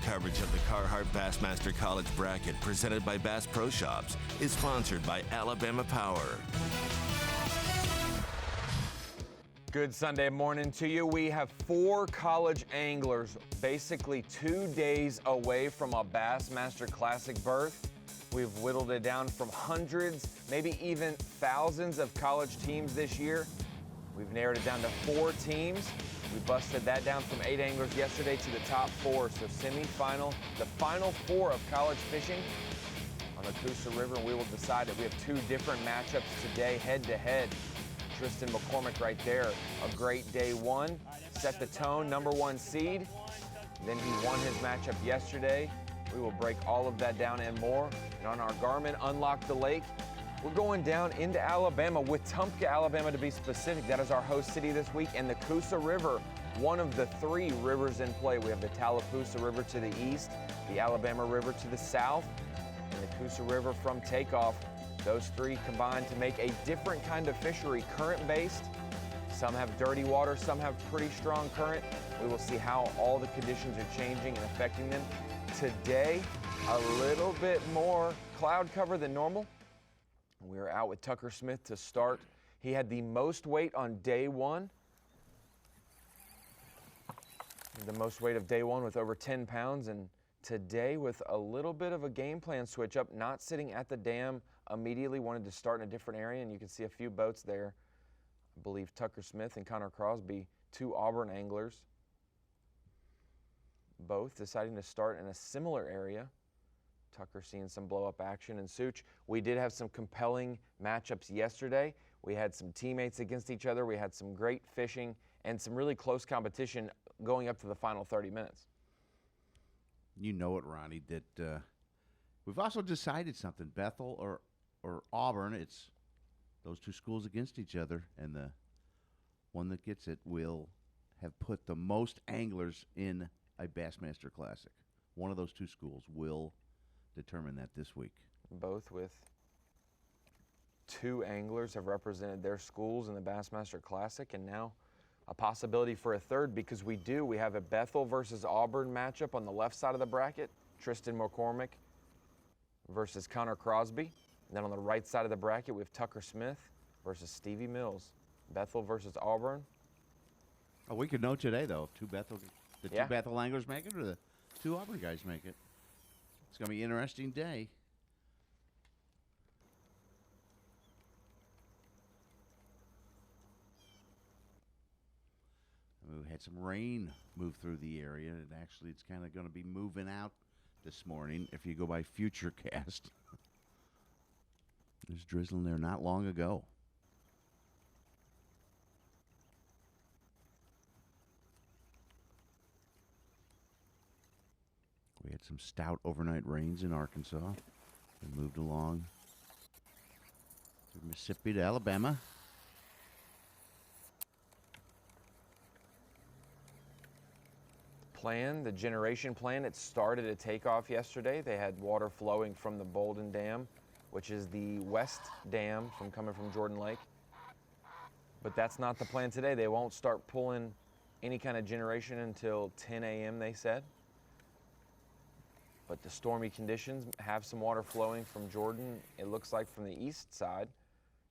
coverage of the Carhartt Bassmaster College Bracket presented by Bass Pro Shops is sponsored by Alabama Power. Good Sunday morning to you. We have 4 college anglers basically 2 days away from a Bassmaster Classic berth. We've whittled it down from hundreds, maybe even thousands of college teams this year. We've narrowed it down to 4 teams. We busted that down from 8 anglers yesterday to the top 4. So semi-final, the final 4 of college fishing on the Coosa River. And we will decide that we have 2 different matchups today, head-to-head. Tristan McCormick right there, a great day 1. Set the tone, #1 seed. Then he won his matchup yesterday. We will break all of that down and more. And on our Garmin Unlock the Lake, we're going down into Alabama, Wetumpka, Alabama to be specific. That is our host city this week. And the Coosa River, one of the 3 rivers in play. We have the Tallapoosa River to the east, the Alabama River to the south, and the Coosa River from takeoff. Those 3 combine to make a different kind of fishery, current-based. Some have dirty water, some have pretty strong current. We will see how all the conditions are changing and affecting them. Today, a little bit more cloud cover than normal. We are out with Tucker Smith to start. He had the most weight on day 1. The most weight of day 1 with over 10 pounds. And today with a little bit of a game plan switch up, not sitting at the dam immediately, wanted to start in a different area. And you can see a few boats there. I believe Tucker Smith and Connor Crosby, 2 Auburn anglers, both deciding to start in a similar area. Tucker seeing some blow-up action. And Such, we did have some compelling matchups yesterday. We had some teammates against each other. We had some great fishing and some really close competition going up to the final 30 minutes. You know it, Ronnie, that we've also decided something. Bethel or Auburn, it's those 2 schools against each other, and the one that gets it will have put the most anglers in a Bassmaster Classic. One of those 2 schools will determine that this week. Both with 2 anglers have represented their schools in the Bassmaster Classic, and now a possibility for a 3rd, because we have a Bethel versus Auburn matchup on the left side of the bracket. Tristan McCormick versus Connor Crosby. And then on the right side of the bracket, we have Tucker Smith versus Stevie Mills. Bethel versus Auburn. Oh, we could know today, though, if 2 Bethel anglers make it or the 2 Auburn guys make it. It's going to be an interesting day. We had some rain move through the area, and actually it's kind of going to be moving out this morning if you go by Futurecast. It was drizzling there not long ago. We had some stout overnight rains in Arkansas and moved along through Mississippi to Alabama. The generation plan, it started at takeoff yesterday. They had water flowing from the Bolden Dam, which is the west dam coming from Jordan Lake. But that's not the plan today. They won't start pulling any kind of generation until 10 a.m., they said. But the stormy conditions have some water flowing from Jordan, it looks like from the east side,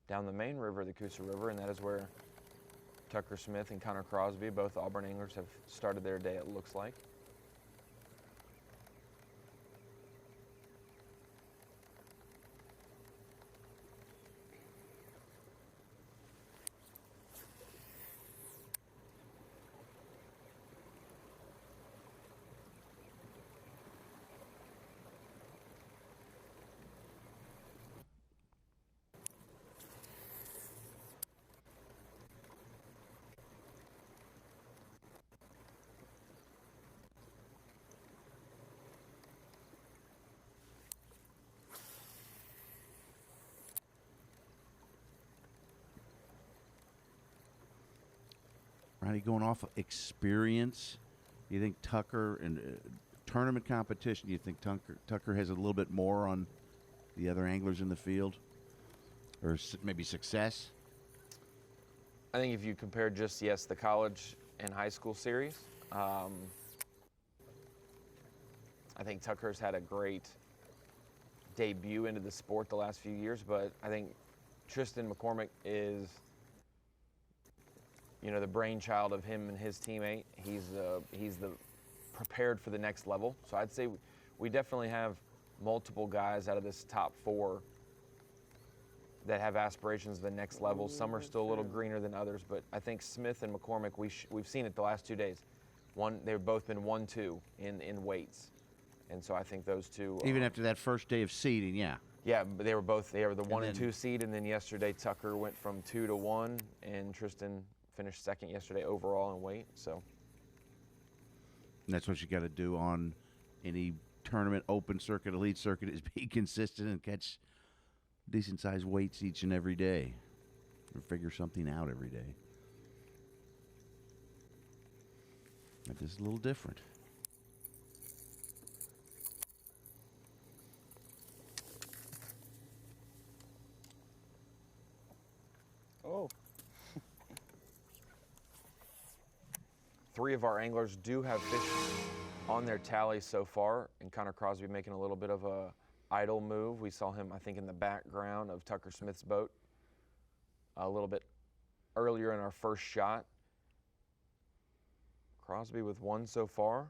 down the main river, the Coosa River, and that is where Tucker Smith and Connor Crosby, both Auburn anglers, have started their day, it looks like. Ronnie, going off of experience, you think Tucker and tournament competition, you think Tucker has a little bit more on the other anglers in the field? Or maybe success? I think if you compare just, yes, the college and high school series, I think Tucker's had a great debut into the sport the last few years, but I think Tristan McCormick is, you know, the brainchild of him and his teammate. He's the prepared for the next level. So I'd say we definitely have multiple guys out of this top 4 that have aspirations of the next level. Some are still a little greener than others, but I think Smith and McCormick, we've seen it the last 2 days. They've both been 1-2 in weights. And so I think those two, even after that first day of seeding, yeah. Yeah, but they were the 1 and 2 seed, and then yesterday Tucker went from 2 to 1, and Tristan finished second yesterday overall in weight. So and that's what you got to do on any tournament, open circuit, elite circuit, is be consistent and catch decent sized weights each and every day, or figure something out every day. But this is a little different. Oh. 3 of our anglers do have fish on their tally so far, and Connor Crosby making a little bit of a idle move. We saw him, I think, in the background of Tucker Smith's boat a little bit earlier in our first shot. Crosby with 1 so far,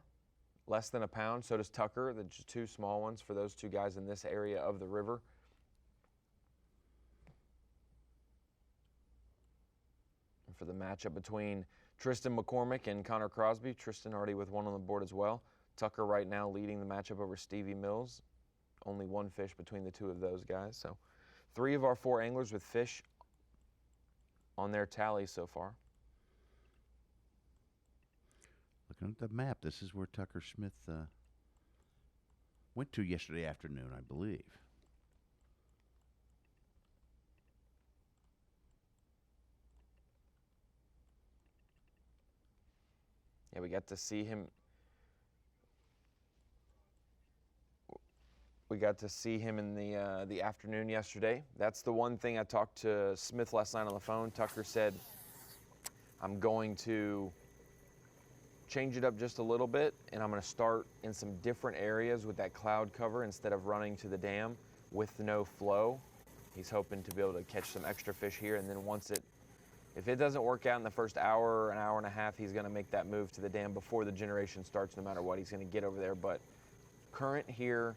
less than a pound. So does Tucker. The 2 small ones for those 2 guys in this area of the river. And for the matchup between Tristan McCormick and Connor Crosby, Tristan already with 1 on the board as well. Tucker right now leading the matchup over Stevie Mills. Only 1 fish between the 2 of those guys. So 3 of our 4 anglers with fish on their tally so far. Looking at the map, this is where Tucker Smith went to yesterday afternoon, I believe. Yeah, we got to see him. We got to see him in the afternoon yesterday. That's the one thing I talked to Smith last night on the phone. Tucker said, I'm going to change it up just a little bit, and I'm going to start in some different areas with that cloud cover instead of running to the dam with no flow. He's hoping to be able to catch some extra fish here, and then if it doesn't work out in the first hour, an hour and a half, he's going to make that move to the dam before the generation starts, no matter what. He's going to get over there. But current here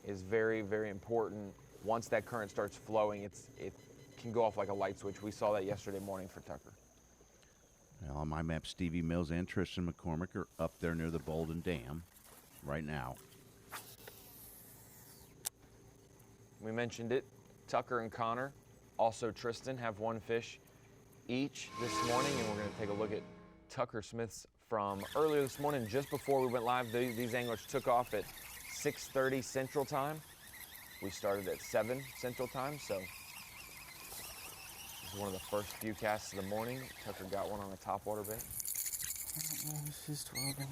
is very, very important. Once that current starts flowing, it can go off like a light switch. We saw that yesterday morning for Tucker. Well, on my map, Stevie Mills and Tristan McCormick are up there near the Bolden Dam right now. We mentioned it. Tucker and Connor, also Tristan, have 1 fish each this morning, and we're going to take a look at Tucker Smith's from earlier this morning. Just before we went live, these anglers took off at 6:30 Central Time. We started at 7 Central Time, so this is one of the first few casts of the morning. Tucker got 1 on a topwater bait. I don't know if she's 12 or not.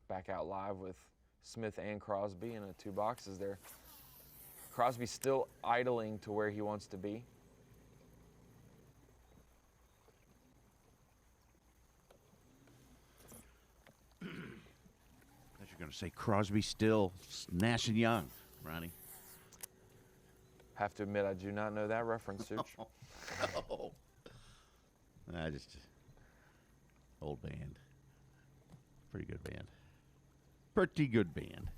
Back out live with Smith and Crosby in 2 boxes there. Crosby still idling to where he wants to be. I thought you were going to say Crosby still gnashing young, Ronnie. Have to admit, I do not know that reference, Such. Oh. Just old band. Pretty good band. Pretty good band.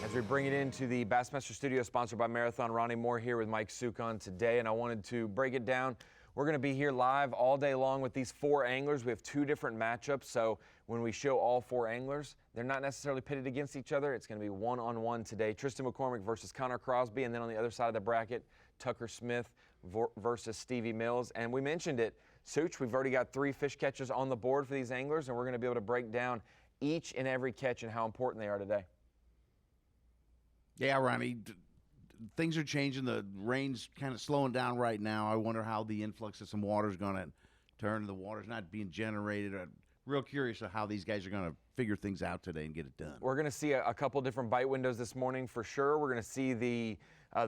As we bring it into the Bassmaster Studio, sponsored by Marathon, Ronnie Moore here with Mike Sukon today, and I wanted to break it down We're going to be here live all day long with these 4 anglers. We have 2 different matchups, so when we show all 4 anglers, they're not necessarily pitted against each other. It's going to be one-on-one today. Tristan McCormick versus Connor Crosby, and then on the other side of the bracket, Tucker Smith versus Stevie Mills. And we mentioned it, Such, we've already got 3 fish catches on the board for these anglers, and we're going to be able to break down each and every catch and how important they are today. Yeah, Ronnie, things are changing. The rain's kind of slowing down right now. I wonder how the influx of some water is going to turn. The water's not being generated. I'm real curious of how these guys are going to figure things out today and get it done. We're going to see a couple different bite windows this morning for sure. We're going to see the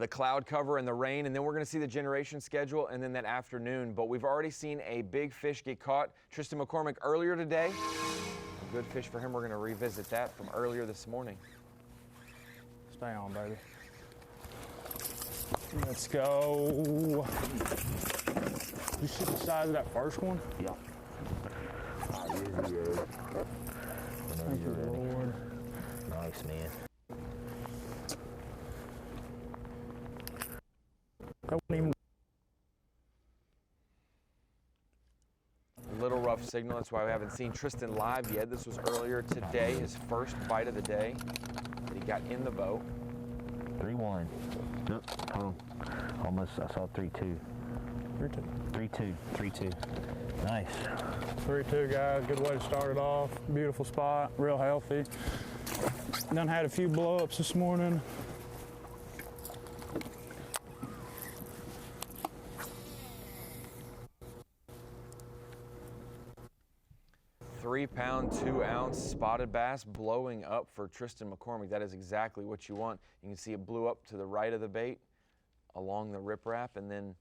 cloud cover and the rain, and then we're going to see the generation schedule and then that afternoon. But we've already seen a big fish get caught. Tristan McCormick earlier today. A good fish for him. We're going to revisit that from earlier this morning. Stay on, baby. Let's go. You see the size of that first one? Yeah. Thank you, Lord. Nice, man. That wasn't even. A little rough signal. That's why we haven't seen Tristan live yet. This was earlier today, his first bite of the day that he got in the boat. 3-1. Nope. Oh, almost. I saw 3-2. 3-2. 3-2. Nice. 3-2, guys. Good way to start it off. Beautiful spot. Real healthy. Done had a few blow-ups this morning. £3-pound, 2-ounce spotted bass blowing up for Tristan McCormick. That is exactly what you want. You can see it blew up to the right of the bait along the riprap and then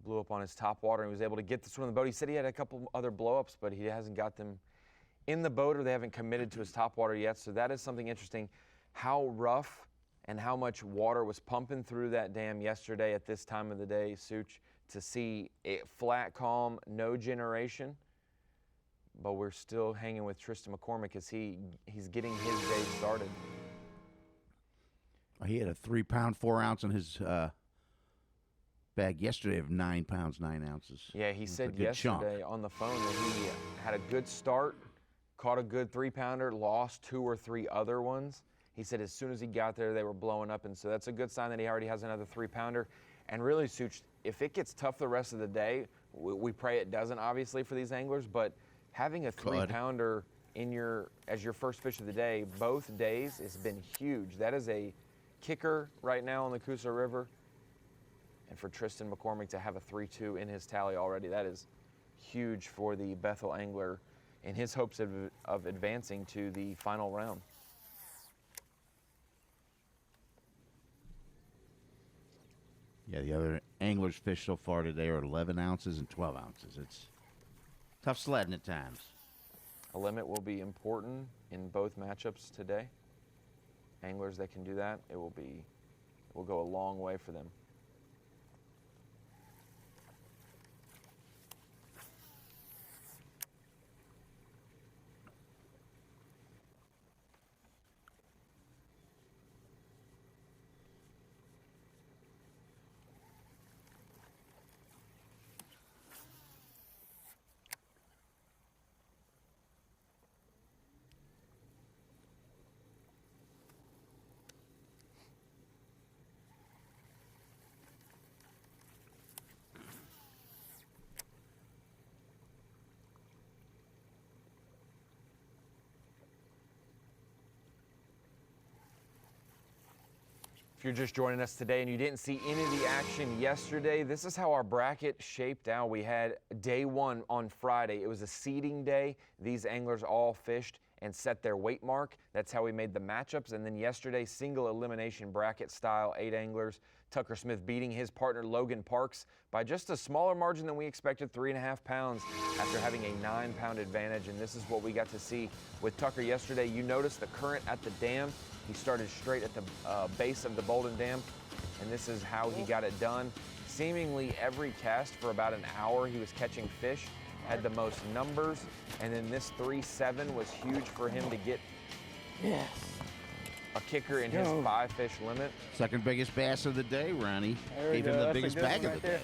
blew up on his top water and he was able to get this one in the boat. He said he had a couple other blow-ups, but he hasn't got them in the boat or they haven't committed to his top water yet. So that is something interesting. How rough and how much water was pumping through that dam yesterday at this time of the day, Such, to see it flat, calm, no generation. But we're still hanging with Tristan McCormick as he's getting his day started. He had a 3-pound, 4-ounce in his bag yesterday of 9 pounds, 9 ounces. Yeah, he said yesterday on the phone that he had a good start, caught a good 3-pounder, lost 2 or 3 other ones. He said as soon as he got there, they were blowing up, and so that's a good sign that he already has another 3-pounder. And really, Such, if it gets tough the rest of the day, we pray it doesn't, obviously, for these anglers, but having a 3-pounder as your first fish of the day, both days, has been huge. That is a kicker right now on the Coosa River. And for Tristan McCormick to have a 3-2 in his tally already, that is huge for the Bethel angler in his hopes of advancing to the final round. Yeah, the other anglers fished so far today are 11 ounces and 12 ounces. It's tough sledding at times. A limit will be important in both matchups today. Anglers that can do that, it will go a long way for them. If you're just joining us today and you didn't see any of the action yesterday, this is how our bracket shaped out. We had day 1 on Friday. It was a seeding day. These anglers all fished and set their weight mark. That's how we made the matchups. And then yesterday, single elimination bracket style, 8 anglers. Tucker Smith beating his partner Logan Parks by just a smaller margin than we expected, 3.5 pounds after having a 9-pound advantage. And this is what we got to see with Tucker yesterday. You notice the current at the dam. He started straight at the base of the Bolden Dam, and this is how he got it done. Seemingly every cast for about an hour he was catching fish, had the most numbers, and then this 3-7 was huge for him to get a kicker in his 5-fish limit. Second biggest bass of the day, Ronnie. There Gave him the biggest bag of the day.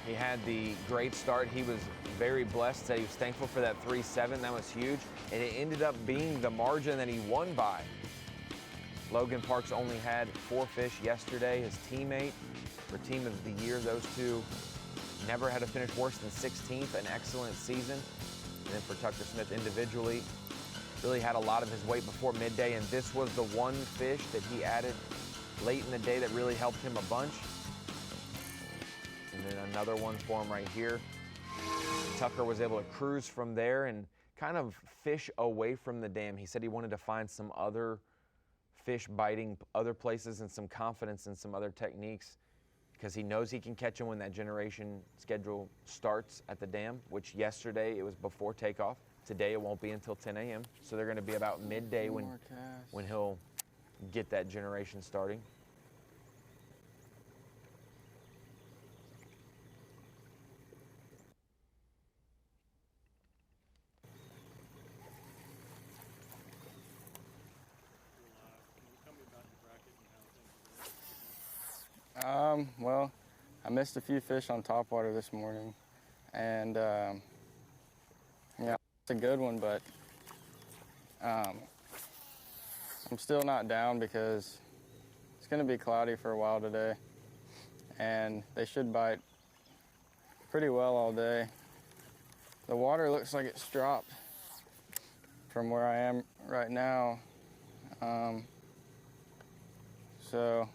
He had the great start. He was very blessed, said he was thankful for that 3-7. That was huge. And it ended up being the margin that he won by. Logan Parks only had 4 fish yesterday. His teammate for Team of the Year, those two never had to finish worse than 16th, an excellent season. And then for Tucker Smith individually, really had a lot of his weight before midday, and this was the one fish that he added late in the day that really helped him a bunch. And then another one for him right here. Tucker was able to cruise from there and kind of fish away from the dam. He said he wanted to find some other fish biting other places and some confidence in some other techniques because he knows he can catch them when that generation schedule starts at the dam, which yesterday it was before takeoff. Today it won't be until 10 a.m. So they're going to be about midday when he'll get that generation starting. Well, I missed a few fish on topwater this morning, and yeah, it's a good one, but I'm still not down because it's going to be cloudy for a while today, and they should bite pretty well all day. The water looks like it's dropped from where I am right now, so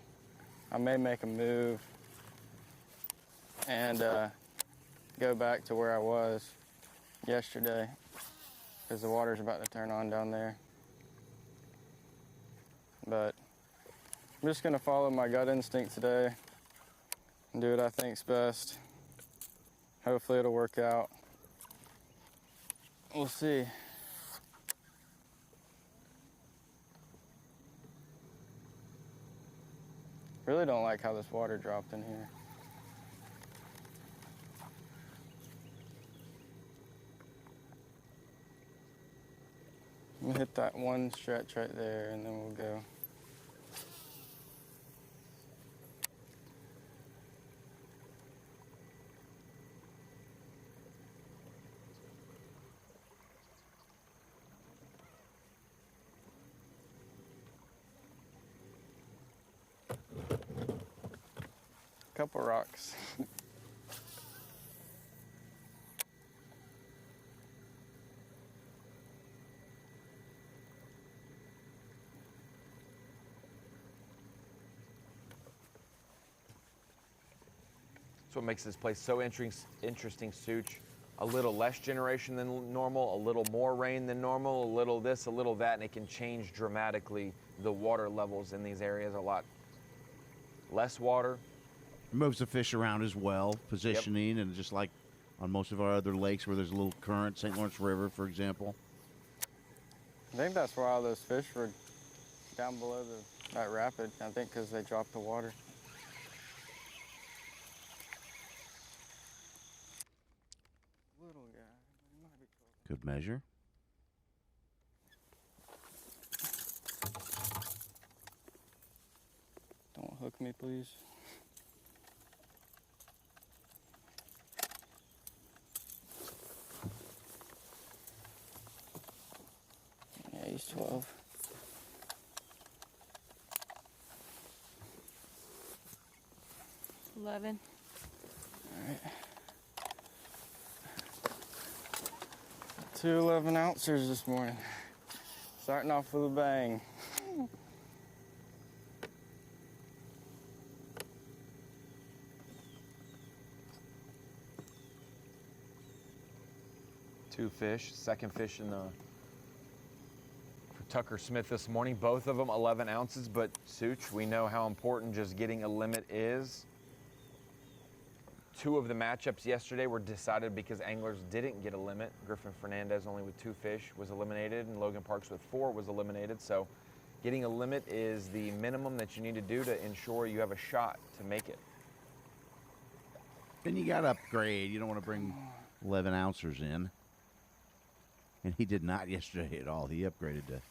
I may make a move and go back to where I was yesterday because the water's about to turn on down there. But I'm just gonna follow my gut instinct today and do what I think's best. Hopefully it'll work out. We'll see. Really don't like how this water dropped in here. I'm gonna hit that one stretch right there and then we'll go. Couple rocks. That's what makes this place so interesting, Such. A little less generation than normal, a little more rain than normal, a little this, a little that, and it can change dramatically the water levels in these areas a lot. Less water. Moves the fish around as well, positioning, and just like on most of our other lakes where there's a little current, St. Lawrence River, for example. I think that's why all those fish were down below that rapid. I think because they dropped the water. Little guy. He might be cool. Good measure. Don't hook me, please. Yeah, he's 12. $11. All right. 2 11-ounces this morning. Starting off with a bang. Two fish, second fish in the for Tucker Smith this morning. Both of them 11 ounces, but Such, we know how important just getting a limit is. 2 of the matchups yesterday were decided because anglers didn't get a limit. Griffin Fernandez only with 2 fish was eliminated, and Logan Parks with 4 was eliminated. So getting a limit is the minimum that you need to do to ensure you have a shot to make it. Then you got to upgrade. You don't want to bring 11 ounces in. And he did not yesterday at all. He upgraded to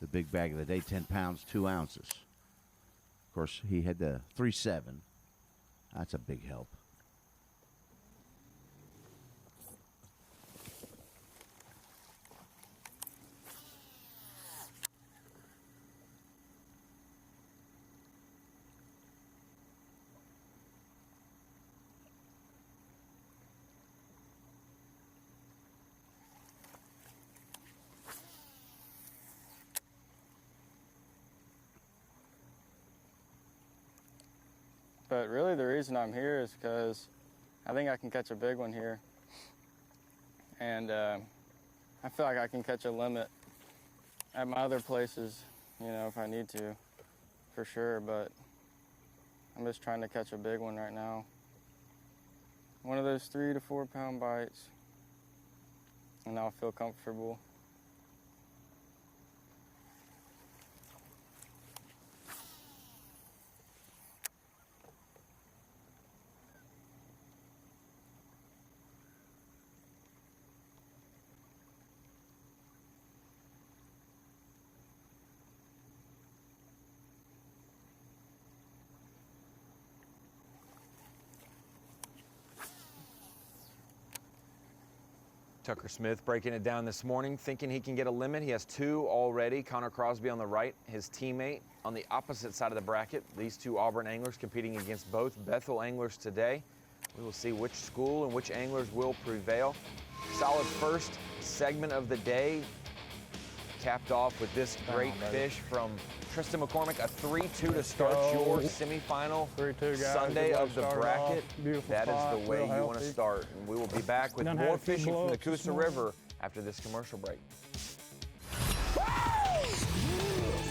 the big bag of the day, 10 pounds, 2 ounces. Of course, he had the 3.7. That's a big help. But really the reason I'm here is because I think I can catch a big one here. And I feel like I can catch a limit at my other places, you know, if I need to, for sure. But I'm just trying to catch a big one right now. One of those 3 to 4 pound bites, and I'll feel comfortable. Tucker Smith breaking it down this morning, thinking he can get a limit. He has 2 already. Connor Crosby on the right, his teammate on the opposite side of the bracket. These 2 Auburn anglers competing against both Bethel anglers today. We will see which school and which anglers will prevail. Solid first segment of the day, capped off with this great fish from Tristan McCormick, a 3-2 to start your semifinal 3-2, guys. Sunday Good way of to the start it bracket. off. Beautiful That spot, is the way real you want to healthy. start. And we will be back with Done had more a few fishing from the blow-ups this Coosa morning. River after this commercial break.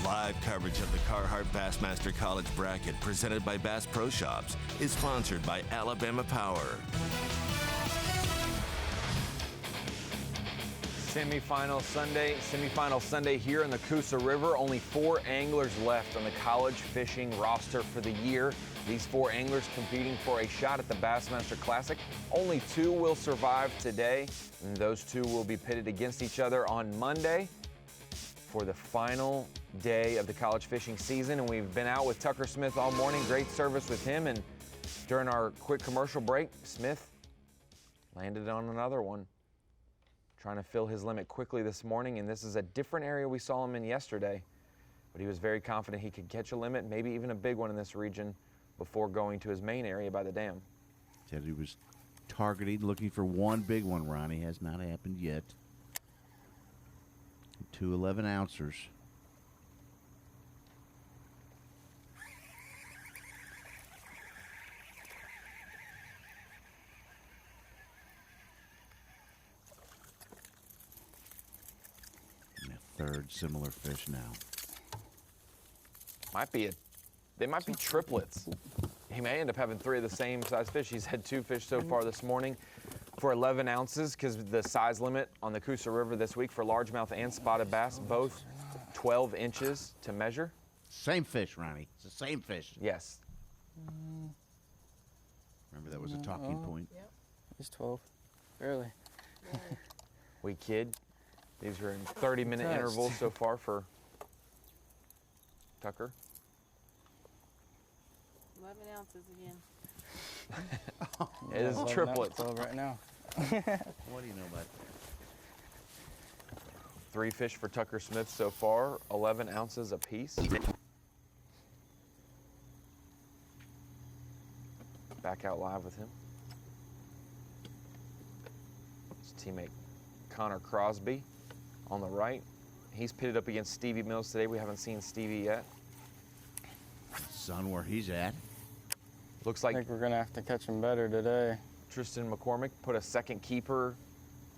Live coverage of the Carhartt Bassmaster College Bracket presented by Bass Pro Shops is sponsored by Alabama Power. Semifinal Sunday here in the Coosa River. Only 4 anglers left on the college fishing roster for the year. These 4 anglers competing for a shot at the Bassmaster Classic. Only 2 will survive today, and those 2 will be pitted against each other on Monday for the final day of the college fishing season. And we've been out with Tucker Smith all morning. Great service with him. And during our quick commercial break, Smith landed on another one. Trying to fill his limit quickly this morning, and this is a different area we saw him in yesterday, but he was very confident he could catch a limit, maybe even a big one in this region, before going to his main area by the dam. Said he was targeting, looking for one big one, Ronnie. Has not happened yet. 2 11-ounces. Third similar fish now. They might be triplets. He may end up having 3 of the same size fish. He's had 2 fish so far this morning for 11 ounces because the size limit on the Coosa River this week for largemouth and spotted bass, both 12 inches to measure. Same fish, Ronnie. It's the same fish. Yes. Remember that was a talking point. Yep. He's 12, barely. We kid. These are in 30-minute intervals so far for Tucker. 11 ounces again. It is 11 triplets. 12 right now. What do you know about 3 fish for Tucker Smith so far, 11 ounces apiece. Back out live with him. His teammate Connor Crosby on the right. He's pitted up against Stevie Mills today. We haven't seen Stevie yet. Son where he's at? Looks I like think we're gonna have to catch him better today. Tristan McCormick put a second keeper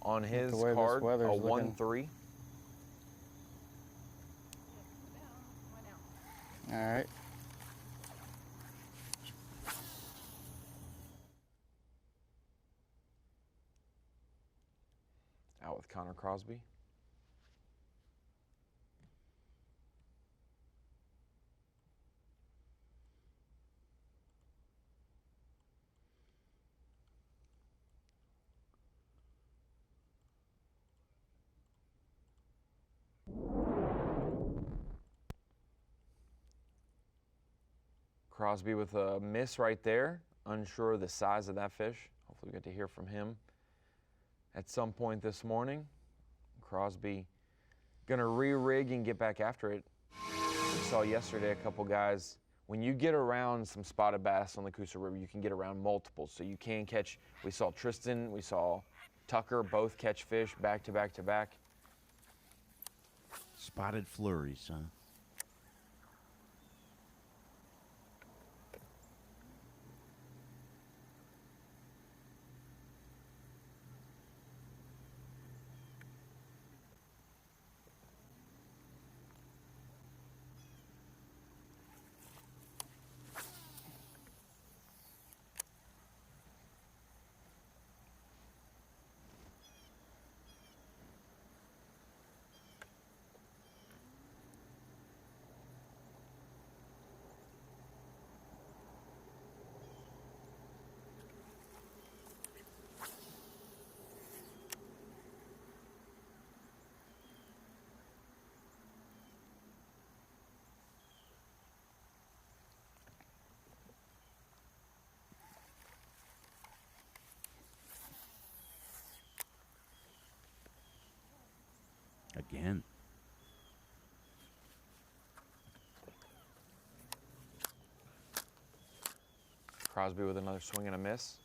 on his The way this card, a weather's looking. 1-3. All right. Out with Connor Crosby. Crosby with a miss right there. Unsure of the size of that fish. Hopefully we get to hear from him at some point this morning. Crosby gonna re-rig and get back after it. We saw yesterday a couple guys, when you get around some spotted bass on the Coosa River, you can get around multiples. So you can catch, we saw Tristan, we saw Tucker both catch fish back to back to back. Spotted flurries, huh? Again. Crosby with another swing and a miss.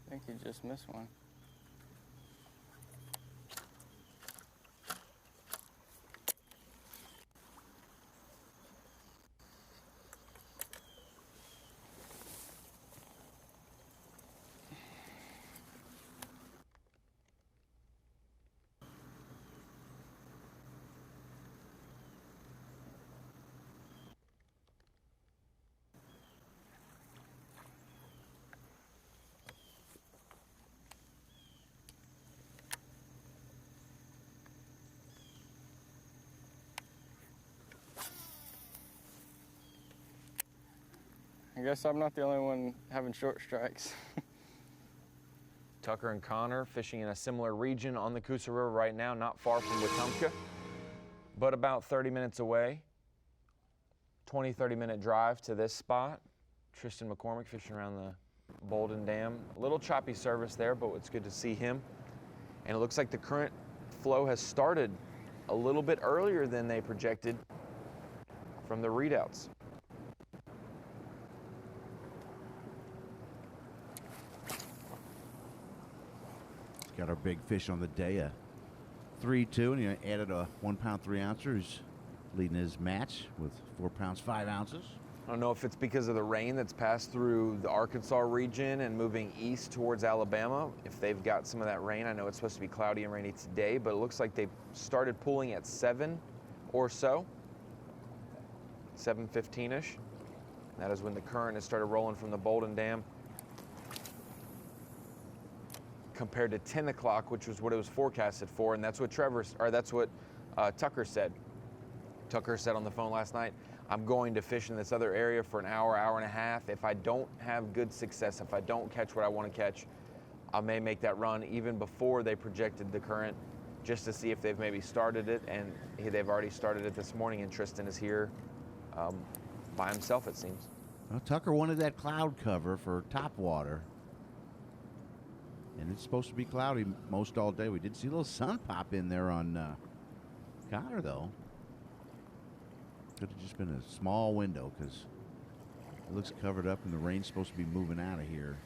I think he just missed one. I guess I'm not the only one having short strikes. Tucker and Connor fishing in a similar region on the Coosa River right now, not far from Wetumpka, but about 30 minutes away. 20-30 minute drive to this spot. Tristan McCormick fishing around the Bolden Dam. A little choppy service there, but it's good to see him. And it looks like the current flow has started a little bit earlier than they projected from the readouts. Got our big fish on the day, a 3-2, and he added a 1 pound 3 ouncer who's leading his match with 4 pounds 5 ounces. I don't know if it's because of the rain that's passed through the Arkansas region and moving east towards Alabama. If they've got some of that rain, I know it's supposed to be cloudy and rainy today, but it looks like they've started pulling at 7 or so, 7:15-ish. That is when the current has started rolling from the Bolden Dam, compared to 10 o'clock, which was what it was forecasted for, and that's what Tucker said. Tucker said on the phone last night, I'm going to fish in this other area for an hour, hour and a half. If I don't have good success, if I don't catch what I want to catch, I may make that run even before they projected the current, just to see if they've maybe started it, and they've already started it this morning, and Tristan is here by himself, it seems. Well, Tucker wanted that cloud cover for top water. And it's supposed to be cloudy most all day. We did see a little sun pop in there on Connor, though. Could have just been a small window because it looks covered up and the rain's supposed to be moving out of here.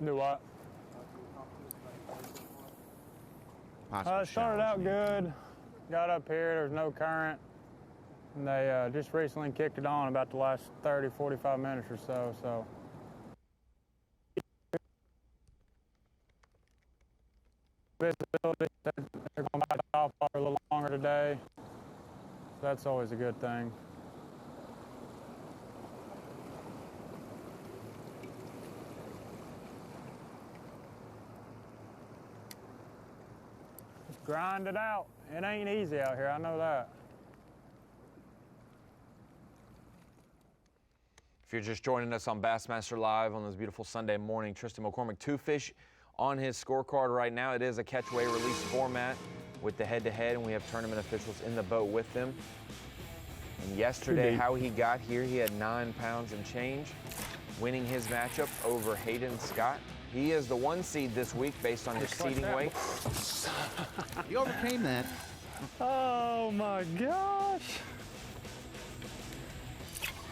Do what? Possible It started showers, out good. Got up here, there was no current. And they just recently kicked it on about the last 30, 45 minutes or so. Visibility, they're going to off a little longer today. So that's always a good thing. Just grind it out. It ain't easy out here, I know that. If you're just joining us on Bassmaster Live on this beautiful Sunday morning, Tristan McCormick, 2 fish on his scorecard right now. It is a catch, weigh, release format with the head-to-head, and we have tournament officials in the boat with them. And yesterday, how he got here, he had 9 pounds and change, winning his matchup over Hayden Scott. He is the 1 seed this week based on his seeding weight. He overcame that. Oh my gosh.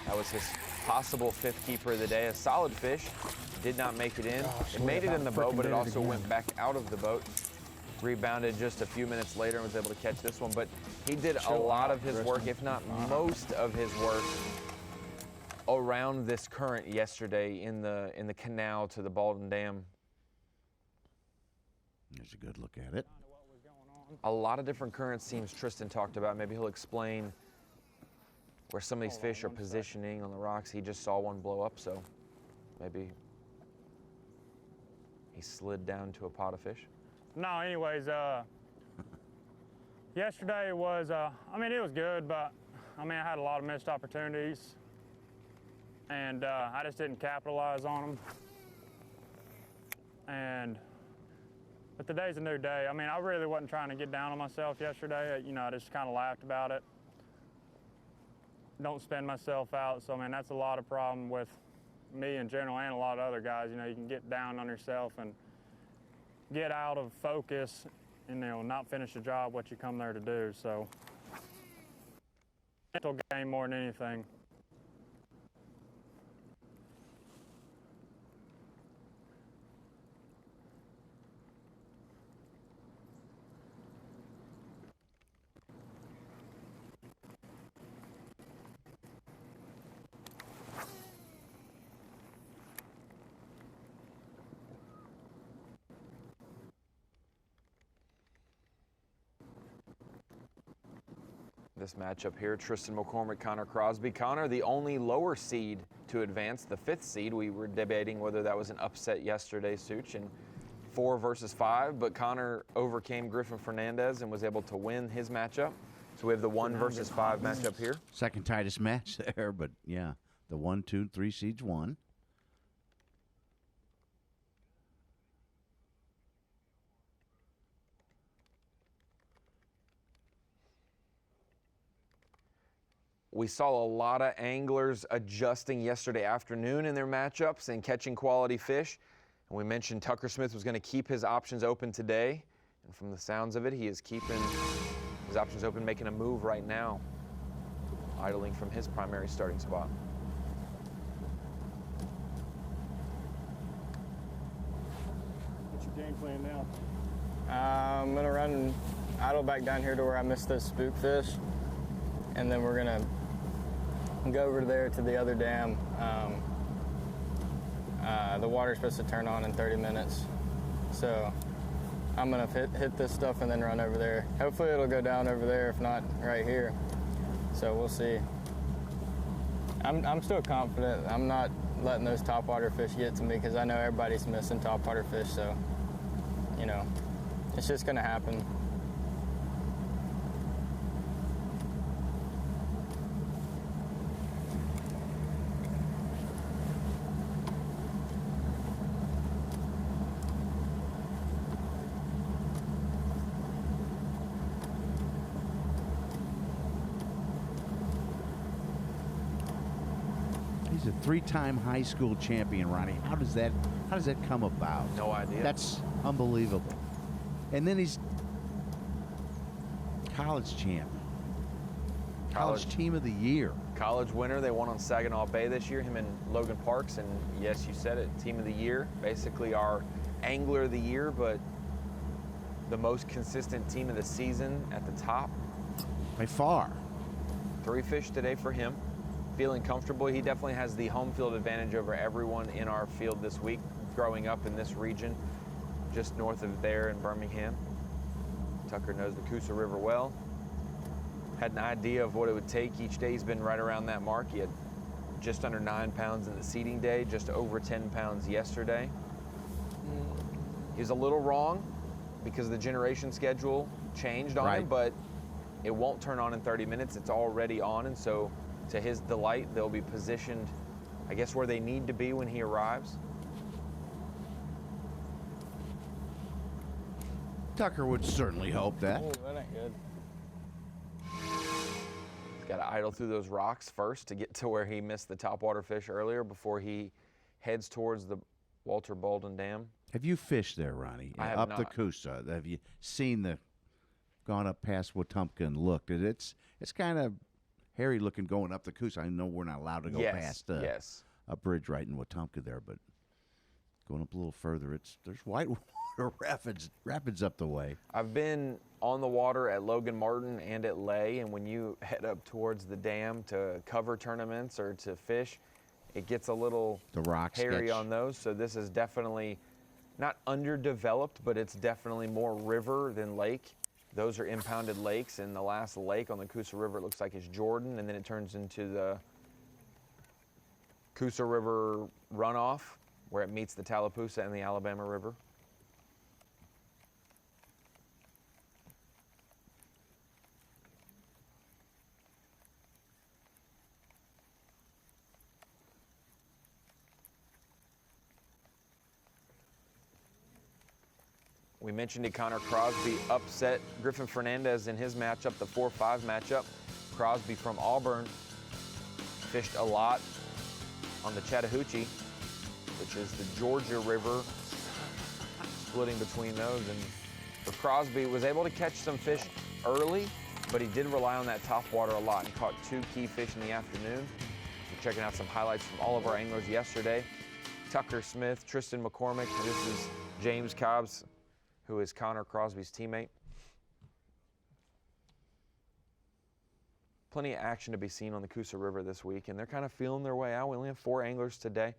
That was his possible 5th keeper of the day, a solid fish. Did not make it in. It made it in the boat, but it also went back out of the boat. Rebounded just a few minutes later and was able to catch this one. But he did a lot of his work, if not most of his work, around this current yesterday in the canal to the Bolden Dam. There's a good look at it. A lot of different current seams Tristan talked about. Maybe he'll explain where some of these fish are positioning on the rocks. He just saw one blow up, so maybe he slid down to a pot of fish. No, anyways, yesterday was, it was good, but, I had a lot of missed opportunities, and I just didn't capitalize on them. But today's a new day. I really wasn't trying to get down on myself yesterday. I just kind of laughed about it. don't spin myself out. So, I mean, that's a lot of problem with me in general and a lot of other guys. You know, you can get down on yourself and get out of focus and, you know, not finish the job what you come there to do. So, mental game more than anything. This matchup here, Tristan McCormick, Connor Crosby. Connor, the only lower seed to advance, the 5th seed. We were debating whether that was an upset yesterday, Such, in 4 versus 5, but Connor overcame Griffin Fernandez and was able to win his matchup. So we have the 1 versus 5 matchup here. Second tightest match there, but yeah, the 1, 2, 3 seeds won. We saw a lot of anglers adjusting yesterday afternoon in their matchups and catching quality fish. And we mentioned Tucker Smith was going to keep his options open today. And from the sounds of it, he is keeping his options open, making a move right now, idling from his primary starting spot. What's your game plan now? I'm gonna run idle back down here to where I missed those spook fish, and then we're gonna go over there to the other dam. The water's supposed to turn on in 30 minutes, so I'm gonna hit this stuff and then run over there. Hopefully it'll go down over there, if not right here. So we'll see. I'm still confident. I'm not letting those topwater fish get to me because I know everybody's missing topwater fish, so you know, it's just gonna happen. He's a 3-time high school champion, Ronnie. How does that come about? No idea. That's unbelievable. And then he's college champ. College team of the year. College winner. They won on Saginaw Bay this year, him and Logan Parks. And yes, you said it, team of the year. Basically our angler of the year, but the most consistent team of the season at the top. By far. 3 fish today for him. Feeling comfortable. He definitely has the home field advantage over everyone in our field this week, growing up in this region, just north of there in Birmingham. Tucker knows the Coosa River well. Had an idea of what it would take each day. He's been right around that mark. He had just under 9 pounds in the seeding day, just over 10 pounds yesterday. He was a little wrong because the generation schedule changed on him, but it won't turn on in 30 minutes. It's already on, and so to his delight, they'll be positioned, I guess, where they need to be when he arrives. Tucker would certainly hope that. Oh, that ain't good. He's got to idle through those rocks first to get to where he missed the topwater fish earlier before he heads towards the Walter Baldwin Dam. Have you fished there, Ronnie? I have up not. the Coosa. Have you gone up past Wetumpka and looked? It's kind of hairy looking going up the Coosa. I know we're not allowed to go past a bridge right in Wetumpka there, but going up a little further, there's whitewater rapids up the way. I've been on the water at Logan Martin and at Lay, and when you head up towards the dam to cover tournaments or to fish, it gets a little hairy on those. So this is definitely not underdeveloped, but it's definitely more river than lake. Those are impounded lakes, and the last lake on the Coosa River, it looks like is Jordan, and then it turns into the Coosa River runoff, where it meets the Tallapoosa and the Alabama River. We mentioned Connor Crosby upset Griffin Fernandez in his matchup, the 4-5 matchup. Crosby from Auburn fished a lot on the Chattahoochee, which is the Georgia River, splitting between those. And for Crosby, was able to catch some fish early, but he did rely on that top water a lot and caught 2 key fish in the afternoon. We're checking out some highlights from all of our anglers yesterday. Tucker Smith, Tristan McCormick, this is James Cobbs, who is Connor Crosby's teammate. Plenty of action to be seen on the Coosa River this week, and they're kind of feeling their way out. We only have 4 anglers today,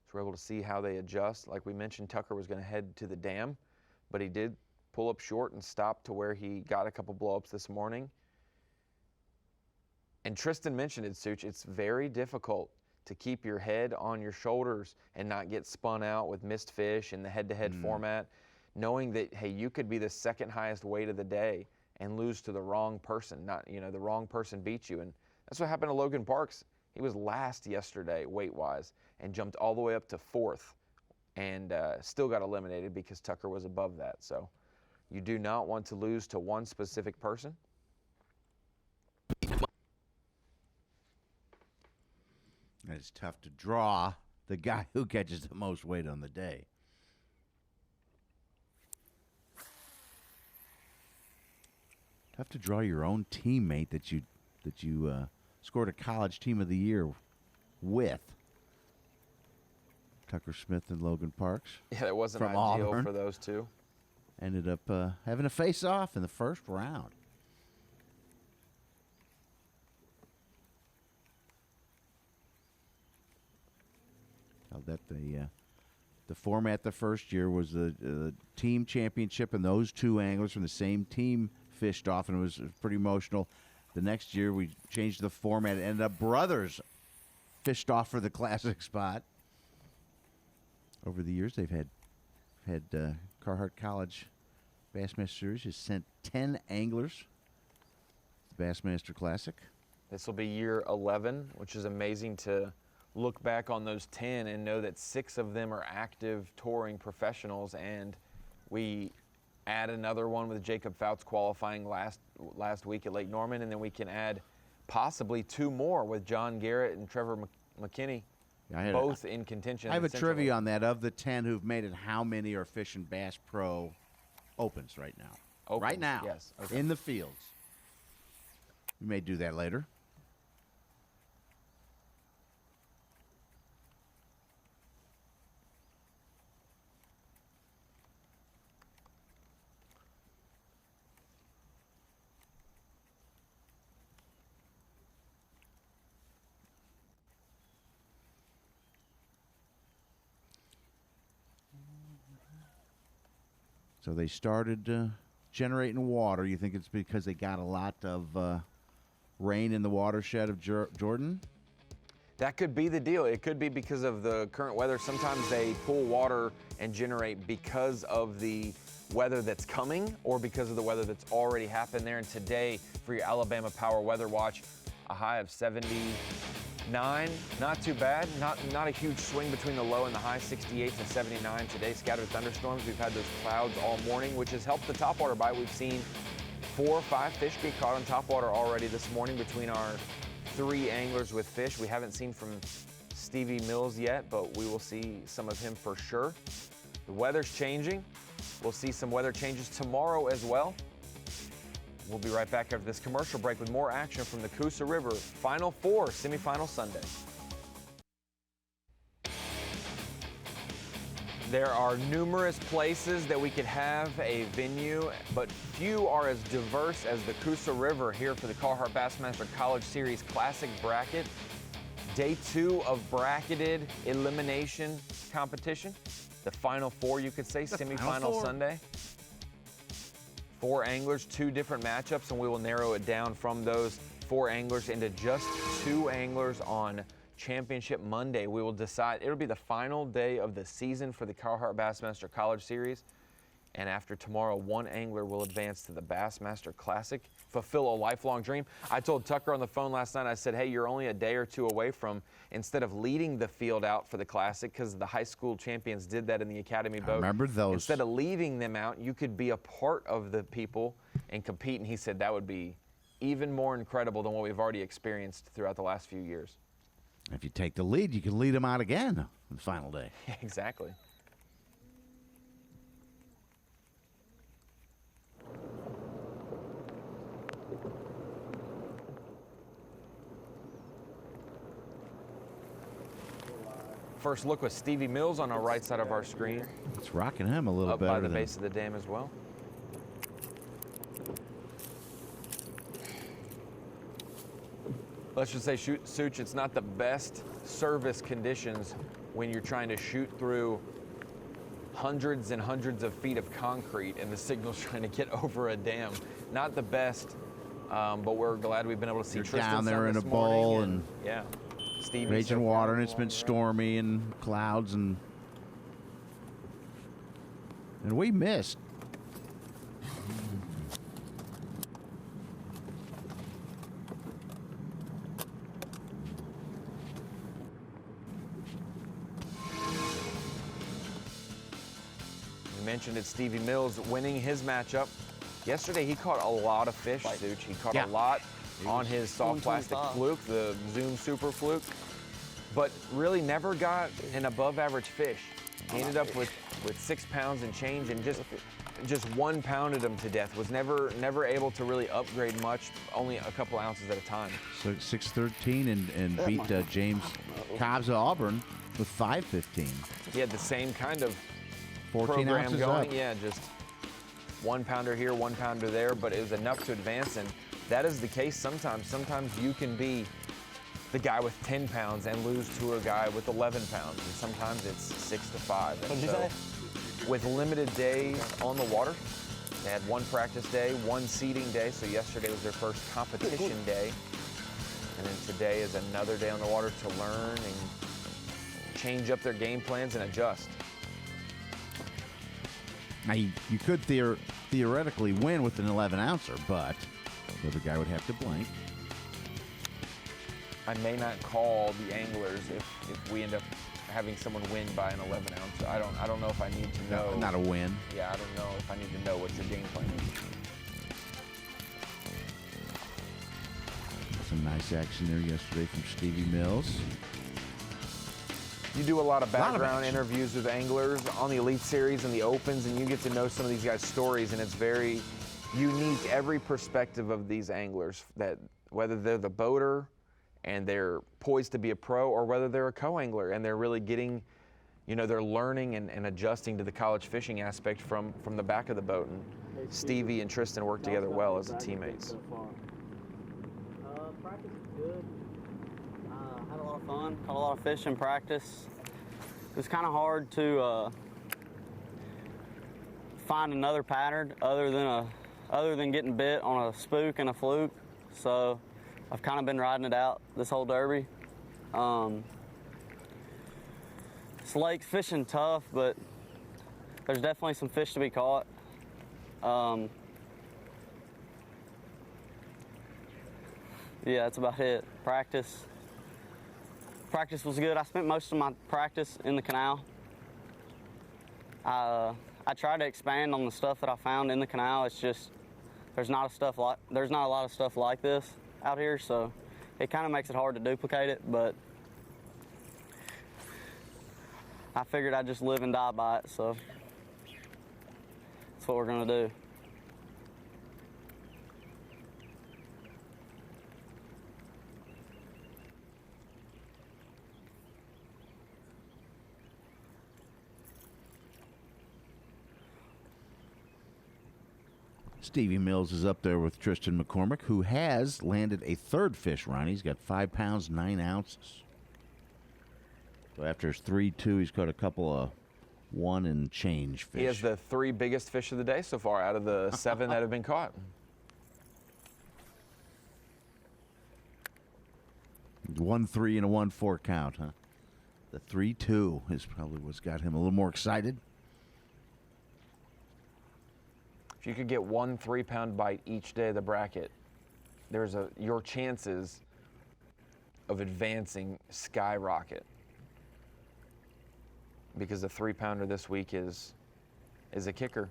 so we're able to see how they adjust. Like we mentioned, Tucker was going to head to the dam, but he did pull up short and stop to where he got a couple blow-ups this morning. And Tristan mentioned it, Such, it's very difficult to keep your head on your shoulders and not get spun out with missed fish in the head-to-head format, knowing that, hey, you could be the second highest weight of the day and lose to the wrong person. The wrong person beat you. And that's what happened to Logan Parks. He was last yesterday weight-wise and jumped all the way up to 4th and still got eliminated because Tucker was above that. So you do not want to lose to one specific person. It's tough to draw the guy who catches the most weight on the day. Tough to draw your own teammate that you scored a college team of the year with. Tucker Smith and Logan Parks. Yeah, it wasn't from ideal Auburn. for those two. Ended up having a face-off in the first round. That the format the first year was the team championship, and those 2 anglers from the same team fished off, and it was pretty emotional. The next year we changed the format. It ended up brothers fished off for the classic spot. Over the years, they've had Carhartt College Bassmaster Series has sent 10 anglers to the Bassmaster Classic. This will be year 11, which is amazing to look back on those 10 and know that 6 of them are active touring professionals, and we add another one with Jacob Fouts qualifying last week at Lake Norman, and then we can add possibly 2 more with John Garrett and Trevor McKinney, both in contention. I have a trivia on that. Of the 10 who've made it, how many are fishing Bass Pro Opens right now? Opens, right now, yes. Okay. in the fields. We may do that later. So they started generating water. You think it's because they got a lot of rain in the watershed of Jordan? That could be the deal. It could be because of the current weather. Sometimes they pull water and generate because of the weather that's coming or because of the weather that's already happened there. And today, for your Alabama Power Weather Watch, a high of 79. Not too bad. Not a huge swing between the low and the high, 68 to 79 today. Scattered thunderstorms. We've had those clouds all morning, which has helped the topwater bite. We've seen 4 or 5 fish get caught on topwater already this morning between our 3 anglers with fish. We haven't seen from Stevie Mills yet, but we will see some of him for sure. The weather's changing. We'll see some weather changes tomorrow as well. We'll be right back after this commercial break with more action from the Coosa River Final 4 semifinal Sunday. There are numerous places that we could have a venue, but few are as diverse as the Coosa River here for the Carhartt Bassmaster College Series Classic Bracket. Day 2 of bracketed elimination competition. The Final 4, you could say, semifinal Sunday. 4 anglers, 2 different matchups, and we will narrow it down from those 4 anglers into just 2 anglers on Championship Monday. We will decide. It'll be the final day of the season for the Carhartt Bassmaster College Series. And after tomorrow, 1 angler will advance to the Bassmaster Classic, fulfill a lifelong dream. I told Tucker on the phone last night, I said, hey, you're only a day or 2 away from, instead of leading the field out for the Classic, because the high school champions did that in the Academy boat. I remember those. Instead of leaving them out, you could be a part of the people and compete. And he said that would be even more incredible than what we've already experienced throughout the last few years. If you take the lead, you can lead them out again on the final day. Exactly. First look with Stevie Mills on our right side of our screen. It's rocking him a little Up better by the than base of the dam as well. Let's just say, Such, it's not the best service conditions when you're trying to shoot through hundreds and hundreds of feet of concrete and the signal's trying to get over a dam. Not the best, but we're glad we've been able to see You're Tristan down there in this a morning, bowl and yeah, Stevie raging so water, far. and it's been stormy and clouds, and we missed. You mentioned it, Stevie Mills winning his matchup. Yesterday he caught a lot of fish, Such. He caught a lot on his soft plastic fluke, the Zoom Super Fluke, but really never got an above average fish. He ended up with 6 pounds and change, and just 1 pounded him to death. Was never able to really upgrade much, only a couple ounces at a time. So 613 and beat James Cobbs of Auburn with 515. He had the same kind of 14 program ounces going. up. Yeah, just 1 pounder here, 1 pounder there, but it was enough to advance, and that is the case sometimes. Sometimes you can be the guy with 10 pounds and lose to a guy with 11 pounds, and sometimes it's 6 to 5. And What'd you say? With limited days on the water, they had 1 practice day, 1 seeding day, so yesterday was their first competition day, and then today is another day on the water to learn and change up their game plans and adjust. Now, you could theoretically win with an 11-ouncer, but the other guy would have to blank. I may not call the anglers if we end up having someone win by an 11-ouncer. I don't know if I need to know. Not a win. Yeah, I don't know if I need to know what your game plan is. Some nice action there yesterday from Stevie Mills. You do a lot of background interviews with anglers on the Elite Series and the Opens, and you get to know some of these guys' stories, and it's very unique, every perspective of these anglers, that whether they're the boater and they're poised to be a pro, or whether they're a co-angler and they're really getting, they're learning and adjusting to the college fishing aspect from the back of the boat. And Stevie and Tristan work together well as teammates. Practice is good. Had a lot of fun, caught a lot of fish in practice. It was kind of hard to find another pattern other than getting bit on a spook and a fluke. So I've kind of been riding it out this whole derby. This lake's fishing tough, but there's definitely some fish to be caught. Yeah, that's about it. Practice was good. I spent most of my practice in the canal. I tried to expand on the stuff that I found in the canal. It's just there's not a lot of stuff like this out here, so it kind of makes it hard to duplicate it. But I figured I'd just live and die by it, so that's what we're gonna do. Stevie Mills is up there with Tristan McCormick, who has landed a third fish run. He's got 5 pounds, 9 ounces. So after his 3-2, he's caught a couple of 1 and change fish. He has the 3 biggest fish of the day so far out of the 7 that have been caught. 1-3 and a 1-4 count, huh? The 3-2 is probably what's got him a little more excited. If you could get 1 3-pound bite each day of the bracket, your chances of advancing skyrocket. Because the 3-pounder this week is a kicker.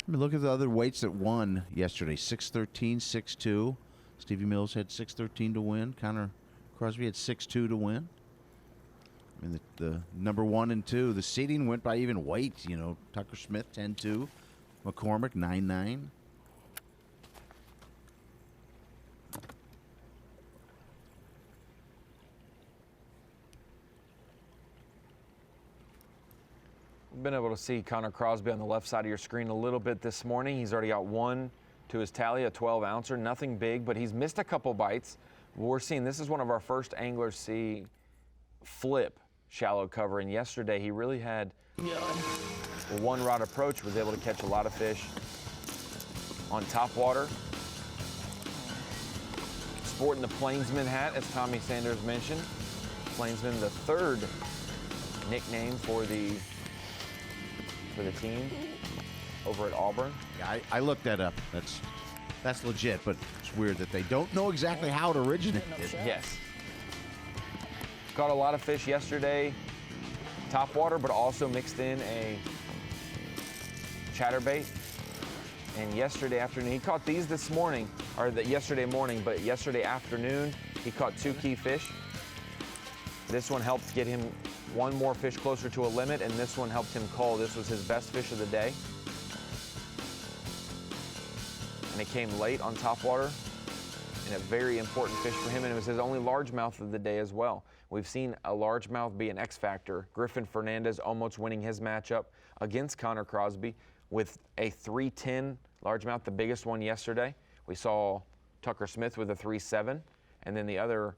I mean, look at the other weights that won yesterday. 6'13", 6'2". Stevie Mills had 6'13" to win. Connor Crosby had 6'2" to win. I mean, the number 1 and 2, the seeding went by even weight. You know, Tucker Smith 10-2, McCormick 9-9. We've been able to see Connor Crosby on the left side of your screen a little bit this morning. He's already got 1 to his tally, a 12-ouncer. Nothing big, but he's missed a couple bites. We're seeing this is one of our first anglers see flip shallow cover, and yesterday he really had a one-rod approach, was able to catch a lot of fish on top water. Sporting the Plainsman hat, as Tommy Sanders mentioned. Plainsman, the 3rd nickname for the team over at Auburn. Yeah, I looked that up. That's legit, but it's weird that they don't know exactly how it originated. Yes. Caught a lot of fish yesterday, top water, but also mixed in a chatterbait. And yesterday afternoon, he caught these this morning, or yesterday morning, but yesterday afternoon, he caught 2 key fish. This one helped get him 1 more fish closer to a limit, and this one helped him cull. This was his best fish of the day. And it came late on top water, and a very important fish for him, and it was his only largemouth of the day as well. We've seen a largemouth be an X factor. Griffin Fernandez almost winning his matchup against Connor Crosby with a 310 largemouth, the biggest one yesterday. We saw Tucker Smith with a 3.7, and then the other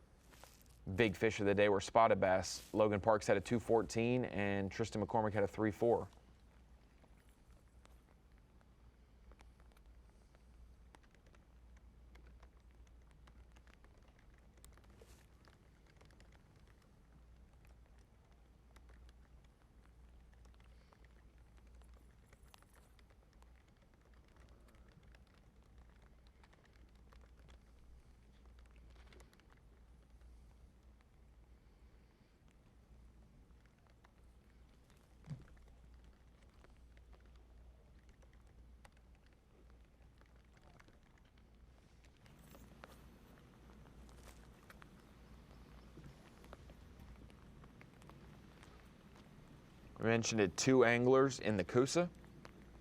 big fish of the day were spotted bass. Logan Parks had a 214, and Tristan McCormick had a 3.4. We mentioned it, 2 anglers in the Coosa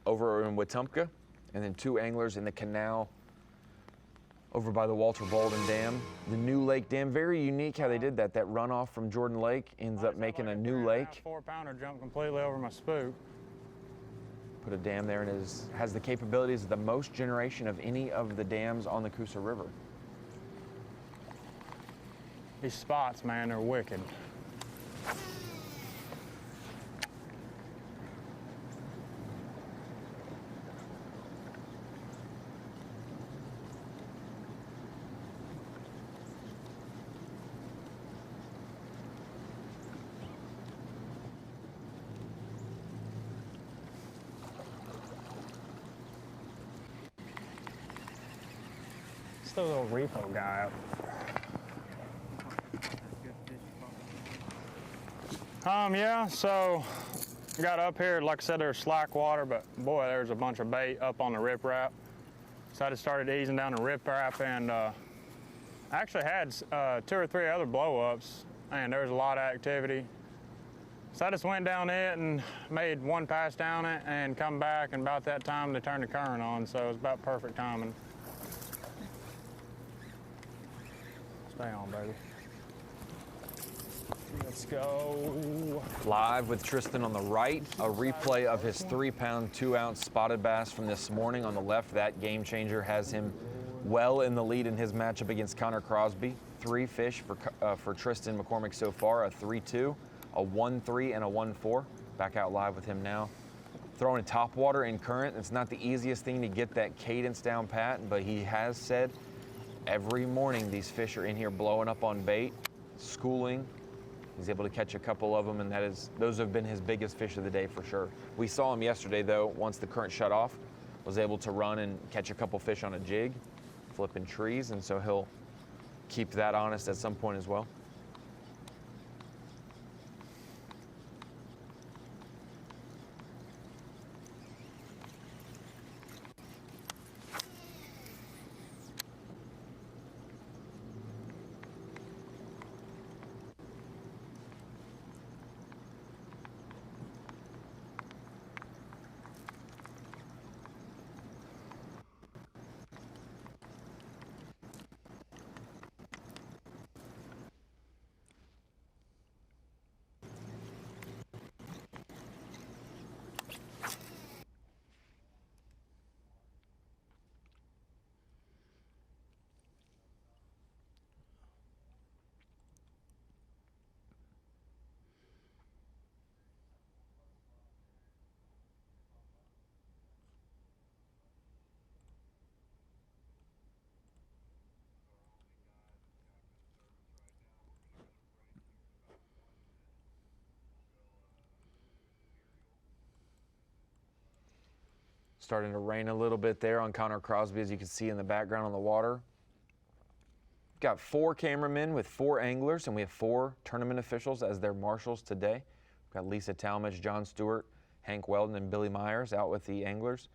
over in Wetumpka, and then 2 anglers in the canal over by the Walter Bolden Dam. The new lake dam, very unique how they did that. That runoff from Jordan Lake ends up making a new lake. 4-pounder jumped completely over my spook. Put a dam there, and has the capabilities of the most generation of any of the dams on the Coosa River. These spots, man, they're wicked. The little repo guy up. Yeah, so got up here, like I said, there's slack water, but boy, there's a bunch of bait up on the riprap. So I just started easing down the riprap, and I actually had 2 or 3 other blow-ups, and there was a lot of activity. So I just went down it and made 1 pass down it and come back, and about that time they turned the current on, so it was about perfect timing. Stay on, baby. Let's go. Live with Tristan on the right, a replay of his 3-pound, 2-ounce spotted bass from this morning on the left. That game changer has him well in the lead in his matchup against Connor Crosby. 3 fish for Tristan McCormick so far, a 3.2, a 1.3, and a 1.4. Back out live with him now. Throwing top water in current, it's not the easiest thing to get that cadence down pat, but he has said every morning these fish are in here blowing up on bait, schooling. He's able to catch a couple of them, and those have been his biggest fish of the day for sure. We saw him yesterday, though, once the current shut off, was able to run and catch a couple fish on a jig, flipping trees, and so he'll keep that honest at some point as well. Starting to rain a little bit there on Connor Crosby, as you can see in the background on the water. Got 4 cameramen with 4 anglers, and we have 4 tournament officials as their marshals today. We've got Lisa Talmadge, John Stewart, Hank Weldon, and Billy Myers out with the anglers.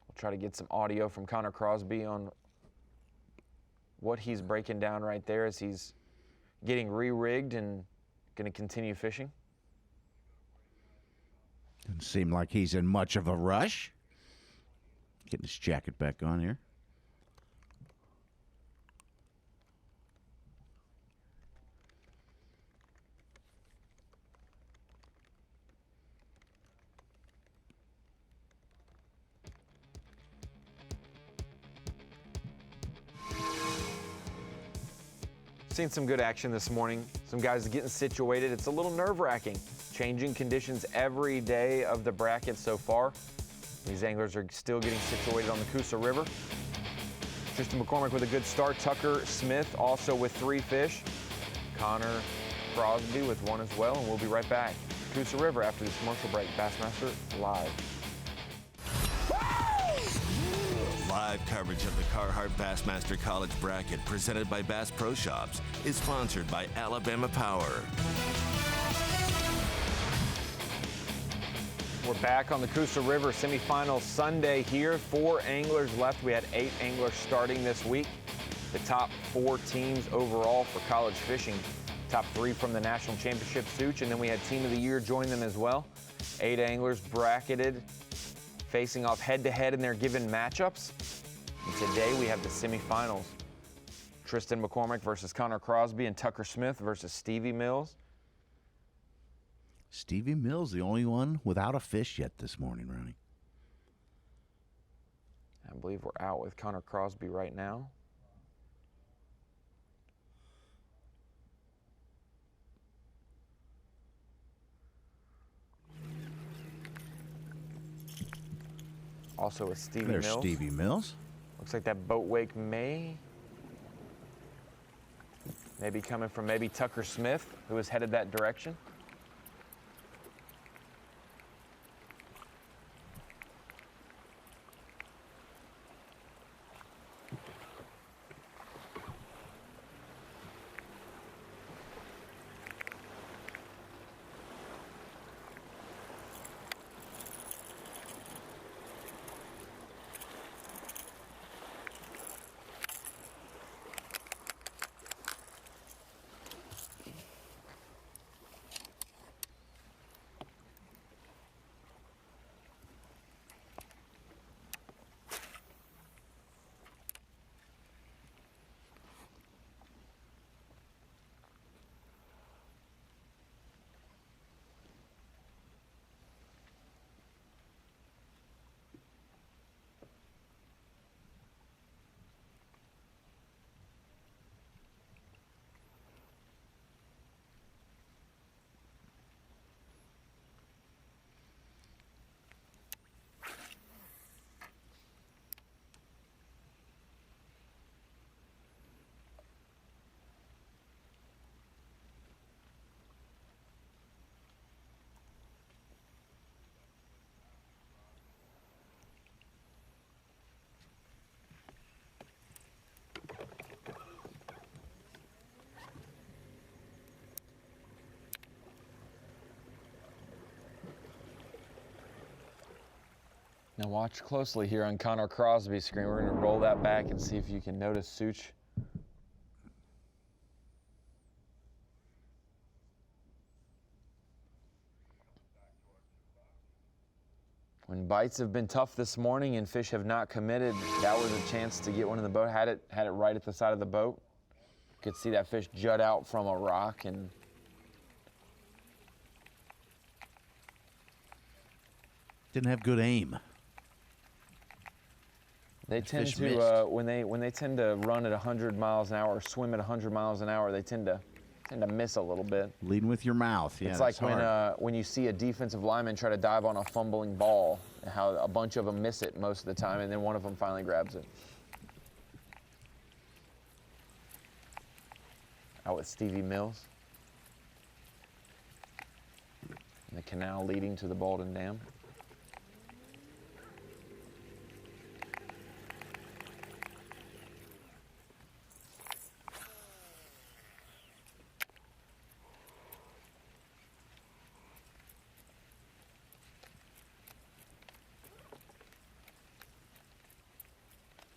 We'll try to get some audio from Connor Crosby on what he's breaking down right there as he's getting re-rigged and going to continue fishing. Doesn't seem like he's in much of a rush. Getting his jacket back on here. Seen some good action this morning. Some guys getting situated. It's a little nerve-wracking. Changing conditions every day of the bracket so far. These anglers are still getting situated on the Coosa River. Tristan McCormick with a good start. Tucker Smith also with 3 fish. Connor Crosby with 1 as well. And we'll be right back. Coosa River after this commercial break. Bassmaster live. Live coverage of the Carhartt Bassmaster College Bracket presented by Bass Pro Shops is sponsored by Alabama Power. We're back on the Coosa River semifinals Sunday here. 4 anglers left. We had 8 anglers starting this week. The top 4 teams overall for college fishing. Top 3 from the National Championship Such, and then we had Team of the Year join them as well. 8 anglers bracketed, facing off head-to-head in their given matchups. And today we have the semifinals. Tristan McCormick versus Connor Crosby, and Tucker Smith versus Stevie Mills. Stevie Mills, the only one without a fish yet this morning, Ronnie. I believe we're out with Connor Crosby right now. Also with Stevie There's Mills. Stevie Mills. Looks like that boat wake may be coming from maybe Tucker Smith, who is headed that direction. Now watch closely here on Connor Crosby's screen. We're going to roll that back and see if you can notice Such. When bites have been tough this morning and fish have not committed, that was a chance to get one in the boat. Had it right at the side of the boat. Could see that fish jut out from a rock and didn't have good aim. They tend to when they tend to run at 100 miles an hour or swim at 100 miles an hour, they tend to miss a little bit. Leading with your mouth. Yeah, it's like when you see a defensive lineman try to dive on a fumbling ball, how a bunch of them miss it most of the time, and then one of them finally grabs it. out with Stevie Mills. And the canal leading to the Baldwin Dam.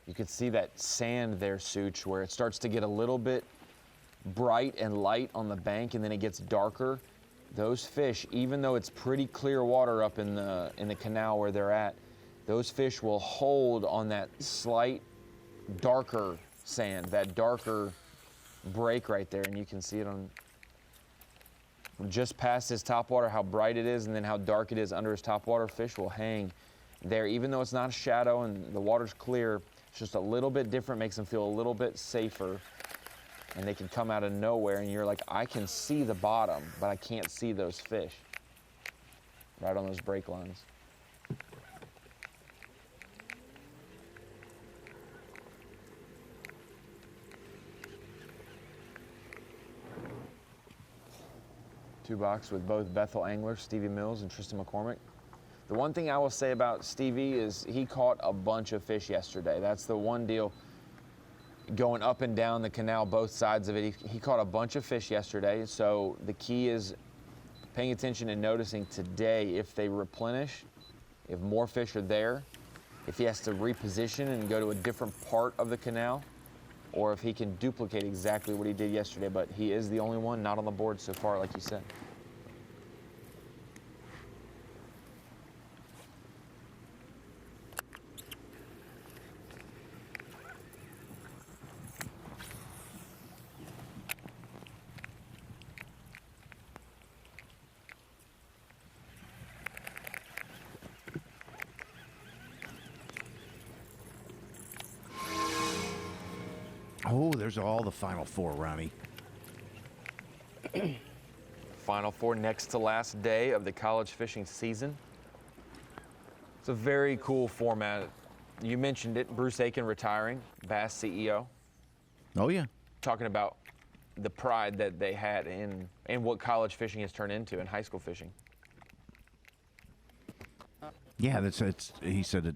You can see that sand there, Such, where it starts to get a little bit bright and light on the bank, and then it gets darker. Those fish, even though it's pretty clear water up in the canal where they're at, those fish will hold on that slight darker sand, that darker break right there, and you can see it on just past his topwater, how bright it is, and then how dark it is under his topwater. Fish will hang there, even though it's not a shadow and the water's clear. It's just a little bit different, makes them feel a little bit safer, and they can come out of nowhere, and you're like, I can see the bottom, but I can't see those fish right on those break lines. Two box with both Bethel anglers, Stevie Mills and Tristan McCormick. The one thing I will say about Stevie is he caught a bunch of fish yesterday. That's the one deal. Going up and down the canal, both sides of it, he caught a bunch of fish yesterday. So the key is paying attention and noticing today if they replenish, if more fish are there, if he has to reposition and go to a different part of the canal, or if he can duplicate exactly what he did yesterday. But he is the only one not on the board so far, like you said. Oh, there's all the Final Four, Ronnie. Final Four, next to last day of the college fishing season. It's a very cool format. You mentioned it, Bruce Aiken retiring, Bass CEO. Oh, yeah. Talking about the pride that they had in what college fishing has turned into in high school fishing. Yeah, he said it.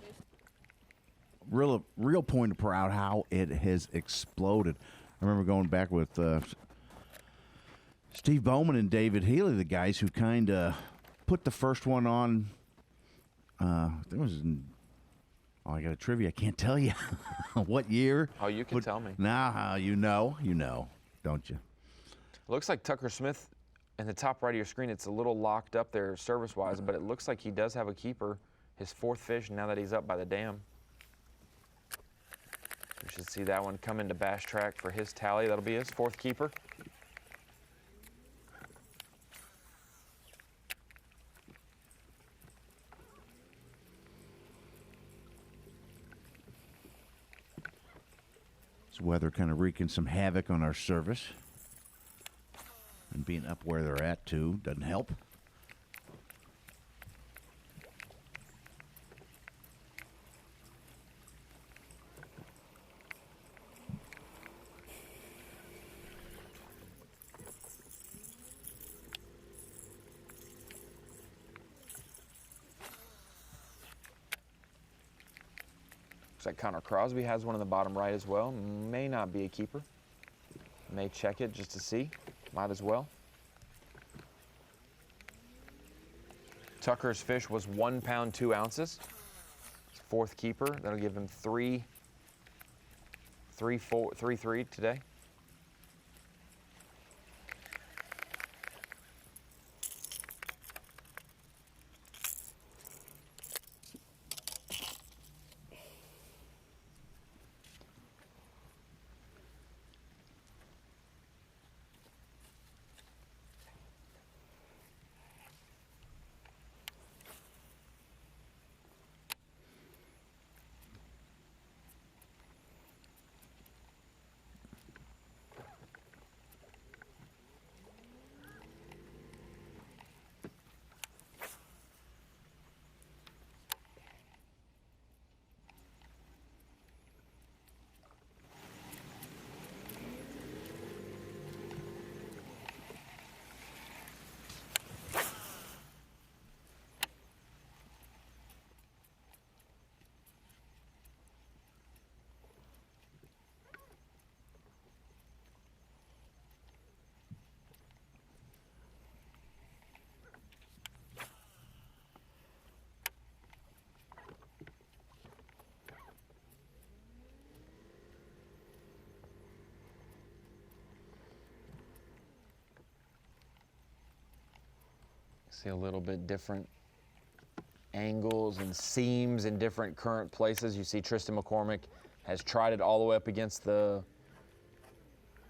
Real point of proud how it has exploded. I remember going back with Steve Bowman and David Healy, the guys who kind of put the first one on. There was, I got a trivia. I can't tell you what year. Oh, you can tell me. Nah, you know, don't you? It looks like Tucker Smith in the top right of your screen. It's a little locked up there service-wise, but it looks like he does have a keeper. His fourth fish now that he's up by the dam. We should see that one come into Bass Track for his tally. That'll be his fourth keeper. This weather kind of wreaking some havoc on our service. And being up where they're at, too, doesn't help. Looks like Connor Crosby has one in the bottom right as well. May not be a keeper. May check it just to see. Might as well. Tucker's fish was 1 pound 2 ounces. Fourth keeper. That'll give him 3-3 today. See a little bit different angles and seams in different current places. You see Tristan McCormick has tried it all the way up against the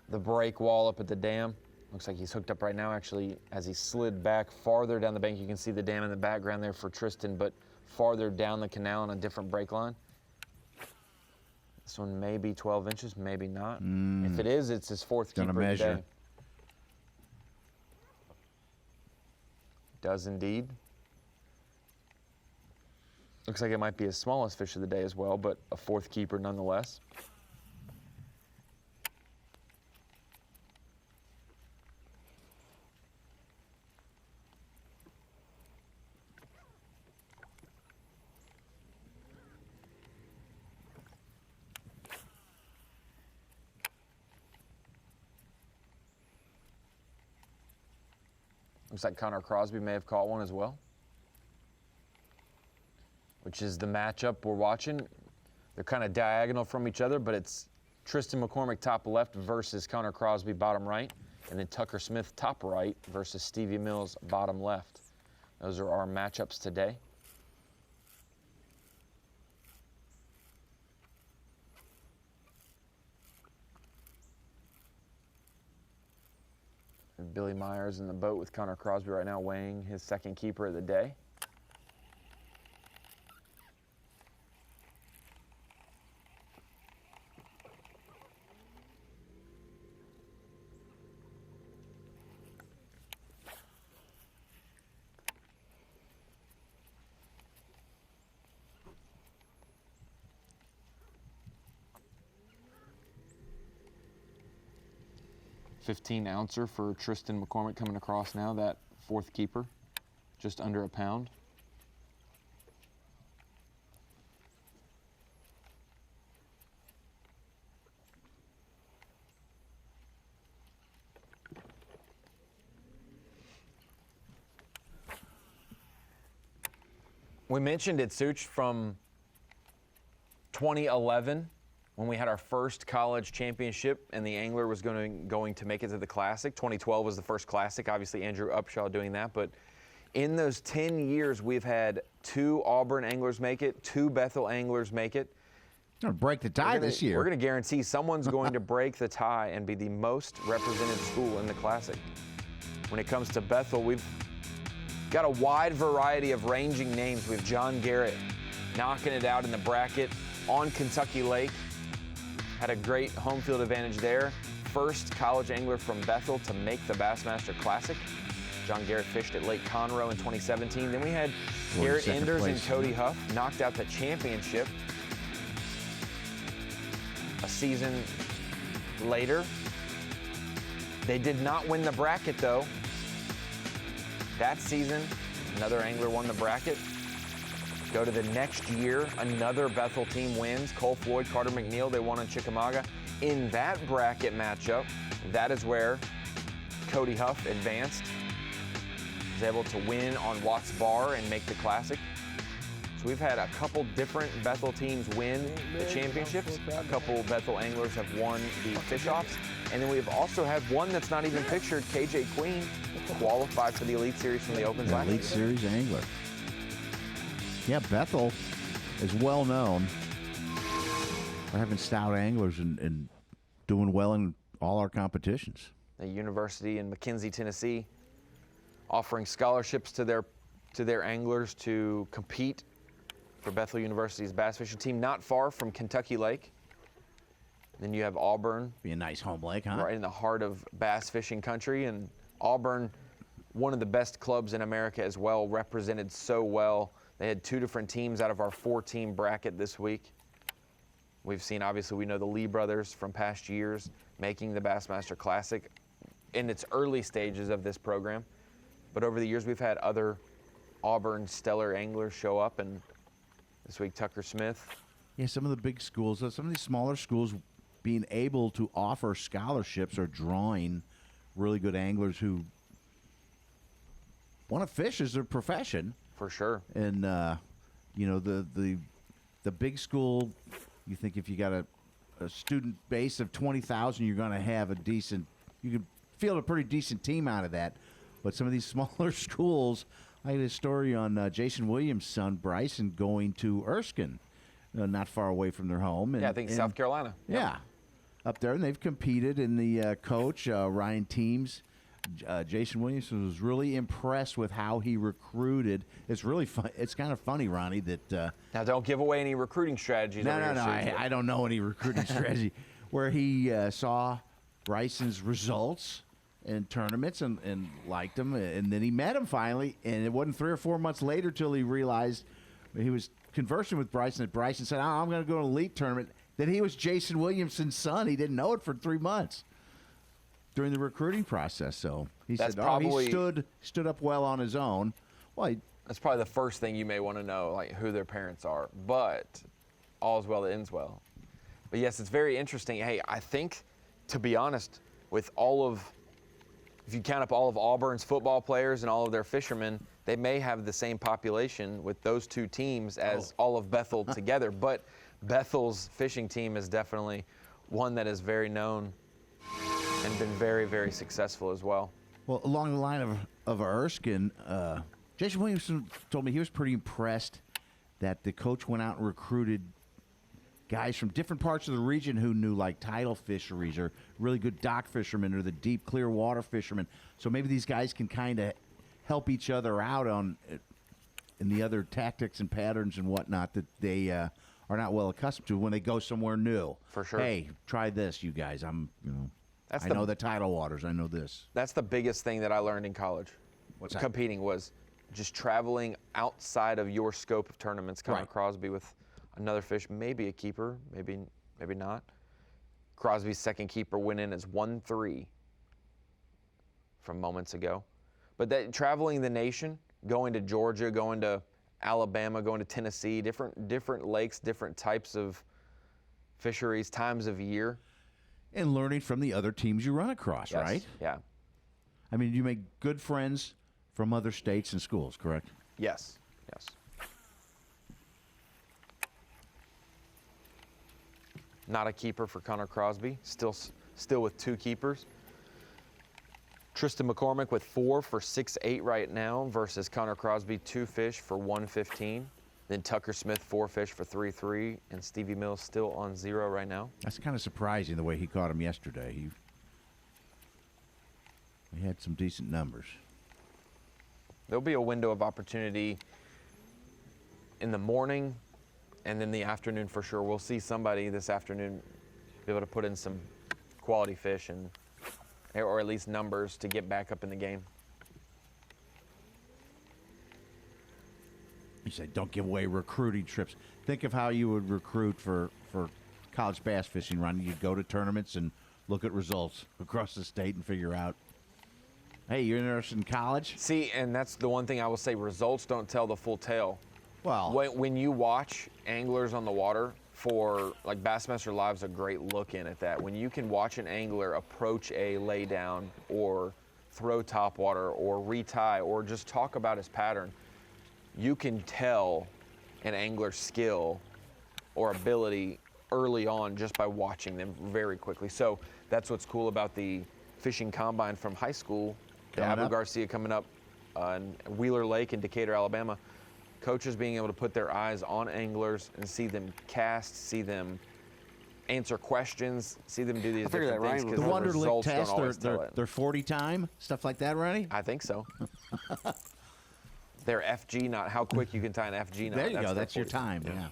break wall up at the dam. Looks like he's hooked up right now, actually, as he slid back farther down the bank. You can see the dam in the background there for Tristan, but farther down the canal on a different break line. This one may be 12 inches, maybe not. If it is, it's his fourth Gonna keeper of the measure. day. Does indeed. Looks like it might be his smallest fish of the day as well, but a fourth keeper nonetheless. Looks like Connor Crosby may have caught one as well, which is the matchup we're watching. They're kind of diagonal from each other, but it's Tristan McCormick top left versus Connor Crosby bottom right, and then Tucker Smith top right versus Stevie Mills bottom left. Those are our matchups today. And Billy Myers in the boat with Connor Crosby right now, weighing his second keeper of the day. $15-ouncer for Tristan McCormick coming across now, that fourth keeper, just under a pound. We mentioned it, Such, from 2011 when we had our first college championship and the angler was going to make it to the Classic. 2012 was the first Classic, obviously Andrew Upshaw doing that, but in those 10 years we've had 2 Auburn anglers make it, 2 Bethel anglers make it. Going to break the tie this year. We're going to guarantee someone's going to break the tie and be the most represented school in the Classic. When it comes to Bethel, we've got a wide variety of ranging names. We have John Garrett knocking it out in the bracket on Kentucky Lake. Had a great home field advantage there. First college angler from Bethel to make the Bassmaster Classic. John Garrett fished at Lake Conroe in 2017. Then we had Garrett Enders and Cody Huff knocked out the championship a season later. They did not win the bracket though. That season, another angler won the bracket. Go to the next year, another Bethel team wins. Cole Floyd, Carter McNeil, they won in Chickamauga. In that bracket matchup, that is where Cody Huff advanced. Was able to win on Watts Bar and make the Classic. So we've had a couple different Bethel teams win the championships. A couple Bethel anglers have won the fish-offs. And then we've also had one that's not even pictured, KJ Queen, qualified for the Elite Series from the Opens last year. Elite Series angler. Yeah, Bethel is well known for having stout anglers and doing well in all our competitions. The university in McKenzie, Tennessee, offering scholarships to their anglers to compete for Bethel University's bass fishing team, not far from Kentucky Lake. Then you have Auburn. Be a nice home lake, huh? Right in the heart of bass fishing country. And Auburn, one of the best clubs in America as well, represented so well. They had 2 different teams out of our 4-team bracket this week. We've seen, obviously, we know the Lee brothers from past years making the Bassmaster Classic in its early stages of this program. But over the years, we've had other Auburn stellar anglers show up, and this week, Tucker Smith. Yeah, some of the big schools, some of these smaller schools being able to offer scholarships or drawing really good anglers who want to fish as their profession. For sure. And, you know, the big school, you think if you got a student base of 20,000, you're going to have a decent, you can field a pretty decent team out of that. But some of these smaller schools, I had a story on Jason Williams' son, Bryson, going to Erskine, not far away from their home. And, I think South Carolina. Yep. Yeah, up there, and they've competed in the coach, Ryan Teams. Jason Williams was really impressed with how he recruited. It's really fun. It's kind of funny, Ronnie, that Now, don't give away any recruiting strategies. no, I don't know any recruiting strategy. Where he saw Bryson's results in tournaments and liked him, and then he met him finally, and it wasn't 3 or 4 months later till he realized he was conversing with Bryson, that Bryson said, I'm going to go to an elite tournament, that he was Jason Williamson's son. He didn't know it for 3 months during the recruiting process. So he That's said, probably, he stood up well on his own. Well, that's probably the first thing you may want to know, like who their parents are. But all's well that ends well. But yes, it's very interesting. Hey, I think, to be honest, with if you count up all of Auburn's football players and all of their fishermen, they may have the same population with those two teams as all of Bethel together. But Bethel's fishing team is definitely one that is very known and been very, very successful as well. Well, along the line of Erskine, Jason Williamson told me he was pretty impressed that the coach went out and recruited guys from different parts of the region who knew like tidal fisheries or really good dock fishermen or the deep clear water fishermen. So maybe these guys can kind of help each other out in the other tactics and patterns and whatnot that they are not well accustomed to when they go somewhere new. For sure. Hey, try this, you guys. I know the tidal waters. I know this. That's the biggest thing that I learned in college. What's that? Competing was just traveling outside of your scope of tournaments. Connor Crosby with another fish, maybe a keeper, maybe not. Crosby's second keeper went in as 1-3 from moments ago. But that traveling the nation, going to Georgia, going to Alabama, going to Tennessee, different lakes, different types of fisheries, times of year. And learning from the other teams you run across, Yes. right? Yeah. I mean, you make good friends from other states and schools, correct? Yes. Not a keeper for Connor Crosby. Still with 2 keepers. Tristan McCormick with 4 for 6-8 right now versus Connor Crosby 2 fish for 115. Then Tucker Smith 4 fish for 3-3, and Stevie Mills still on 0 right now. That's kind of surprising the way he caught him yesterday. He had some decent numbers. There'll be a window of opportunity in the morning and then the afternoon for sure. We'll see somebody this afternoon be able to put in some quality fish or at least numbers to get back up in the game. You say don't give away recruiting trips. Think of how you would recruit for college bass fishing, Ron. You'd go to tournaments and look at results across the state and figure out, hey, you're interested in college? See, and that's the one thing I will say, results don't tell the full tale. Well, when you watch anglers on the water like Bassmaster Live's a great look in at that. When you can watch an angler approach a laydown or throw topwater or retie or just talk about his pattern, you can tell an angler's skill or ability early on just by watching them very quickly. So that's what's cool about the fishing combine from high school, the Abu Garcia coming up in Wheeler Lake in Decatur, Alabama. Coaches being able to put their eyes on anglers and see them cast, see them answer questions, see them do these different things. The Wonder Lick test, their 40 time, stuff like that, Ronnie? I think so. Their FG knot, how quick you can tie an FG knot. There you go, that's your time, yeah.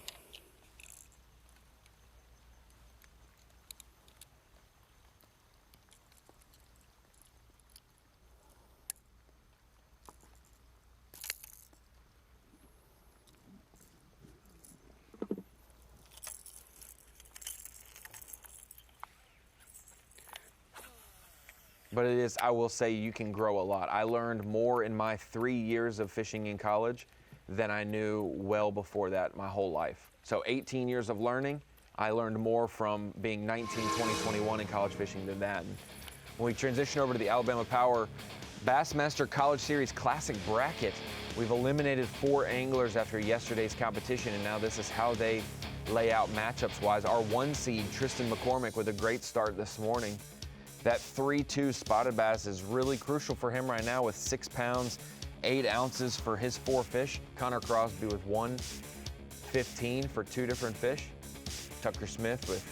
But it is, I will say, you can grow a lot. I learned more in my 3 years of fishing in college than I knew well before that my whole life. So 18 years of learning, I learned more from being 19, 20, 21 in college fishing than that. And when we transition over to the Alabama Power Bassmaster College Series Classic Bracket, we've eliminated 4 anglers after yesterday's competition, and now this is how they lay out matchups-wise. Our 1 seed, Tristan McCormick, with a great start this morning. That 3-2 spotted bass is really crucial for him right now with 6 pounds, 8 ounces for his 4 fish. Connor Crosby with 115 for 2 different fish. Tucker Smith with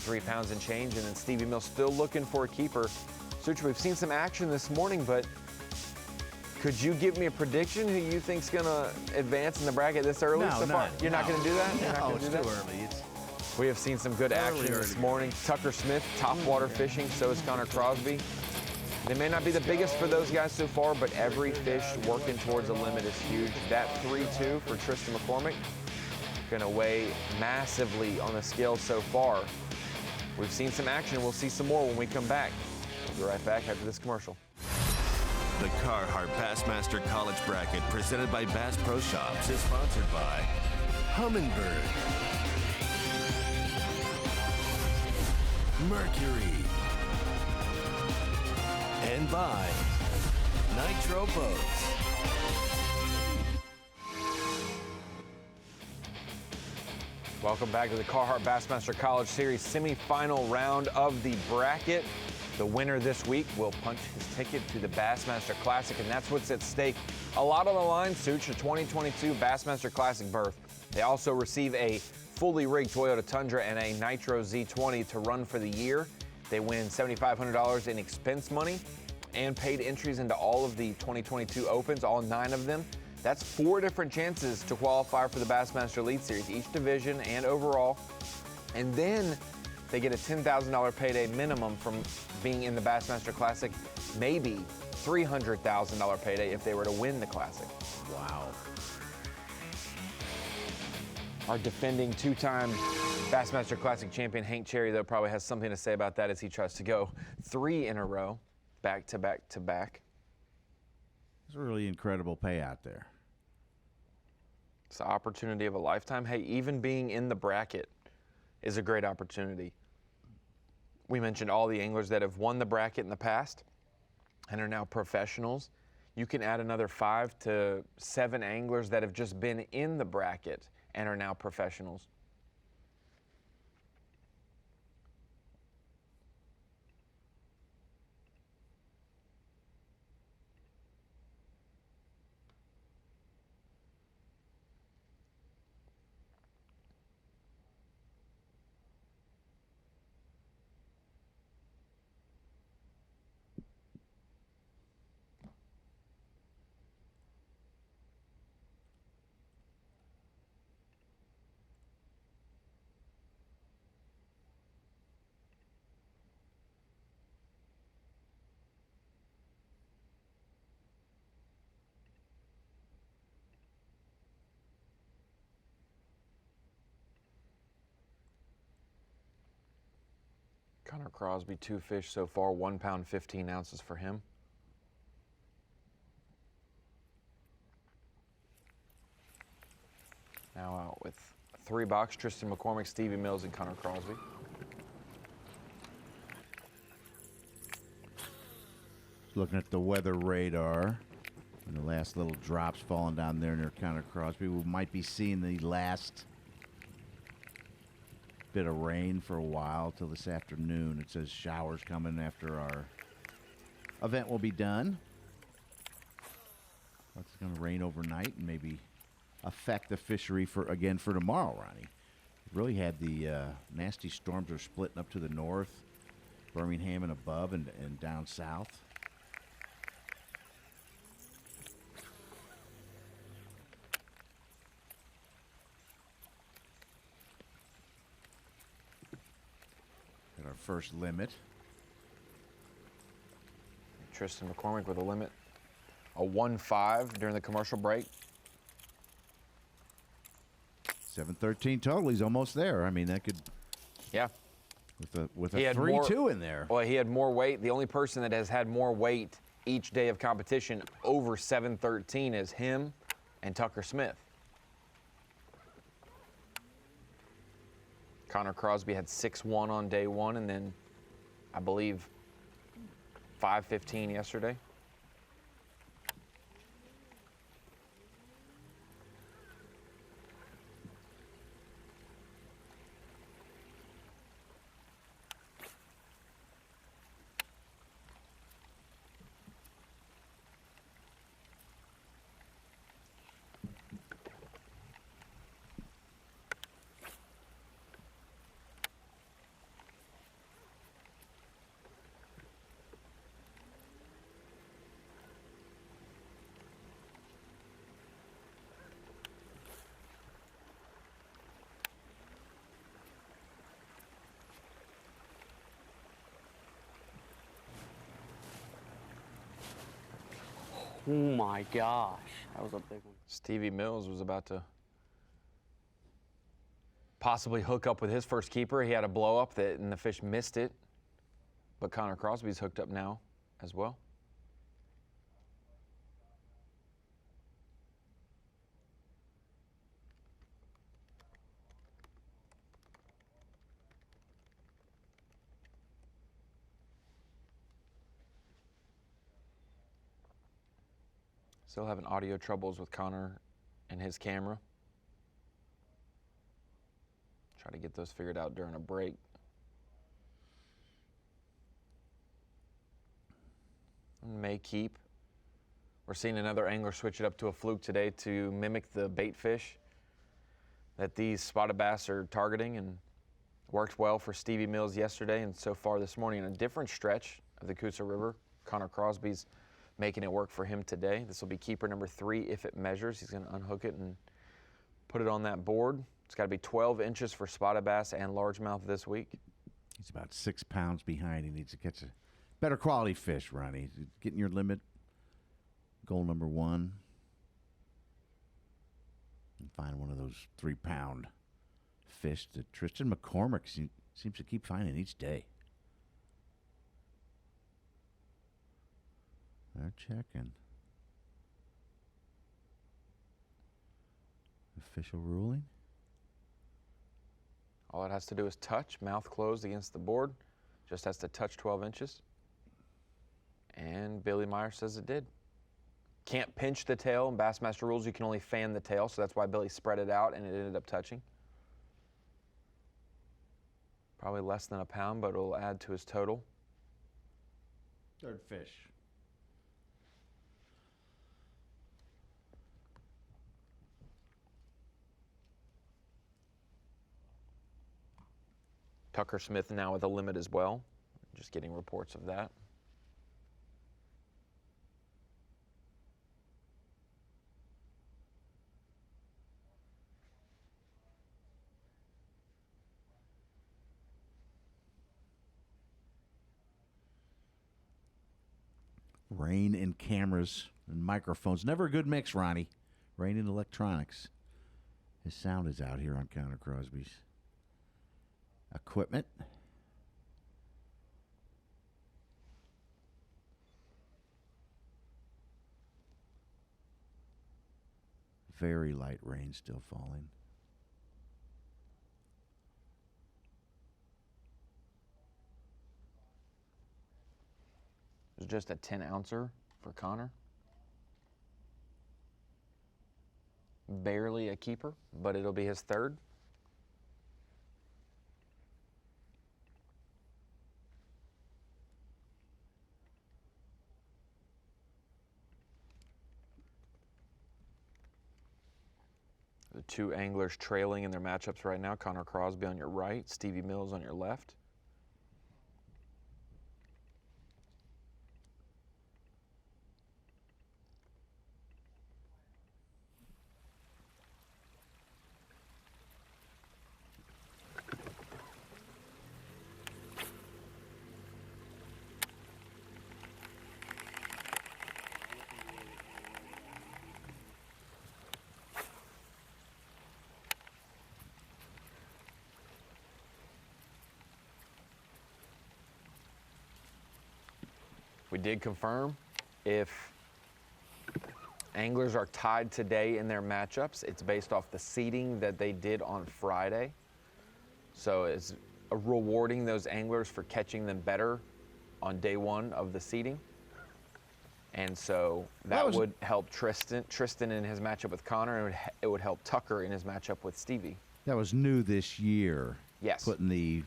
3 pounds and change, and then Stevie Mills still looking for a keeper. Such, we've seen some action this morning, but could you give me a prediction who you think's gonna advance in the bracket this early so far? You're not gonna do that? You're not gonna it's do too that? early. We have seen some good action this morning. Tucker Smith, top water fishing, so is Connor Crosby. They may not be the biggest for those guys so far, but every fish working towards a limit is huge. That 3-2 for Tristan McCormick, gonna weigh massively on the scale so far. We've seen some action. We'll see some more when we come back. We'll be right back after this commercial. The Carhartt Bassmaster College Bracket, presented by Bass Pro Shops, is sponsored by Humminbird, Mercury, and by Nitro Boats. Welcome back to the Carhartt Bassmaster College Series semifinal round of the bracket. The winner this week will punch his ticket to the Bassmaster Classic, and that's what's at stake. A lot on the line, Such, a 2022 Bassmaster Classic berth. They also receive a fully rigged Toyota Tundra and a Nitro Z20 to run for the year. They win $7,500 in expense money and paid entries into all of the 2022 Opens, all 9 of them. That's 4 different chances to qualify for the Bassmaster Elite Series, each division and overall. And then they get a $10,000 payday minimum from being in the Bassmaster Classic, maybe $300,000 payday if they were to win the Classic. Wow. Our defending 2-time Bassmaster Classic champion Hank Cherry, though, probably has something to say about that as he tries to go 3 in a row, back to back to back. It's a really incredible payout there. It's the opportunity of a lifetime. Hey, even being in the bracket is a great opportunity. We mentioned all the anglers that have won the bracket in the past and are now professionals. You can add another 5 to 7 anglers that have just been in the bracket and are now professionals. Connor Crosby, 2 fish so far, 1 pound, 15 ounces for him. Now out with 3 box, Tristan McCormick, Stevie Mills, and Connor Crosby. Looking at the weather radar, and the last little drops falling down there near Connor Crosby. We might be seeing the last bit of rain for a while till this afternoon. It says showers coming after our event will be done. It's going to rain overnight and maybe affect the fishery for tomorrow, Ronnie. Really had the nasty storms are splitting up to the north, Birmingham and above, and down south. At our first limit. Tristan McCormick with a limit, a 1.5 during the commercial break. 713 total. He's almost there. I mean, that could. Yeah. With a 3-2 in there. Well, he had more weight. The only person that has had more weight each day of competition over 713 is him and Tucker Smith. Connor Crosby had 6-1 on day 1, and then I believe 5-15 yesterday. Oh my gosh, that was a big one. Stevie Mills was about to possibly hook up with his first keeper. He had a blow up and the fish missed it. But Connor Crosby's hooked up now as well. Still having audio troubles with Connor and his camera. Try to get those figured out during a break. May keep. We're seeing another angler switch it up to a fluke today to mimic the bait fish that these spotted bass are targeting, and worked well for Stevie Mills yesterday and so far this morning in a different stretch of the Coosa River. Connor Crosby's making it work for him today. This will be keeper number 3 if it measures. He's going to unhook it and put it on that board. It's got to be 12 inches for spotted bass and largemouth this week. He's about 6 pounds behind. He needs to catch a better quality fish, Ronnie. Getting your limit. Goal number 1. And find one of those 3-pound fish that Tristan McCormick seems to keep finding each day. They're checking. Official ruling. All it has to do is touch, mouth closed against the board. Just has to touch 12 inches. And Billy Meyer says it did. Can't pinch the tail. In Bassmaster rules, you can only fan the tail, so that's why Billy spread it out and it ended up touching. Probably less than a pound, but it'll add to his total. Third fish. Tucker Smith now with a limit as well. Just getting reports of that. Rain and cameras and microphones. Never a good mix, Ronnie. Rain and electronics. His sound is out here on Connor Crosby's equipment. Very light rain still falling. It's just a 10-ouncer for Connor. Barely a keeper, but it'll be his third. The two anglers trailing in their matchups right now. Connor Crosby on your right, Stevie Mills on your left. We did confirm if anglers are tied today in their matchups, it's based off the seeding that they did on Friday. So it's rewarding those anglers for catching them better on day 1 of the seeding. And so that would help Tristan in his matchup with Connor, and it would help Tucker in his matchup with Stevie. That was new this year. Yes. Putting the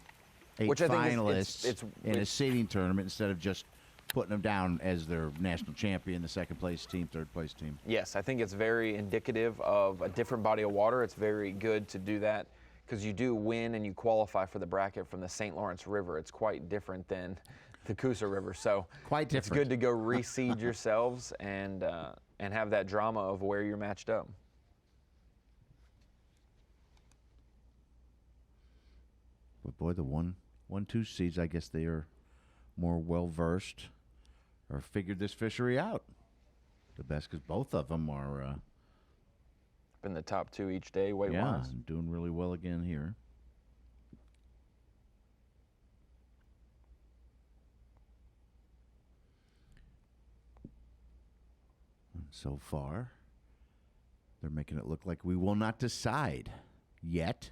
8 Which I think finalists in a seeding tournament instead of just putting them down as their national champion, the second place team, third place team. Yes, I think it's very indicative of a different body of water. It's very good to do that because you do win and you qualify for the bracket from the St. Lawrence River. It's quite different than the Coosa River. So quite different. It's good to go reseed yourselves and have that drama of where you're matched up. But boy, the 1-2 seeds, I guess they are more well-versed or figured this fishery out. the best because both of them are Been the top 2 each day weight-wise. doing really well again here. And so far, they're making it look like we will not decide yet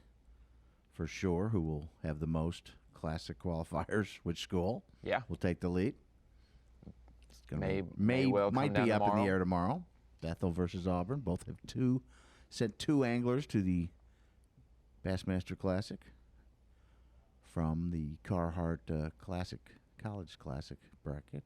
for sure who will have the most classic qualifiers, which school will take the lead. It's gonna May well come might down be up in tomorrow. the air tomorrow. Bethel versus Auburn. Both have sent two anglers to the Bassmaster Classic from the Carhartt College Classic bracket.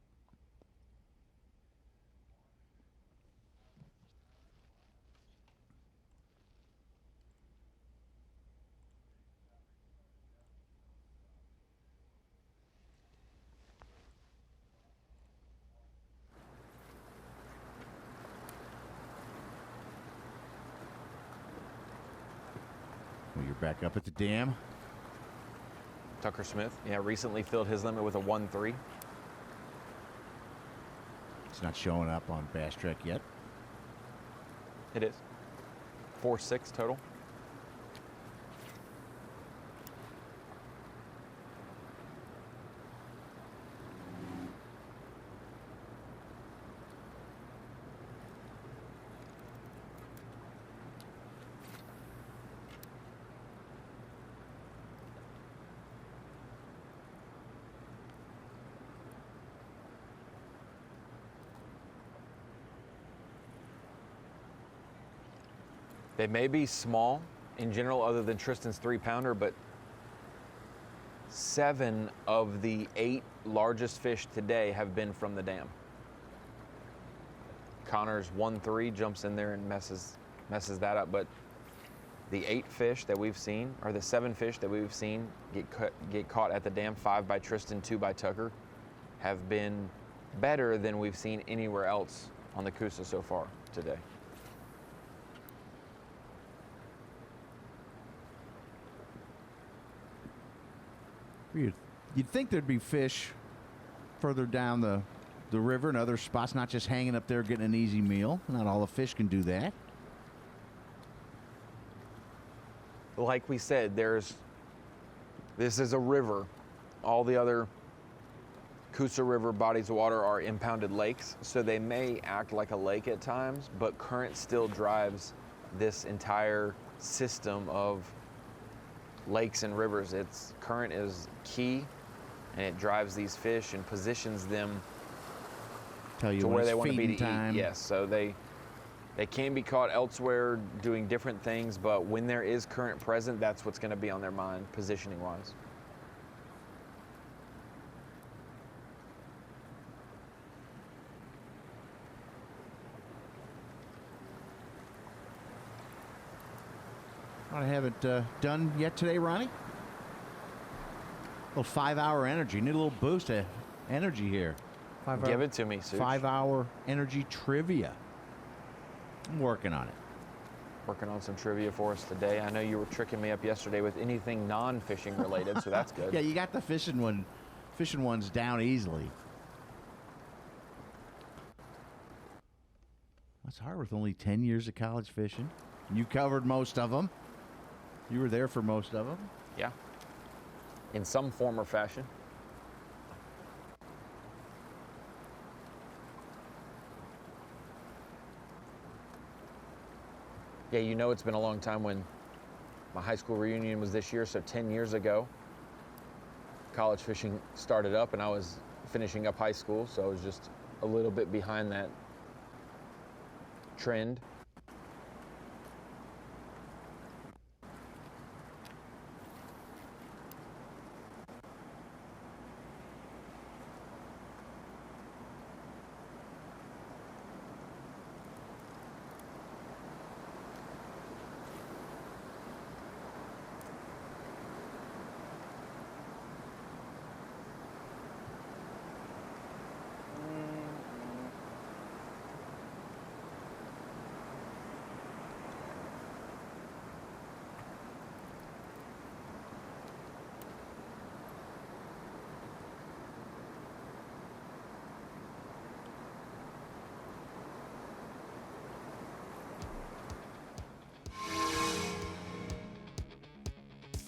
Well, you're back up at the dam. Tucker Smith, recently filled his limit with a 1-3. It's not showing up on Bass Trek yet. It is. 4-6 total. They may be small in general other than Tristan's 3-pounder, but 7 of the 8 largest fish today have been from the dam. Connor's 1-3 jumps in there and messes that up, but the 8 fish that we've seen, or the 7 fish that we've seen get caught at the dam, 5 by Tristan, 2 by Tucker, have been better than we've seen anywhere else on the Coosa so far today. You'd think there'd be fish further down the river and other spots, not just hanging up there getting an easy meal. Not all the fish can do that. Like we said, this is a river. All the other Coosa River bodies of water are impounded lakes, so they may act like a lake at times, but current still drives this entire system of lakes and rivers. Its current is key, and it drives these fish and positions them to where they want to be to eat. Yes, so they can be caught elsewhere doing different things, but when there is current present, that's what's going to be on their mind, positioning wise. I haven't done yet today, Ronnie. A little 5-hour energy. Need a little boost of energy here. Give it to me, Such. 5-hour energy trivia. I'm working on it. Working on some trivia for us today. I know you were tricking me up yesterday with anything non-fishing related, so that's good. Yeah, you got the fishing ones down easily. That's hard with only 10 years of college fishing. You covered most of them. You were there for most of them. Yeah. In some form or fashion. Yeah, you know it's been a long time. When my high school reunion was this year, so 10 years ago, college fishing started up and I was finishing up high school, so I was just a little bit behind that trend.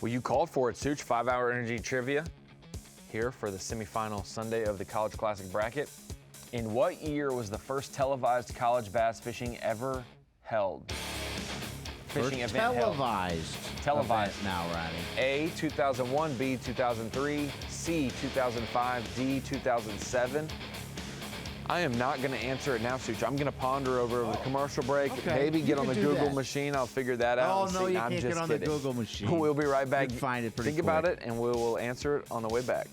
Well, you called for it, Such. 5-hour energy trivia here for the semifinal Sunday of the College Classic bracket. In what year was the first televised college bass fishing ever held? Fishing First event televised. Televised. event now, Ronnie. A, 2001, B, 2003, C, 2005, D, 2007. I am not going to answer it now, Such. I'm going to ponder over the commercial break. Okay, Maybe you get on can the do Google that. machine. I'll figure that out. Oh, and no, see. you I'm can't just get on the kidding. Google machine. We'll be right back. You'd find it pretty Think about quick. it, and we will answer it on the way back.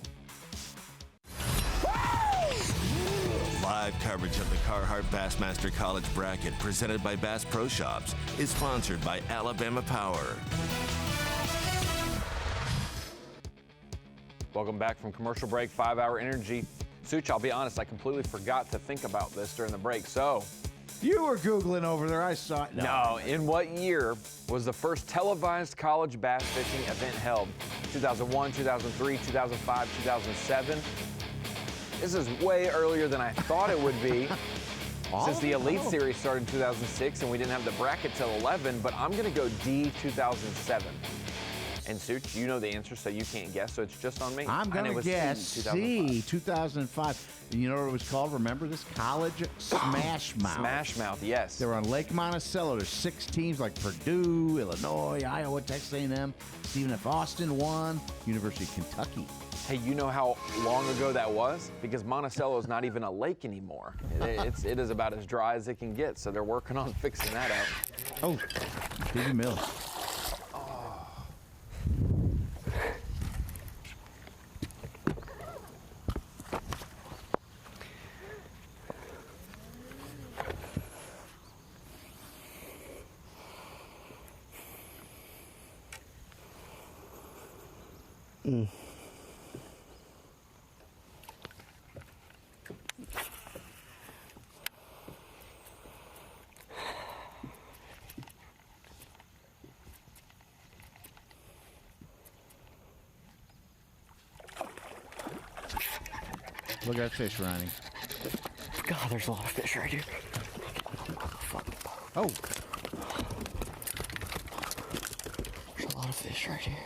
Live coverage of the Carhartt Bassmaster College bracket presented by Bass Pro Shops is sponsored by Alabama Power. Welcome back from commercial break, 5-hour energy. Such, I'll be honest, I completely forgot to think about this during the break. So, You were Googling over there. I saw it. no, in what year was the first televised college bass fishing event held? 2001, 2003, 2005, 2007? This is way earlier than I thought it would be. Since the Elite Series started in 2006 and we didn't have the bracket till 11, but I'm going to go D, 2007. And Such, you know the answer, so you can't guess, so it's just on me. I'm And going it to was guess C, 2005. And you know what it was called? Remember this? College Smash Mouth. Smash Mouth, yes. They were on Lake Monticello. There's 6 teams like Purdue, Illinois, Iowa, Texas A&M, Stephen F. Austin won, University of Kentucky. Hey, you know how long ago that was? Because Monticello is not even a lake anymore. It is about as dry as it can get, so they're working on fixing that out. Oh, Stevie Mills. Look at that fish, Ronnie. God, there's a lot of fish right here. Oh, There's a lot of fish right here.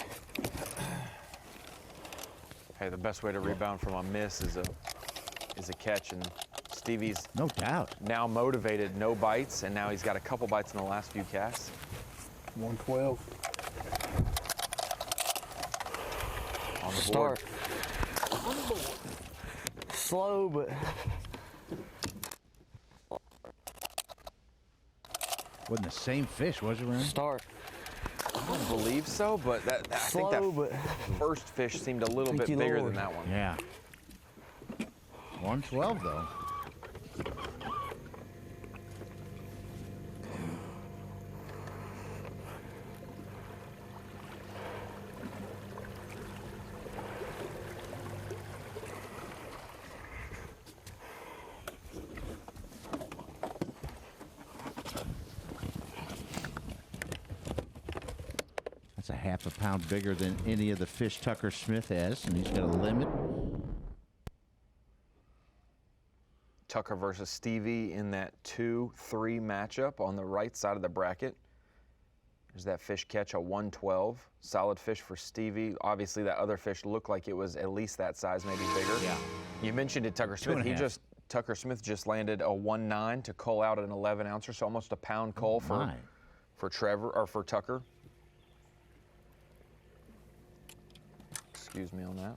Hey, the best way to rebound from a miss is a catch, and Stevie's no doubt. now motivated, no bites, and now he's got a couple bites in the last few casts. 112. On the Start. board. Slow, but Wasn't the same fish, was it, Ronnie? start. I don't believe so, but I think Slow, that but first fish seemed a little Thank bit you, bigger Lord. than that one. Yeah. 112, though. That's a half a pound bigger than any of the fish Tucker Smith has, and he's got a limit. Tucker versus Stevie in that 2-3 matchup on the right side of the bracket. There's that fish catch, a 112. Solid fish for Stevie. Obviously, that other fish looked like it was at least that size, maybe bigger. Yeah. You mentioned it, Tucker Smith. 2.5. Tucker Smith just landed a 1-9 to cull out an 11 ouncer, so almost a pound cull for Trevor or for Tucker. Excuse me on that.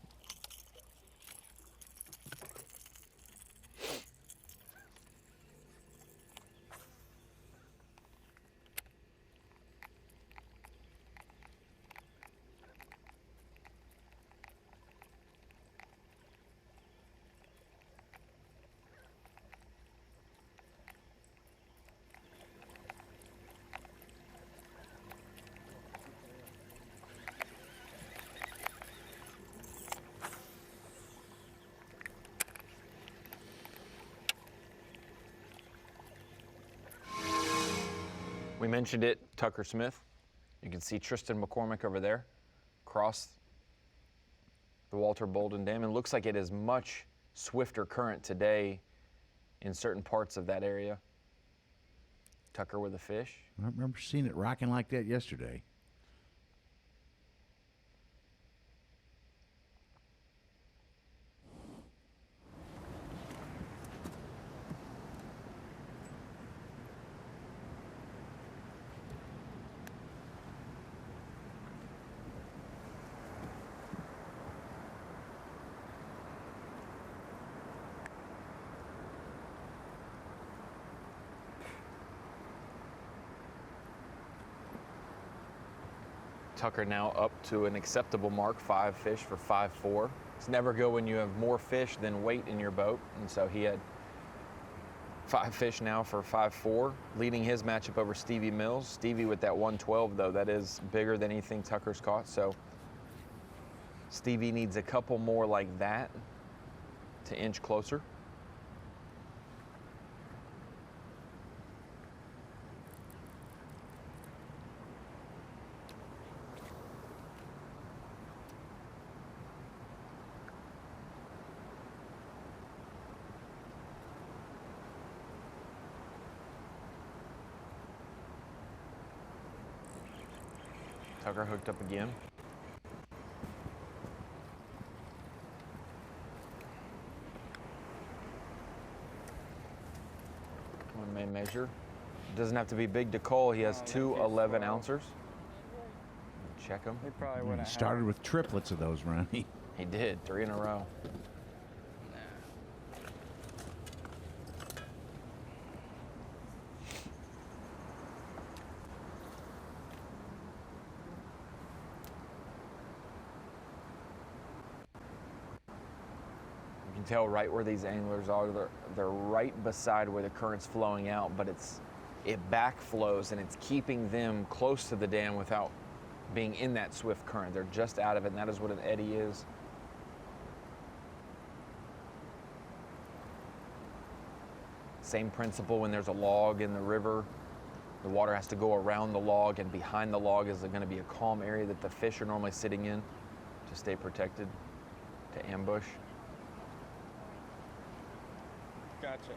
We mentioned it, Tucker Smith. You can see Tristan McCormick over there, across the Walter Bolden Dam. And looks like it is much swifter current today in certain parts of that area. Tucker with a fish. I remember seeing it rocking like that yesterday. Tucker now up to an acceptable mark, 5 fish for 5.4. It's never good when you have more fish than weight in your boat, and so he had 5 fish now for 5.4, leading his matchup over Stevie Mills. Stevie with that 112, though, that is bigger than anything Tucker's caught, so Stevie needs a couple more like that to inch closer. Tucker hooked up again. One may measure. Doesn't have to be big to cull. He has two 11 ounces. Check him. He probably He wouldn't started with triplets of those, Ronnie. He did, 3 in a row. You can tell right where these anglers are. They're right beside where the current's flowing out, but it backflows and it's keeping them close to the dam without being in that swift current. They're just out of it, and that is what an eddy is. Same principle when there's a log in the river. The water has to go around the log, and behind the log is going to be a calm area that the fish are normally sitting in to stay protected, to ambush. Gotcha.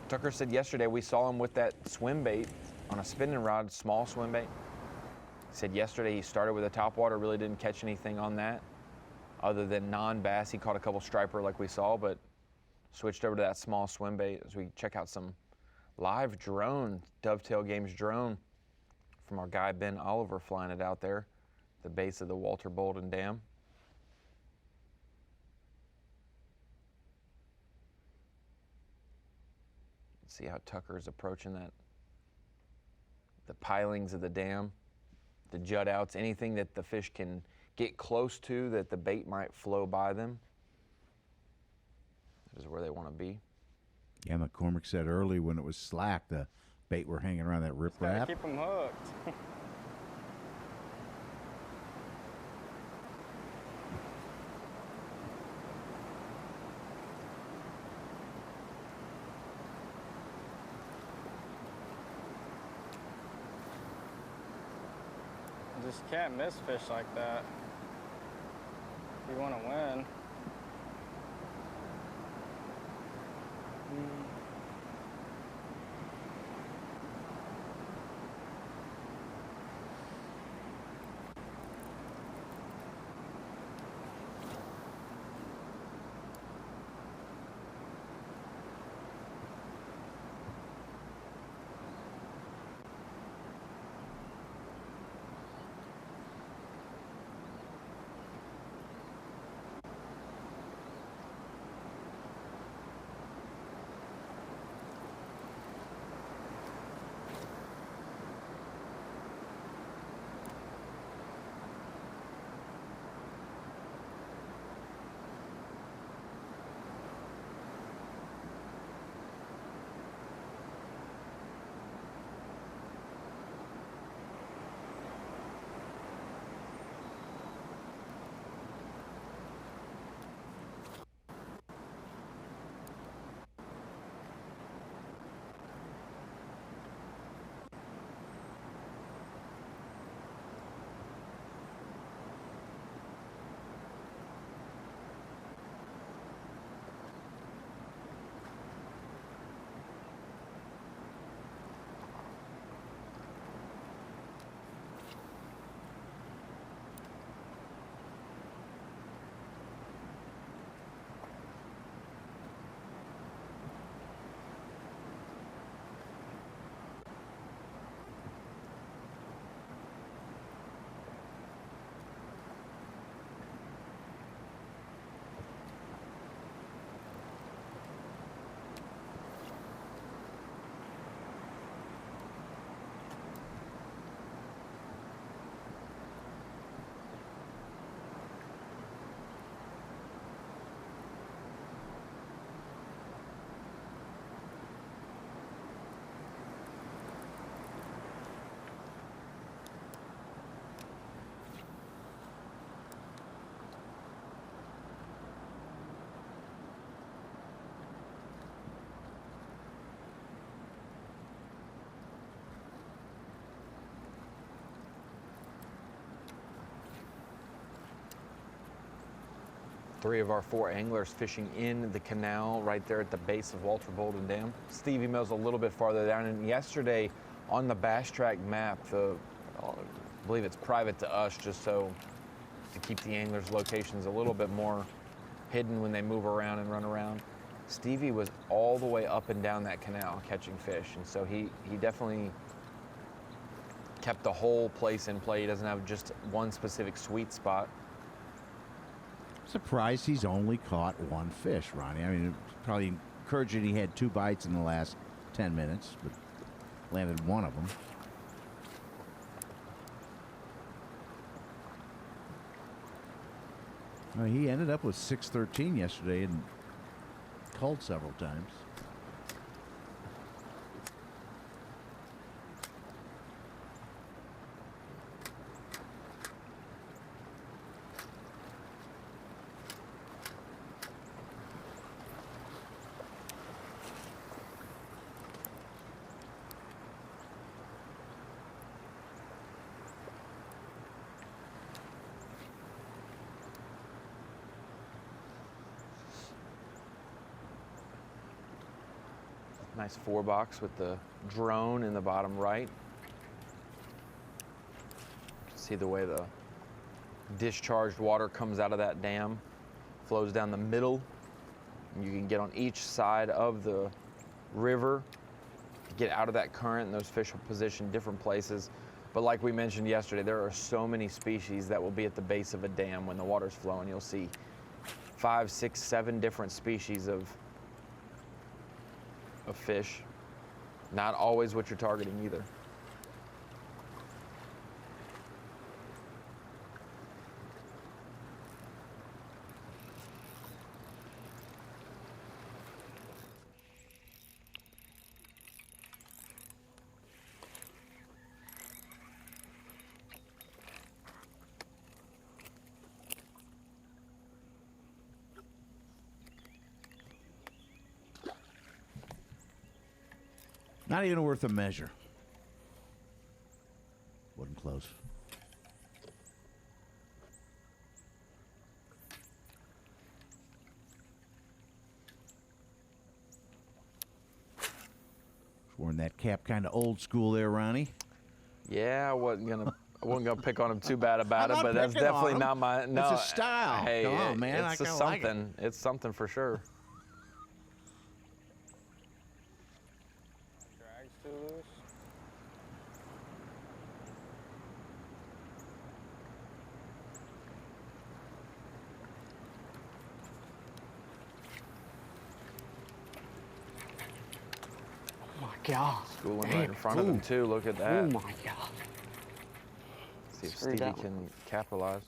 Tucker said yesterday we saw him with that swim bait on a spinning rod, small swim bait. He said yesterday he started with a topwater, really didn't catch anything on that other than non-bass. He caught a couple striper like we saw, but switched over to that small swim bait as we check out some live drone, Dovetail Games drone from our guy Ben Oliver flying it out there, the base of the Walter Bolden Dam. See how Tucker is approaching that. The pilings of the dam, the jut outs, anything that the fish can get close to that the bait might flow by them. That is where they want to be. Yeah, McCormick said early when it was slack, the bait were hanging around that Gotta riprap. keep them hooked. Just can't miss fish like that if you want to win. 3 of our 4 anglers fishing in the canal right there at the base of Walter Bolden Dam. Stevie Mill's a little bit farther down, and yesterday on the Bass Track map, I believe it's private to us just so to keep the anglers' locations a little bit more hidden when they move around and run around. Stevie was all the way up and down that canal catching fish, and so he definitely kept the whole place in play. He doesn't have just one specific sweet spot. Surprised he's only caught 1 fish, Ronnie. I mean, probably encouraging he had 2 bites in the last 10 minutes, but landed 1 of them. Well, he ended up with 613 yesterday and culled several times. Nice 4-box with the drone in the bottom right. You can see the way the discharged water comes out of that dam, flows down the middle. And you can get on each side of the river to get out of that current, and those fish will position different places. But like we mentioned yesterday, there are so many species that will be at the base of a dam when the water's flowing. You'll see 5, 6, 7 different species of fish. Not always what you're targeting either. Not even worth a measure. Wasn't close. Wearing that cap kind of old school there, Ronnie. Yeah, I wasn't gonna pick on him too bad about it, I'm but that's picking on definitely him. not my. No, It's a style. Hey, Come on, man. It's I a kinda like something. It's something for sure. Drag's too loose. Oh my God. Schooling right in front of him too. Look at that. Oh my God. See if Screwed Stevie that can capitalize.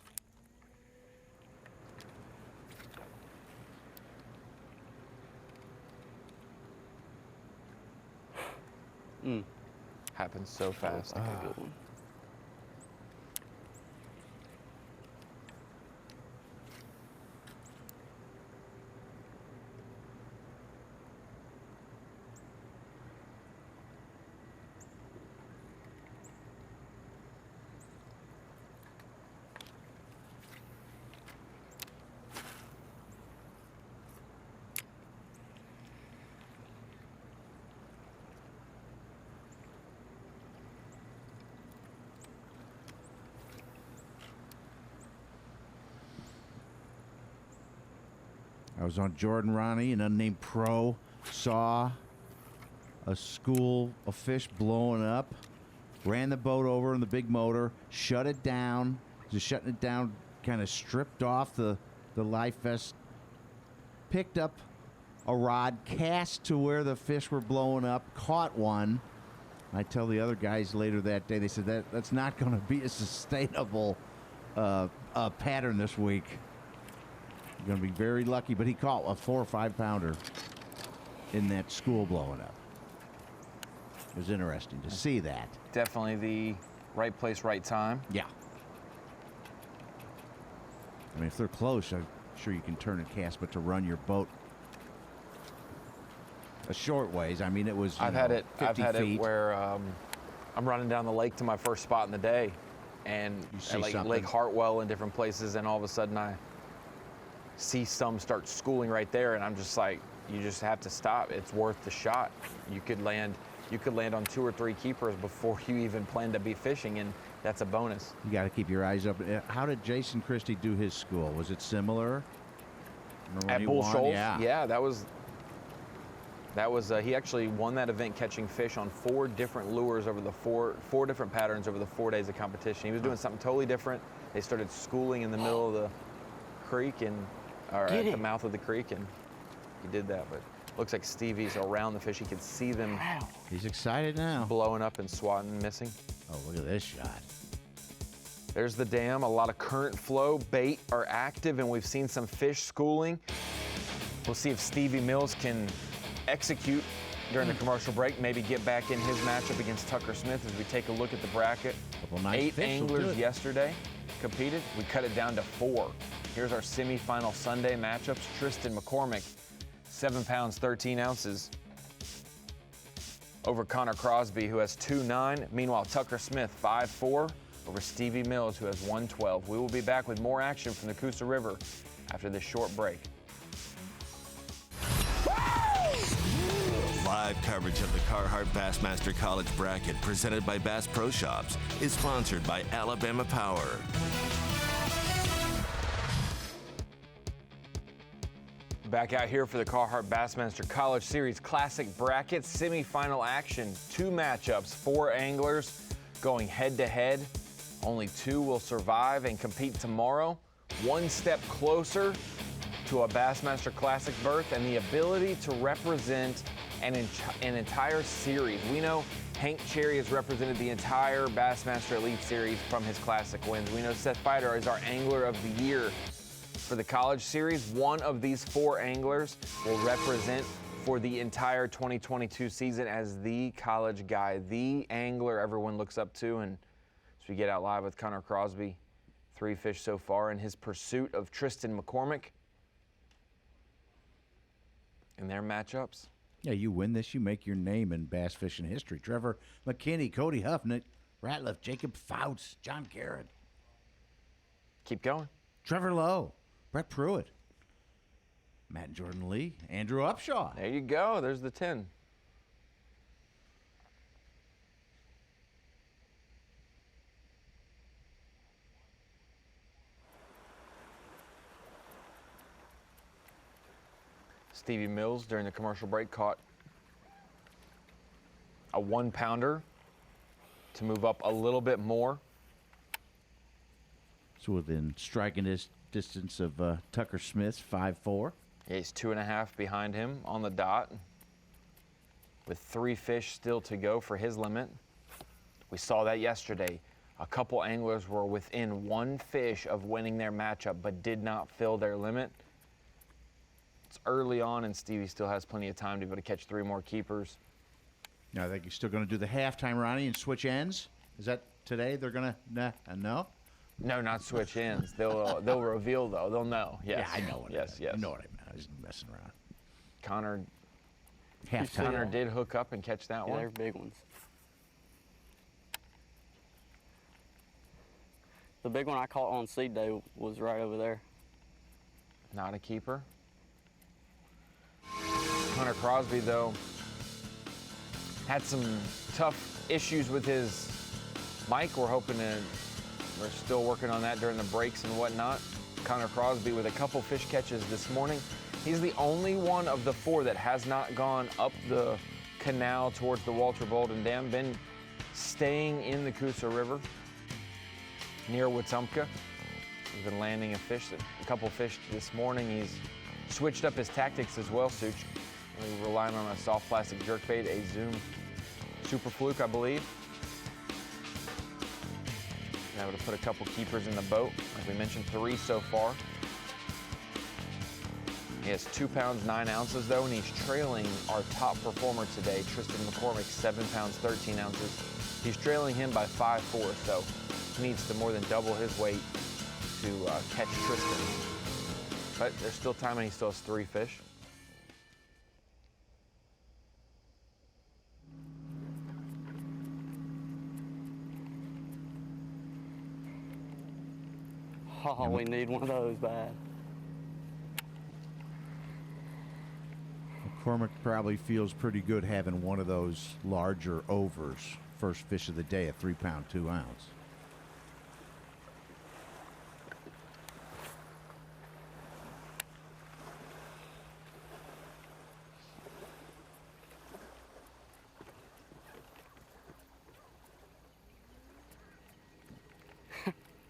Happens so fast. Like a good one. I was on Jordan, Ronnie, an unnamed pro, saw a school of fish blowing up, ran the boat over in the big motor, shut it down, just shutting it down, kind of stripped off the life vest, picked up a rod, cast to where the fish were blowing up, caught one. I tell the other guys later that day, they said that's not going to be a sustainable pattern this week. You're going to be very lucky, but he caught a 4 or 5 pounder in that school blowing up. It was interesting to see that. Definitely the right place, right time. Yeah. I mean, if they're close, I'm sure you can turn and cast, but to run your boat a short ways, I mean, it was. I've had it where I'm running down the lake to my first spot in the day, and You see at like something. Lake Hartwell and different places, and all of a sudden I see some start schooling right there, and I'm just like, you just have to stop. It's worth the shot. You could land on 2 or 3 keepers before you even plan to be fishing, and that's a bonus. You got to keep your eyes open. How did Jason Christie do his school? Was it similar? Remember when At he Bull won? Shoals, Yeah. that was he actually won that event catching fish on 4 different lures over the four different patterns over the 4 days of competition. He was doing something totally different. They started schooling in the middle of the creek or at the mouth of the creek, and he did that. But looks like Stevie's around the fish. He can see them. Wow. He's excited now. Blowing up and swatting, missing. Oh, look at this shot. There's the dam, a lot of current flow, bait are active, and we've seen some fish schooling. We'll see if Stevie Mills can execute during the commercial break, maybe get back in his matchup against Tucker Smith as we take a look at the bracket. Couple nice 8 fish will do anglers it. yesterday competed. We cut it down to 4. Here's our semifinal Sunday matchups. Tristan McCormick, 7 pounds, 13 ounces. Over Connor Crosby, who has 2.9. Meanwhile, Tucker Smith, 5'4", over Stevie Mills, who has 112. We will be back with more action from the Coosa River after this short break. Live coverage of the Carhartt Bassmaster College Bracket presented by Bass Pro Shops is sponsored by Alabama Power. Back out here for the Carhartt Bassmaster College Series Classic Bracket semifinal action. 2 matchups, 4 anglers going head-to-head. Only 2 will survive and compete tomorrow. 1 step closer to a Bassmaster Classic berth and the ability to represent an entire series. We know Hank Cherry has represented the entire Bassmaster Elite Series from his Classic wins. We know Seth Feider is our Angler of the Year for the College Series. 1 of these 4 anglers will represent for the entire 2022 season as the college guy, the angler everyone looks up to. And as we get out live with Connor Crosby, 3 fish so far in his pursuit of Tristan McCormick in their matchups. Yeah, you win this, you make your name in bass fishing history. Trevor McKinney, Cody Huff, Nick Ratliff, Jacob Fouts, John Garrett. Keep going. Trevor Lowe, Brett Pruitt, Matt and Jordan Lee, Andrew Upshaw. There you go. There's the 10. Stevie Mills during the commercial break caught a 1-pounder to move up a little bit more. So within striking distance of Tucker Smith, 5'4". Yeah, he's 2.5 behind him on the dot with 3 fish still to go for his limit. We saw that yesterday. A couple anglers were within 1 fish of winning their matchup but did not fill their limit. It's early on, and Stevie still has plenty of time to be able to catch 3 more keepers. Now, I think you're still going to do the halftime, Ronnie, and switch ends. Is that today? They're going to no? No, not switch ends. They'll reveal though. They'll know. Yes. Yeah, I know what Yes, I yes. know what I meant. I was messing around. Connor Halftime. did hook up and catch that Yeah, one. they're big ones. The big one I caught on seed day was right over there. Not a keeper. Connor Crosby, though, had some tough issues with his mic. We're still working on that during the breaks and whatnot. Connor Crosby with a couple fish catches this morning. He's the only one of the 4 that has not gone up the canal towards the Walter Bolden Dam, been staying in the Coosa River near Wetumpka. He's been landing a couple fish this morning. He's switched up his tactics as well, Such. He's relying on a soft plastic jerkbait, a Zoom Super Fluke, I believe. Been able to put a couple keepers in the boat. Like we mentioned, 3 so far. He has 2 pounds, 9 ounces though, and he's trailing our top performer today, Tristan McCormick, 7 pounds, 13 ounces. He's trailing him by 5'4", so he needs to more than double his weight to catch Tristan. But there's still time, and he still has 3 fish. Oh, we need one of those bad. Cormac probably feels pretty good having one of those larger overs. First fish of the day, a 3 pound, 2 ounce.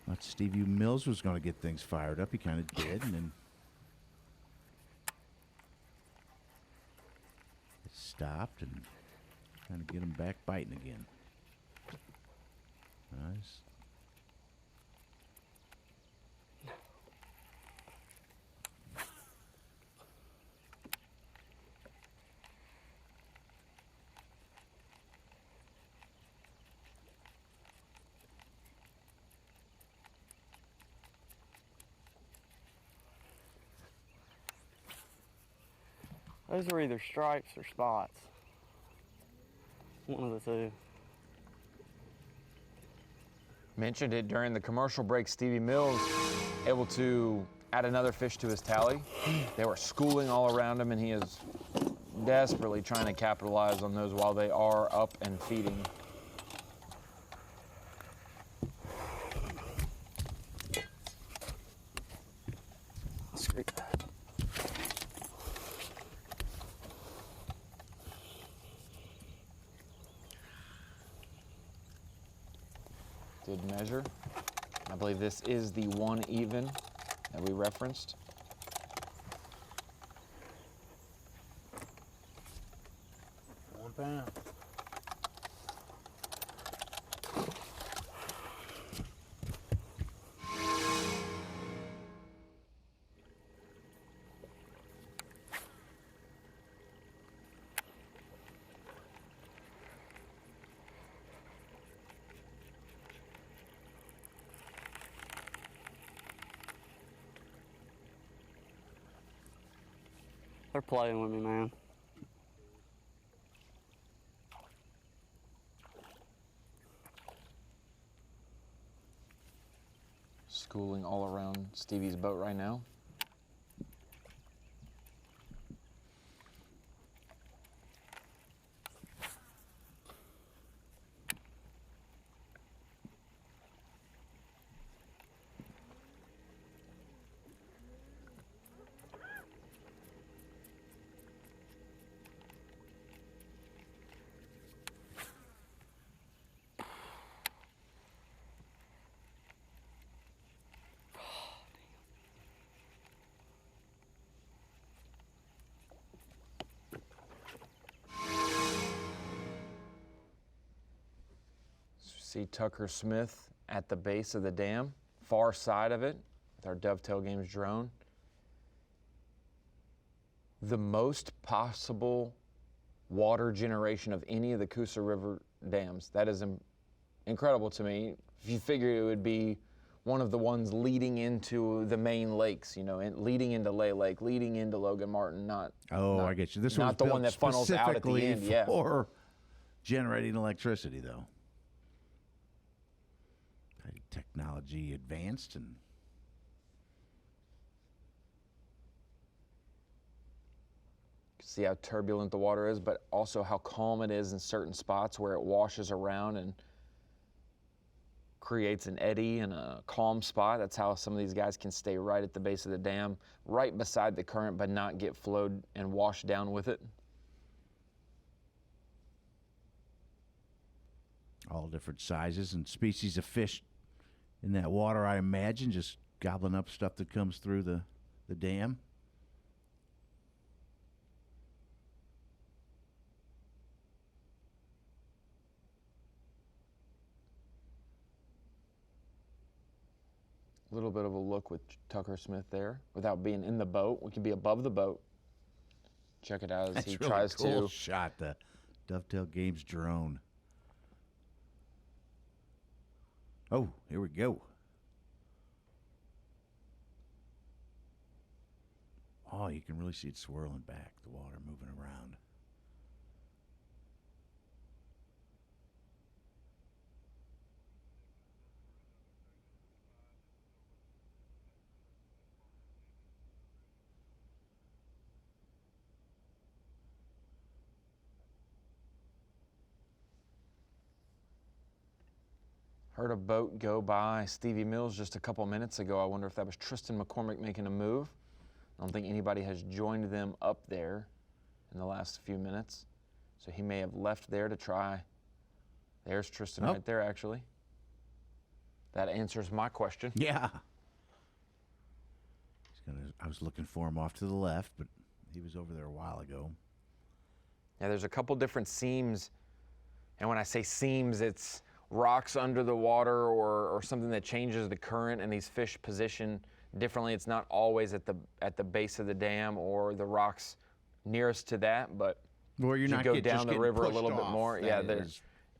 Thought Stevie Mills was going to get things fired up. He kind of did, and then it stopped and trying to get him back biting again. Nice. Those are either stripes or spots. One of the two. Mentioned it during the commercial break. Stevie Mills able to add another fish to his tally. They were schooling all around him, and he is desperately trying to capitalize on those while they are up and feeding. Good measure. I believe this is the one even that we referenced. One pound. They're playing with me, man. Schooling all around Stevie's boat right now. See Tucker Smith at the base of the dam, far side of it, with our Dovetail Games drone. The most possible water generation of any of the Coosa River dams. That is incredible to me. If you figure it would be one of the ones leading into the main lakes, you know, and leading into Lay Lake, leading into Logan Martin, not I get you. This not one's the built one that funnels out at the specifically end, yeah. for generating electricity, though. Technology advanced, and see how turbulent the water is, but also how calm it is in certain spots where it washes around and creates an eddy and a calm spot. That's how some of these guys can stay right at the base of the dam, right beside the current, but not get flowed and washed down with it. all different sizes and species of fish in that water, I imagine, just gobbling up stuff that comes through the dam. A little bit of a look with Tucker Smith there without being in the boat. We can be above the boat. Check it out as That's he really tries cool to. shot, the Dovetail Games drone. Oh, here we go. Oh, you can really see it swirling back, the water moving around. Heard a boat go by Stevie Mills just a couple minutes ago. I wonder if that was Tristan McCormick making a move. I don't think anybody has joined them up there in the last few minutes. So he may have left there to try. There's Tristan right there, actually. That answers my question. Yeah. I was looking for him off to the left, but he was over there a while ago. Yeah, there's a couple different seams. And when I say seams, it's rocks under the water or something that changes the current, and these fish position differently. It's not always at the base of the dam or the rocks nearest to that, but or you're as you not go down the river a little bit off, more. Yeah,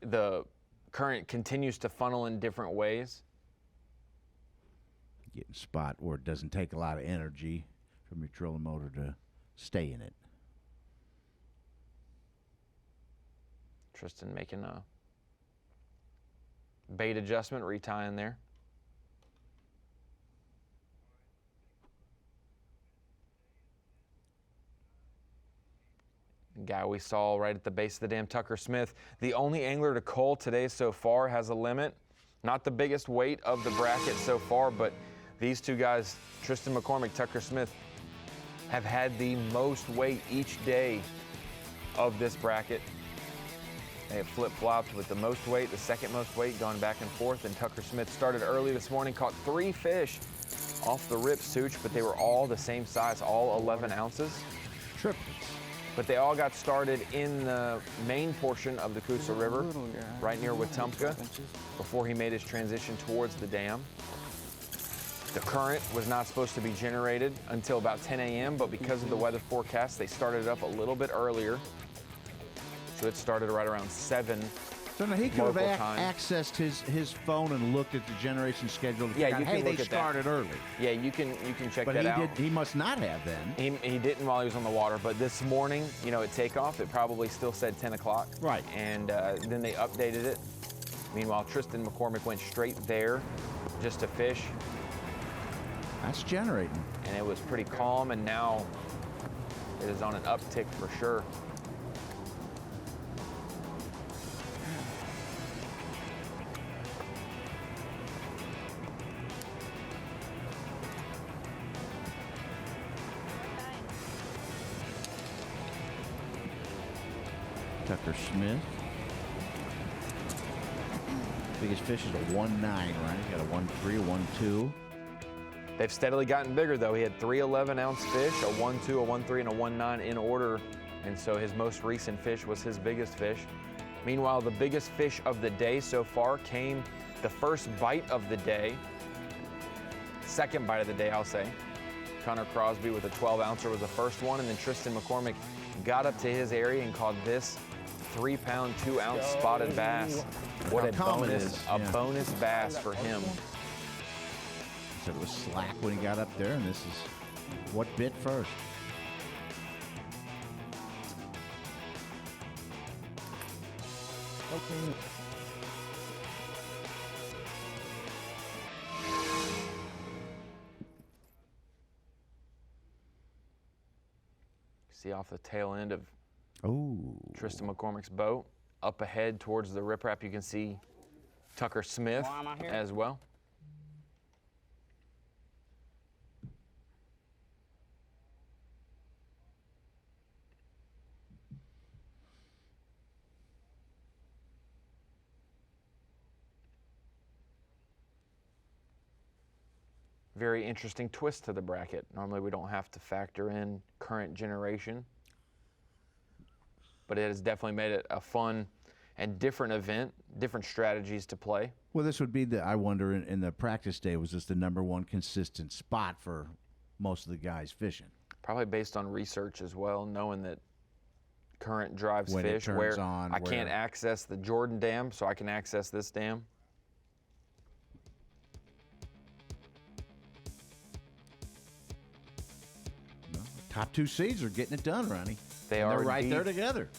the current continues to funnel in different ways. Getting a spot where it doesn't take a lot of energy from your trolling motor to stay in it. Tristan making a bait adjustment, retying there. The guy we saw right at the base of the dam, Tucker Smith, the only angler to cull today so far, has a limit. Not the biggest weight of the bracket so far, but these two guys, Tristan McCormick, Tucker Smith, have had the most weight each day of this bracket. They have flip-flopped with the most weight, the second most weight, gone back and forth. And Tucker Smith started early this morning, caught 3 fish off the rip Such, but they were all the same size, all 11 ounces. Triplets. But they all got started in the main portion of the Coosa River, right near Wetumpka, before he made his transition towards the dam. The current was not supposed to be generated until about 10 a.m., but because of the weather forecast, they started it up a little bit earlier. So it started right around 7. So now he could have accessed his phone and looked at the generation schedule. And yeah, you can they started early. Yeah, you can check but that out. He must not have then. He didn't while he was on the water, but this morning, at takeoff, it probably still said 10 o'clock. Right. And then they updated it. Meanwhile, Tristan McCormick went straight there just to fish. That's generating. And it was pretty calm, and now it is on an uptick for sure. Tucker Smith. Biggest fish is a 1.9, right? He got a 1.3, a 1.2. They've steadily gotten bigger, though. He had 3 11-ounce fish, a 1.2, a 1.3, and a 1.9 in order. And so his most recent fish was his biggest fish. Meanwhile, the biggest fish of the day so far came the first bite of the day. Second bite of the day, I'll say. Connor Crosby with a 12-ouncer was the first one, and then Tristan McCormick got up to his area and caught this 3-pound, 2-ounce spotted bass. What a bonus, bonus bass for him. Said it was slack when he got up there, and this is what bit first. Okay. See off the tail end of Oh. Tristan McCormick's boat. Up ahead towards the riprap, you can see Tucker Smith as well. Very interesting twist to the bracket. Normally we don't have to factor in current generation, but it has definitely made it a fun and different event, different strategies to play. Well, this would be I wonder, in the practice day, was this the #1 consistent spot for most of the guys fishing? Probably based on research as well, knowing that current drives when fish it turns where on, I can't access the Jordan Dam, so I can access this dam. Top 2 seeds are getting it done, Ronnie. They're right there together.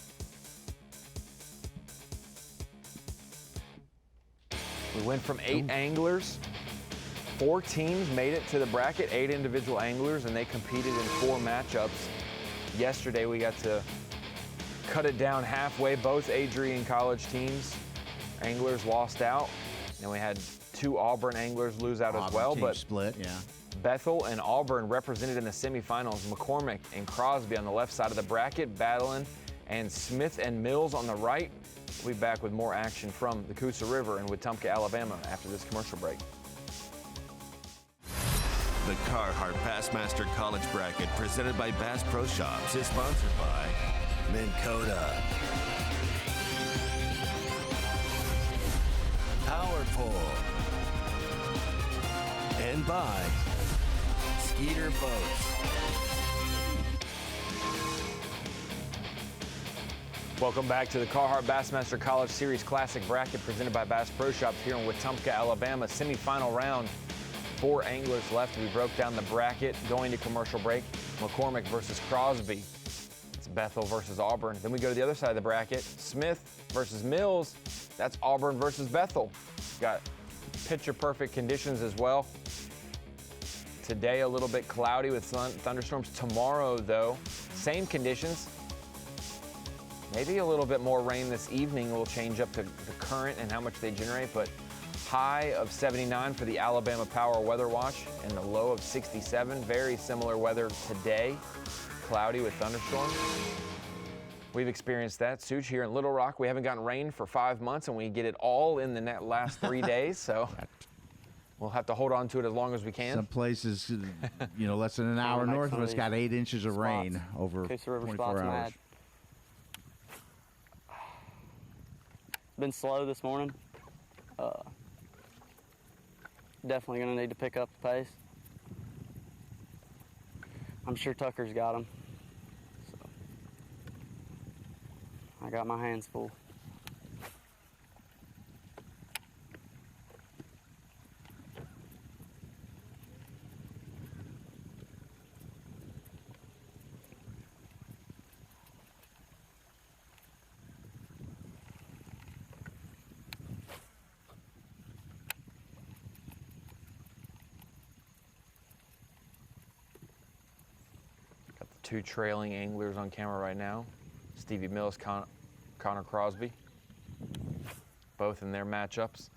We went from 8 anglers. 4 teams made it to the bracket, 8 individual anglers, and they competed in 4 matchups. Yesterday, we got to cut it down halfway. Both Adrian College teams, anglers lost out. And we had 2 Auburn anglers lose out as Auburn well. team But split, yeah. Bethel and Auburn represented in the semifinals. McCormick and Crosby on the left side of the bracket battling, and Smith and Mills on the right. We'll be back with more action from the Coosa River in Wetumpka, Alabama after this commercial break. The Carhartt Bassmaster College Bracket, presented by Bass Pro Shops, is sponsored by Minn Kota, Power Pole, and by Skeeter Boats. Welcome back to the Carhartt Bassmaster College Series Classic Bracket presented by Bass Pro Shops here in Wetumpka, Alabama. Semifinal round, 4 anglers left. We broke down the bracket going to commercial break. McCormick versus Crosby. It's Bethel versus Auburn. Then we go to the other side of the bracket. Smith versus Mills. That's Auburn versus Bethel. Got picture-perfect conditions as well. Today a little bit cloudy with thunderstorms. Tomorrow, though, same conditions. Maybe a little bit more rain this evening will change up the current and how much they generate, but high of 79 for the Alabama Power Weather Watch and the low of 67. Very similar weather today, cloudy with thunderstorms. We've experienced that. Such here in Little Rock, we haven't gotten rain for 5 months, and we get it all in the last 3 days, so we'll have to hold on to it as long as we can. Some places, less than an hour north of us got 8 inches of rain over Coosa River 24 spots hours. mad. Been slow this morning. Definitely going to need to pick up the pace. I'm sure Tucker's got him. So I got my hands full. Got the 2 trailing anglers on camera right now. Stevie Mills, Connor Crosby. Both in their matchups.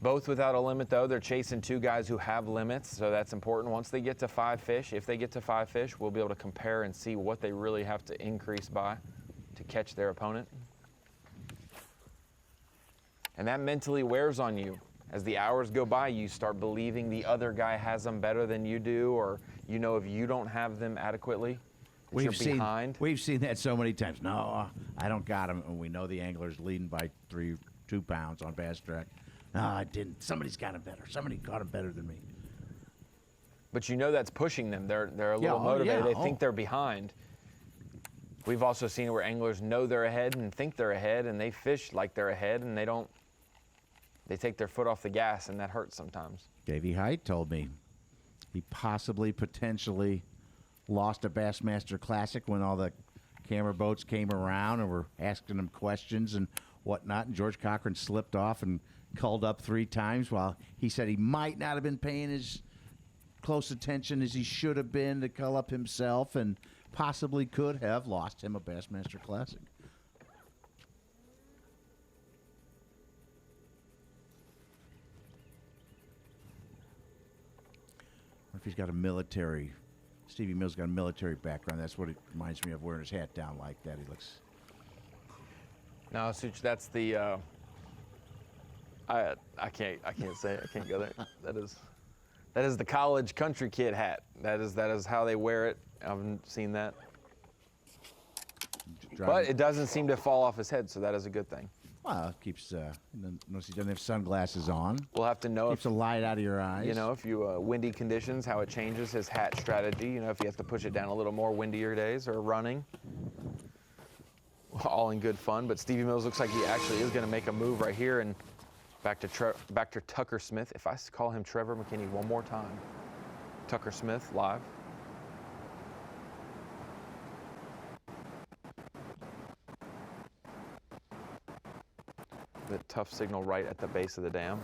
Both without a limit, though. They're chasing 2 guys who have limits, so that's important. Once they get to 5 fish, if they get to 5 fish, we'll be able to compare and see what they really have to increase by to catch their opponent. And that mentally wears on you. As the hours go by, you start believing the other guy has them better than you do, or if you don't have them adequately, that you're behind. We've seen that so many times. No, I don't got him, and we know the angler's leading by 2 pounds on Bass Track. No, I didn't. Somebody's got him better. Somebody caught him better than me. But that's pushing them. They're a little motivated. They think they're behind. We've also seen where anglers know they're ahead and think they're ahead, and they fish like they're ahead, and they take their foot off the gas, and that hurts sometimes. Davey Height told me he potentially lost a Bassmaster Classic when all the camera boats came around and were asking him questions and whatnot, and George Cochran slipped off and culled up 3 times while he said he might not have been paying as close attention as he should have been to cull up himself, and possibly could have lost him a Bassmaster Classic. If he's got a military, Stevie Mills got a military background. That's what it reminds me of, wearing his hat down like that. He looks. No, Such, that's the. I can't say it. I can't go there. That is the college country kid hat. That is how they wear it. I haven't seen that. But it doesn't seem to fall off his head, so that is a good thing. Well, it keeps, notice he doesn't have sunglasses on. We'll have to know keeps the light out of your eyes. If you, windy conditions, how it changes his hat strategy. If he has to push it down a little more windier days or running. All in good fun, but Stevie Mills looks like he actually is going to make a move right here, and back to Tucker Smith. If I call him Trevor McKinney one more time. Tucker Smith live. The tough signal right at the base of the dam.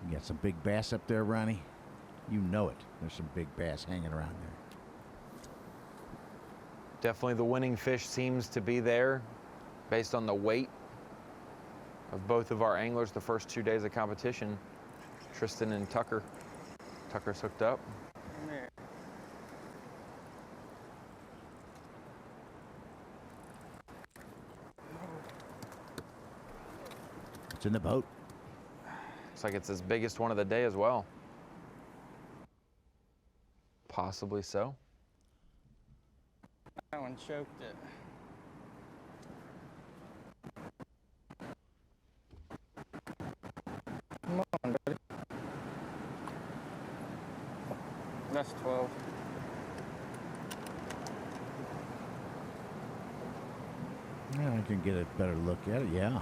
You got some big bass up there, Ronnie. You know it. There's some big bass hanging around there. Definitely the winning fish seems to be there based on the weight of both of our anglers the first 2 days of competition. Tristan and Tucker. Tucker's hooked up. It's in the boat. Looks like it's his biggest one of the day as well. Possibly so. That one choked it. Come on, buddy. That's 12. Yeah, I can get a better look at it, yeah.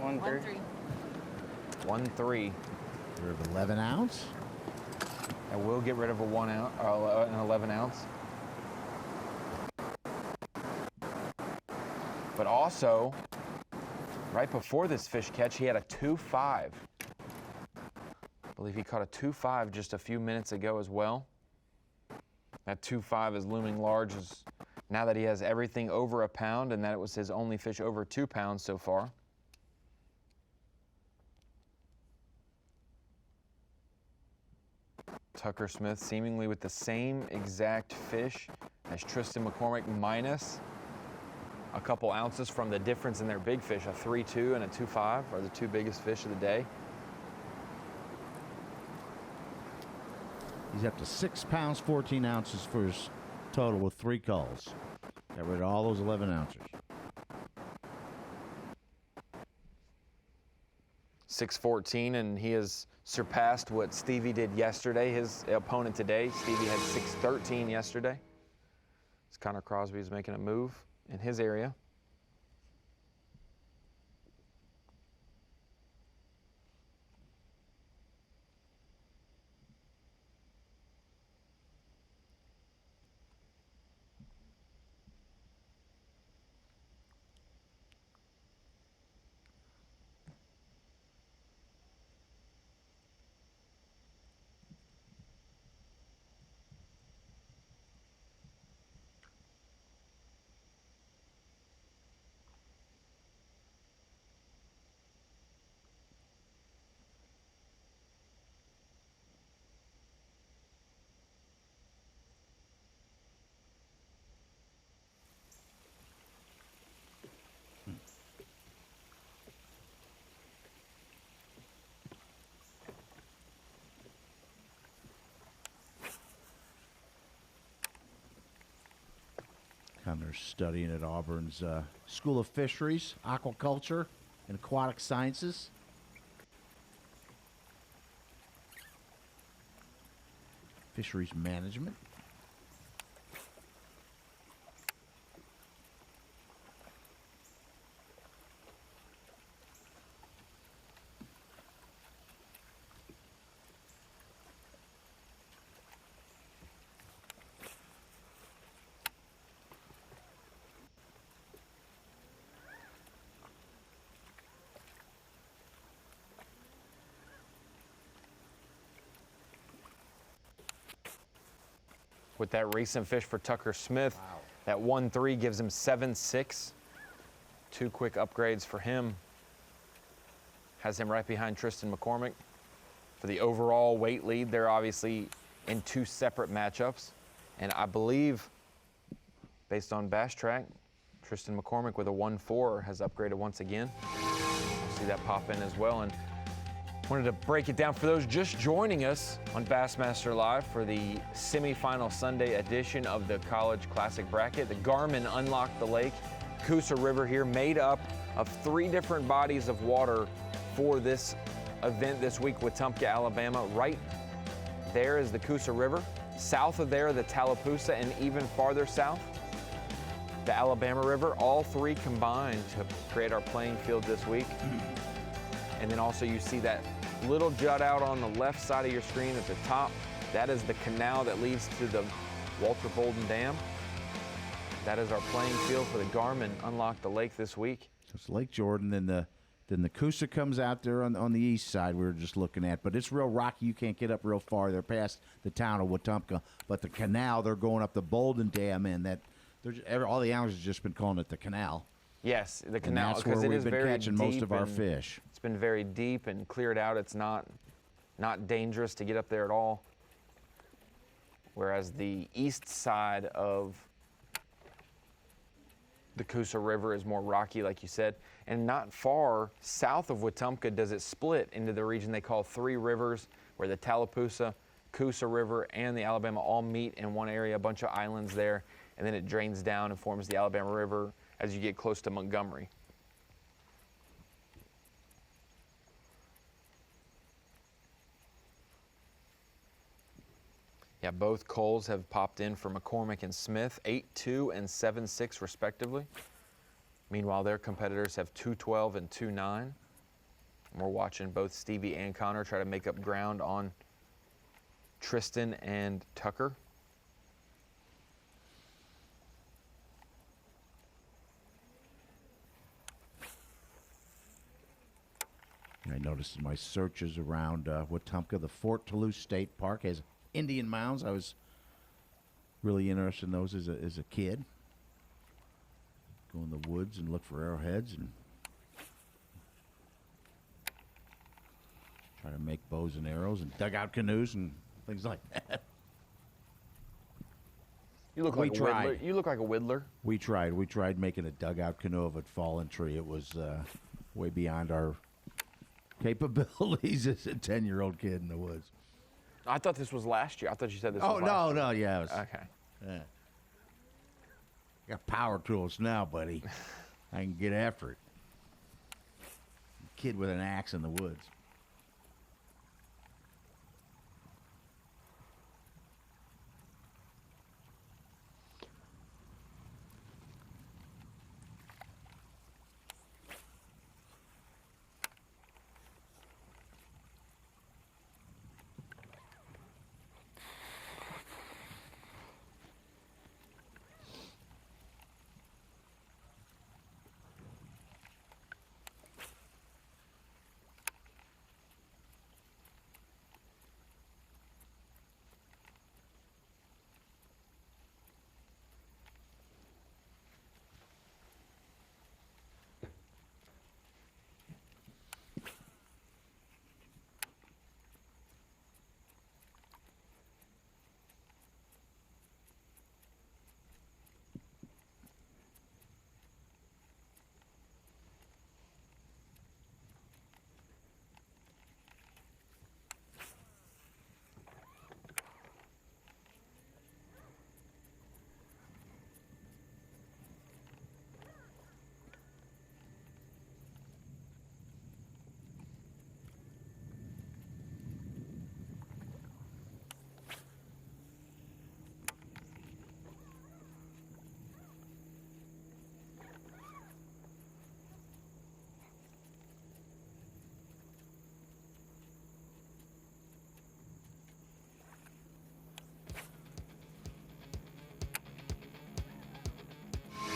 1-3. 1-3. We're of 11 ounce. I will get rid of a 1 ounce, an 11 ounce. But also, right before this fish catch, he had a 2.5. I believe he caught a 2.5 just a few minutes ago as well. That 2.5 is looming large as now that he has everything over a pound, and that it was his only fish over 2 pounds so far. Tucker Smith seemingly with the same exact fish as Tristan McCormick, minus a couple ounces from the difference in their big fish. A 3.2 and a 2.5 are the two biggest fish of the day. He's up to 6 pounds, 14 ounces for his total with 3 calls. Got rid of all those 11 ounces. 6.14, and he has surpassed what Stevie did yesterday, his opponent today. Stevie had 6.13 yesterday. As Connor Crosby is making a move in his area. Connor's studying at Auburn's School of Fisheries, Aquaculture, and Aquatic Sciences. Fisheries Management. With that recent fish for Tucker Smith, that 1.3 gives him 7.6. 2 quick upgrades for him. Has him right behind Tristan McCormick. For the overall weight lead, they're obviously in 2 separate matchups. And I believe, based on Bass Track, Tristan McCormick with a 1.4 has upgraded once again. We'll see that pop in as well. And wanted to break it down for those just joining us on Bassmaster Live for the semifinal Sunday edition of the College Classic Bracket. The Garmin Unlock the Lake, Coosa River here, made up of 3 different bodies of water for this event this week with Wetumpka, Alabama. Right there is the Coosa River. South of there, the Tallapoosa, and even farther south, the Alabama River. All 3 combined to create our playing field this week. And then also you see that little jut out on the left side of your screen at the top. That is the canal that leads to the Walter Bolden Dam. That is our playing field for the Garmin Unlock the Lake this week. So it's Lake Jordan, then the Then the Coosa comes out there on the east side we were just looking at. But it's real rocky. You can't get up real far. They're past the town of Wetumpka. But the canal, they're going up the Bolden Dam in. All the anglers have just been calling it the canal. Yes, the And canal, that's where because it we've is been very catching deep most of our and fish. It's been very deep and cleared out. It's not dangerous to get up there at all. Whereas the east side of the Coosa River is more rocky, like you said. And not far south of Wetumpka does it split into the region they call Three Rivers, where the Tallapoosa, Coosa River, and the Alabama all meet in one area, a bunch of islands there, and then it drains down and forms the Alabama River as you get close to Montgomery. Yeah, both culls have popped in for McCormick and Smith, 8-2 and 7-6 respectively. Meanwhile, their competitors have 2-12 and 2-9. We're watching both Stevie and Connor try to make up ground on Tristan and Tucker. I noticed in my searches around Wetumpka, the Fort Toulouse State Park has Indian mounds. I was really interested in those as a kid. Go in the woods and look for arrowheads and try to make bows and arrows and dugout canoes and things like that. You look like a whittler. You look like a whittler. We tried making a dugout canoe of a fallen tree. It was way beyond our capabilities as a 10-year-old kid in the woods. I thought this was last year. I thought you said this was last year. Oh, no, yeah. It was, okay. Yeah. Got power tools now, buddy. I can get after it. Kid with an axe in the woods.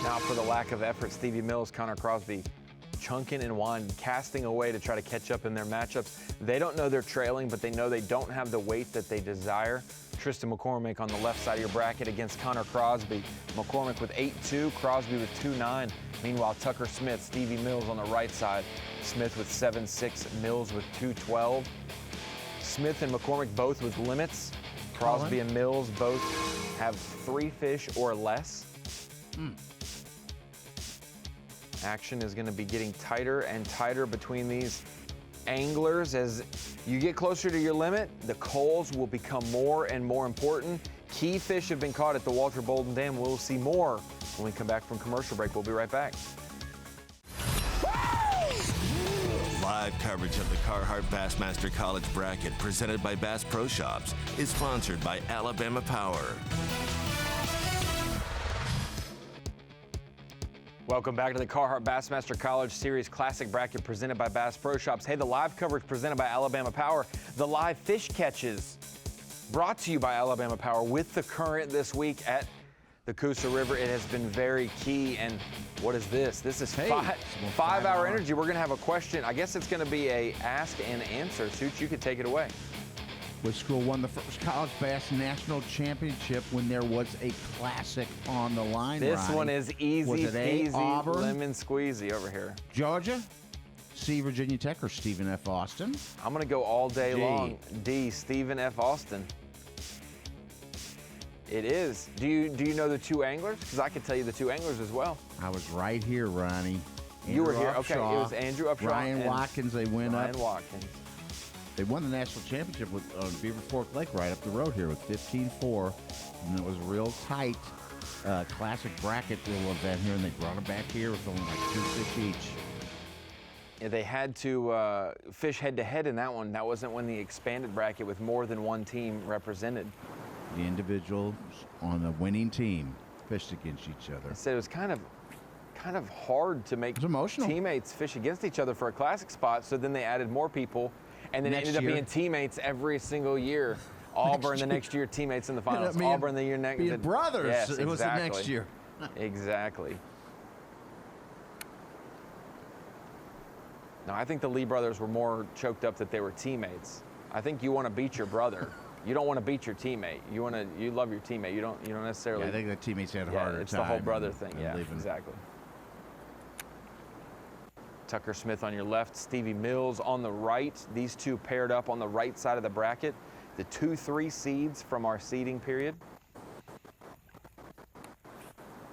Now for the lack of effort, Stevie Mills, Connor Crosby chunking and winding, casting away to try to catch up in their matchups. They don't know they're trailing, but they know they don't have the weight that they desire. Tristan McCormick on the left side of your bracket against Connor Crosby. McCormick with 8-2, Crosby with 2-9. Meanwhile, Tucker Smith, Stevie Mills on the right side. Smith with 7-6, Mills with 2-12. Smith and McCormick both with limits. Crosby and Mills both have 3 fish or less. Action is going to be getting tighter and tighter between these anglers. As you get closer to your limit, the culls will become more and more important. Key fish have been caught at the Walter Bolden Dam. We'll see more when we come back from commercial break. We'll be right back. Live coverage of the Carhartt Bassmaster College Bracket presented by Bass Pro Shops is sponsored by Alabama Power. Welcome back to the Carhartt Bassmaster College Series Classic Bracket presented by Bass Pro Shops. Hey, the live coverage presented by Alabama Power. The live fish catches brought to you by Alabama Power with the current this week at the Coosa River. It has been very key. And what is this? This is Hey, five-hour energy. We're going to have a question. I guess it's going to be a ask and answer. Suits, you could take it away. Which school won the first college bass national championship when there was a classic on the line? This Ronnie? one is easy Was it A, peasy, Auburn? lemon squeezy over here. Georgia, C, Virginia Tech, or Stephen F. Austin? I'm going to go all day D. long. D, Stephen F. Austin. It is. Do you know the two anglers? Because I could tell you the two anglers as well. I was right here, Ronnie. You were Andrew here. Okay, Upshaw, it was Andrew Upshaw. Ryan and Watkins. They went Ryan up. Watkins. They won the national championship with Beaver Fork Lake right up the road here with 15-4. And it was a real tight classic bracket little event here, and they brought it back here with only like 2 fish each. Yeah, they had to fish head-to-head in that one. That wasn't when the expanded bracket with more than one team represented. The individuals on the winning team fished against each other. I said it was kind of hard to make It's emotional. teammates fish against each other for a classic spot, so then they added more people, and then it Next ended up year. being teammates every single year. Auburn the next year, teammates in the finals. Being- Auburn the year next. being brothers. Yes, It was the exactly. next year. Exactly. No, I think the Lee brothers were more choked up that they were teammates. I think you want to beat your brother. You don't want to beat your teammate. You love your teammate. You don't necessarily. Yeah, I think the teammates had a Yeah, harder it's time. the whole brother and- thing. and Yeah, leaving. exactly. Tucker Smith on your left, Stevie Mills on the right. These two paired up on the right side of the bracket. The 2-3 seeds from our seeding period.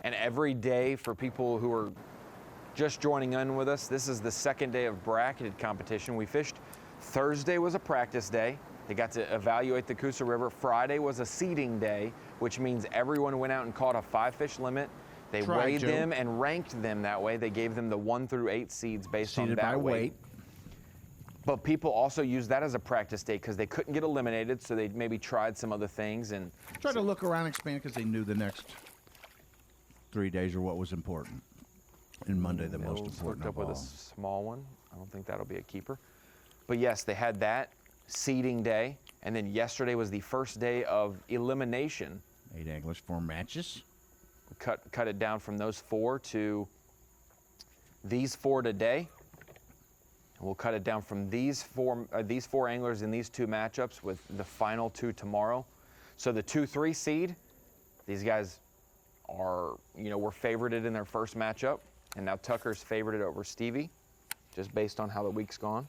And every day for people who are just joining in with us, this is the second day of bracketed competition. We fished. Thursday was a practice day. They got to evaluate the Coosa River. Friday was a seeding day, which means everyone went out and caught a 5-fish limit. They Tried weighed to. them and ranked them that way. They gave them the 1 through 8 seeds based on Seeded that by weight. But people also used that as a practice day because they couldn't get eliminated, so they maybe tried some other things. And Tried to look around and expand because they knew the next 3 days are what was important. And Monday, the most Mills important hooked of up with all. a small one. I don't think that'll be a keeper. But yes, they had that seeding day, and then yesterday was the first day of elimination. 8 anglers, 4 matches. Cut it down from those 4 to these 4 today. And we'll cut it down from these four anglers in these 2 matchups with the final 2 tomorrow. So the 2-3 seed, these guys are, were favorited in their first matchup, and now Tucker's favorited over Stevie, just based on how the week's gone.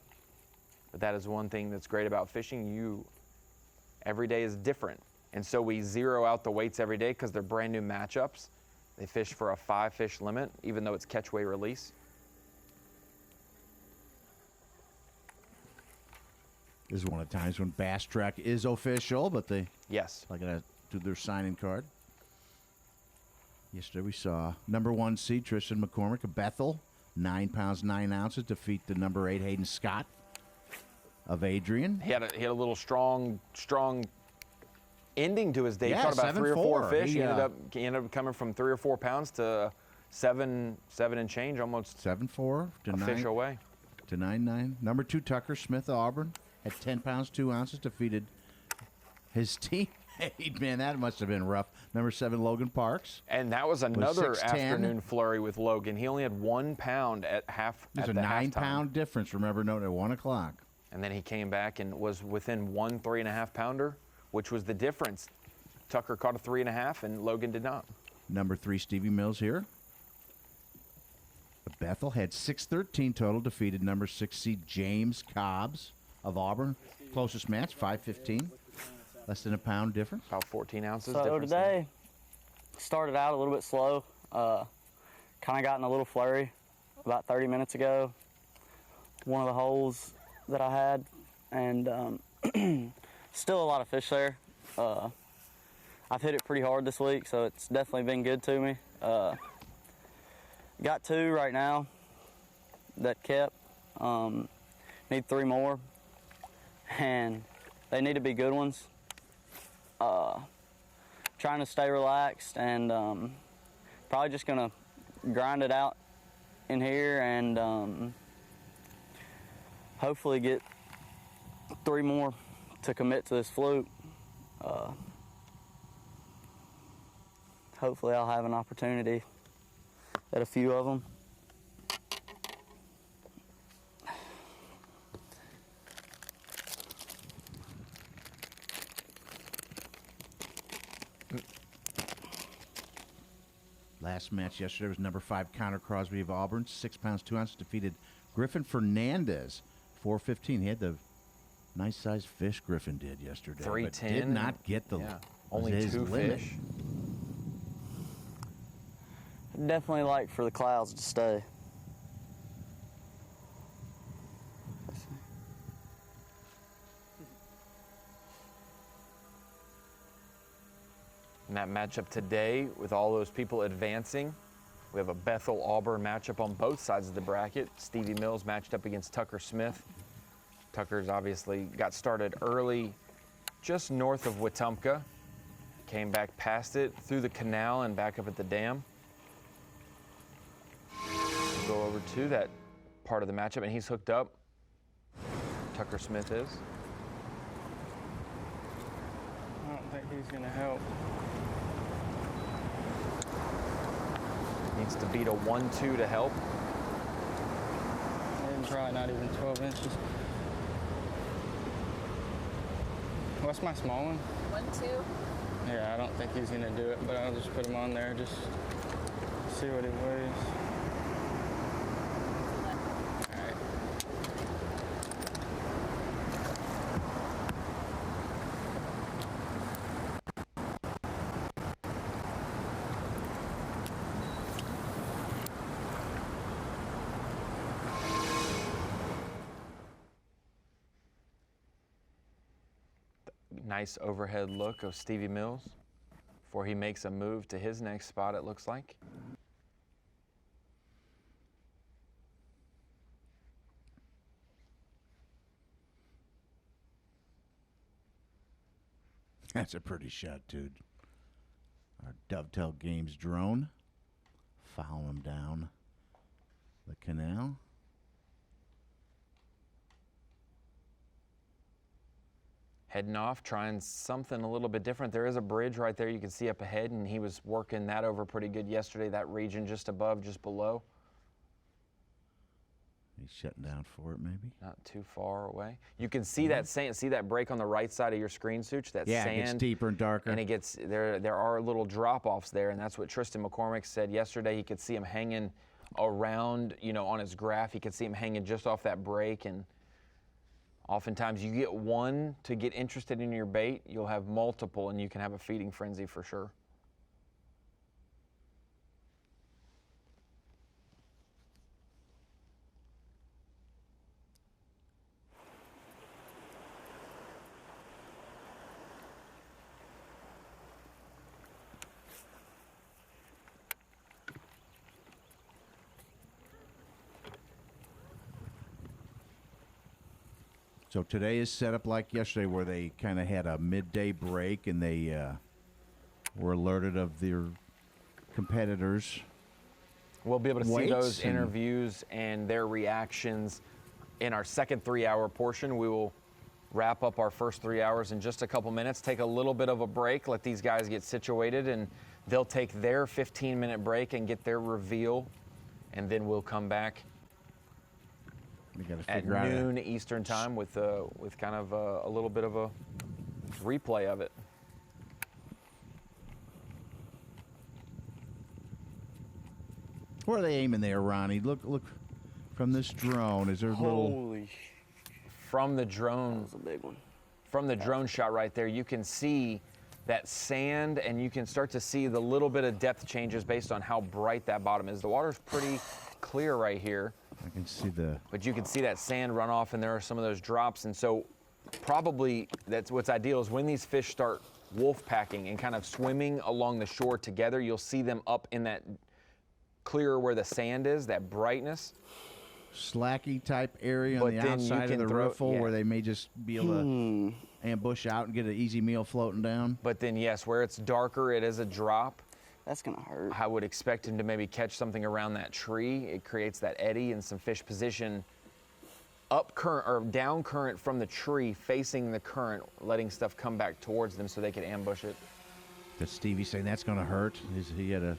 But that is one thing that's great about fishing. Every day is different. And so we zero out the weights every day because they're brand new matchups. They fish for a 5-fish limit, even though it's catch, weigh, release. This is one of the times when Bass Track is official, but they Yes. like to do their signing card. Yesterday we saw number 1 seed Tristan McCormick of Bethel, 9 pounds 9 ounces, defeat the number 8 Hayden Scott of Adrian. He had a little strong ending to his day. Yeah, He caught about 3 or 4 7-4. fish. He, He ended up coming from 3 or 4 pounds to 7 and change, almost 7-4 to a 9 fish away. to 9-9. Number 2 Tucker Smith of Auburn at 10 pounds 2 ounces, defeated his teammate. Man, that must have been rough. Number 7 Logan Parks. And that was another 6'10". afternoon flurry with Logan. He only had 1 pound at half. There's at a the 9-pound halftime. difference. Remember, note at 1 o'clock. And then he came back and was within 1 3.5 pounder, which was the difference. Tucker caught a 3.5 and Logan did not. Number 3 Stevie Mills here. Bethel had 6-13 total, defeated number 6 seed James Cobbs of Auburn. Closest match, 5-15. Less than a pound difference. About 14 ounces So difference. today, started out a little bit slow. Kind of got in a little flurry about 30 minutes ago. One of the holes that I had, and still a lot of fish there. I've hit it pretty hard this week, so it's definitely been good to me. Got 2 right now that kept. Need 3 more, and they need to be good ones. Trying to stay relaxed and probably just gonna grind it out in here and hopefully get 3 more to commit to this fluke. hopefully I'll have an opportunity at a few of them. Last match yesterday was number 5 Connor Crosby of Auburn, 6 pounds 2 ounces, defeated Griffin Fernandez, 415. He had the nice sized fish Griffin did yesterday. 310. But did not get the only his 2 limit. fish. I'd definitely like for the clouds to stay. And that matchup today, with all those people advancing, we have a Bethel-Auburn matchup on both sides of the bracket. Stevie Mills matched up against Tucker Smith. Tucker's obviously got started early, just north of Wetumpka. Came back past it, through the canal, and back up at the dam. We'll go over to that part of the matchup, and he's hooked up. Tucker Smith is. I don't think he's gonna help. Needs to beat a 1-2 to help. I didn't try, not even 12 inches. What's my small one? 1-2. Yeah, I don't think he's gonna do it, but I'll just put him on there, just see what he weighs. All right. Nice overhead look of Stevie Mills before he makes a move to his next spot, it looks like. That's a pretty shot, dude. Our Dovetail Games drone. Follow him down the canal. Heading off, trying something a little bit different. There is a bridge right there you can see up ahead, and he was working that over pretty good yesterday, that region just above, just below. He's shutting down for it, maybe. Not too far away. You can see that sand, see that break on the right side of your screen, Such? That Yeah, sand. it gets deeper and darker. And it gets, there are little drop-offs there, and that's what Tristan McCormick said yesterday. He could see him hanging around, you know, on his graph. He could see him hanging just off that break, and oftentimes you get one to get interested in your bait, you'll have multiple, and you can have a feeding frenzy for sure. So today is set up like yesterday, where they kind of had a midday break and they were alerted of their competitors. We'll be able to see Weights those and- interviews and their reactions in our second 3-hour portion. We will wrap up our first 3 hours in just a couple minutes, take a little bit of a break, let these guys get situated, and they'll take their 15-minute break and get their reveal, and then we'll come back We got to at figure out. noon Eastern time with kind of a little bit of a replay of it. Where are they aiming there, Ronnie? Look from this drone. Is there a little? Holy, From the that drone, was a big one. from the drone shot right there, you can see that sand, and you can start to see the little bit of depth changes based on how bright that bottom is. The water's pretty clear right here, I can see the. but you can see that sand run off, and there are some of those drops. And so probably that's what's ideal is when these fish start wolf packing and kind of swimming along the shore together, you'll see them up in that clearer where the sand is, that brightness. Slacky type area on But the then you outside of can the throw- riffle yeah. where they may just be able to ambush out and get an easy meal floating down. But then, yes, where it's darker, it is a drop. That's gonna hurt. I would expect him to maybe catch something around that tree. It creates that eddy and some fish position up current or down current from the tree, facing the current, letting stuff come back towards them so they can ambush it. Because Stevie's saying that's going to hurt. He had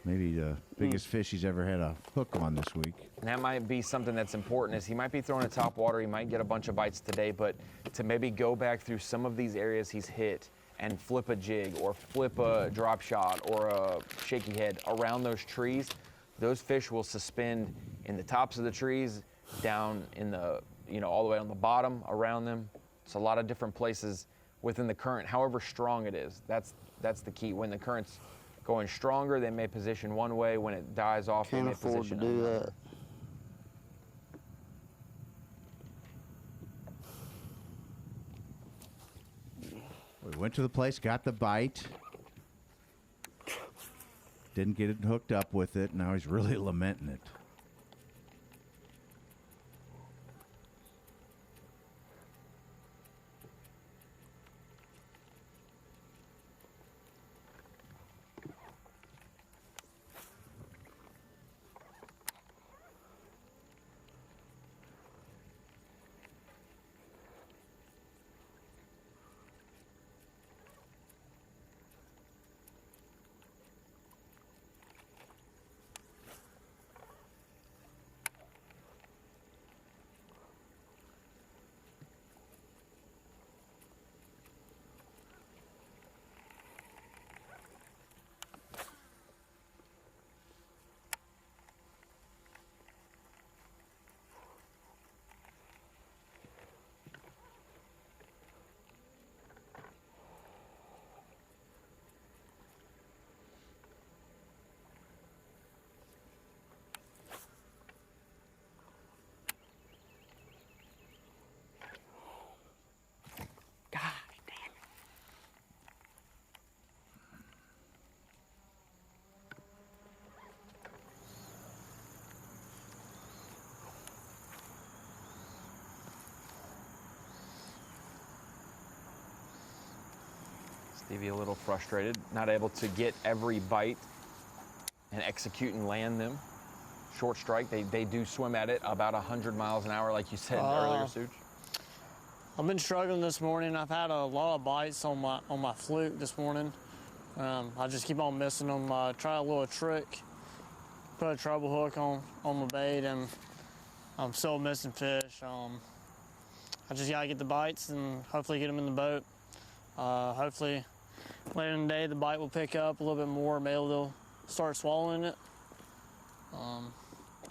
maybe the biggest fish he's ever had a hook on this week. And that might be something that's important, is he might be throwing a top water, he might get a bunch of bites today, but to maybe go back through some of these areas he's hit and flip a jig or flip a drop shot or a shaky head around those trees, those fish will suspend in the tops of the trees, down in the, all the way on the bottom around them. It's a lot of different places within the current, however strong it is. That's the key. When the current's going stronger, they may position one way. When it dies off, they may position another. Can't afford to do that. We went to the place, got the bite. Didn't get it hooked up with it. Now he's really lamenting it. Stevie a little frustrated, not able to get every bite and execute and land them. Short strike, they do swim at it about 100 miles an hour, like you said earlier, Such. I've been struggling this morning. I've had a lot of bites on my fluke this morning. I just keep on missing them. Try a little trick, put a treble hook on my bait, and I'm still missing fish. I just gotta get the bites and hopefully get them in the boat. Hopefully later in the day the bite will pick up a little bit more, maybe they'll start swallowing it. I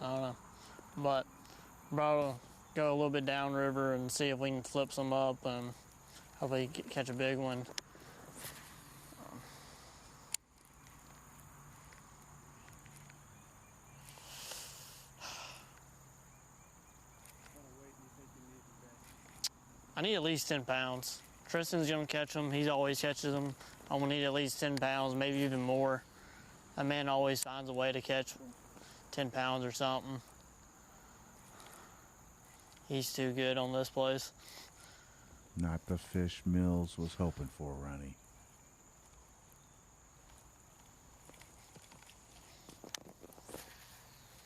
don't know, but probably go a little bit downriver and see if we can flip some up and hopefully catch a big one. I need at least 10 pounds. Tristan's gonna catch them. He always catches them. I'm gonna need at least 10 pounds, maybe even more. That man always finds a way to catch 10 pounds or something. He's too good on this place. Not the fish Mills was hoping for, Ronnie.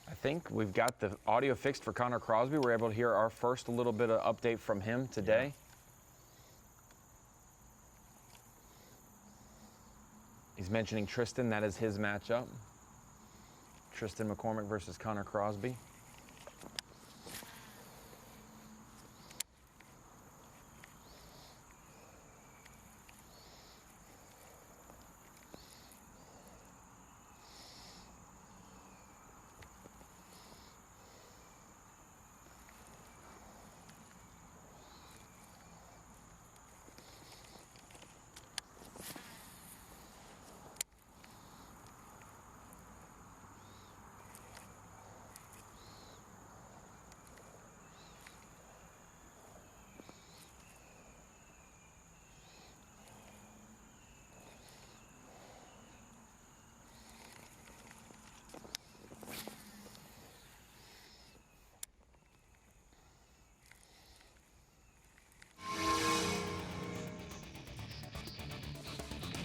I think we've got the audio fixed for Connor Crosby. We're able to hear our first little bit of update from him today. He's mentioning Tristan. That is his matchup. Tristan McCormick versus Connor Crosby.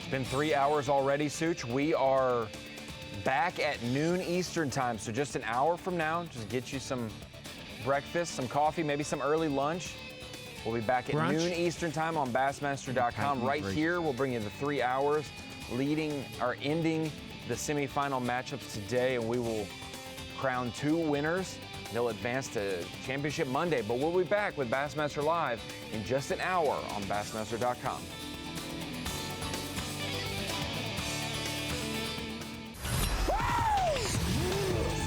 Been 3 hours already, Such. We are back at noon Eastern time, so just an hour from now, just get you some breakfast, some coffee, maybe some early lunch. We'll be back at Brunch. noon Eastern time on Bassmaster.com. Right here, we'll bring you the 3 hours leading or ending the semifinal matchups today, and we will crown 2 winners. They'll advance to Championship Monday, but we'll be back with Bassmaster Live in just an hour on Bassmaster.com.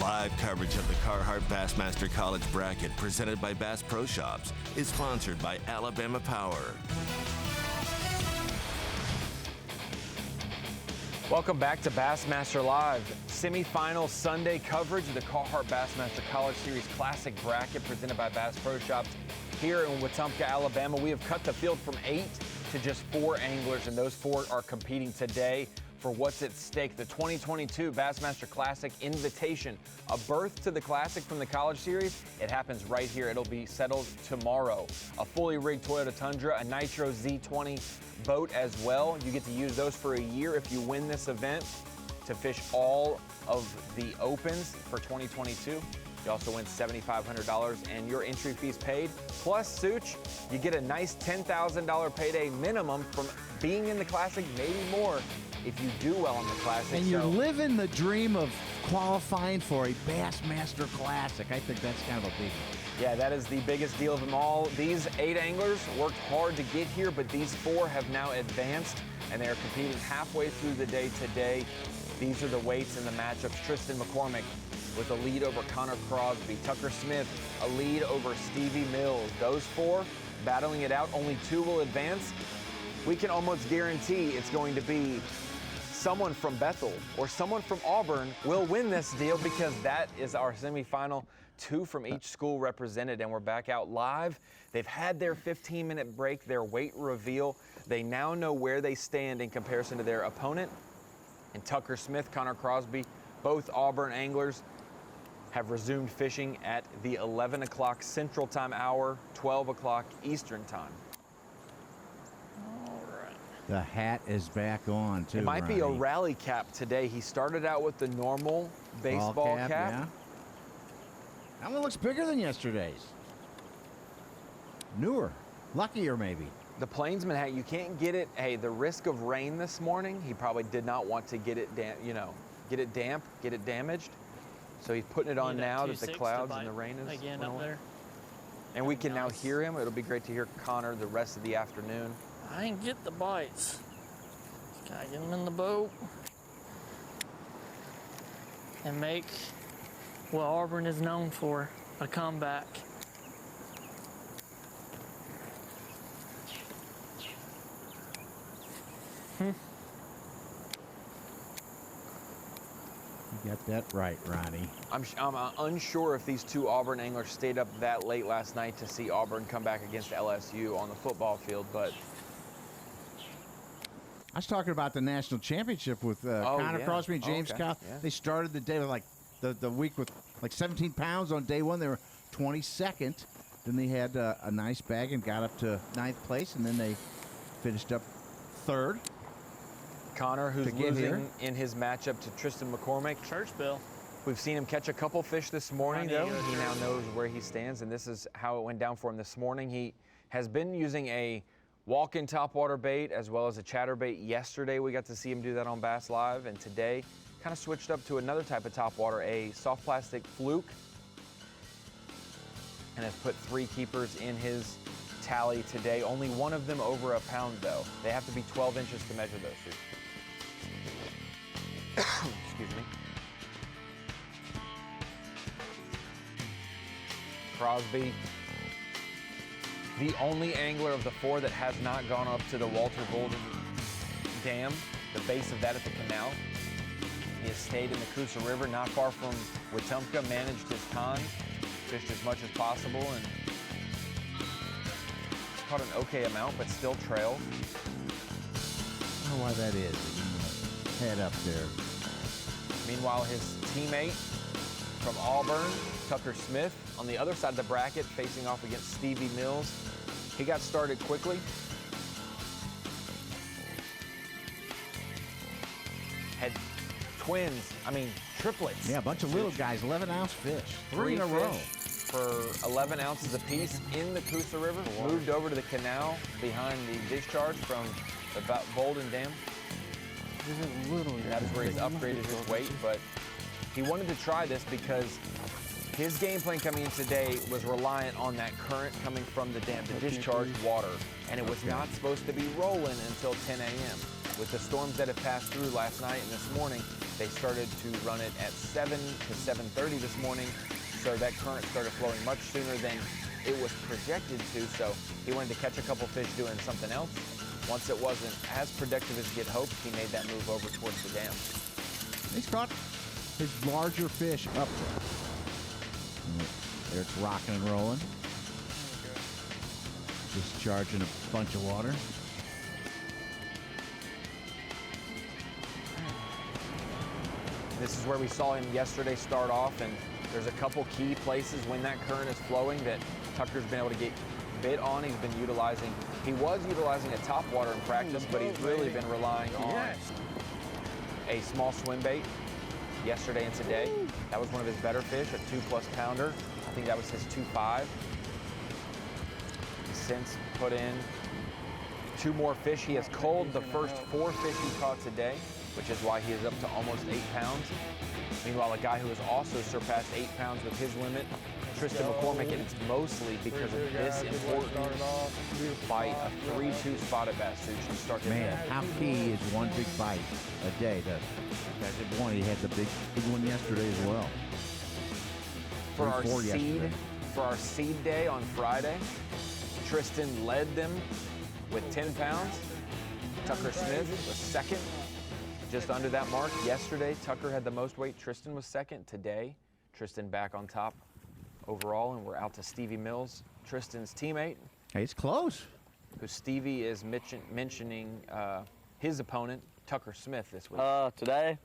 Live coverage of the Carhartt Bassmaster College Bracket presented by Bass Pro Shops is sponsored by Alabama Power. Welcome back to Bassmaster Live. Semifinal Sunday coverage of the Carhartt Bassmaster College Series Classic Bracket presented by Bass Pro Shops here in Wetumpka, Alabama. We have cut the field from 8 to just 4 anglers, and those 4 are competing today for what's at stake. The 2022 Bassmaster Classic Invitation, a berth to the Classic from the College Series. It happens right here. It'll be settled tomorrow. A fully rigged Toyota Tundra, a Nitro Z20 boat as well. You get to use those for a year if you win this event to fish all of the opens for 2022. You also win $7,500 and your entry fees paid. Plus, Such, you get a nice $10,000 payday minimum from being in the Classic, maybe more if you do well in the Classic. And you're living the dream of qualifying for a Bassmaster Classic. I think that's kind of a big one. Yeah, that is the biggest deal of them all. These 8 anglers worked hard to get here, but these 4 have now advanced, and they are competing halfway through the day today. These are the weights in the matchups. Tristan McCormick with a lead over Connor Crosby. Tucker Smith, a lead over Stevie Mills. Those 4 battling it out. Only 2 will advance. We can almost guarantee it's going to be someone from Bethel or someone from Auburn will win this deal, because that is our semifinal. 2 from each school represented, and we're back out live. They've had their 15-minute break, their weight reveal. They now know where they stand in comparison to their opponent. And Tucker Smith, Connor Crosby, both Auburn anglers, have resumed fishing at the 11 o'clock Central Time hour, 12 o'clock Eastern Time. The hat is back on, too. It might be a Ronnie. rally cap today. He started out with the normal baseball cap. Yeah. That one looks bigger than yesterday's. Newer. Luckier, maybe. The Plainsman hat, you can't get it. Hey, the risk of rain this morning, he probably did not want to get it, get it damp, get it damaged. So he's putting it on now that the clouds and the rain is again up there. And we can now hear him. It'll be great to hear Connor the rest of the afternoon. I didn't get the bites. Just gotta get them in the boat and make what Auburn is known for, a comeback. You got that right, Ronnie. I'm unsure if these 2 Auburn anglers stayed up that late last night to see Auburn come back against LSU on the football field, but I was talking about the national championship with Connor Crosby and James Kyle. Yeah. They started the day with the week with like 17 pounds on day 1. They were 22nd. Then they had a nice bag and got up to 9th place, and then they finished up 3rd. Connor, who's losing in his matchup to Tristan McCormick. Churchville. We've seen him catch a couple fish this morning, though. He now knows where he stands, and this is how it went down for him this morning. He has been using a walk-in topwater bait as well as a chatterbait. Yesterday, we got to see him do that on Bass Live, and today kind of switched up to another type of topwater, a soft plastic fluke, and has put 3 keepers in his tally today. Only one of them over a pound, though. They have to be 12 inches to measure those. Excuse me. Crosby, the only angler of the 4 that has not gone up to the Walter Golden Dam, the base of that at the canal. He has stayed in the Coosa River, not far from Wetumpka, managed his time, fished as much as possible, and caught an okay amount, but still trailed. I don't know why that is. Head up there. Meanwhile, his teammate from Auburn, Tucker Smith, on the other side of the bracket, facing off against Stevie Mills. He got started quickly. Had triplets. Yeah, a bunch of little guys, 11-ounce fish. 3 in a row. for 11 ounces apiece in the Coosa River, moved over to the canal behind the discharge from the Bolden Dam. That is where he's upgraded his weight, but he wanted to try this because his game plan coming in today was reliant on that current coming from the dam to discharge water, and it was not supposed to be rolling until 10 a.m. With the storms that have passed through last night and this morning, they started to run it at 7 to 7:30 this morning, so that current started flowing much sooner than it was projected to, so he wanted to catch a couple fish doing something else. Once it wasn't as productive as he had hoped, he made that move over towards the dam. He's caught his larger fish up. There it's rocking and rolling. Discharging a bunch of water. This is where we saw him yesterday start off, and there's a couple key places when that current is flowing that Tucker's been able to get bit on. He was utilizing a top water in practice, but he's really been relying on a small swim bait yesterday and today. That was one of his better fish, a 2+ pounder. I think that was his 2.5. He's since put in 2 more fish. He has culled the first 4 fish he caught today, which is why he is up to almost 8 pounds. Meanwhile, a guy who has also surpassed 8 pounds with his limit, Tristan McCormick, and it's mostly because of this important bite, a 3-2 spotted bass sushi to start the day. Man, how key is one big bite a day? He had the big one yesterday as well. For our seed day on Friday, Tristan led them with 10 pounds. Tucker Smith was second, just under that mark. Yesterday, Tucker had the most weight. Tristan was second. Today, Tristan back on top overall, and we're out to Stevie Mills, Tristan's teammate. Hey, it's close. Who Stevie is mentioning his opponent, Tucker Smith, this week. Today,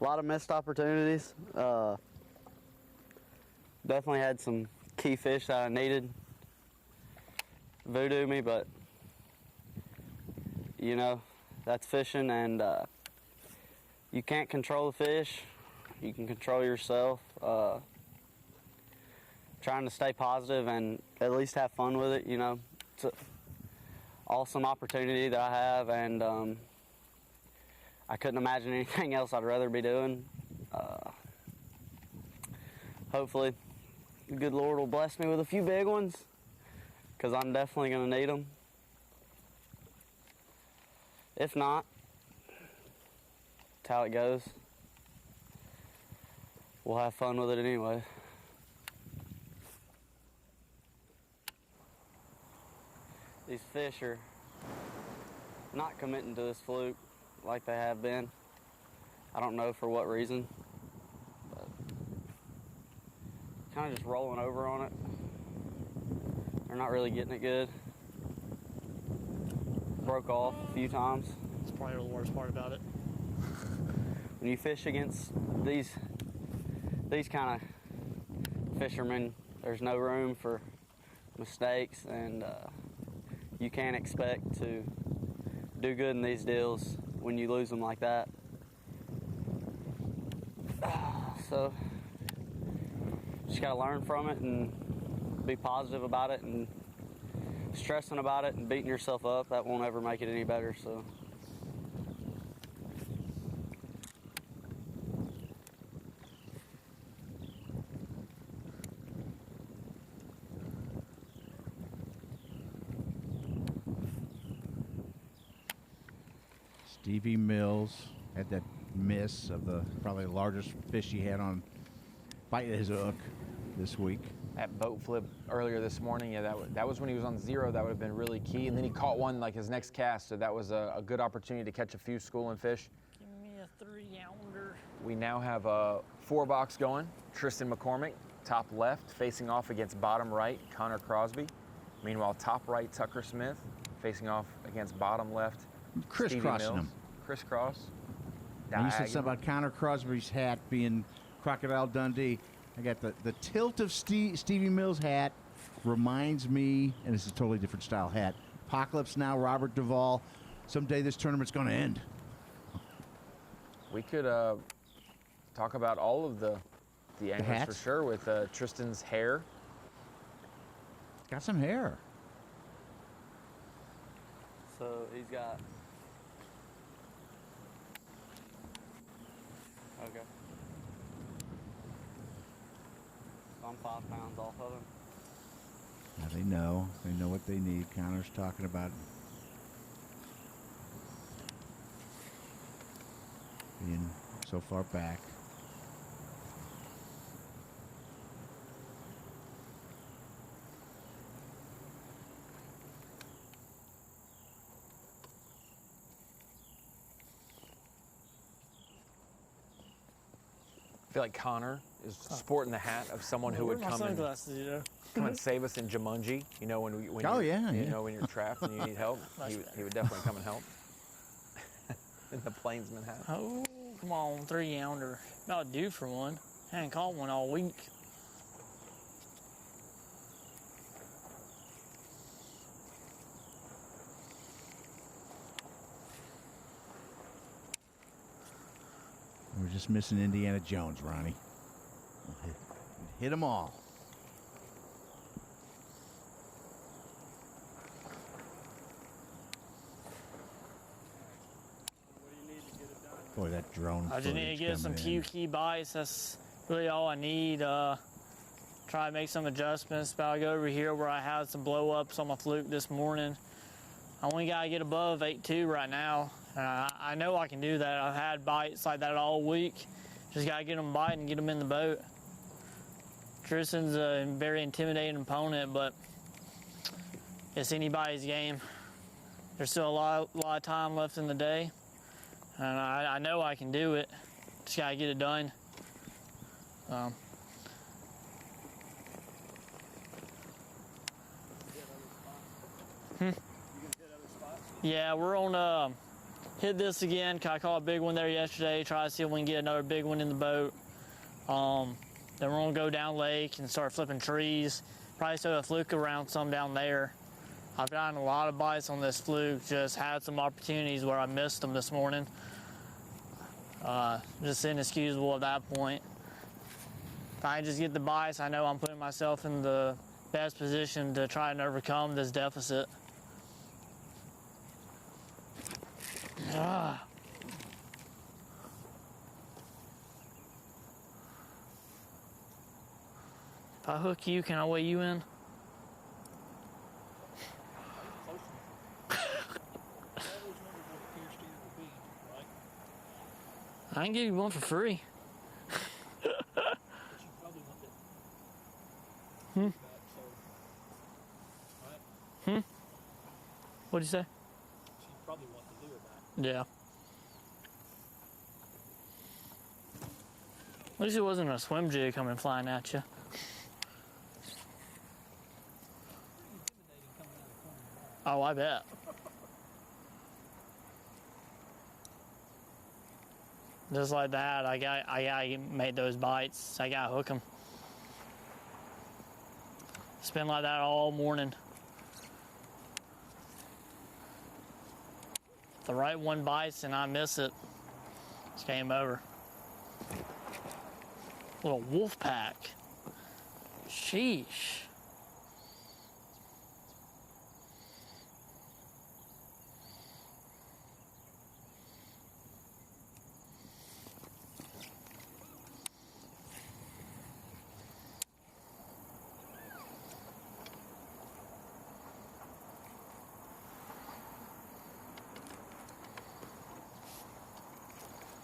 a lot of missed opportunities. Definitely had some key fish that I needed. Voodoo me, but you know, that's fishing, and you can't control the fish. You can control yourself. Trying to stay positive and at least have fun with it, you know. It's an awesome opportunity that I have, and I couldn't imagine anything else I'd rather be doing. Hopefully, the good Lord will bless me with a few big ones, because I'm definitely going to need them. If not, that's how it goes. We'll have fun with it anyway. These fish are not committing to this fluke like they have been. I don't know for what reason, but kind of just rolling over on it. They're not really getting it good. Broke off a few times. That's probably the worst part about it. When you fish against these kind of fishermen, there's no room for mistakes, and you can't expect to do good in these deals when you lose them like that. So, just gotta learn from it and be positive about it, and stressing about it and beating yourself up, that won't ever make it any better, so. Stevie Mills had that miss of the probably the largest fish he had on bite his hook this week. That boat flip earlier this morning, yeah, that was when he was on 0. That would have been really key. And then he caught one like his next cast, so that was a good opportunity to catch a few schooling fish. Give me a 3-ounder. We now have a 4-box going. Tristan McCormick, top left, facing off against bottom right, Connor Crosby. Meanwhile, top right, Tucker Smith, facing off against bottom left, Crisscrossing him. Crisscross. And you said something about Connor Crosby's hat being Crocodile Dundee. I got the tilt of Stevie Mills' hat reminds me, and this is a totally different style hat, Apocalypse Now, Robert Duvall. Someday this tournament's going to end. We could talk about all of the the anglers for hats? sure with Tristan's hair. Got some hair. So he's got. Okay. So I'm 5 pounds off of him. Now they know. They know what they need. Connor's talking about being so far back. I feel like Connor is sporting the hat of someone who would come and save us in Jumanji. You know, when you're trapped and you need help, he would definitely come and help. In the plainsman hat. Oh, come on, 3-ounder. About due for one. I ain't caught one all week. We're just missing Indiana Jones, Ronnie. Hit them all. Boy, that drone. I just need to get some few key bites. That's really all I need. Try to make some adjustments. About to go over here where I had some blow ups on my fluke this morning. I only got to get above 8.2 right now. I know I can do that. I've had bites like that all week. Just got to get them biting and get them in the boat. Tristan's a very intimidating opponent, but it's anybody's game. There's still a lot of time left in the day, and I know I can do it. Just got to get it done. Yeah, we're on hit this again. I caught a big one there yesterday. Try to see if we can get another big one in the boat. Then we're gonna go down lake and start flipping trees. Probably throw a fluke around some down there. I've gotten a lot of bites on this fluke. Just had some opportunities where I missed them this morning. Just inexcusable at that point. If I just get the bites, I know I'm putting myself in the best position to try and overcome this deficit. Ah. If I hook you, can I weigh you in? I can give you one for free. What'd you say? Probably want to do it. Yeah. At least it wasn't a swim jig coming flying at you. Oh, I bet. Just like that, I gotta make those bites. I gotta hook them. It's been like that all morning. If the right one bites and I miss it, it's game over. Little wolf pack. Sheesh.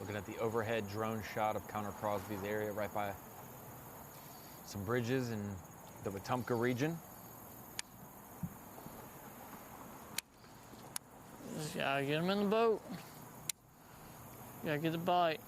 Looking at the overhead drone shot of Connor Crosby's area right by some bridges in the Wetumpka region. Just gotta get them in the boat. Gotta get the bite.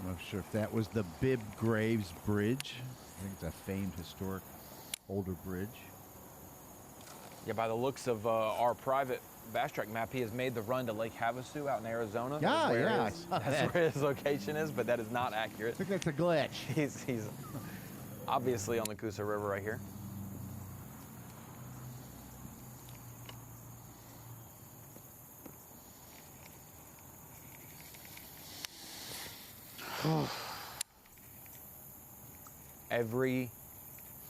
I'm not sure if that was the Bibb Graves Bridge. I think it's a famed historic older bridge. Yeah, by the looks of our private Bass Track map, he has made the run to Lake Havasu out in Arizona. Yeah, yeah. That's where his location is, but that is not accurate. I think that's a glitch. He's obviously on the Coosa River right here. Every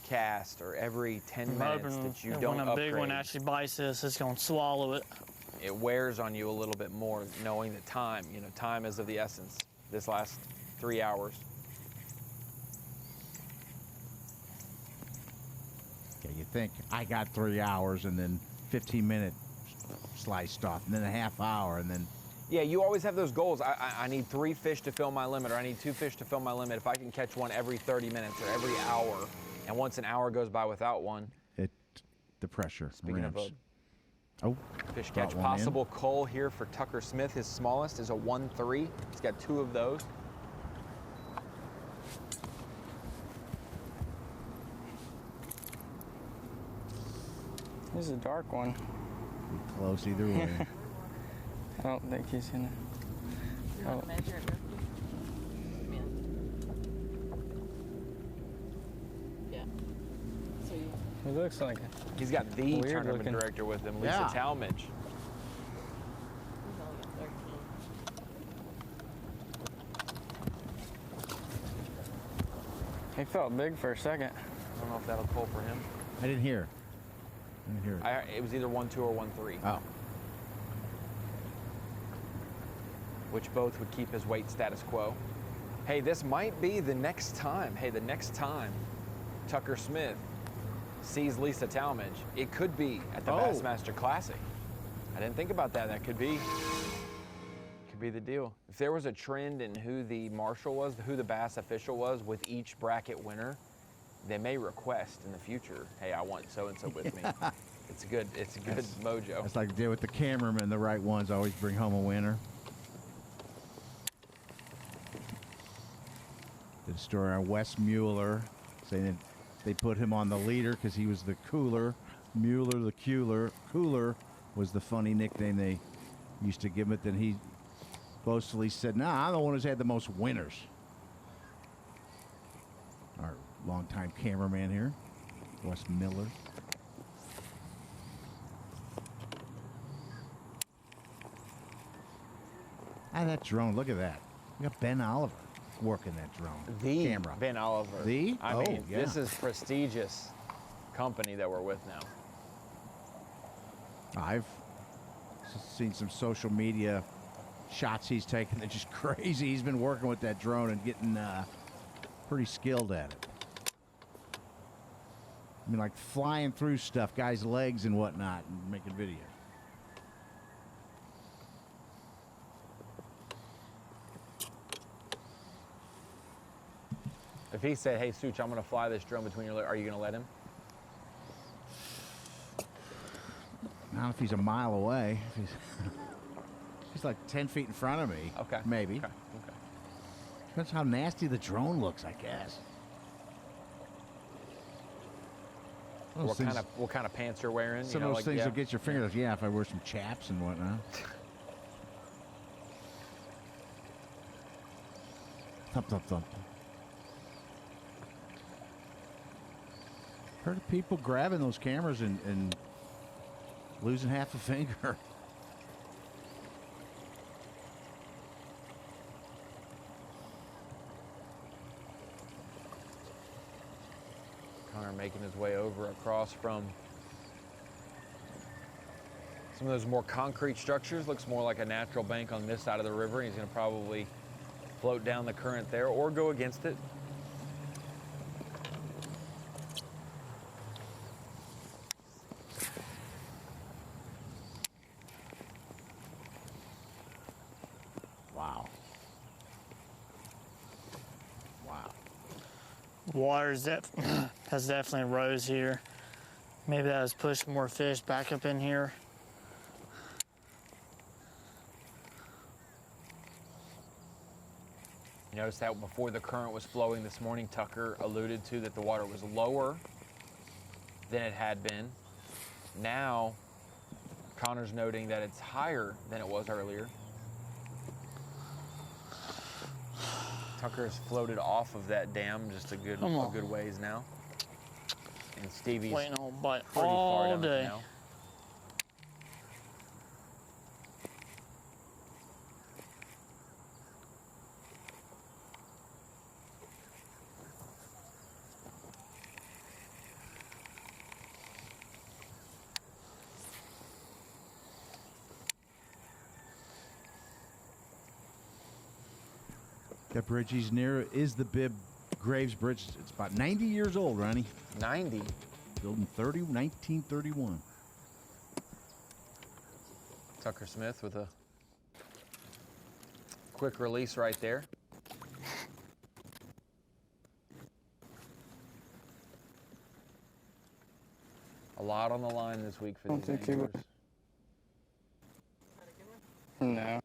cast or every 10 minutes that you don't when a upgrade, big one actually bites this, it's going to swallow it. it wears on you a little bit more, knowing that time, time is of the essence. This last 3 hours. Okay, you think I got 3 hours and then 15-minute sliced off, and then a half hour, and then. Yeah, you always have those goals. I need 3 fish to fill my limit, or I need 2 fish to fill my limit. If I can catch one every 30 minutes or every hour, and once an hour goes by without one, the pressure. Speaking of fish brought catch, one possible cull here for Tucker Smith. His smallest is a 1-3. He's got 2 of those. This is a dark one. Close either way. I don't think he's gonna. You want to measure it real quick? Yeah. So you. He looks like He's got the weird tournament looking. director with him, Lisa Talmadge. He's only got 13. he felt big for a second. I don't know if that'll pull for him. I didn't hear. It was either 1-2 or 1-3. Oh. Which both would keep his weight status quo. Hey, this might be the next time. The next time Tucker Smith sees Lisa Talmadge, it could be at the Bassmaster Classic. I didn't think about that. That could be the deal. If there was a trend in who the marshal was, who the bass official was with each bracket winner, they may request in the future, hey, I want so-and-so with me. It's a good mojo. It's like they did with the cameramen. The right ones always bring home a winner. Did a story on Wes Mueller saying that they put him on the leader because he was the cooler. Mueller the cooler was the funny nickname they used to give him. Then he boastfully said, "Nah, I'm the one who's had the most winners." Our longtime cameraman here, Wes Miller. Ah, that drone, look at that. We got Ben Oliver working that drone. The camera. Ben Oliver. I mean, this is prestigious company that we're with now. I've seen some social media shots he's taken. They're just crazy. He's been working with that drone and getting pretty skilled at it. I mean, like flying through stuff, guys' legs and whatnot, and making videos. If he said, hey, Such, I'm going to fly this drone between your legs, are you going to let him? Not if he's a mile away. If he's like 10 feet in front of me. Okay. Maybe. Okay. Depends how nasty the drone looks, I guess. What kind of pants you're wearing? Some of those things will get your fingers. Yeah, if I wear some chaps and whatnot. Thump, thump, thump. Heard of people grabbing those cameras and losing half a finger. Connor making his way over across from some of those more concrete structures. Looks more like a natural bank on this side of the river. He's going to probably float down the current there or go against it. Water has definitely rose here. Maybe that has pushed more fish back up in here. You notice that before the current was flowing this morning, Tucker alluded to that the water was lower than it had been. Now, Connor's noting that it's higher than it was earlier. Tucker's floated off of that dam just a good ways now. And Stevie's waiting on a bite pretty far all down the day. canal. That bridge he's near is the Bibb Graves Bridge. It's about 90 years old, Ronnie. 90? Built in 1931. Tucker Smith with a quick release right there. A lot on the line this week for these anglers. No.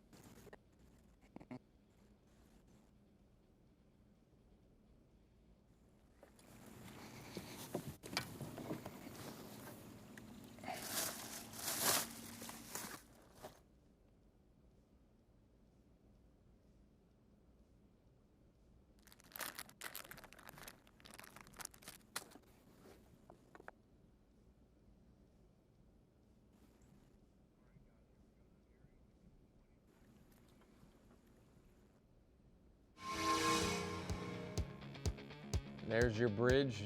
There's your bridge,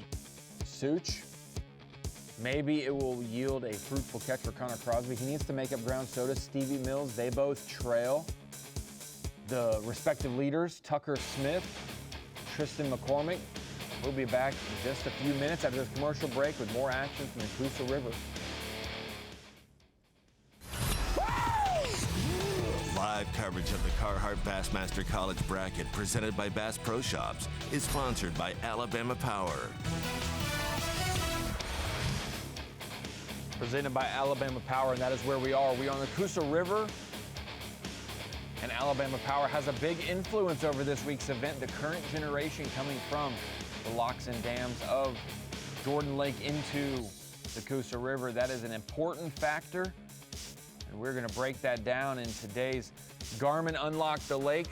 Such. Maybe it will yield a fruitful catch for Connor Crosby. He needs to make up ground. So does Stevie Mills. They both trail the respective leaders, Tucker Smith, Tristan McCormick. We'll be back in just a few minutes after this commercial break with more action from the Coosa River. Live coverage of the Carhartt Bassmaster College Bracket presented by Bass Pro Shops is sponsored by Alabama Power. Presented by Alabama Power, and that is where we are. We are on the Coosa River, and Alabama Power has a big influence over this week's event. The current generation coming from the locks and dams of Jordan Lake into the Coosa River. That is an important factor. And we're going to break that down in today's Garmin Unlock the Lake.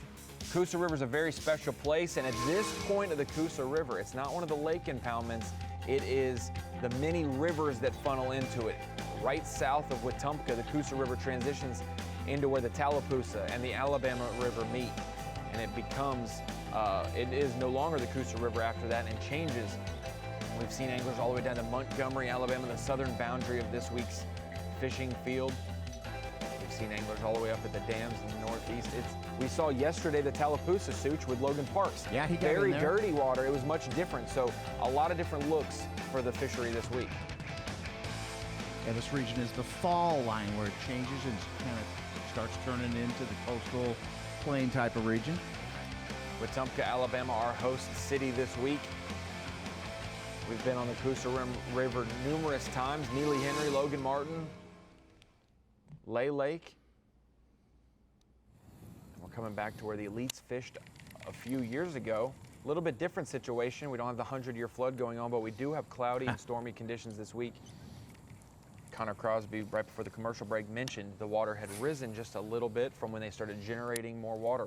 Coosa River is a very special place, and at this point of the Coosa River, it's not one of the lake impoundments. It is the many rivers that funnel into it. Right south of Wetumpka, the Coosa River transitions into where the Tallapoosa and the Alabama River meet, and it becomes, it is no longer the Coosa River after that, and changes. We've seen anglers all the way down to Montgomery, Alabama, the southern boundary of this week's fishing field. We've seen anglers all the way up at the dams in the northeast. We saw yesterday the Tallapoosa Such with Logan Parks. Yeah, he got very in there. dirty water. It was much different. So a lot of different looks for the fishery this week. Yeah, this region is the fall line where it changes and kind of starts turning into the coastal plain type of region. Wetumpka, Alabama, our host city this week. We've been on the Coosa River numerous times. Neely Henry, Logan Martin, Lay Lake. We're coming back to where the elites fished a few years ago. A little bit different situation. We don't have the 100-year flood going on, but we do have cloudy and stormy conditions this week. Connor Crosby, right before the commercial break, mentioned the water had risen just a little bit from when they started generating more water.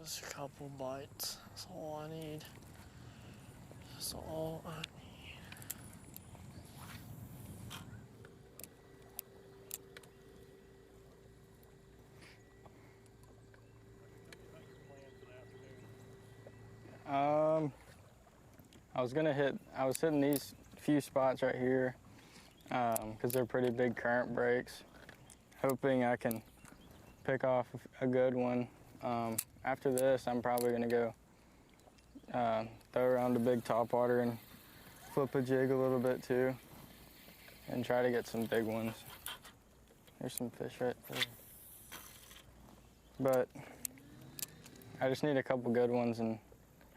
Just a couple bites. That's all I need. That's all I need. I was hitting these few spots right here because they're pretty big current breaks. Hoping I can pick off a good one. After this, I'm probably gonna go throw around a big topwater and flip a jig a little bit too, and try to get some big ones. There's some fish right there. But I just need a couple good ones, and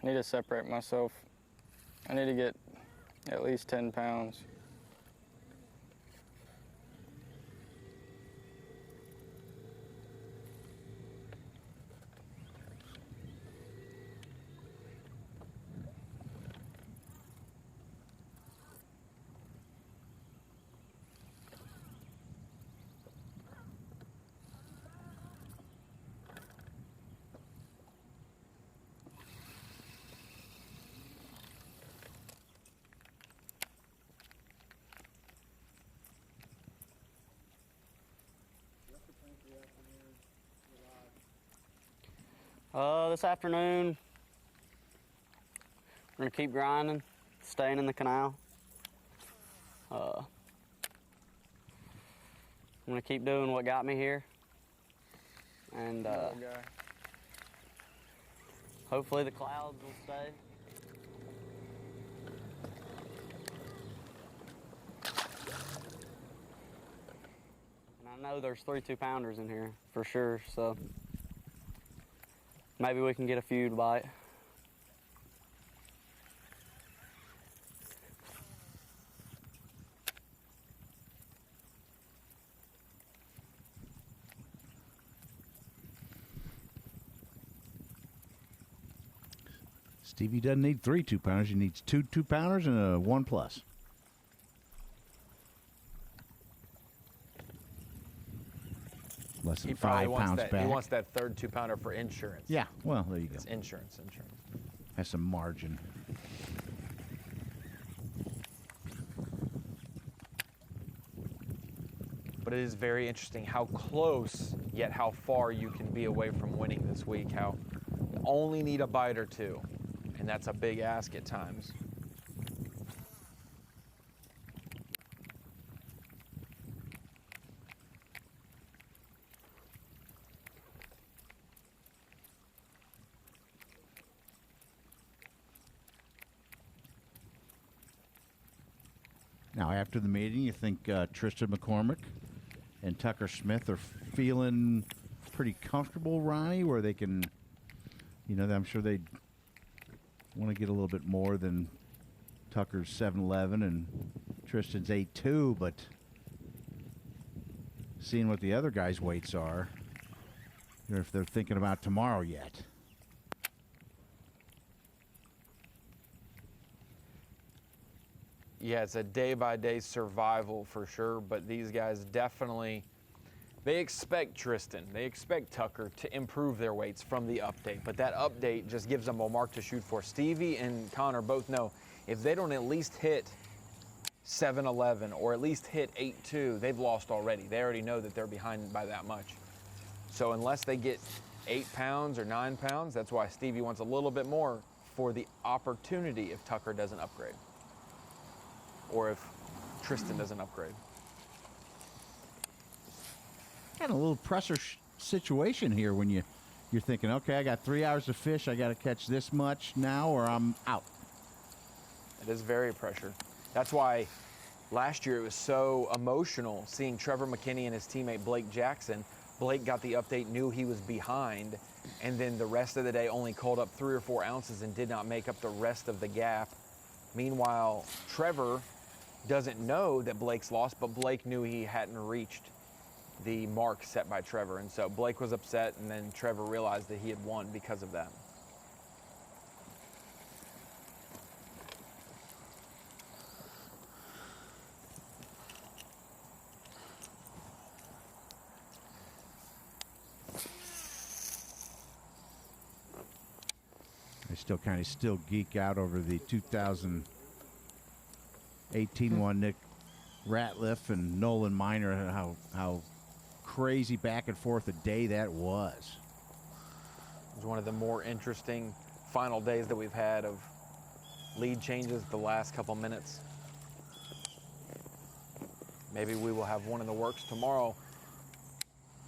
I need to separate myself. I need to get at least 10 pounds. This afternoon, we're gonna keep grinding, staying in the canal. I'm gonna keep doing what got me here, and hopefully the clouds will stay. And I know there's 3 2-pounders in here for sure, so maybe we can get a few to bite. Stevie doesn't need 3 2-pounders. He needs 2 2-pounders and a 1+. Less than 5 pounds back. He wants that third 2-pounder for insurance. Yeah, well, there you go. It's insurance. Has some margin. But it is very interesting how close, yet how far you can be away from winning this week. How you only need a bite or 2, and that's a big ask at times. Now, after the meeting, you think Tristan McCormick and Tucker Smith are feeling pretty comfortable, Ronnie, where they can, I'm sure they want to get a little bit more than Tucker's 7'11" and Tristan's 8'2", but seeing what the other guys' weights are, if they're thinking about tomorrow yet. Yeah, it's a day-by-day survival for sure, but these guys definitely, they expect Tristan, they expect Tucker to improve their weights from the update, but that update just gives them a mark to shoot for. Stevie and Connor both know if they don't at least hit 7'11" or at least hit 8'2", they've lost already. They already know that they're behind by that much. So unless they get 8 pounds or 9 pounds, that's why Stevie wants a little bit more for the opportunity if Tucker doesn't upgrade. Or if Tristan doesn't upgrade. Got a little pressure situation here when you're thinking, okay, I got 3 hours to fish, I got to catch this much now or I'm out. It is very pressure. That's why last year it was so emotional seeing Trevor McKinney and his teammate Blake Jackson. Blake got the update, knew he was behind, and then the rest of the day only called up 3 or 4 ounces and did not make up the rest of the gap. Meanwhile, Trevor doesn't know that Blake's lost, but Blake knew he hadn't reached the mark set by Trevor. And so Blake was upset, and then Trevor realized that he had won because of that. I still geek out over the 2018 one, Nick Ratliff and Nolan Miner, and how crazy back and forth a day that was. It was one of the more interesting final days that we've had of lead changes the last couple minutes. Maybe we will have one in the works tomorrow.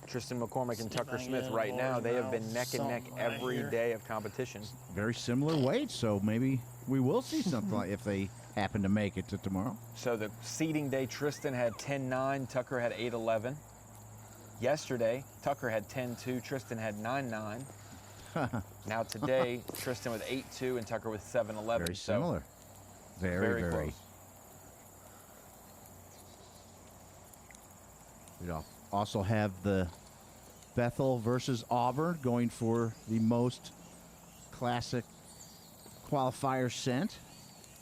Tristan McCormick and Tucker Smith right now, they have been neck and neck every day of competition. Very similar weights, so maybe we will see something like if they happen to make it to tomorrow. So the seeding day, Tristan had 10.9, Tucker had 8.11. Yesterday, Tucker had 10.2, Tristan had 9.9. Now today, Tristan with 8.2 and Tucker with 7.11. Very similar. Very, very. Close. We also have the Bethel versus Auburn going for the most classic qualifier scent.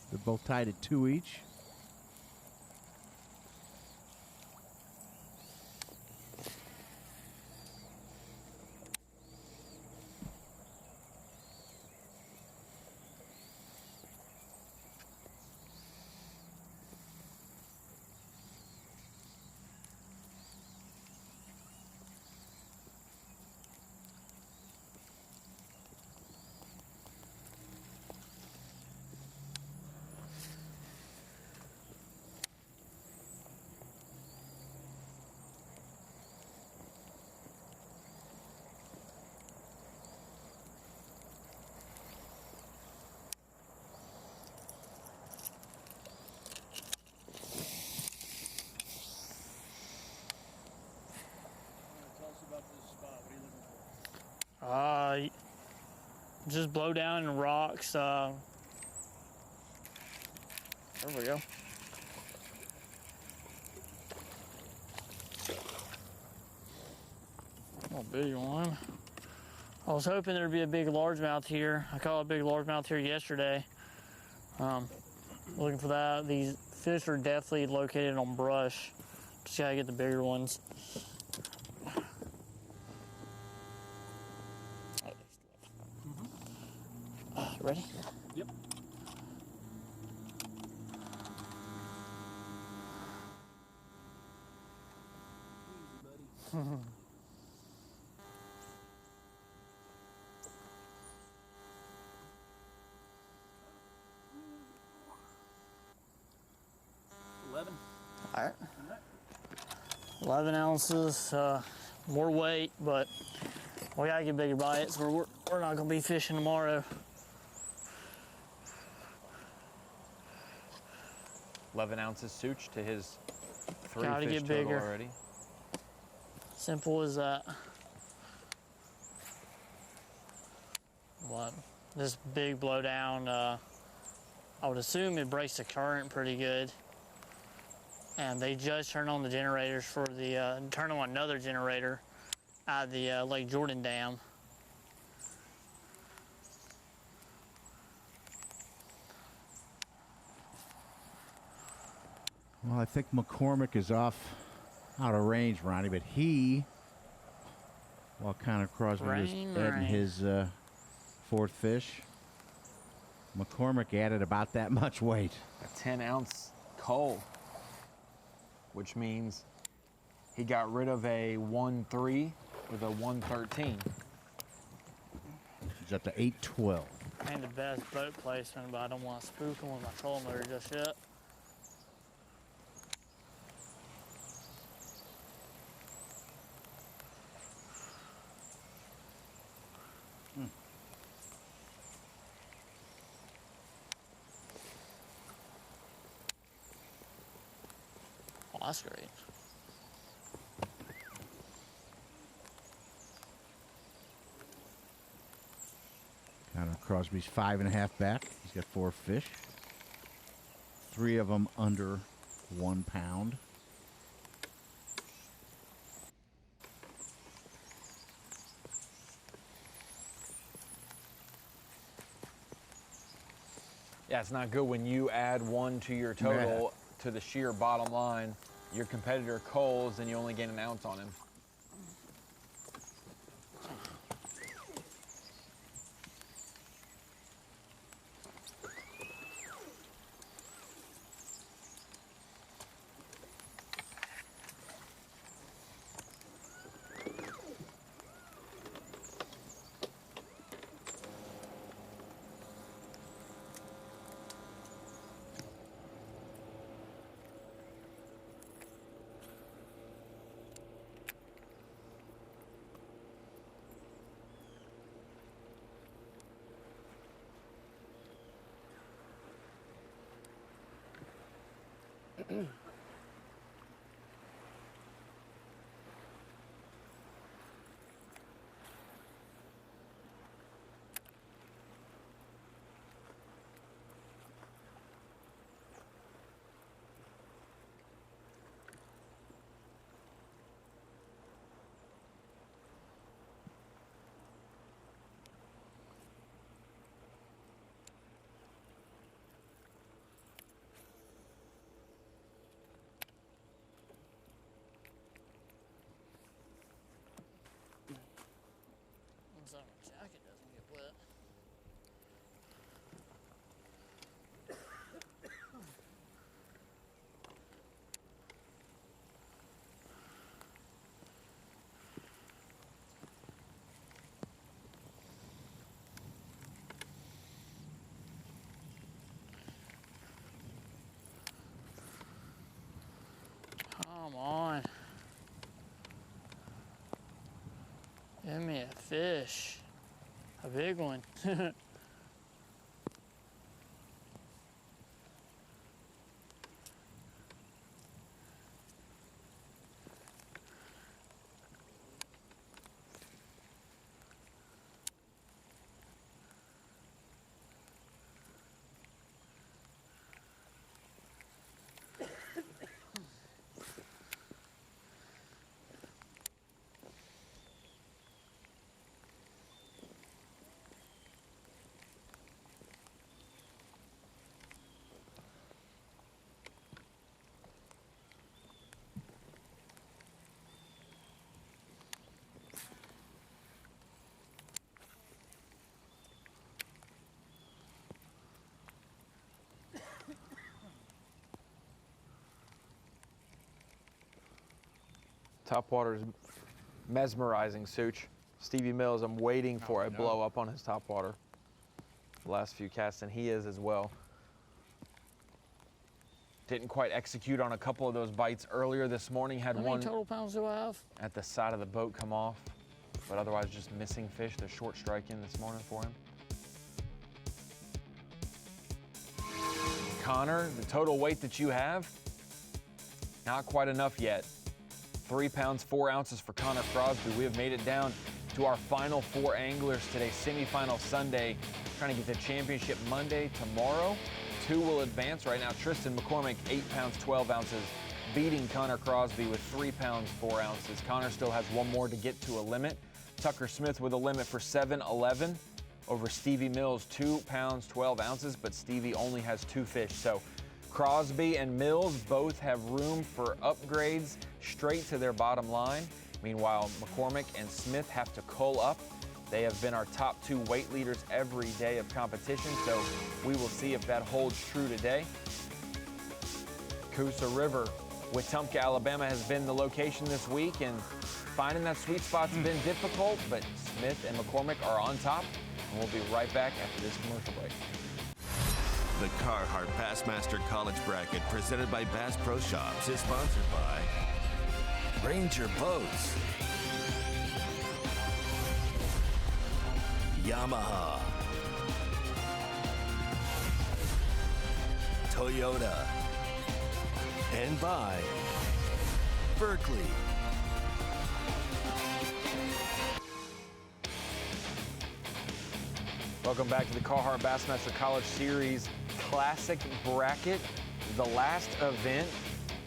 They're both tied at 2 each. just blow down in rocks. There we go. Oh, big one. I was hoping there'd be a big largemouth here. I caught a big largemouth here yesterday. Looking for that. These fish are definitely located on brush. Just gotta get the bigger ones. Ready? Yep. Easy, buddy. 11. All right. 11 ounces, more weight, but we gotta get bigger bites or we're not gonna be fishing tomorrow. 11 ounces such to his 3 Gotta fish get total bigger. already. Simple as that. What? This big blowdown, I would assume it breaks the current pretty good. And they just turned on the generators for the, turned on another generator at the Lake Jordan Dam. Well, I think McCormick is out of range, Ronnie, but while Connor Crosby was adding his fourth fish, McCormick added about that much weight. A 10-ounce coal, which means he got rid of a 1.3 with a 1.13. He's up to 8.12. And the best boat placement, but I don't want to spook him with my trolling motor just yet. Oh, that's great. Connor Crosby's 5.5 back. He's got 4 fish. 3 of them under 1 pound. Yeah, it's not good when you add 1 to your total to the sheer bottom line. Your competitor culls and you only gain an ounce on him. So my jacket doesn't get wet. Come on. Give me a fish. A big one. Topwater's mesmerizing, Such. Stevie Mills, I'm waiting for a blow up on his topwater. The last few casts, and he is as well. Didn't quite execute on a couple of those bites earlier this morning. Had How one many total pounds do I have? at the side of the boat come off, but otherwise just missing fish. The short strike in this morning for him. Connor, the total weight that you have, not quite enough yet. 3 pounds, 4 ounces for Connor Crosby. We have made it down to our final 4 anglers today. Semifinal Sunday, trying to get the championship Monday. Tomorrow, 2 will advance. Right now, Tristan McCormick, 8 pounds, 12 ounces, beating Connor Crosby with 3 pounds, 4 ounces. Connor still has 1 more to get to a limit. Tucker Smith with a limit for 7-11 over Stevie Mills, 2 pounds, 12 ounces, but Stevie only has 2 fish. So Crosby and Mills both have room for upgrades straight to their bottom line. Meanwhile, McCormick and Smith have to cull up. They have been our top 2 weight leaders every day of competition, so we will see if that holds true today. Coosa River, Wetumpka, Alabama has been the location this week, and finding that sweet spot's been difficult, but Smith and McCormick are on top, and we'll be right back after this commercial break. The Carhartt Bassmaster College Bracket, presented by Bass Pro Shops, is sponsored by Ranger Boats, Yamaha, Toyota, and by Berkeley. Welcome back to the Carhartt Bassmaster College Series Classic Bracket, the last event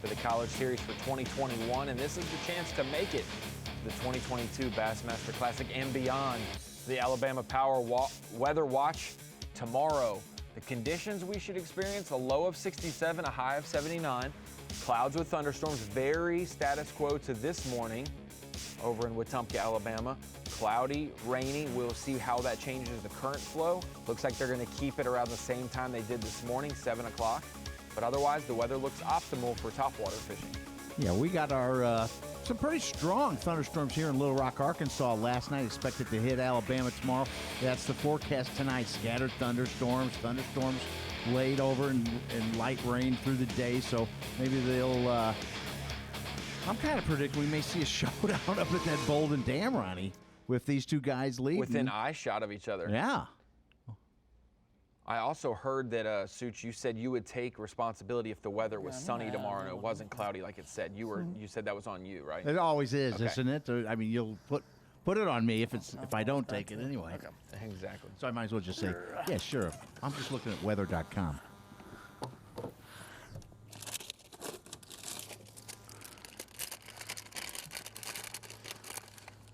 for the College Series for 2021, and this is the chance to make it to the 2022 Bassmaster Classic and beyond. The Alabama Power Weather Watch tomorrow. The conditions we should experience: a low of 67, a high of 79. Clouds with thunderstorms, very status quo to this morning over in Wetumpka, Alabama. Cloudy, rainy. We'll see how that changes the current flow. Looks like they're going to keep it around the same time they did this morning, 7 o'clock. But otherwise, the weather looks optimal for topwater fishing. Yeah, we got our some pretty strong thunderstorms here in Little Rock, Arkansas last night. Expected to hit Alabama tomorrow. That's the forecast tonight. Scattered thunderstorms laid over and light rain through the day. So maybe they'll, I'm kind of predicting we may see a showdown up at that Bolden Dam, Ronnie, with these two guys leading. Within eye shot of each other. Yeah. I also heard that, Such, you said you would take responsibility if the weather was sunny tomorrow and it wasn't cloudy like it said. You said that was on you, right? It always is, Okay. isn't it? I mean, you'll put it on me if I don't take it anyway. Okay. Exactly. So I might as well just say, yeah, sure. I'm just looking at weather.com.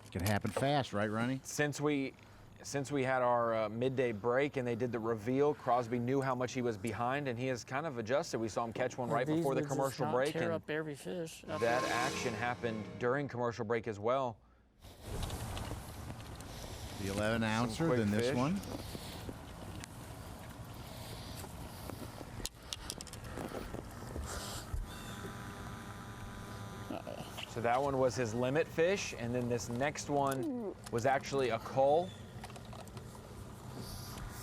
It can happen fast, right, Ronnie? Since we had our midday break and they did the reveal, Crosby knew how much he was behind, and he has kind of adjusted. We saw him catch one right before the commercial break, tear and up every fish. that action happened during commercial break as well. The 11 ouncer quick than this fish. one. So that one was his limit fish, and then this next one was actually a cull.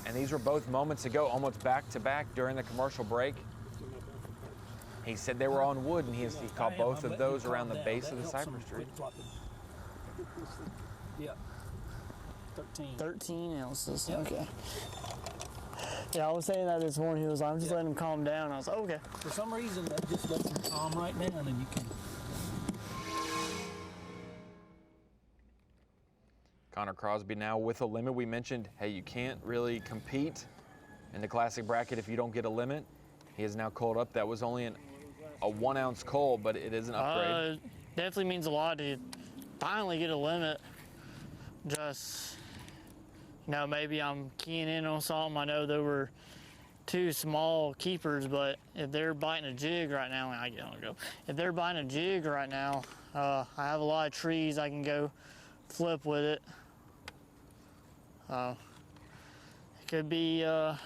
And these were both moments ago, almost back to back during the commercial break. He said they were on wood, and he caught both of those around the base of the cypress tree. Yeah. 13 ounces. Yep. Okay. Yeah, I was saying that this morning. He was like, I'm just letting him calm down. I was like, okay. For some reason, that just lets him calm right down, and you can. Connor Crosby now with a limit. We mentioned, hey, you can't really compete in the classic bracket if you don't get a limit. He is now culled up. That was only a 1 ounce cull, but it is an upgrade. Definitely means a lot to finally get a limit. Just, maybe I'm keying in on something. I know there were 2 small keepers, but if they're biting a jig right now, if they're biting a jig right now, I have a lot of trees I can go flip with it. It could be, I'm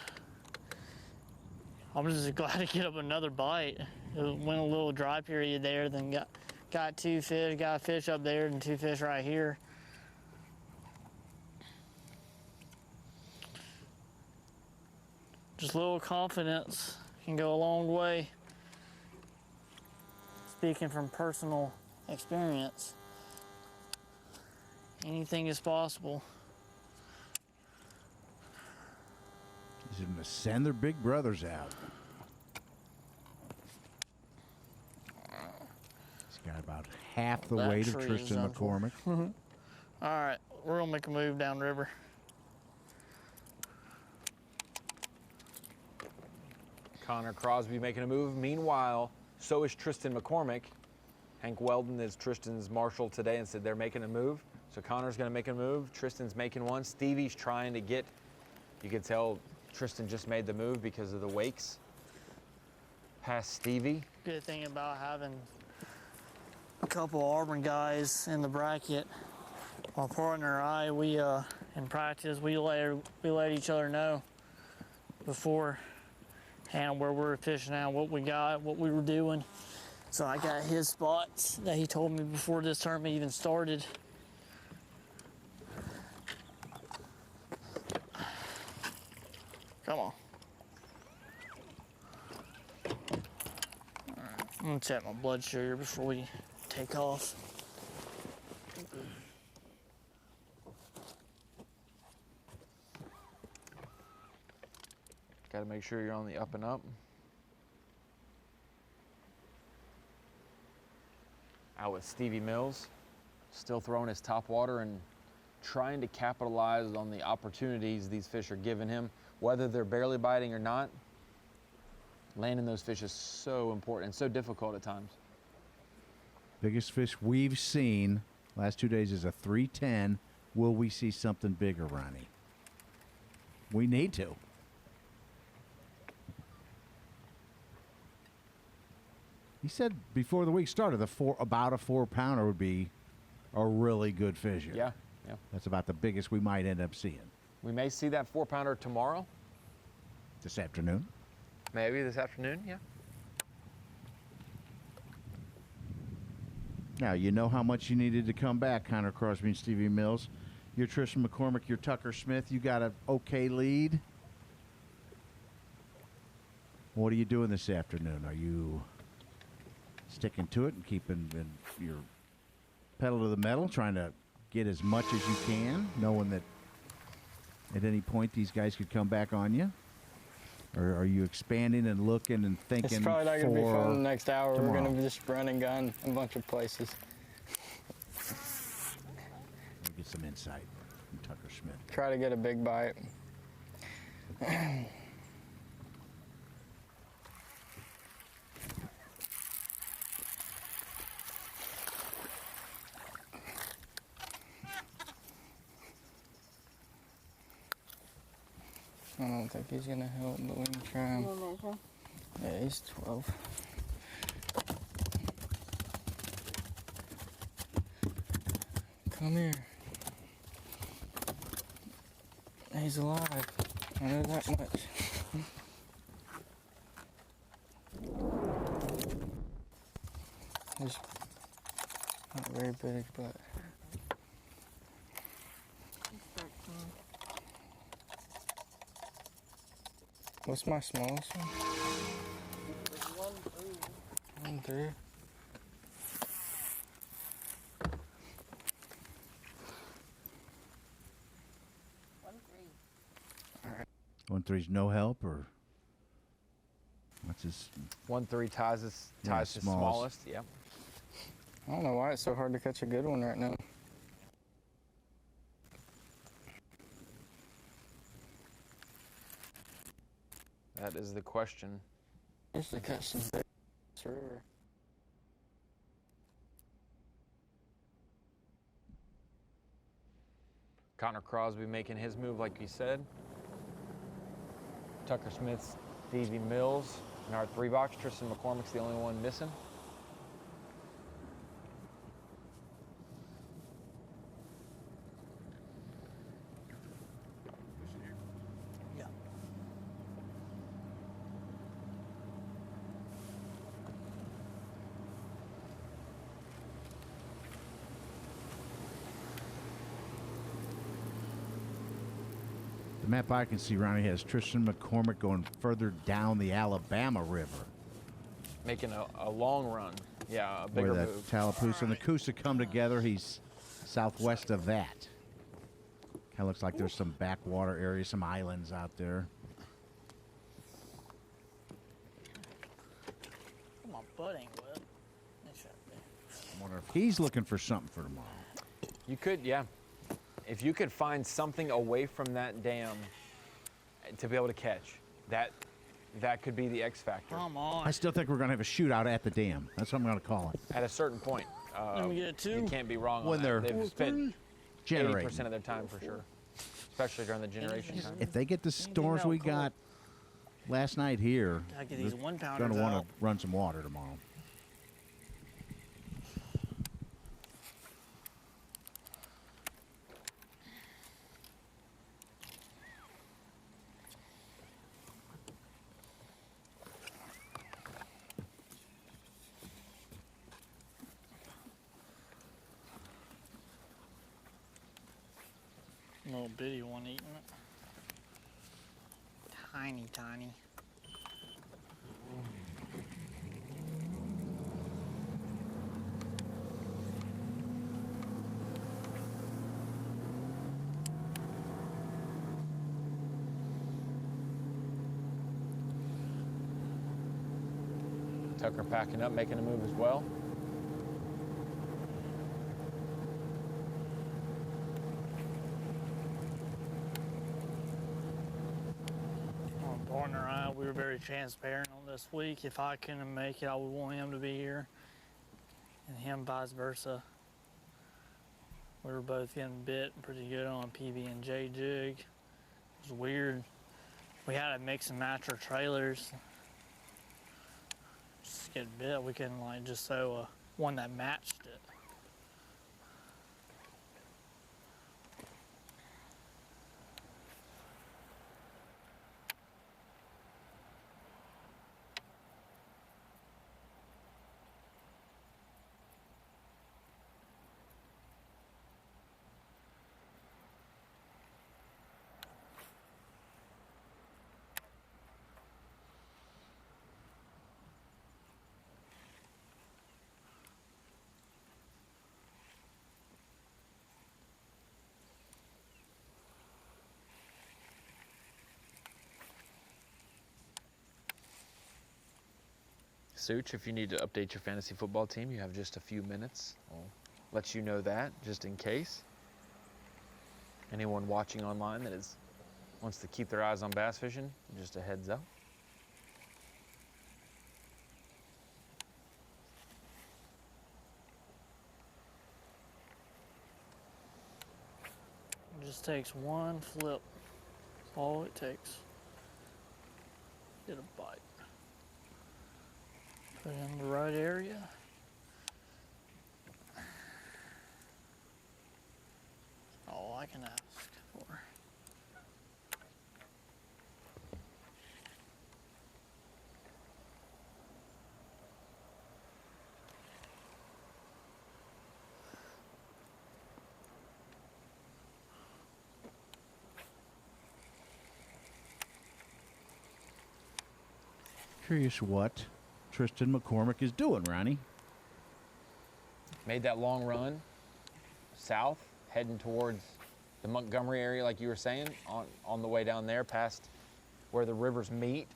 just glad to get up another bite. It went a little dry period there, then got got 2 fish, got a fish up there and 2 fish right here. Just a little confidence can go a long way. Speaking from personal experience, anything is possible. They're going to send their big brothers out. He's got about half the weight of Tristan McCormick. All right, we're going to make a move downriver. Connor Crosby making a move. Meanwhile, so is Tristan McCormick. Hank Weldon is Tristan's marshal today and said they're making a move. So Connor's going to make a move. Tristan's making one. Stevie's trying to get, you can tell Tristan just made the move because of the wakes past Stevie. Good thing about having a couple Auburn guys in the bracket. My partner and I, we in practice, we let each other know beforehand where we were fishing out, what we got, what we were doing. So I got his spots that he told me before this tournament even started. Come on. All right, I'm gonna check my blood sugar before we take off. Got to make sure you're on the up and up. Out with Stevie Mills, still throwing his top water and trying to capitalize on the opportunities these fish are giving him, whether they're barely biting or not. Landing those fish is so important and so difficult at times. Biggest fish we've seen last 2 days is a 310. Will we see something bigger, Ronnie? We need to. He said before the week started, about a 4-pounder would be a really good fish. Yeah. That's about the biggest we might end up seeing. We may see that 4-pounder tomorrow. This afternoon. Maybe this afternoon, yeah. Now, you know how much you needed to come back, Connor Crosby and Stevie Mills. You're Tristan McCormick, you're Tucker Smith. You got an okay lead. What are you doing this afternoon? Are you sticking to it and keeping your pedal to the metal, trying to get as much as you can, knowing that at any point these guys could come back on you? Or are you expanding and looking and thinking? It's probably not going to be fun the next hour. tomorrow? We're going to just run and gun a bunch of places. We'll get some insight from Tucker Smith. Try to get a big bite. I don't think he's gonna help, but we can try him. Yeah, he's 12. Come here. He's alive. I know that much. He's not very big, but. What's my smallest one? 1-3. All right. 1-3's no help, or what's his? 1-3 ties his smallest. Yeah. I don't know why it's so hard to catch a good one right now. That is the question. Used to catch some big river. Connor Crosby making his move like he said. Tucker Smith's Stevie Mills in our 3-box. Tristan McCormick's the only one missing. map I can see, Ronnie, has Tristan McCormick going further down the Alabama River. Making a long run. Yeah, a bigger where that move. Tallapoosa and the Coosa come together. He's southwest of that. Kind of looks like there's some backwater areas, some islands out there. My butt ain't wet. I wonder if he's looking for something for tomorrow. You could, yeah. If you could find something away from that dam to be able to catch, that could be the X factor. Come on. I still think we're going to have a shootout at the dam. That's what I'm going to call it. At a certain point. Let me get two. You can't be wrong When on they're that. They've spent generating. 80% of their time for sure, especially during the generation time. If they get the storms we got last night here, I get these they're 1-pounders going to want out. to run some water tomorrow. Little bitty one eating it. Tiny, tiny. Tucker packing up, making a move as well. Partner and I, we were very transparent on this week. If I couldn't make it, I would want him to be here, and him vice versa. We were both getting bit pretty good on a PB&J jig. It was weird. We had to mix and match our trailers. Just get bit. We couldn't like just throw one that matched it. Such, if you need to update your fantasy football team, you have just a few minutes. I'll let you know that, just in case. Anyone watching online that wants to keep their eyes on bass fishing, just a heads up. It just takes one flip. That's all it takes. Get a bite. Put it in the right area. All I can ask for. Curious what Tristan McCormick is doing, Ronnie. Made that long run south, heading towards the Montgomery area, like you were saying, on the way down there past where the rivers meet.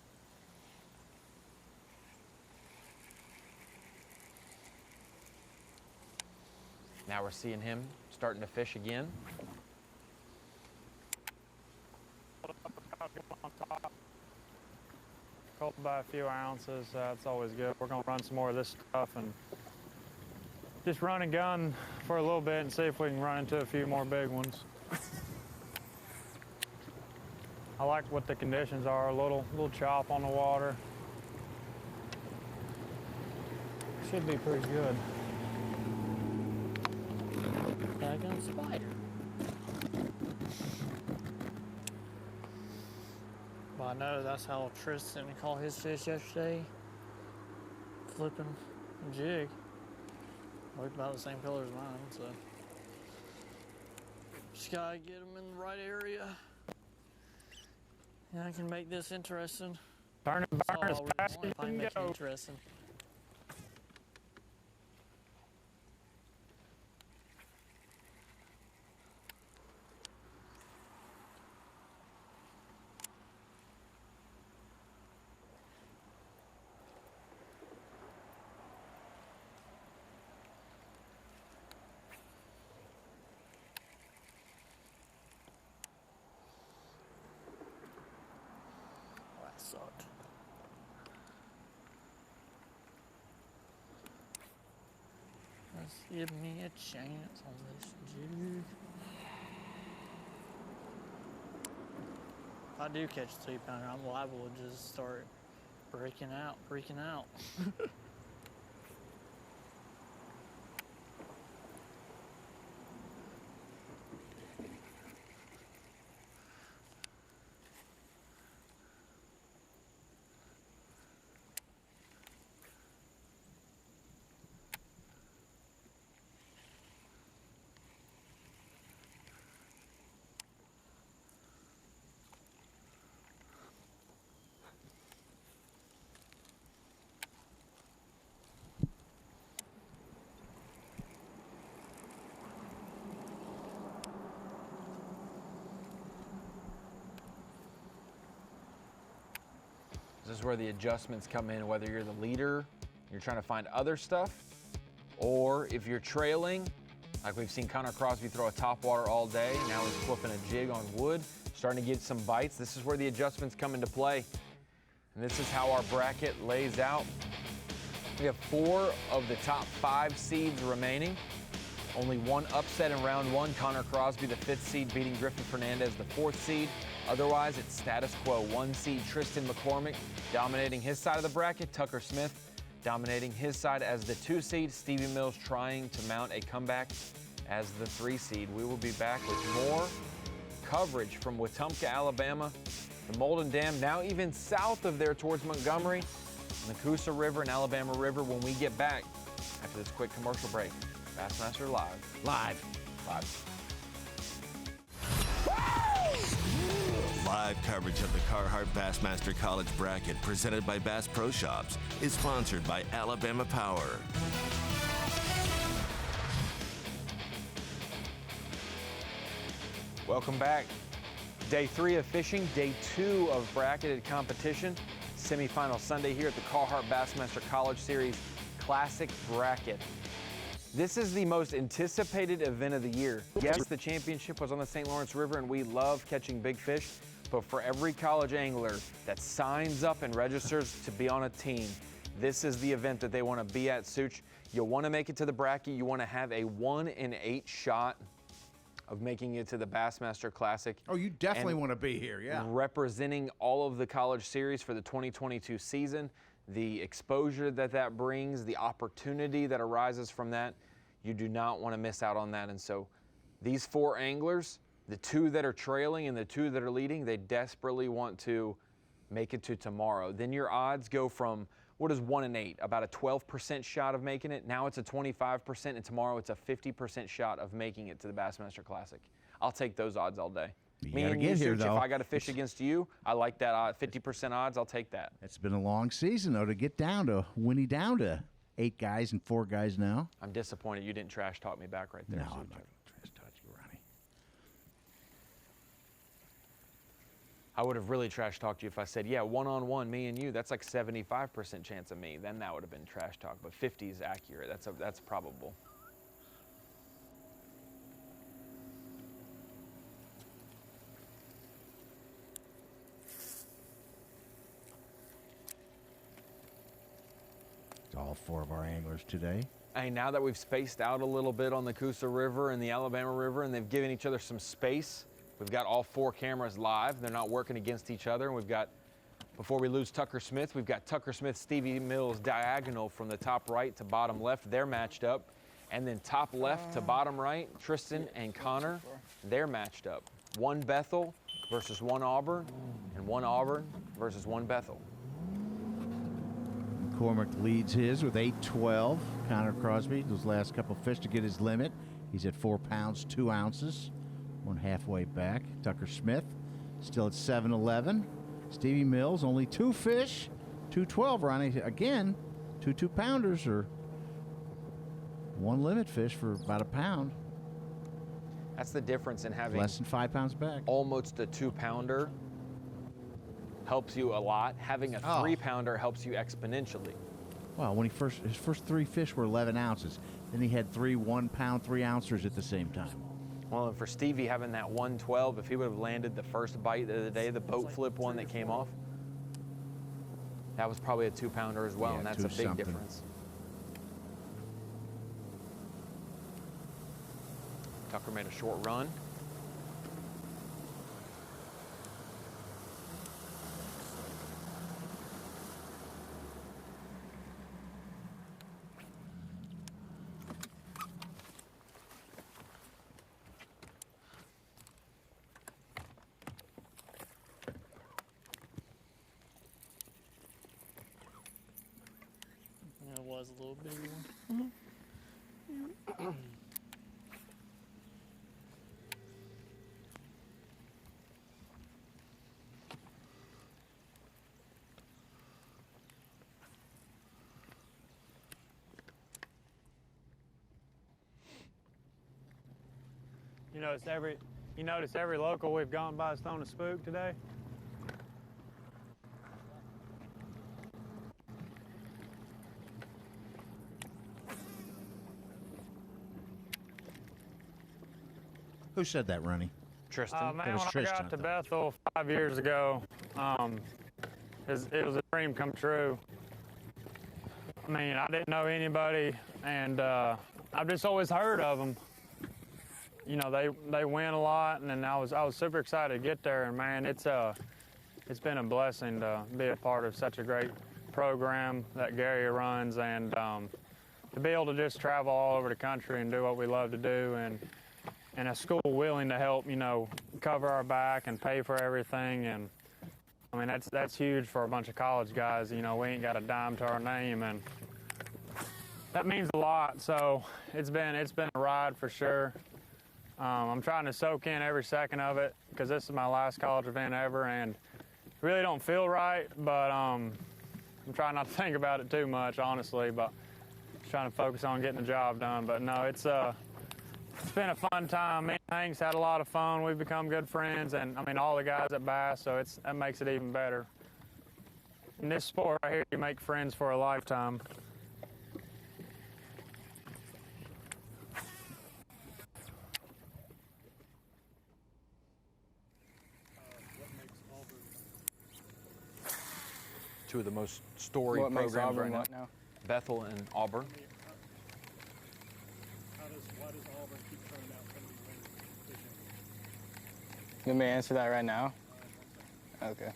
Now we're seeing him starting to fish again. Caught by a few ounces, it's always good. We're gonna run some more of this stuff and just run and gun for a little bit and see if we can run into a few more big ones. I like what the conditions are, a little chop on the water. Should be pretty good. Daggone spider. Well, I know that's how Tristan caught his fish yesterday. Flipping a jig. Looked about the same color as mine, so. Just gotta get them in the right area. Yeah, I can make this interesting. Burn it That's all I as really fast want, as if I you can can make it go. interesting. Oh, that sucked. Let's give me a chance on this jig. If I do catch a 3-pounder, I'm liable to just start freaking out. This is where the adjustments come in, whether you're the leader, you're trying to find other stuff, or if you're trailing, like we've seen Connor Crosby throw a topwater all day. Now he's flipping a jig on wood, starting to get some bites. This is where the adjustments come into play. And this is how our bracket lays out. We have 4 of the top 5 seeds remaining. Only one upset in round 1. Connor Crosby, the 5th seed, beating Griffin Fernandez, the 4th seed. Otherwise, it's status quo. 1 seed Tristan McCormick dominating his side of the bracket. Tucker Smith dominating his side as the 2 seed. Stevie Mills trying to mount a comeback as the 3 seed. We will be back with more coverage from Wetumpka, Alabama, the Molden Dam, now even south of there towards Montgomery, and the Coosa River and Alabama River when we get back after this quick commercial break. Bassmaster Live. Live coverage of the Carhartt Bassmaster College Bracket presented by Bass Pro Shops is sponsored by Alabama Power. Welcome back. Day 3 of fishing, day 2 of bracketed competition. Semifinal Sunday here at the Carhartt Bassmaster College Series Classic Bracket. This is the most anticipated event of the year. Yes, the championship was on the St. Lawrence River and we love catching big fish, but for every college angler that signs up and registers to be on a team, this is the event that they want to be at, Such. You want to make it to the bracket, you want to have a 1 in 8 shot of making it to the Bassmaster Classic. Oh, you definitely want to be here, yeah. Representing all of the college series for the 2022 season, the exposure that brings, the opportunity that arises from that, you do not want to miss out on that. And so these 4 anglers, the 2 that are trailing and the 2 that are leading, they desperately want to make it to tomorrow. Then your odds go from, what is 1 in 8? About a 12% shot of making it. Now it's a 25%, and tomorrow it's a 50% shot of making it to the Bassmaster Classic. I'll take those odds all day. Me and you, Such, if I got to fish against you, I like that 50% odds. I'll take that. It's been a long season, though, to get down to winning down to 8 guys and 4 guys now. I'm disappointed you didn't trash talk me back right there. No, Such. I'm not going to trash talk you, Ronnie. I would have really trash talked you if I said, yeah, 1-on-1, me and you, that's like 75% chance of me. Then that would have been trash talk, but 50 is accurate. That's probable. All 4 of our anglers today. Hey, now that we've spaced out a little bit on the Coosa River and the Alabama River, and they've given each other some space, we've got all 4 cameras live. They're not working against each other. And we've got, before we lose Tucker Smith, we've got Tucker Smith, Stevie Mills diagonal from the top right to bottom left. They're matched up. And then top left to bottom right, Tristan and Connor, they're matched up. 1 Bethel versus 1 Auburn, and 1 Auburn versus 1 Bethel. McCormick leads his with 8-12. Connor Crosby, those last couple fish to get his limit. He's at 4 pounds, 2 ounces. 1 halfway back. Tucker Smith still at 7-11. Stevie Mills, only 2 fish, 212, Ronnie. Again, 2 2-pounders or 1 limit fish for about a pound. That's the difference in having Less than 5 pounds back. Almost a 2-pounder helps you a lot. Having a 3-pounder helps you exponentially. Well, when his first 3 fish were 11 ounces. Then he had 3 1-pound, 3-ouncers at the same time. Well, and for Stevie having that 112, if he would have landed the first bite of the day, the boat flip one that came off, that was probably a 2-pounder as well, Yeah, and that's a big difference. Tucker made a short run. It was a little bigger one. You notice every local we've gone by has thrown a spook today? Who said that, Ronnie? Tristan. Man, was when Tristan, I I got to thought. Bethel 5 years ago, it was a dream come true. I mean, I didn't know anybody, and I've just always heard of them. You know, they win a lot, and then I was super excited to get there. And man, it's been a blessing to be a part of such a great program that Gary runs, and to be able to just travel all over the country and do what we love to do, and a school willing to help, you know, cover our back and pay for everything. And I mean, that's huge for a bunch of college guys. You know, we ain't got a dime to our name, and that means a lot. So it's been a ride for sure. I'm trying to soak in every second of it because this is my last college event ever, and really don't feel right, but I'm trying not to think about it too much, honestly, but just trying to focus on getting the job done. But no, it's been a fun time. Me and Hank's had a lot of fun. We've become good friends, and I mean, all the guys at Bass, so that makes it even better. In this sport right here, you make friends for a lifetime. Two of the most storied What makes programs Auburn right what now? Bethel and Auburn. Why does Auburn keep throwing out so many wins? You want me to answer that right now? Okay.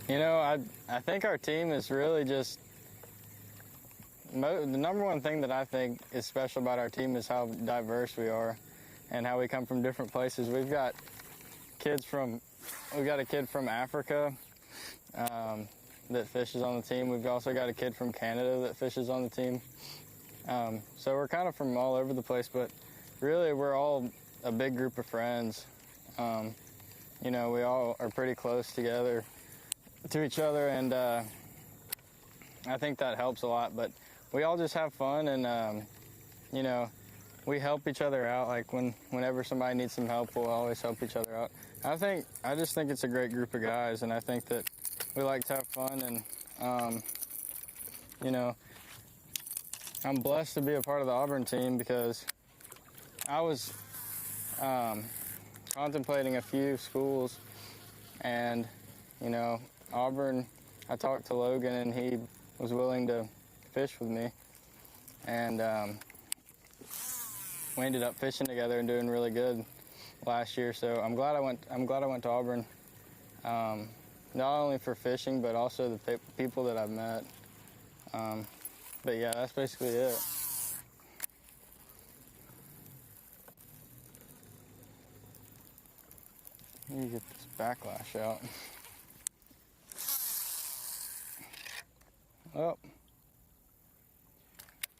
You know, I think our team is really just the number one thing that I think is special about our team is how diverse we are and how we come from different places. We've got a kid from Africa that fishes on the team. We've also got a kid from Canada that fishes on the team. So we're kind of from all over the place, but really we're all a big group of friends. You know, we all are pretty close together to each other, and I think that helps a lot. But we all just have fun, and you know, we help each other out. Like whenever somebody needs some help, we'll always help each other out. I just think it's a great group of guys, and I think that we like to have fun. And you know, I'm blessed to be a part of the Auburn team because I was contemplating a few schools, and you know, Auburn, I talked to Logan, and he was willing to fish with me, and we ended up fishing together and doing really good last year. So I'm glad I went to Auburn, not only for fishing but also the people that I've met. But yeah, that's basically it. You get this backlash out. Well,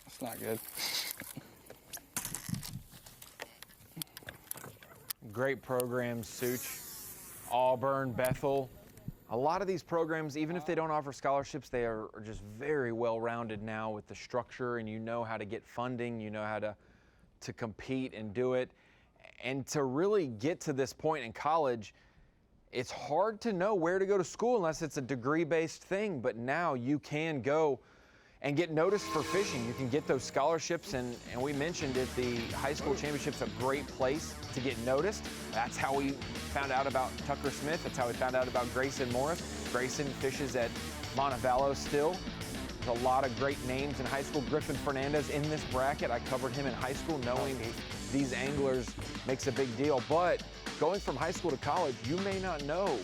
it's not good. Great programs, Such, Auburn, Bethel. A lot of these programs, even if they don't offer scholarships, they are just very well-rounded now with the structure, and you know how to get funding, you know how to compete and do it. And to really get to this point in college, it's hard to know where to go to school unless it's a degree-based thing, but now you can go and get noticed for fishing. You can get those scholarships, and we mentioned it, the high school championship's a great place to get noticed. That's how we found out about Tucker Smith. That's how we found out about Grayson Morris. Grayson fishes at Montevallo still. There's a lot of great names in high school. Griffin Fernandez in this bracket. I covered him in high school, knowing these anglers makes a big deal. But going from high school to college, you may not know.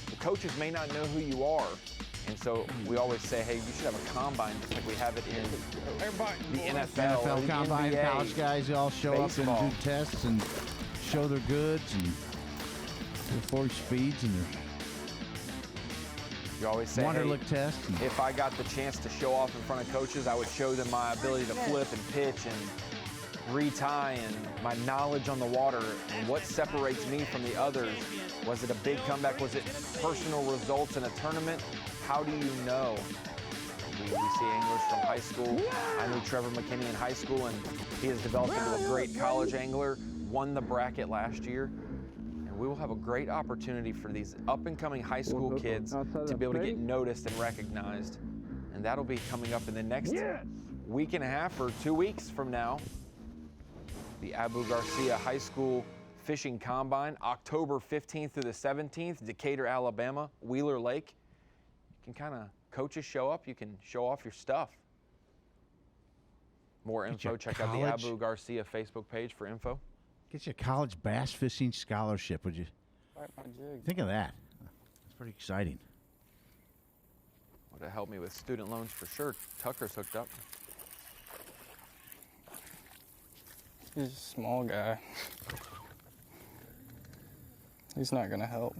The coaches may not know who you are. And so we always say, hey, you should have a combine just like we have it in the NFL. NFL combine, NBA, college guys all show baseball. up and do tests and show their goods and their 40 speeds and their You always say, Wonderlic hey, test. if I got the chance to show off in front of coaches, I would show them my ability to flip and pitch and retie and my knowledge on the water and what separates me from the others. Was it a big comeback? Was it personal results in a tournament? How do you know? We see anglers from high school. I knew Trevor McKinney in high school, and he has developed into a great college angler, won the bracket last year. We will have a great opportunity for these up-and-coming high school kids to be able to get noticed and recognized. And that'll be coming up in the next week and a half or 2 weeks from now. The Abu Garcia High School Fishing Combine, October 15th through the 17th, Decatur, Alabama, Wheeler Lake. You can kind of, coaches show up, you can show off your stuff. More info, check out the Abu Garcia Facebook page for info. Get you a college bass fishing scholarship, would you? Right, my jig. Think of that. That's pretty exciting. Would have helped me with student loans for sure. Tucker's hooked up. He's a small guy. He's not gonna help.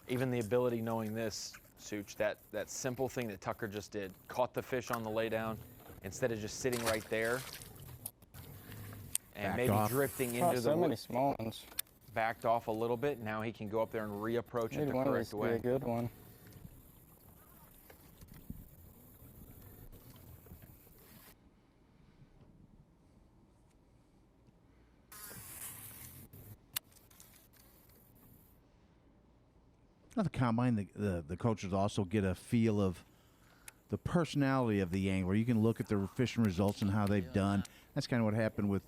Even the ability knowing this, Such, that simple thing that Tucker just did, caught the fish on the laydown instead of just sitting right there and maybe drifting into the so many small ones. Backed off a little bit. Now he can go up there and reapproach it the one correct way. Be a good one. At the combine, the coaches also get a feel of the personality of the angler. You can look at their fishing results and how they've done. That's kind of what happened with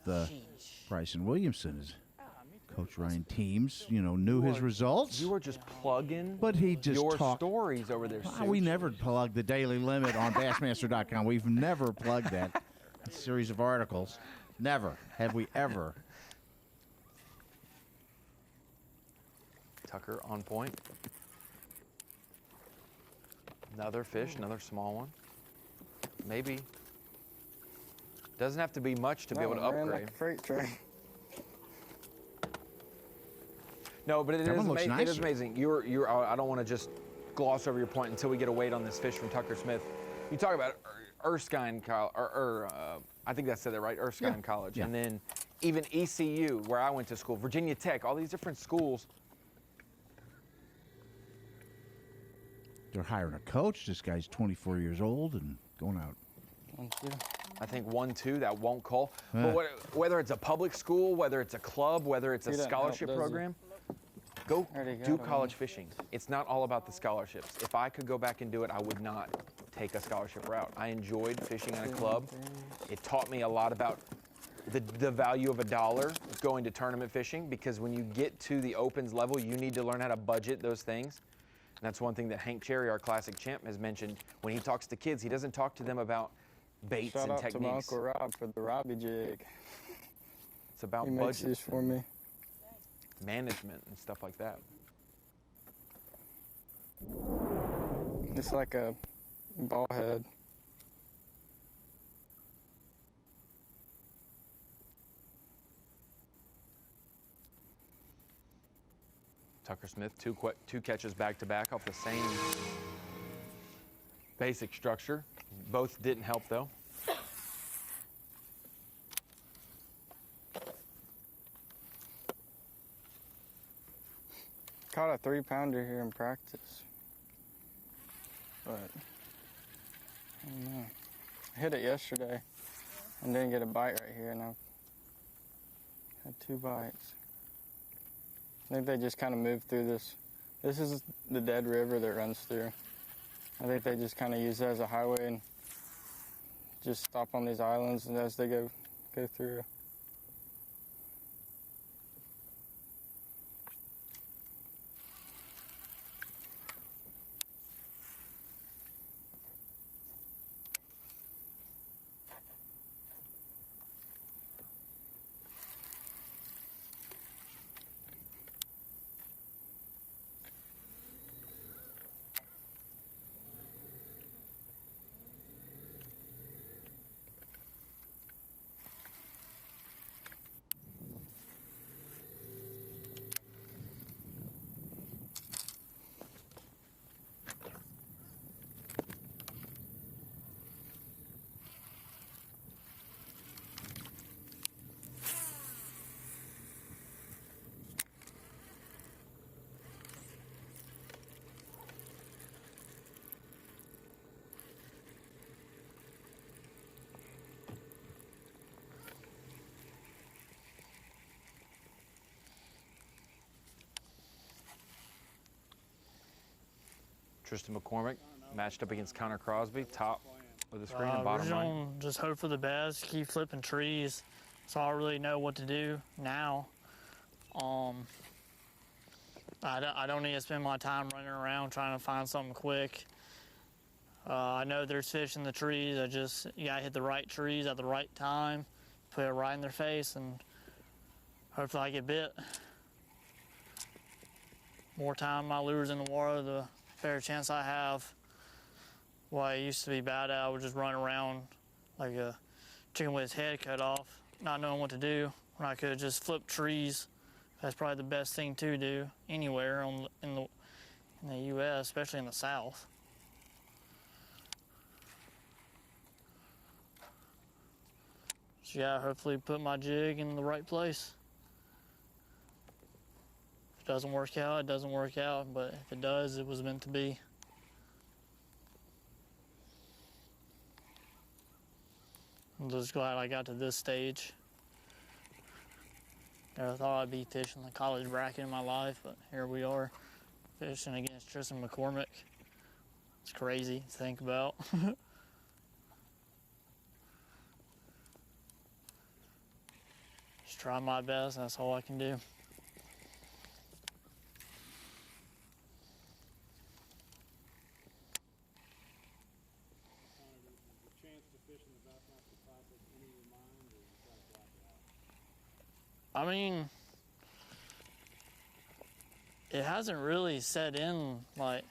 Bryson Williamson. Is Coach Ryan Teams, knew his results. You were just plugging but he just your talked stories over there, Such. We never plug the Daily Limit on Bassmaster.com. We've never plugged that series of articles. Never have we ever. Tucker on point. Another fish, another small one. Maybe. Doesn't have to be much to be able to upgrade. Like a freight train. No, but it Nicer. is amazing. I don't want to just gloss over your point until we get a weight on this fish from Tucker Smith. You talk about Erskine College, I think that said that right, Erskine College. Yeah. And then even ECU, where I went to school, Virginia Tech, all these different schools. They're hiring a coach. This guy's 24 years old and going out. I think 1-2, that won't call. But whether it's a public school, whether it's a club, whether it's a scholarship program, go do college fishing. It's not all about the scholarships. If I could go back and do it, I would not take a scholarship route. I enjoyed fishing in a club. It taught me a lot about the value of $1 going to tournament fishing, because when you get to the opens level, you need to learn how to budget those things. And that's one thing that Hank Cherry, our classic champ, has mentioned. When he talks to kids, he doesn't talk to them about baits and techniques. Shout out to my Uncle Rob for the Robbie jig. It's about he makes budget. These for me. Management and stuff like that. It's like a ball head. Tucker Smith, two catches back-to-back off the same basic structure. Both didn't help, though. Caught a 3-pounder here in practice, but I don't know. I hit it yesterday and didn't get a bite right here, and I've had 2 bites. I think they just kind of moved through this. This is the dead river that runs through. I think they just kind of use it as a highway and just stop on these islands and as they go through. Tristan McCormick matched up against Connor Crosby, top of the screen and bottom we're right. gonna just hope for the best, keep flipping trees. So I really know what to do now. I don't need to spend my time running around trying to find something quick. I know there's fish in the trees. You gotta hit the right trees at the right time, put it right in their face, and hopefully I get bit. More time my lure's in the water, the better chance I have. What I used to be bad at, I would just run around like a chicken with his head cut off, not knowing what to do, when I could just flip trees. That's probably the best thing to do anywhere in the U.S., especially in the South. So yeah, hopefully put my jig in the right place. If it doesn't work out, it doesn't work out, but if it does, it was meant to be. I'm just glad I got to this stage. Never thought I'd be fishing the college bracket in my life, but here we are, fishing against Tristan McCormick. It's crazy to think about. Just try my best, that's all I can do. The chance to fish in the Bassmaster Classic in your mind, or you try to block it out? I mean, it hasn't really set in like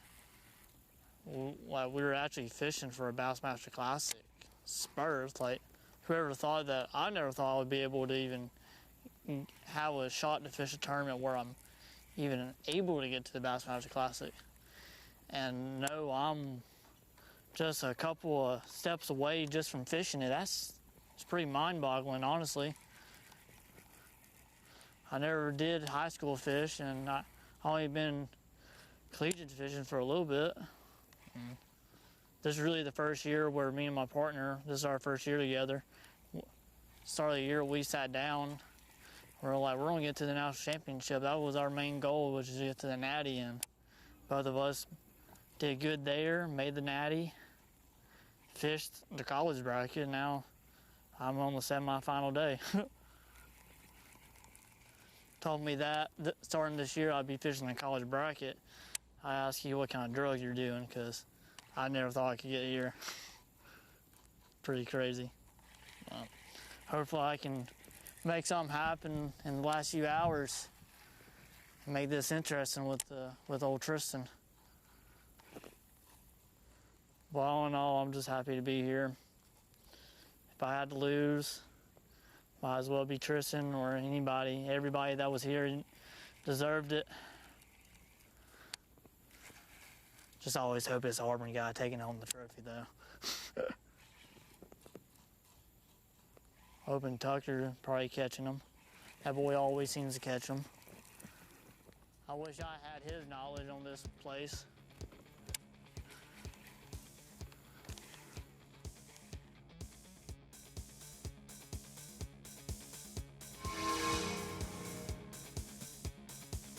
we were actually fishing for a Bassmaster Classic Spurs. Like, whoever thought that, I never thought I would be able to even have a shot to fish a tournament where I'm even able to get to the Bassmaster Classic. And no, I'm just a couple of steps away just from fishing it. It's pretty mind-boggling, honestly. I never did high school fish, and I only been collegiate fishing for a little bit. This is really the first year where me and my partner, this is our first year together. Start of the year, we sat down. We're like, we're gonna get to the national championship. That was our main goal, was to get to the natty, and both of us did good there, made the natty, fished the college bracket. Now I'm on the semi-final day. Told me that starting this year I'd be fishing the college bracket. I asked you what kind of drugs you're doing, because I never thought I could get here. Pretty crazy. Hopefully I can make something happen in the last few hours and make this interesting with old Tristan. But all in all, I'm just happy to be here. If I had to lose, might as well be Tristan or everybody that was here deserved it. Just always hope it's Auburn guy taking home the trophy, though. Hoping Tucker probably catching them. That boy always seems to catch them. I wish I had his knowledge on this place.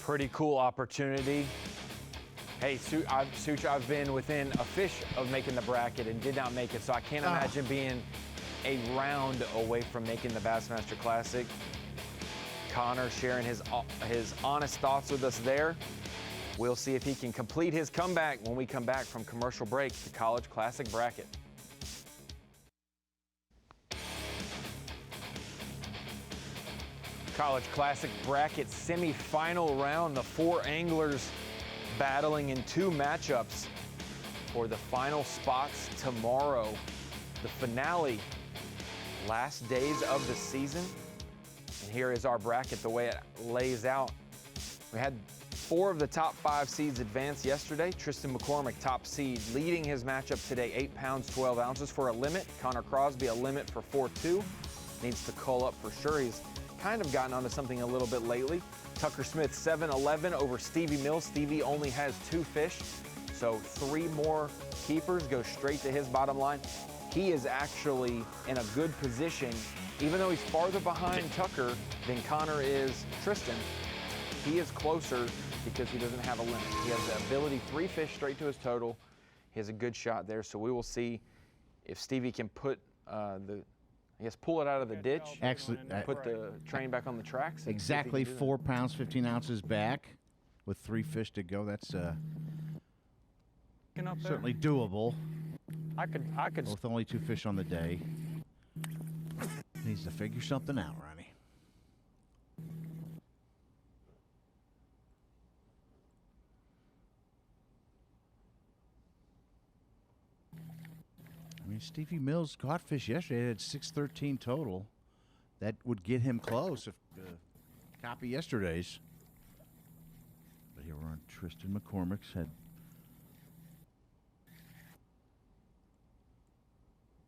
Pretty cool opportunity. Hey, Such, I've been within a fish of making the bracket and did not make it, so I can't imagine being a round away from making the Bassmaster Classic. Connor sharing his honest thoughts with us there. We'll see if he can complete his comeback when we come back from commercial break, the College Classic bracket. College Classic bracket semi-final round. The 4 anglers battling in 2 matchups for the final spots tomorrow. The finale, last days of the season. And here is our bracket, the way it lays out. We had 4 of the top 5 seeds advance yesterday. Tristan McCormick, top seed, leading his matchup today, 8 pounds, 12 ounces for a limit. Connor Crosby, a limit for 4-2. Needs to cull up for sure. He's kind of gotten onto something a little bit lately. Tucker Smith, 7-11 over Stevie Mills. Stevie only has 2 fish, so 3 more keepers go straight to his bottom line. He is actually in a good position, even though he's farther behind Tucker than Connor is Tristan. He is closer because he doesn't have a limit. He has the ability, 3 fish straight to his total. He has a good shot there, so we will see if Stevie can put pull it out of the ditch. Actually, put the train back on the tracks. Exactly 4 pounds, 15 ounces back with 3 fish to go. That's certainly doable. I could. With only 2 fish on the day. Needs to figure something out, Ronnie. I mean, Stevie Mills caught fish yesterday at 613 total. That would get him close if copy yesterday's. But here we're on Tristan McCormick's had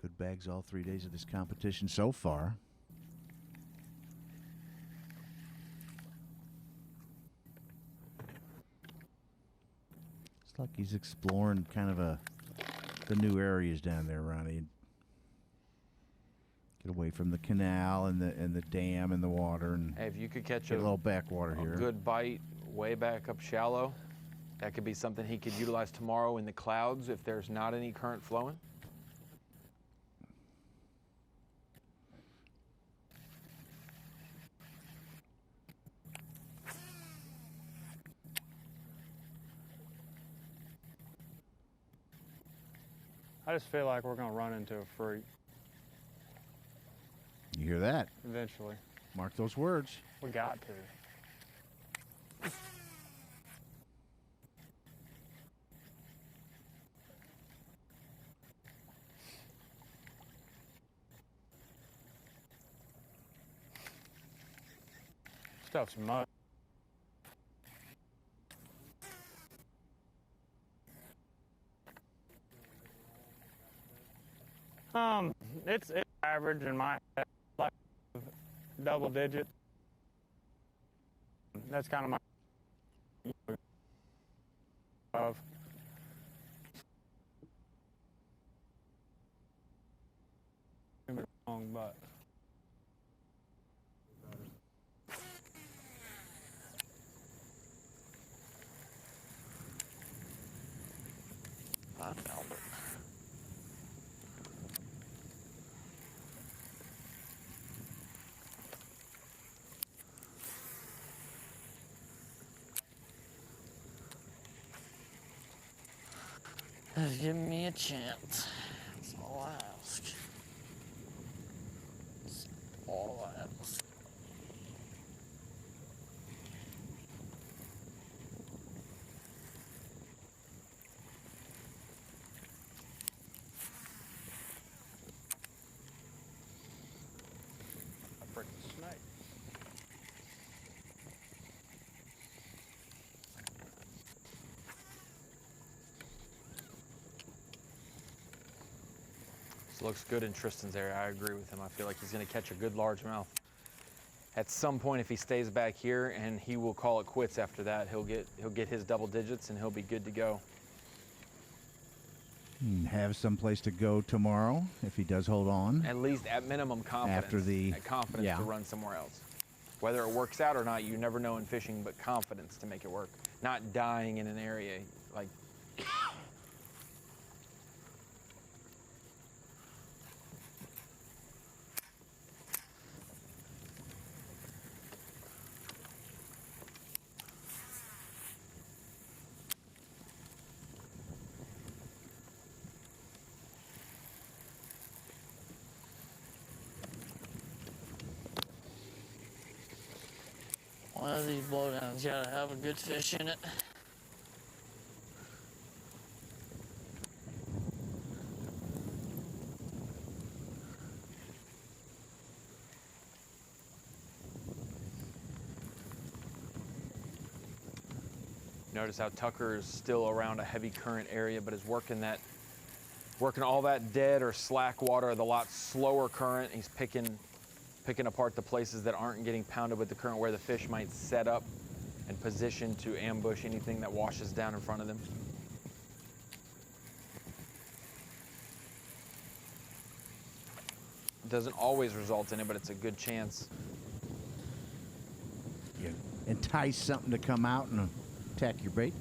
good bags all 3 days of this competition so far. It's like he's exploring kind of the new areas down there, Ronnie. Get away from the canal and the dam and the water, and hey, if you could catch a little backwater here. Good bite way back up shallow, that could be something he could utilize tomorrow in the clouds if there's not any current flowing. I just feel like we're going to run into a freak You hear that? eventually. Mark those words. We got to. Stuff's mud. It's average in my head, like double digit. That's kind of my of. Wrong, but I found it. Just give me a chance. That's all I ask. That's all I ask. a freaking snake. This looks good in Tristan's area. I agree with him. I feel like he's going to catch a good largemouth. At some point, if he stays back here, and he will call it quits after that, he'll get his double digits and he'll be good to go. Have some place to go tomorrow if he does hold on. At least at minimum confidence. After the confidence to run somewhere else. Whether it works out or not, you never know in fishing, but confidence to make it work. Not dying in an area like. One of these blowdowns gotta have a good fish in it. Notice how Tucker is still around a heavy current area, but is working all that dead or slack water at a lot slower current. He's picking apart the places that aren't getting pounded with the current, where the fish might set up and position to ambush anything that washes down in front of them. It doesn't always result in it, but it's a good chance. You entice something to come out and attack your bait.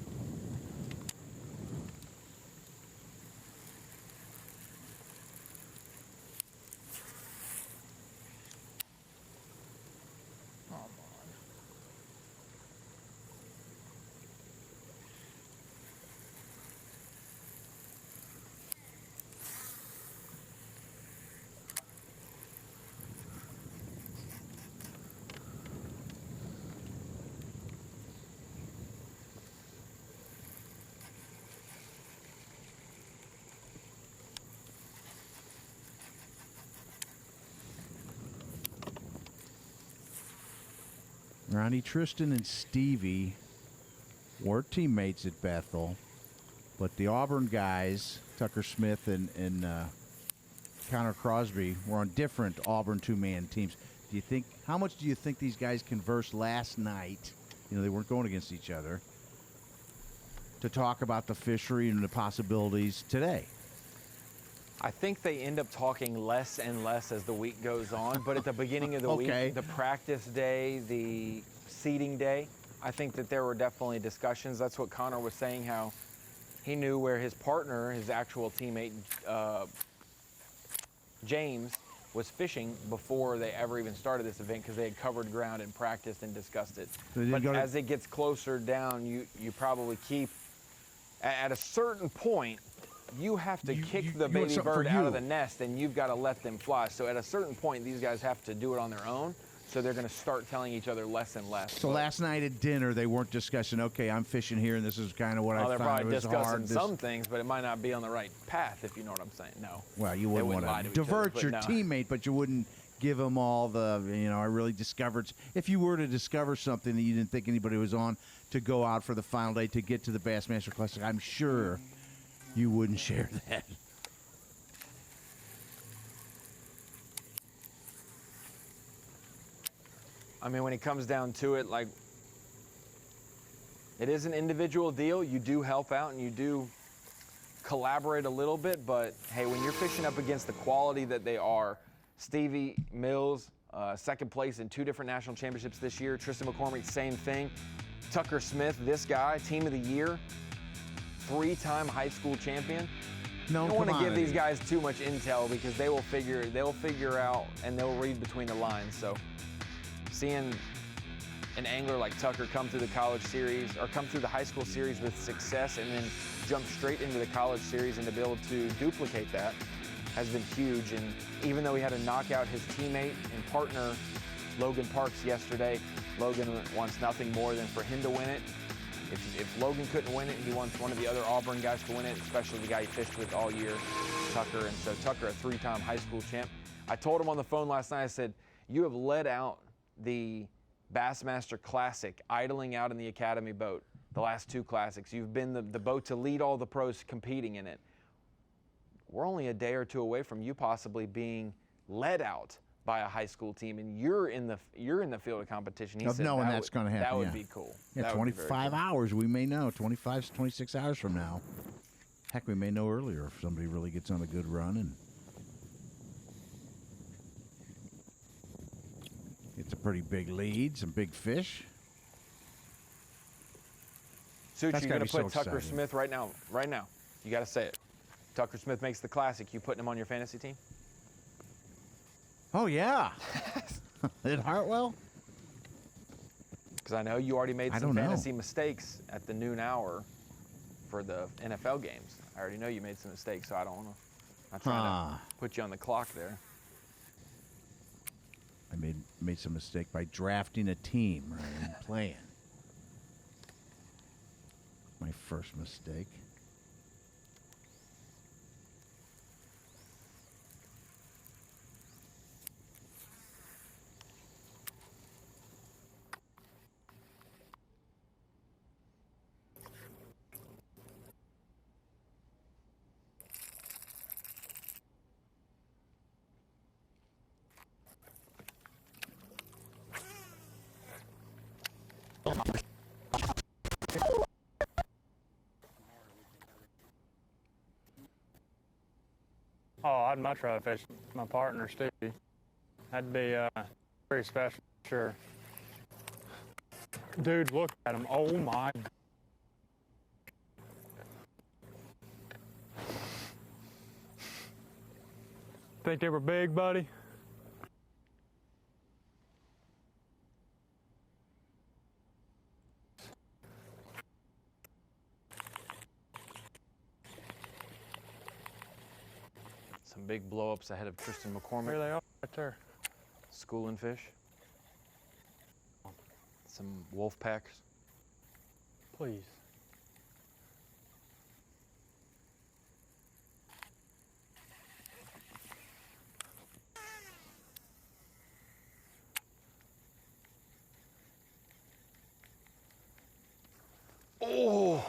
Ronnie, Tristan, and Stevie were teammates at Bethel, but the Auburn guys, Tucker Smith and Connor Crosby, were on different Auburn two-man teams. Do you think? How much do you think these guys conversed last night? You know, they weren't going against each other, to talk about the fishery and the possibilities today. I think they end up talking less and less as the week goes on, but at the beginning of the week, the practice day, the seeding day, I think that there were definitely discussions. That's what Connor was saying, how he knew where his partner, his actual teammate, James, was fishing before they ever even started this event, because they had covered ground and practiced and discussed it. So but as it gets closer down, you probably keep, at a certain point, you have to kick the baby bird out of the nest, and you've got to let them fly. So at a certain point, these guys have to do it on their own. So they're going to start telling each other less and less. So last night at dinner, they weren't discussing, okay, I'm fishing here, and this is kind of what I found. They're probably it was discussing hard. some things, but it might not be on the right path, if you know what I'm saying. No. Well, you wouldn't want to divert your teammate, but you wouldn't give them all the, I really discovered. If you were to discover something that you didn't think anybody was on, to go out for the final day to get to the Bassmaster Classic, I'm sure you wouldn't share that. I mean, when it comes down to it, like, it is an individual deal. You do help out and you do collaborate a little bit, but hey, when you're fishing up against the quality that they are, Stevie Mills, second place in 2 different national championships this year. Tristan McCormick, same thing. Tucker Smith, this guy, team of the year, 3-time high school champion. No, you don't want to give these guys too much intel, because they'll figure out and they'll read between the lines. So seeing an angler like Tucker come through the college series, or come through the high school series with success, and then jump straight into the college series, and to be able to duplicate that has been huge. And even though he had to knock out his teammate and partner, Logan Parks, yesterday, Logan wants nothing more than for him to win it. If Logan couldn't win it, he wants one of the other Auburn guys to win it, especially the guy he fished with all year, Tucker. And so Tucker, a 3-time high school champ. I told him on the phone last night, I said, you have led out the Bassmaster Classic idling out in the Academy boat the last 2 classics. You've been the boat to lead all the pros competing in it. we're only a day or two away from you possibly being led out by a high school team, and you're in the field of competition. He Of said knowing that that's going to happen. That would yeah. be cool. Yeah, That would be very 25 cool. hours, we may know. 25, 26 hours from now. Heck, we may know earlier if somebody really gets on a good run and it's a pretty big lead, some big fish. Such, That's you're gotta going be to put so Tucker exciting. Smith right now. Right now. You got to say it. Tucker Smith makes the classic. You putting him on your fantasy team? Oh, yeah. At Hartwell? Because I know you already made I some don't know. fantasy mistakes at the noon hour for the NFL games. I already know you made some mistakes, so I don't want to. I'm trying to put you on the clock there. I made some mistake by drafting a team rather than playing. My first mistake. Oh, I'd much rather fish with my partner, Stevie. That'd be very special, sure. Dude, look at him. Oh, my. Think they were big, buddy? Some big blow-ups ahead of Tristan There McCormick. they are, right there. Schooling fish. Some wolf packs. Please. Oh!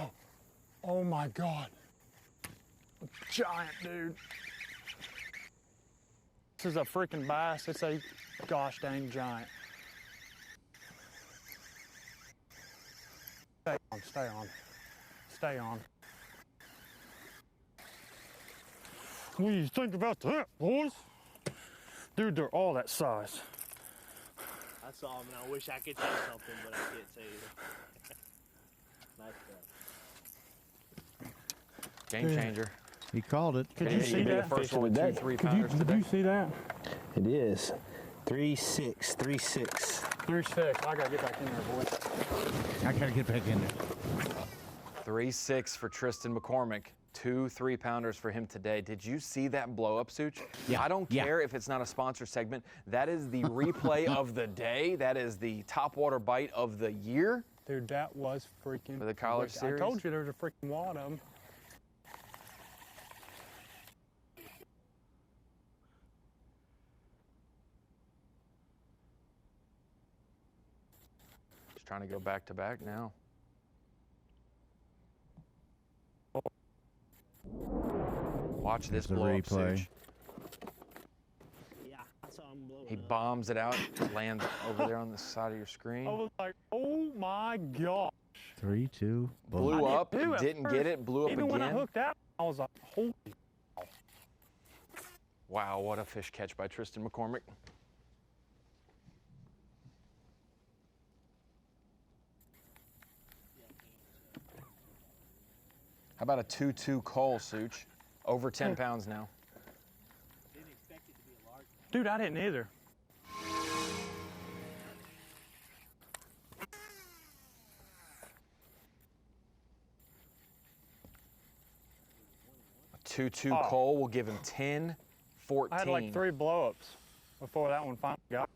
Oh my God. A giant, dude. This is a freaking bass. It's a gosh dang giant. Stay on, stay on. Stay on. What do you think about that, boys? Dude, they're all that size. I saw him and I wish I could say something, but I can't say it. Nice stuff. Game changer. He called it. Could you see that? First one with 2 3-pounders Did today. you see that? It is 3-6, 3-6. 3-6. I gotta get back in there, boys. I got to get back in there. 3-6 for Tristan McCormick. 2 3-pounders for him today. Did you see that blow up, Such? Yeah. I don't Yeah. care if it's not a sponsor segment. That is the replay of the day. That is the topwater bite of the year. Dude, that was freaking. For the college wicked. series? I told you there was a freaking wad of them. Just trying to go back to back now. Watch this There's the blow up, replay. Such. Yeah, I saw him blow He it up. bombs it out, lands over there on the side of your screen. I was like, oh my gosh. 3, 2, boom. Blew up, too at didn't first. get it, blew up Even when I again. hooked out, I was like, holy. Wow, what a fish catch by Tristan McCormick. How about a 2-2 Cole, Such? Over 10 pounds now. Didn't expect it to be a large one. Dude, I didn't either. A 2-2 Oh. Cole will give him 10, 14. I had like 3 blow-ups before that one finally got.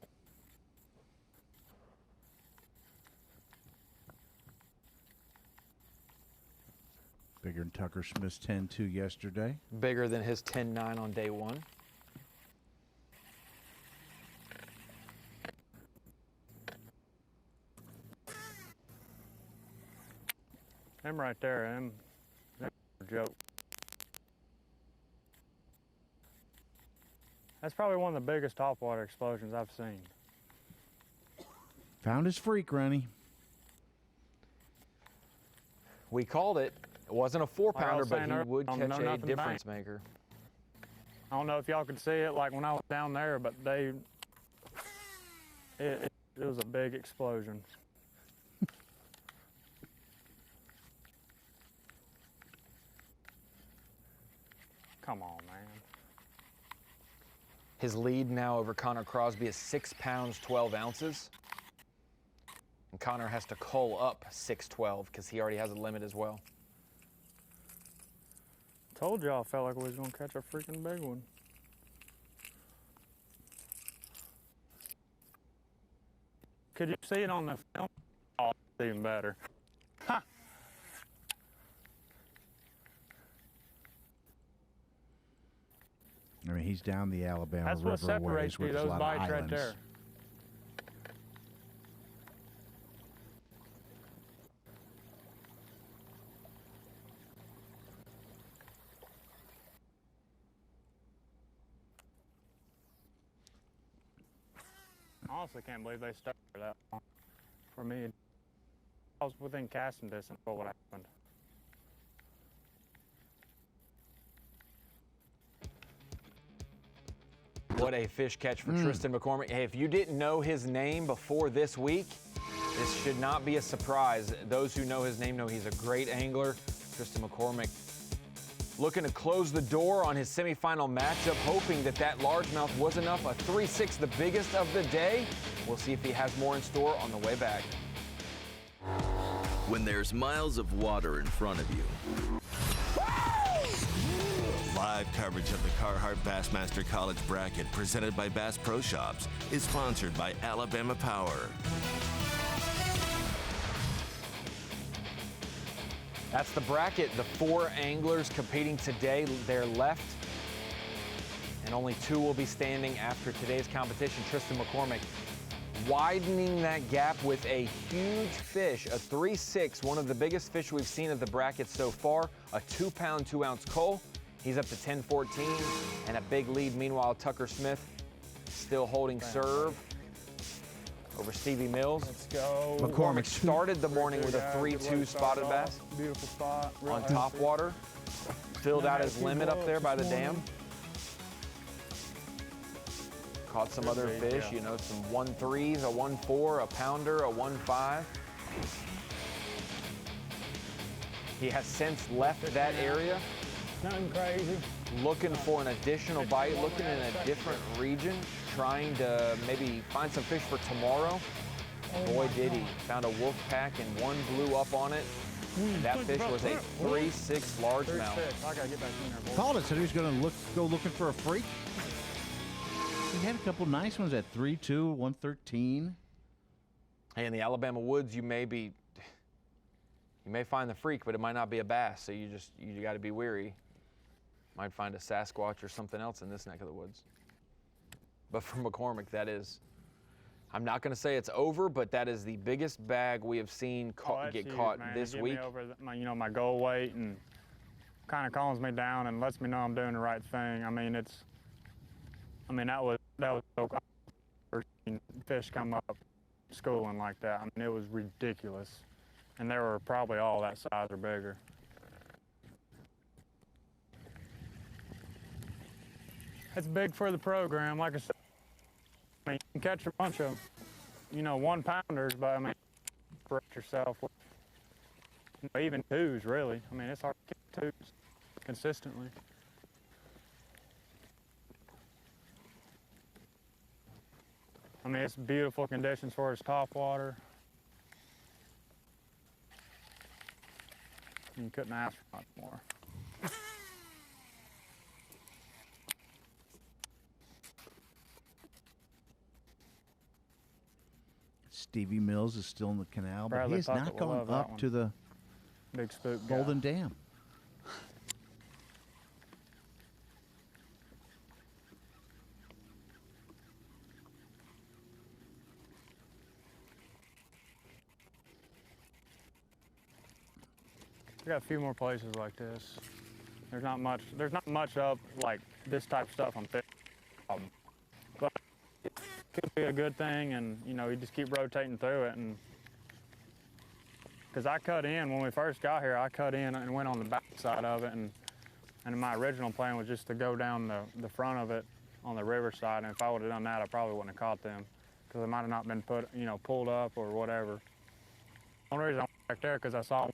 Bigger than Tucker Smith's 10-2 yesterday. Bigger than his 10-9 on day 1. Him right there, him. That's a joke. That's probably one of the biggest topwater explosions I've seen. Found his freak, Ronnie. We called it. It wasn't a 4-pounder, but he earlier, would catch a nothing difference bang. maker. I don't know if y'all could see it like when I was down there, but it was a big explosion. Come on, man. His lead now over Connor Crosby is 6 pounds, 12 ounces. And Connor has to cull up 612 because he already has a limit as well. Told y'all I felt like we was gonna catch a freaking big one. Could you see it on the film? Oh, it's even better. Ha! I mean, he's down the Alabama That's what River separates ways where you, there's a those lot of bites right islands. there. I honestly can't believe they stuck for that long. For me, I was within casting distance of what happened. What a fish catch for Tristan McCormick. Hey, if you didn't know his name before this week, this should not be a surprise. Those who know his name know he's a great angler. Tristan McCormick looking to close the door on his semifinal matchup, hoping that that largemouth was enough. A 3-6, the biggest of the day. We'll see if he has more in store on the way back. When there's miles of water in front of you. Live coverage of the Carhartt Bassmaster College Bracket presented by Bass Pro Shops is sponsored by Alabama Power. That's the bracket. The 4 anglers competing today, they're left. And only 2 will be standing after today's competition. Tristan McCormick widening that gap with a huge fish, a 3-6, one of the biggest fish we've seen at the bracket so far, a 2-pound, 2-ounce coal. He's up to 10-14 and a big lead. Meanwhile, Tucker Smith still holding serve over Stevie Mills. Let's go. McCormick started the morning with a 3-2 spotted bass Beautiful spot. on top water. Filled out his limit up there by the dam. Caught some other fish, you know, some 1-3s, a 1-4, a pounder, a 1-5. He has since left that area. Nothing crazy. Looking for an additional bite, looking in a different region, trying to maybe find some fish for tomorrow. Boy, did he. Found a wolf pack and one blew up on it. And that fish was a 3-6 largemouth. I gotta get back in there, boy. Called it, said he was going to go looking for a freak. He had a couple nice ones at 3-2, 113. Hey, in the Alabama woods, you may find the freak, but it might not be a bass, so you got to be weary. Might find a Sasquatch or something else in this neck of the woods. But for McCormick, that is, I'm not going to say it's over, but that is the biggest bag we have seen get huge, caught man. this It week. me over my goal weight and kind of calms me down and lets me know I'm doing the right thing. That was so cool. First seen fish come up schooling like that. It was ridiculous. And they were probably all that size or bigger. It's big for the program. Like I said, you can catch a bunch of, 1-pounders, but correct yourself with even 2s, really. It's hard to catch 2s consistently. It's beautiful conditions for its top water. You couldn't ask for much more. Stevie Mills is still in the canal, but Bradley he has Puckett not will gone love that up one. to the Big spook Golden Dam. We got a few more places like this. There's not much of like this type of stuff I'm fishing problem. But it could be a good thing, and you just keep rotating through it. And because I cut in when we first got here, I cut in and went on the back side of it, and my original plan was just to go down the front of it on the river side. And if I would have done that, I probably wouldn't have caught them because they might have not been pulled up or whatever. The only reason I went back there because I saw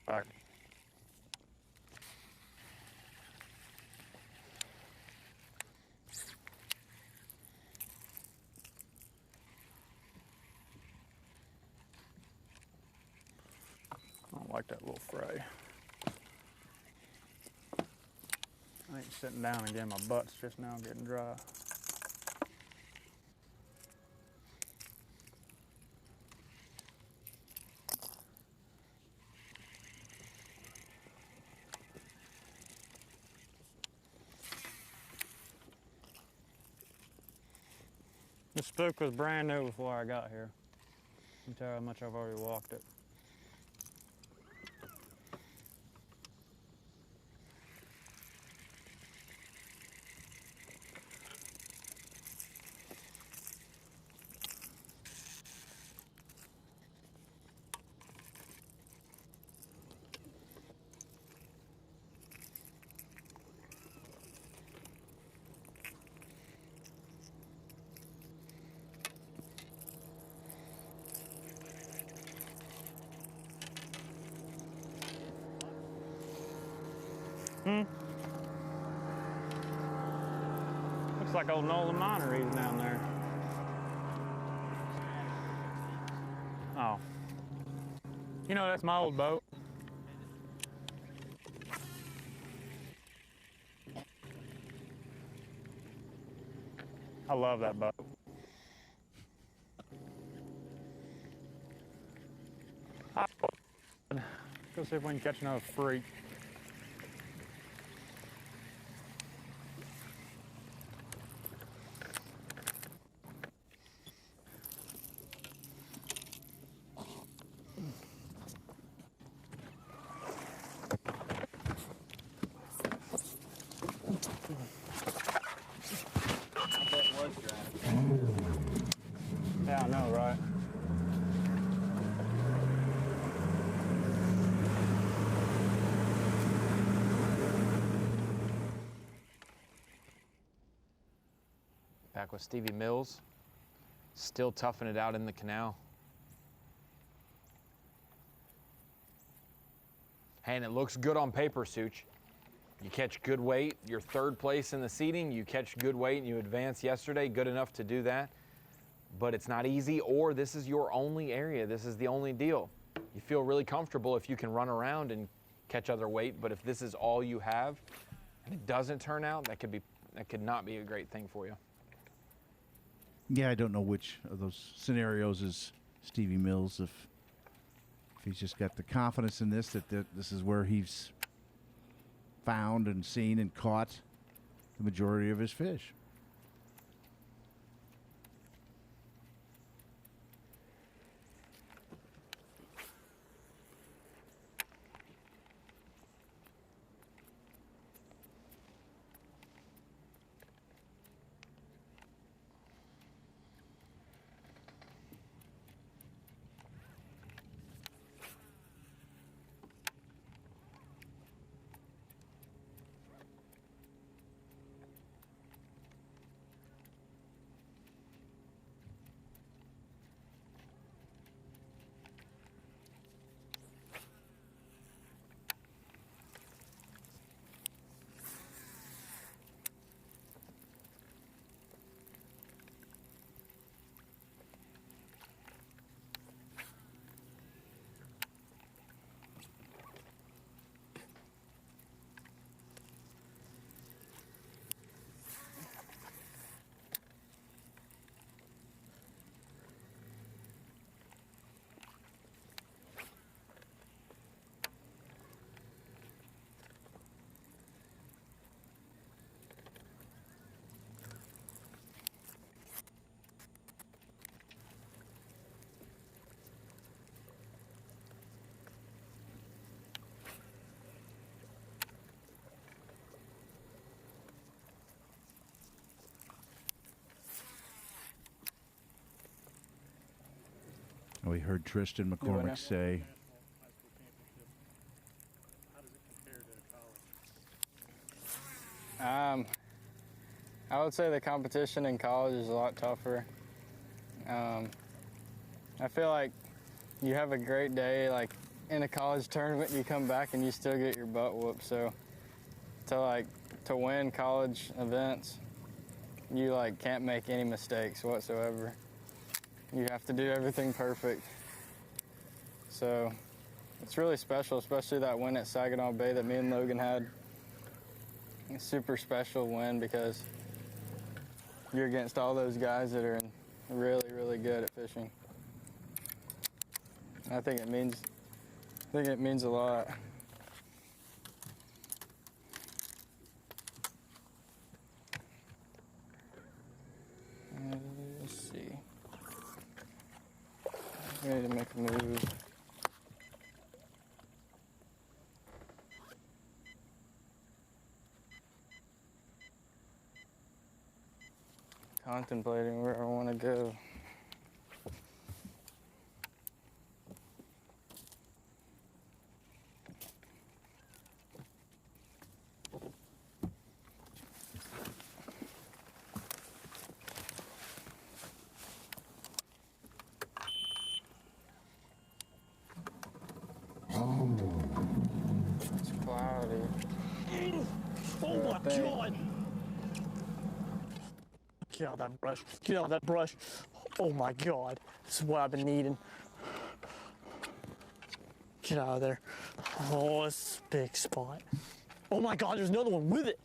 back. I don't like that little fray. I ain't sitting down again. My butt's just now getting dry. The spook was brand new before I got here. You can tell how much I've already walked it. Looks like old Nolan Miner eating down there. Oh. That's my old boat. I love that boat. Go see if we can catch another freak. Yeah, I know, right? Back with Stevie Mills, still toughing it out in the canal. Hey, and it looks good on paper, Such. You catch good weight, you're third place in the seeding, you catch good weight and you advance yesterday, good enough to do that. But it's not easy, or this is your only area, this is the only deal. You feel really comfortable if you can run around and catch other weight, but if this is all you have and it doesn't turn out, that could not be a great thing for you. Yeah, I don't know which of those scenarios is Stevie Mills. If he's just got the confidence in this, that this is where he's found and seen and caught the majority of his fish. We heard Tristan McCormick say, High school championship. How does it compare to college? I would say the competition in college is a lot tougher. I feel like you have a great day, like in a college tournament, you come back and you still get your butt whooped. So to win college events, you can't make any mistakes whatsoever. You have to do everything perfect. So it's really special, especially that win at Saginaw Bay that me and Logan had. A super special win because you're against all those guys that are really, really good at fishing. I think it means a lot. Let's see. We need to make a move. Contemplating where I want to go. It's cloudy. Oh my God! Get out of that brush. Get out of that brush. Oh my God. This is what I've been needing. Get out of there. Oh, it's a big spot. Oh my God, there's another one with it.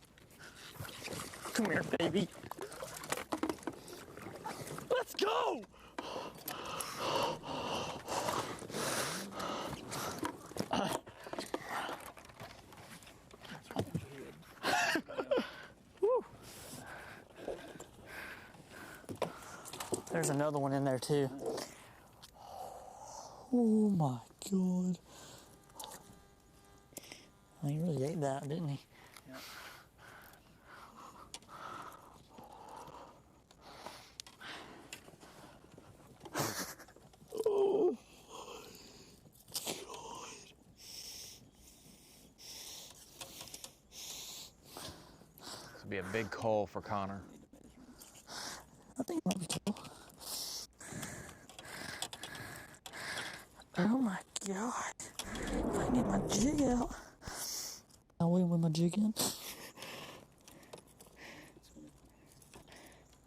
Come here, baby. Let's go! There's another one in there too. Oh my God. Oh, he really ate that, didn't he? Yeah. Oh my This would be a big call for Connor. I think it might be cool. Oh my God. I can get my jig out. I'll win with my jig in. Look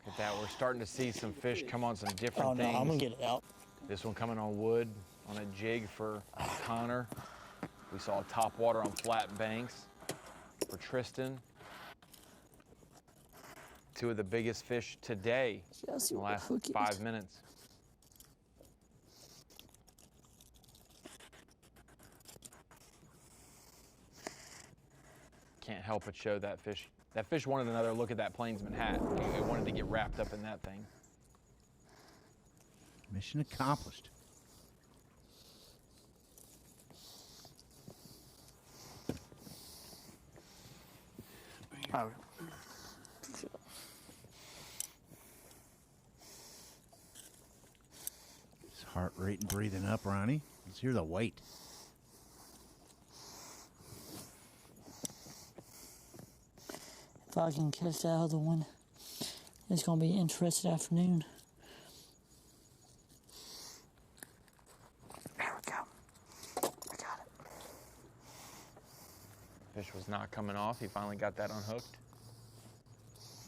at that, we're starting to see some fish come on some different Oh no, things. I'm gonna get it out. This one coming on wood, on a jig for Connor. We saw top water on flat banks for Tristan. Two of the biggest fish today in the last 5 minutes. Can't help but show that fish. That fish wanted another look at that plainsman hat. It wanted to get wrapped up in that thing. mission accomplished. Oh. His heart rate and breathing up, Ronnie. Let's hear the weight. If I can catch that other one, it's going to be an interesting afternoon. There we go. I got it. Fish was not coming off. He finally got that unhooked.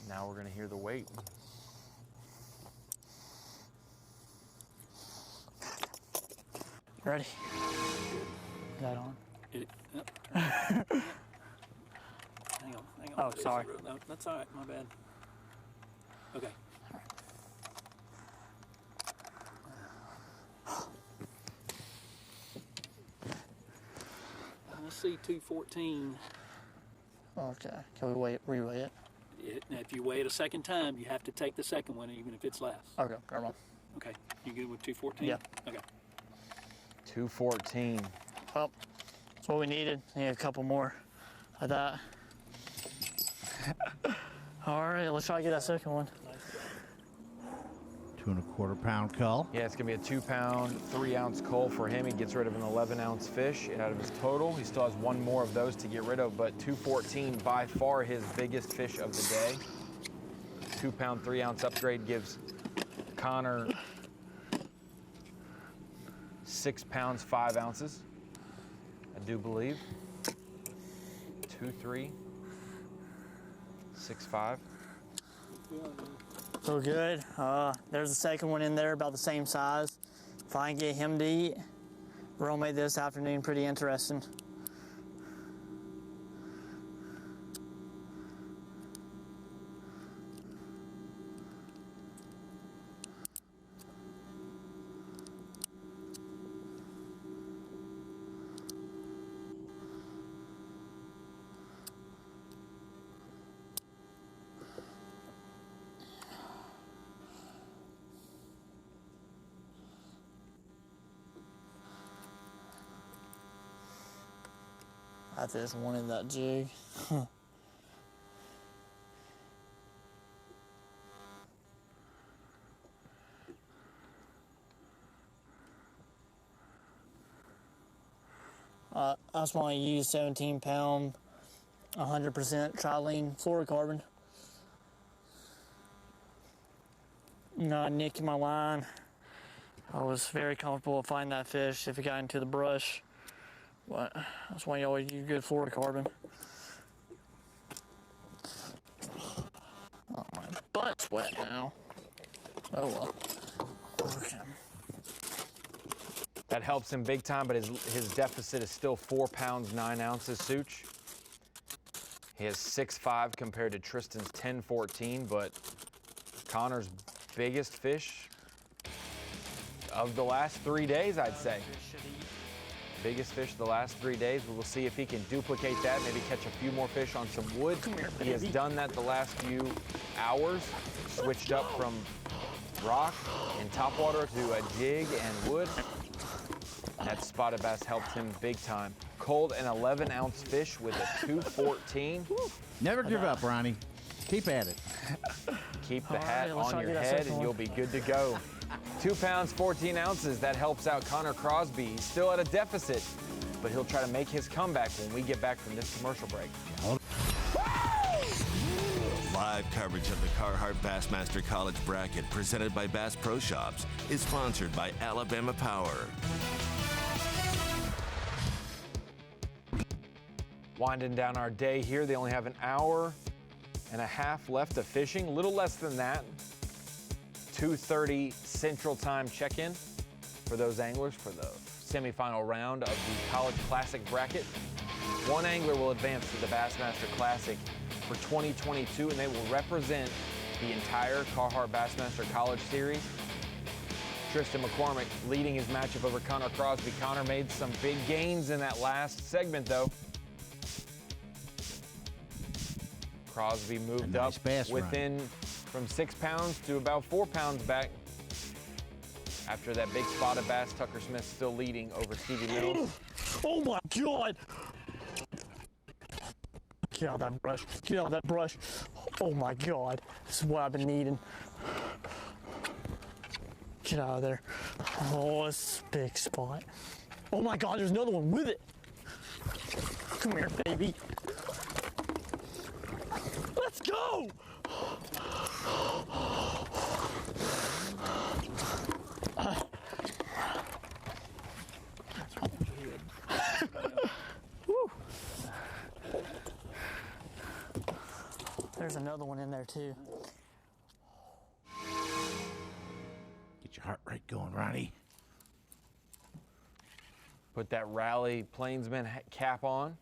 Now we're going to hear the weight. Ready? Got on. Yep. Hang on. Oh, sorry. No, that's all right. My bad. Okay. I see 214. Okay. Can we reweigh it? Now, if you weigh it a second time, you have to take the second one, even if it's less. Okay, come on. Okay. You good with 214? Yeah. Okay. 214. Well, that's what we needed. Need a couple more of that. All right, let's try to get that second one. 2¼ pound cull. Yeah, it's going to be a 2 pound, 3 ounce cull for him. He gets rid of an 11 ounce fish out of his total. He still has one more of those to get rid of, but 214 by far his biggest fish of the day. 2 pound, 3 ounce upgrade gives Connor 6 pounds, 5 ounces, I do believe. 2, 3, 6, 5. Feel good. There's the second one in there, about the same size. If I can get him to eat, we're gonna make this afternoon pretty interesting. I just wanted that jig. I just want to use 17 pound, 100% trilene fluorocarbon. Not nicking my line. I was very comfortable finding that fish if it got into the brush. But that's why you always use good fluorocarbon. Oh, my butt's wet now. Oh well. Okay. That helps him big time, but his deficit is still 4 pounds, 9 ounces, Such. He has 6'5" compared to Tristan's 10'14", but Connor's biggest fish of the last 3 days, I'd say. Biggest fish the last 3 days. We'll see if he can duplicate that, maybe catch a few more fish on some wood. He has done that the last few hours, switched up from rock and topwater to a jig and wood. That spotted bass helped him big time. Culled an 11-ounce fish with a 214. Never give up, Ronnie. Keep at it. Keep the hat on your head and you'll be good to go. 2 pounds, 14 ounces. That helps out Connor Crosby. He's still at a deficit, but he'll try to make his comeback when we get back from this commercial break. Live coverage of the Carhartt Bassmaster College Bracket presented by Bass Pro Shops is sponsored by Alabama Power. Winding down our day here. They only have an hour and a half left of fishing, a little less than that. 2:30 Central Time check-in for those anglers for the semifinal round of the College Classic bracket. One angler will advance to the Bassmaster Classic for 2022, and they will represent the entire Carhartt Bassmaster College Series. Tristan McCormick leading his matchup over Connor Crosby. Connor made some big gains in that last segment, though. Crosby moved up within from 6 pounds to about 4 pounds back. After that big spotted bass, Tucker Smith still leading over Stevie Mills. Oh my God! Get out of that brush. Get out of that brush. Oh my God. This is what I've been needing. Get out of there. Oh, it's a big spot. Oh my God, there's another one with it. Come here, baby. Let's go! There's another one in there too. Get your heart rate going, Ronnie. Put that Rally Plainsman cap on.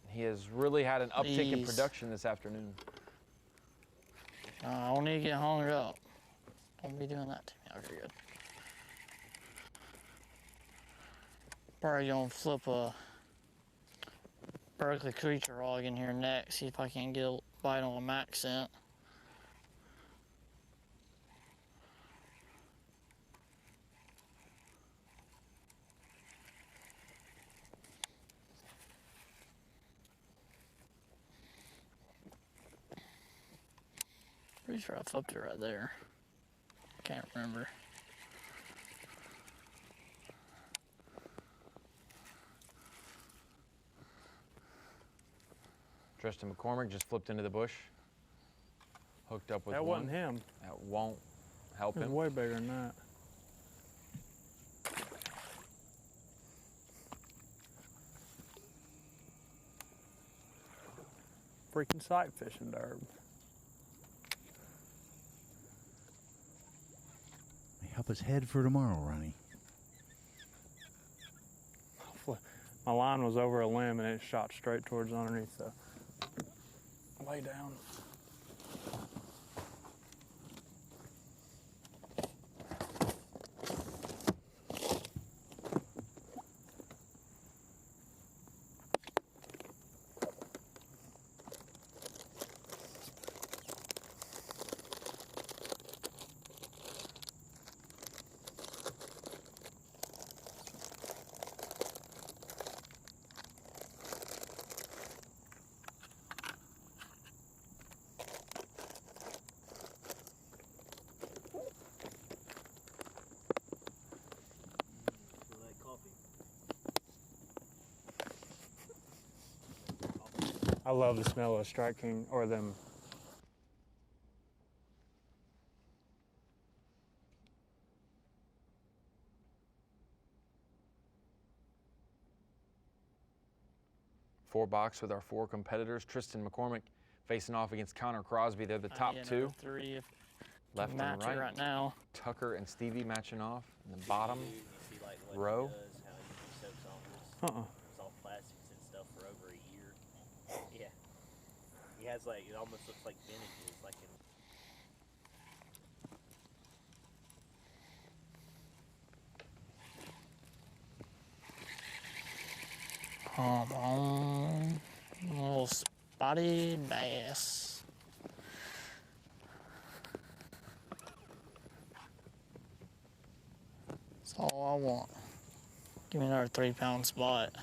He has really had an uptick in production this afternoon. I don't need to get hung up. Don't be doing that to me. Okay, good. Probably gonna flip a Berkeley creature log in here next. See if I can get a bite on a max scent. Pretty sure I flipped it right there. can't remember. Tristan McCormick just flipped into the bush. Hooked up with That one. wasn't him. That won't help It was him. way bigger than that. Freaking sight fishing, Derb. Help us head for tomorrow, Ronnie. My line was over a limb and it shot straight towards underneath the lay down. I love the smell of Strike King or them. Four box with our four competitors. Tristan McCormick facing off against Connor Crosby. They're the top two. Three if Left and right. right now. Tucker and Stevie matching off in the bottom row. It's all plastics and stuff for over a year. Yeah. He has like, it almost looks like vintage. Like Come on. Little spotted bass. That's all I want. Give me another 3-pound spot.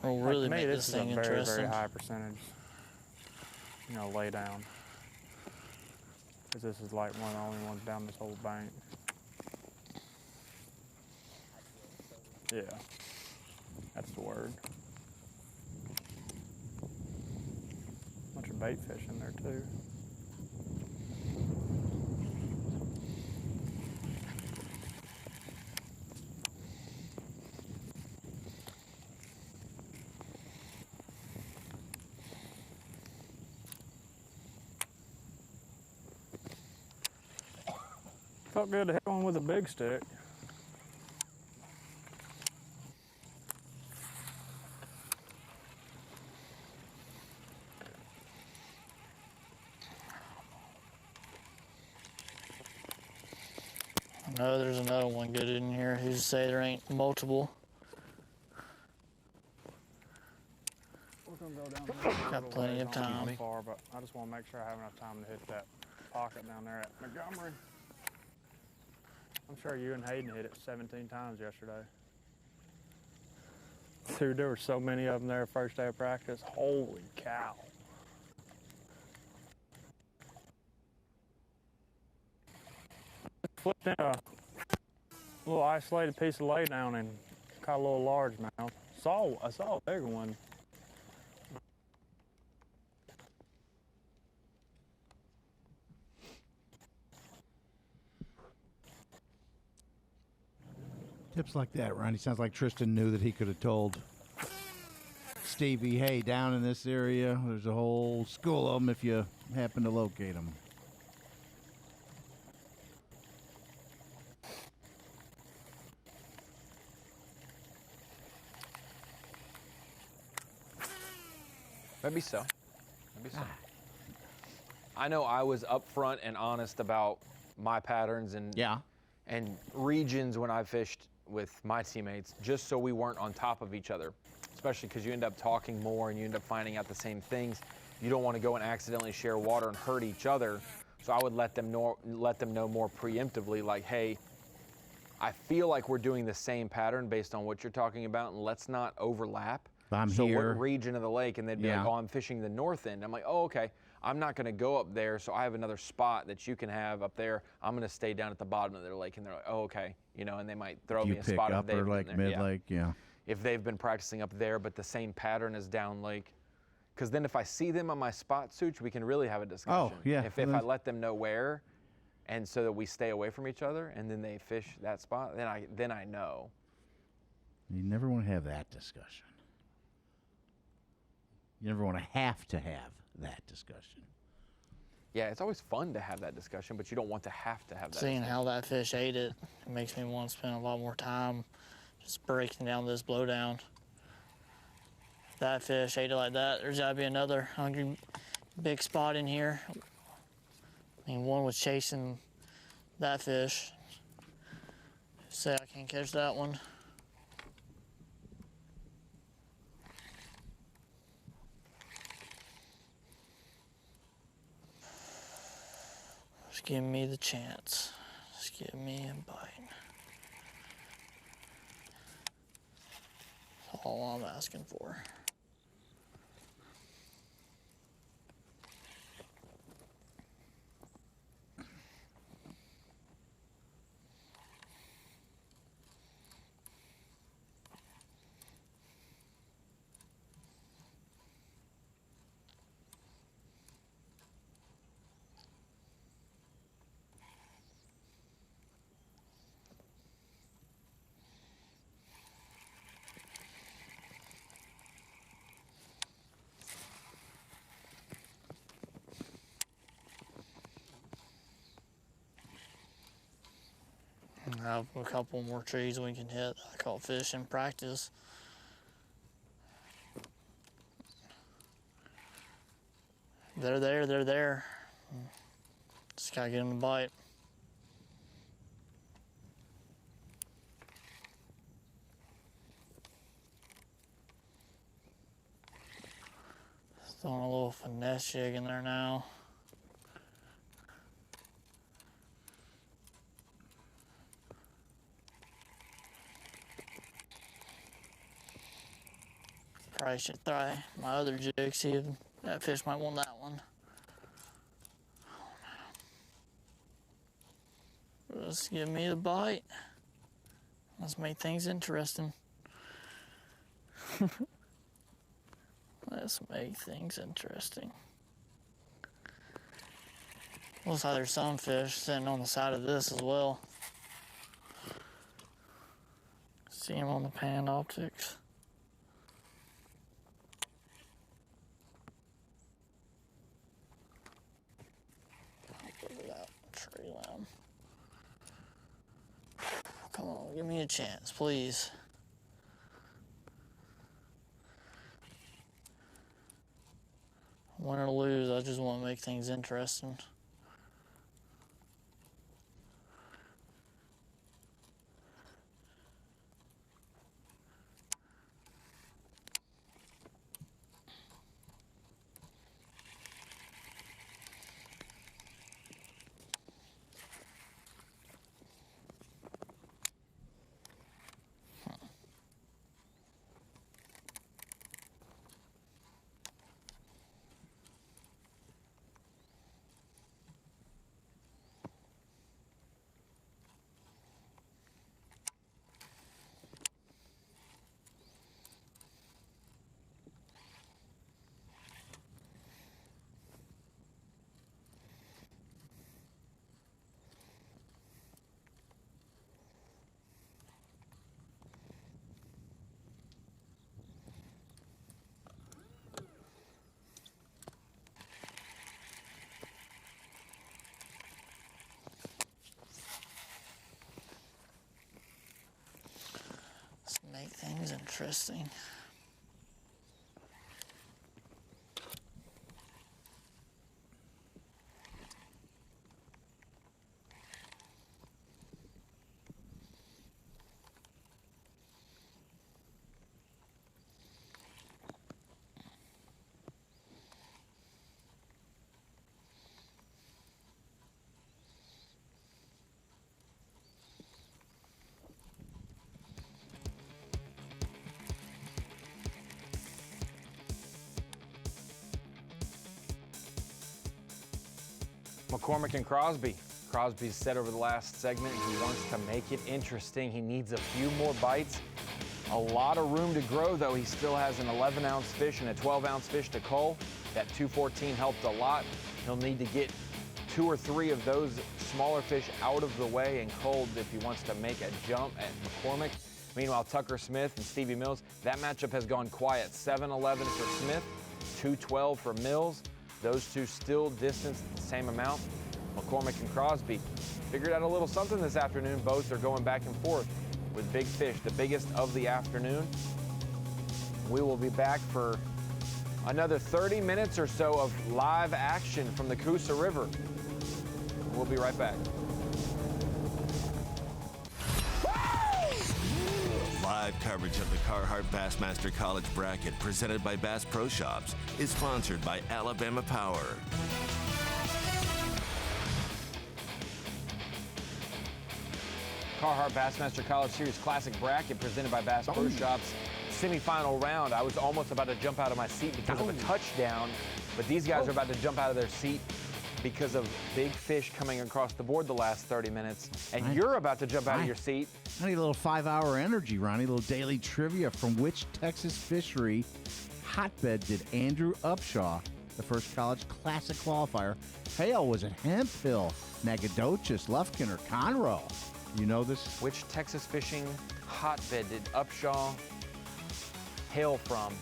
We'll really Like, to me, make this thing is a very, interesting. very high percentage, lay down. Because this is like one of the only ones down this whole bank. Yeah, that's the word. Bunch of bait fish in there too. Felt good to hit one with a big stick. I know there's another one good in here. Who's to say there ain't multiple? We're gonna go down there. Got plenty of time. Far, but I just want to make sure I have enough time to hit that pocket down there at Montgomery. I'm sure you and Hayden hit it 17 times yesterday. Dude, there were so many of them there first day of practice. Holy cow. Flipped in a little isolated piece of laydown and caught a little largemouth. I saw a bigger one. Tips like that, Ronnie. Sounds like Tristan knew that he could have told Stevie, hey, down in this area, there's a whole school of them if you happen to locate them. Maybe so. Maybe so. I know I was upfront and honest about my patterns and regions when I fished with my teammates, just so we weren't on top of each other, especially because you end up talking more and you end up finding out the same things. You don't want to go and accidentally share water and hurt each other. So I would let them know more preemptively, like, hey, I feel like we're doing the same pattern based on what you're talking about, and let's not overlap. I'm so here. what region of the lake? And they'd be like, oh, I'm fishing the north end. I'm like, oh, okay. I'm not going to go up there, so I have another spot that you can have up there. I'm going to stay down at the bottom of their lake. And they're like, oh, okay. You know, and they might throw me a spot if they've upper been lake, there. mid lake, yeah. If they've been practicing up there, but the same pattern as down lake. Because then if I see them on my spot suit, we can really have a discussion. Oh, yeah. If I let them know where, and so that we stay away from each other, and then they fish that spot, then I know. You never want to have that discussion. You never want to have that discussion. Yeah, it's always fun to have that discussion, but you don't want to have that. Seeing how that fish ate it makes me want to spend a lot more time just breaking down this blowdown. If that fish ate it like that, there's got to be another hungry big spot in here. I mean, one was chasing that fish. Say I can't catch that one. Just give me the chance. Just give me a bite. That's all I'm asking for. I have a couple more trees we can hit. I caught fish in practice. They're there. Just gotta get them to bite. Throwing a little finesse jig in there now. Probably should try my other jig, see if that fish might want that one. Just give me the bite. Let's make things interesting. Let's make things interesting. Looks like there's some fish sitting on the side of this as well. See them on the pan optics. Tree limb. Come on, give me a chance, please. Win or lose, I just want to make things interesting. Let's make things interesting. McCormick and Crosby. Crosby's said over the last segment he wants to make it interesting. He needs a few more bites. A lot of room to grow, though. He still has an 11-ounce fish and a 12-ounce fish to cull. That 214 helped a lot. He'll need to get 2 or 3 of those smaller fish out of the way and culled if he wants to make a jump at McCormick. Meanwhile, Tucker Smith and Stevie Mills, that matchup has gone quiet. 7-11 for Smith, 2-12 for Mills. Those two still distanced the same amount. McCormick and Crosby figured out a little something this afternoon. Both are going back and forth with big fish, the biggest of the afternoon. We will be back for another 30 minutes or so of live action from the Coosa River. We'll be right back. Live coverage of the Carhartt Bassmaster College Bracket presented by Bass Pro Shops is sponsored by Alabama Power. Carhartt Bassmaster College Series Classic Bracket presented by Bass Pro Shops. Semifinal round. I was almost about to jump out of my seat because of a touchdown, but these guys are about to jump out of their seat because of big fish coming across the board the last 30 minutes. And you're about to jump out of your seat. I need a little 5-hour energy, Ronnie. A little daily trivia. From which Texas fishery hotbed did Andrew Upshaw, the first college classic qualifier, hail? Was it Hemphill, Nacogdoches, Lufkin, or Conroe? You know this? Which Texas fishing hotbed did Upshaw hail from?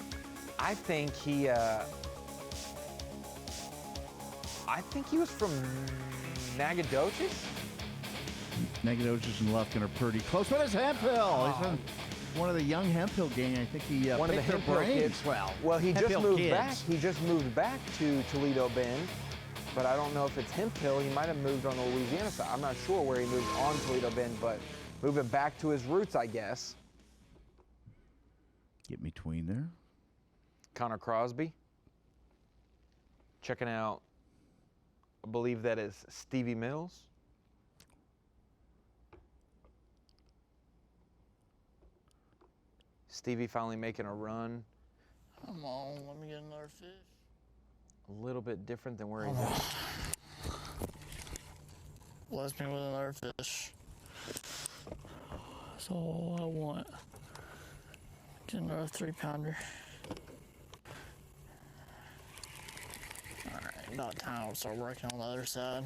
I think he was from Nacogdoches. Nacogdoches and Lufkin are pretty close, but it's Hemphill. He's from one of the young Hemphill gang. I think he one of the picked their Hemphill brains. kids. Well, he just Hemphill moved kids. back. He just moved back to Toledo Bend, but I don't know if it's Hemphill. He might have moved on the Louisiana side. I'm not sure where he moved on Toledo Bend, but moving back to his roots, I guess. Get me tween there. Connor Crosby. Checking out, I believe that is Stevie Mills. Stevie finally making a run. Come on, let me get another fish. A little bit different than where he is. Bless me with another fish. That's all I want. Get another 3-pounder. All right, about time to start working on the other side.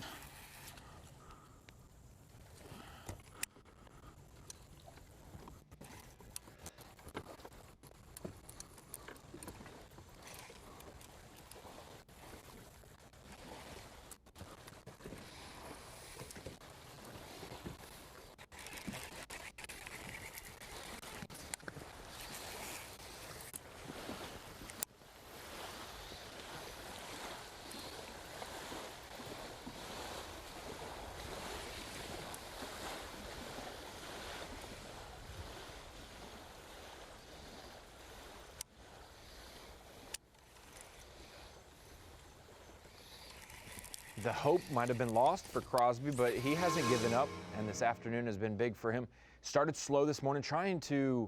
The hope might have been lost for Crosby, but he hasn't given up, and this afternoon has been big for him. Started slow this morning, trying to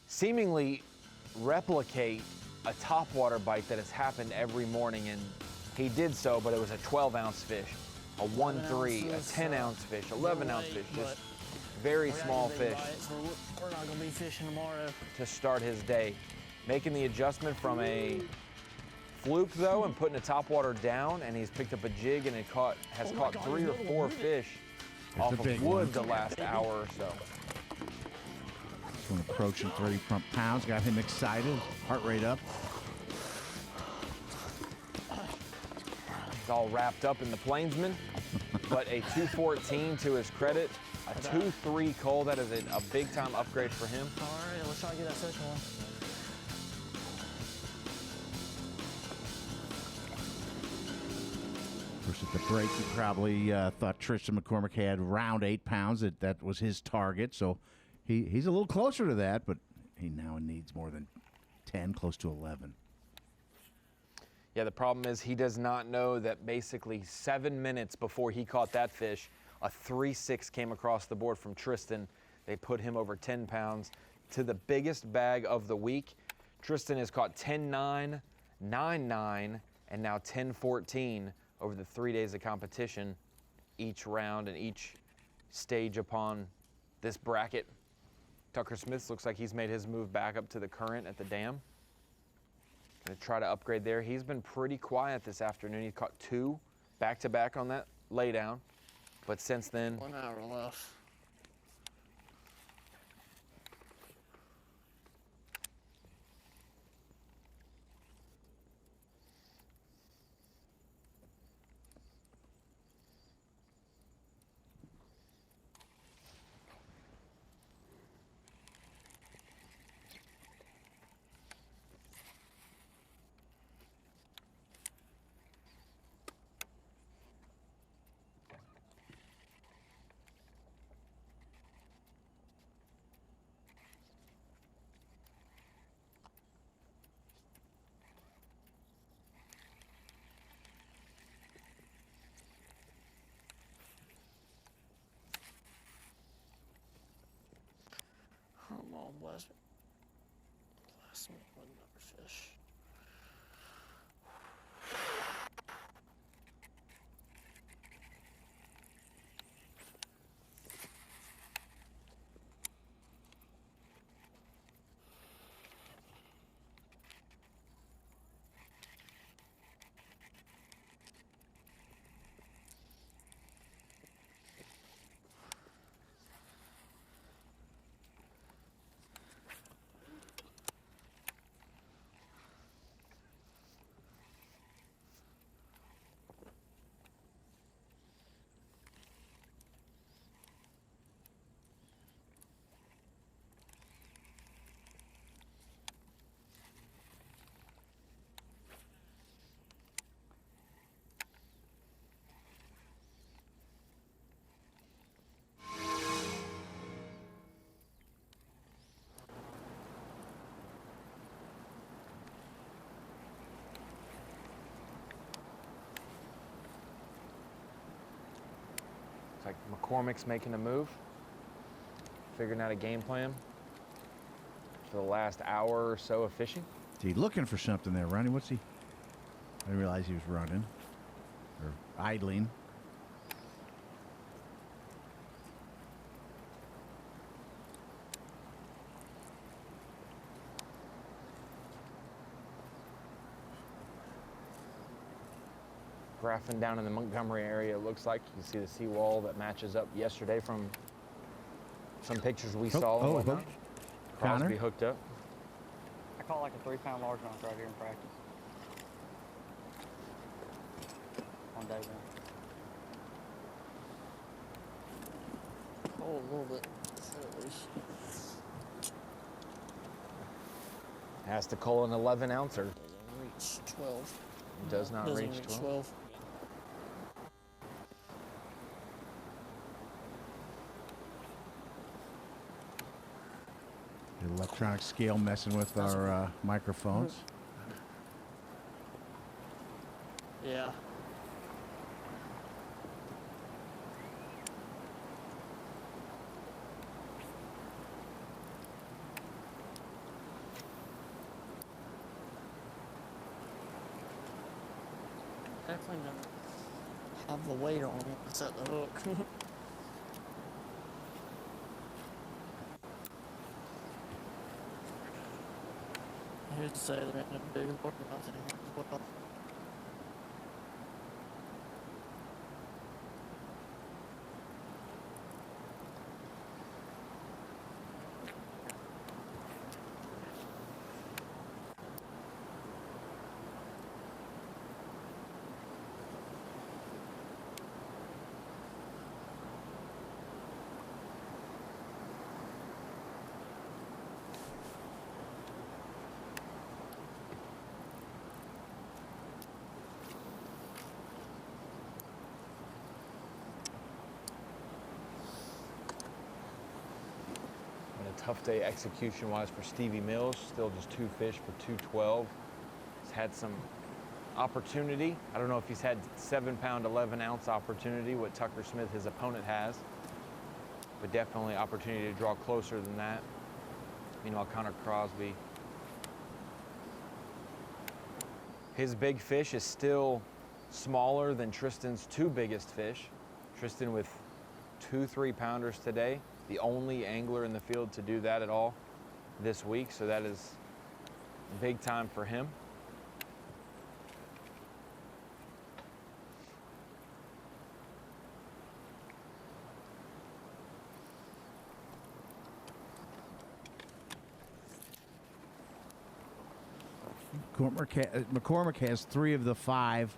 seemingly replicate a topwater bite that has happened every morning, and he did so, but it was a 12-ounce fish, a 1-3, a 10-ounce fish, 11-ounce fish, just very small fish We're not gonna be fishing tomorrow. to start his day. Making the adjustment from a fluke though and putting a topwater down, and he's picked up a jig and has caught 3 or 4 fish off of wood the last hour or so. This one approaching 30 pounds, got him excited, heart rate up. It's all wrapped up in the Plainsman, but a 214 to his credit, a 2-3 cull. That is a big time upgrade for him. All right, let's try to get that second one. Of course, at the break, you probably thought Tristan McCormick had around 8 pounds. That was his target, so he's a little closer to that, but he now needs more than 10, close to 11. Yeah, the problem is he does not know that basically 7 minutes before he caught that fish, a 3-6 came across the board from Tristan. They put him over 10 pounds to the biggest bag of the week. Tristan has caught 10-9, 9-9, and now 10-14 over the 3 days of competition, each round and each stage upon this bracket. Tucker Smith looks like he's made his move back up to the current at the dam. Gonna try to upgrade there. He's been pretty quiet this afternoon. He caught 2 back-to-back on that laydown, but since then, 1 hour left. Come on, bless me. Bless me with another fish. looks like McCormick's making a move, figuring out a game plan for the last hour or so of fishing. Is he looking for something there, Ronnie? What's he? I didn't realize he was running or idling. Graphing down in the Montgomery area, it looks like. You can see the seawall that matches up yesterday from some pictures we saw. And whatnot. Crosby hooked up. I caught like a 3-pound largemouth right here in practice. On day one. Oh, a little bit. At least. Has to call an 11 ouncer. Doesn't reach 12. Does not Doesn't reach 12. The electronic scale messing with our microphones. Yeah. Definitely don't have the weight on it to set the hook. I heard say there ain't a big largemouth in here as well. Tough day execution-wise for Stevie Mills. Still just 2 fish for 212. He's had some opportunity. I don't know if he's had 7-pound, 11-ounce opportunity, what Tucker Smith, his opponent, has. But definitely opportunity to draw closer than that. Meanwhile, Connor Crosby, his big fish is still smaller than Tristan's 2 biggest fish. Tristan with 2 3-pounders today, the only angler in the field to do that at all this week, so that is big time for him. McCormick has 3 of the 5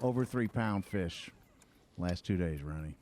over 3-pound fish last 2 days, Ronnie.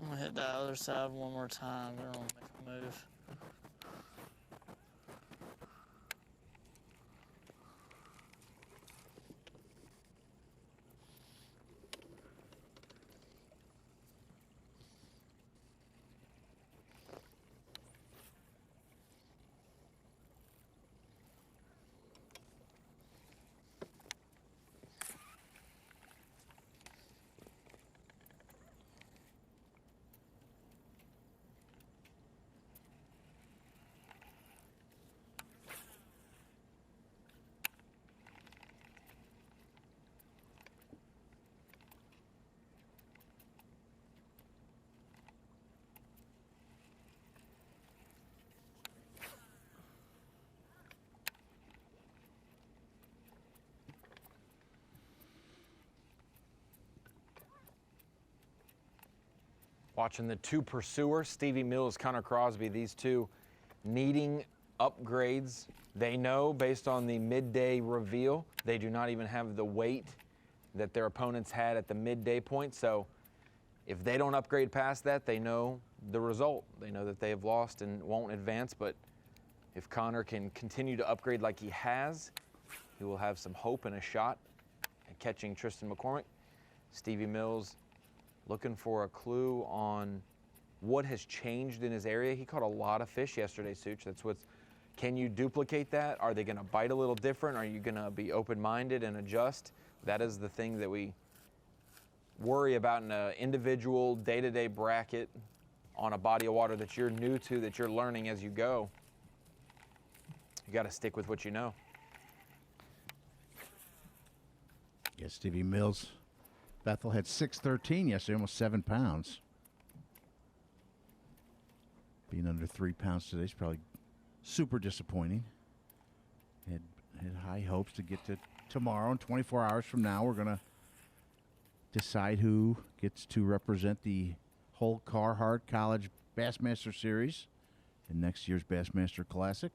I'm gonna hit that other side one more time. Then I'll make a move. Watching the 2 pursuers, Stevie Mills, Connor Crosby, these 2 needing upgrades. They know based on the midday reveal, they do not even have the weight that their opponents had at the midday point. So if they don't upgrade past that, they know the result. They know that they have lost and won't advance. But if Connor can continue to upgrade like he has, he will have some hope and a shot at catching Tristan McCormick. Stevie Mills looking for a clue on what has changed in his area. He caught a lot of fish yesterday, Such. That's what's, can you duplicate that? Are they gonna bite a little different? Are you gonna be open-minded and adjust? That is the thing that we worry about in an individual day-to-day bracket on a body of water that you're new to, that you're learning as you go. You gotta stick with what you know. Yes, Stevie Mills. Bethel had 613 yesterday, almost 7 pounds. Being under 3 pounds today is probably super disappointing. Had high hopes to get to tomorrow, and 24 hours from now, we're going to decide who gets to represent the whole Carhartt College Bassmaster Series in next year's Bassmaster Classic,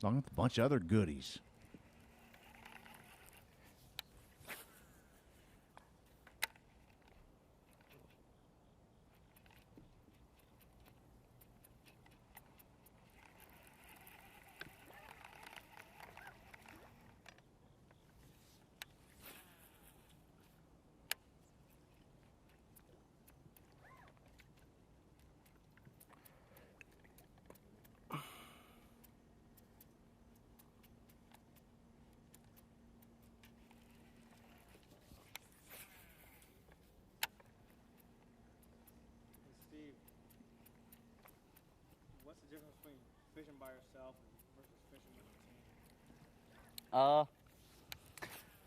along with a bunch of other goodies. Steve, what's the difference between fishing by yourself versus fishing with a team?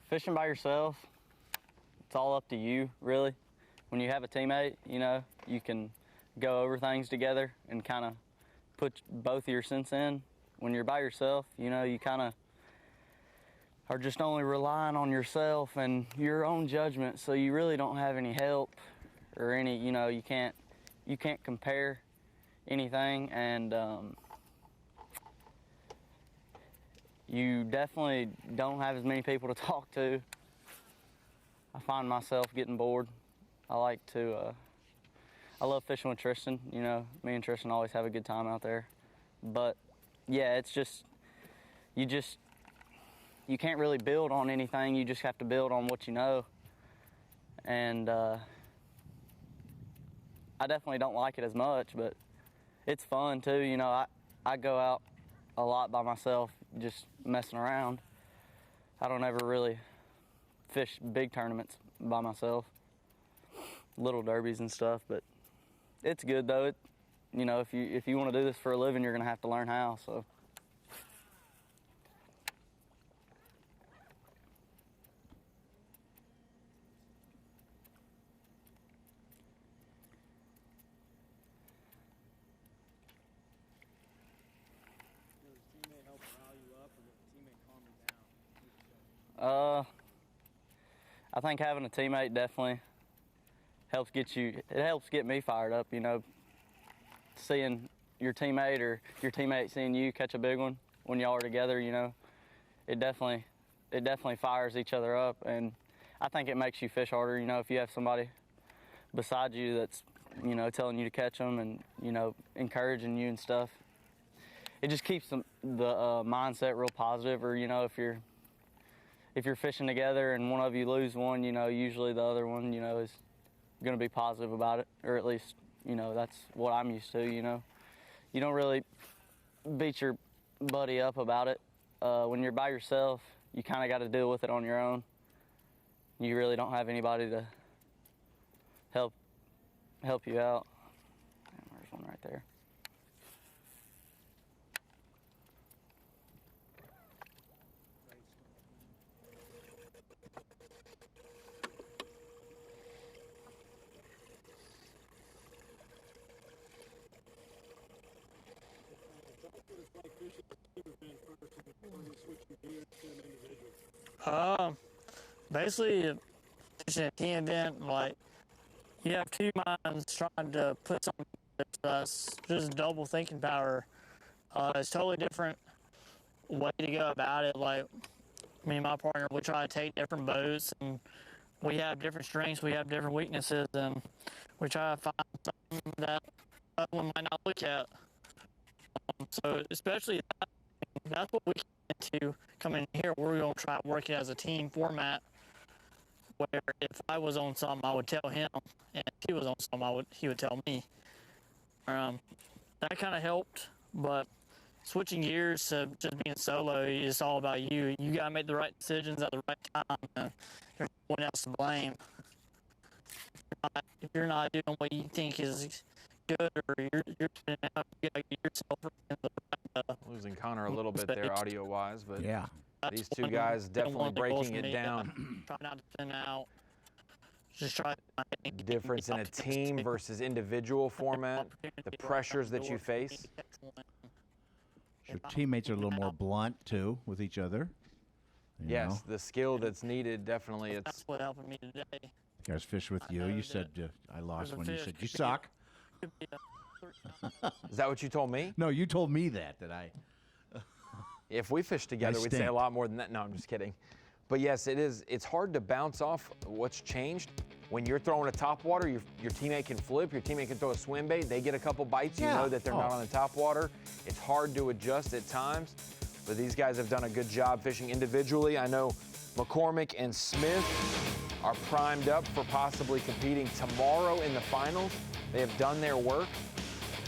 Fishing by yourself, it's all up to you, really. When you have a teammate, you know, you can go over things together and kind of put both of your cents in. When you're by yourself, you know, you kind of are just only relying on yourself and your own judgment, so you really don't have any help or any, you know, you can't compare anything, and you definitely don't have as many people to talk to. I find myself getting bored. I love fishing with Tristan. You know, me and Tristan always have a good time out there. But yeah, it's just you can't really build on anything. You just have to build on what you know. And I definitely don't like it as much, but it's fun too. You know, I go out a lot by myself, just messing around. I don't ever really fish big tournaments by myself, little derbies and stuff, but it's good though. You know, if you want to do this for a living, you're gonna have to learn how. So. I think having a teammate definitely helps get you. It helps get me fired up. You know, seeing your teammate or your teammate seeing you catch a big one when y'all are together. You know, it definitely fires each other up, and I think it makes you fish harder. You know, if you have somebody beside you that's, you know, telling you to catch them and, you know, encouraging you and stuff. It just keeps the mindset real positive. Or, you know, if you're fishing together and one of you lose one, you know, usually the other one, you know, is going to be positive about it, or at least, you know, that's what I'm used to. You know, you don't really beat your buddy up about it. When you're by yourself, you kind of got to deal with it on your own. You really don't have anybody to help you out. There's one right there. Basically, fishing a team event, like, you have two minds trying to put something that's just double thinking power. It's totally different way to go about it. Like, me and my partner, we try to take different boats, and we have different strengths, we have different weaknesses, and we try to find something that other one might not look at. So especially that's what we came into coming here. We're going to try to work it as a team format, where if I was on something, I would tell him, and if he was on something, he would tell me. That kind of helped, but switching gears to just being solo, it's all about you. You got to make the right decisions at the right time. There's no one else to blame. If you're not doing what you think is good, or you're out, you got to get yourself in the right, Losing Connor a little bit there audio-wise, but yeah, these two guys definitely breaking it down. Try not to spin out. Just try. Difference in a team versus individual format, the pressures that you face. Your teammates are a little more blunt too with each other. Yes, know. the skill that's needed, definitely. It's that's what helped me today. Guys fish with you. You said I lost one. You said you suck. Is that what you told me? No, you told me that I. If we fished together, we'd say a lot more than that. No, I'm just kidding. But yes, it is. It's hard to bounce off what's changed. When you're throwing a topwater, your teammate can flip, your teammate can throw a swim bait, they get a couple bites, you know that they're not on the topwater. It's hard to adjust at times, but these guys have done a good job fishing individually. I know McCormick and Smith are primed up for possibly competing tomorrow in the finals. They have done their work,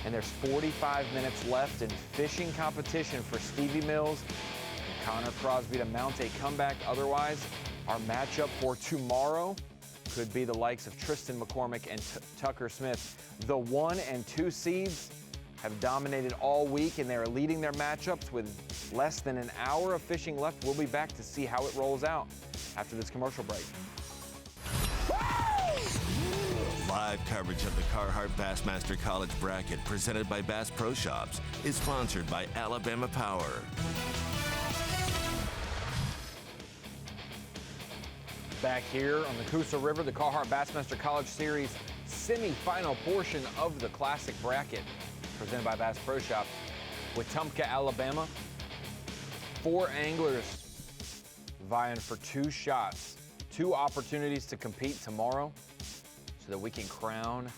and there's 45 minutes left in fishing competition for Stevie Mills and Connor Crosby to mount a comeback. Otherwise, our matchup for tomorrow could be the likes of Tristan McCormick and Tucker Smith. The 1 and 2 seeds have dominated all week, and they're leading their matchups with less than an hour of fishing left. We'll be back to see how it rolls out after this commercial break. Live coverage of the Carhartt Bassmaster College Bracket presented by Bass Pro Shops is sponsored by Alabama Power. Back here on the Coosa River, the Carhartt Bassmaster College Series semi-final portion of the Classic Bracket presented by Bass Pro Shops. Wetumpka, Alabama. 4 anglers vying for 2 shots, 2 opportunities to compete tomorrow so that we can crown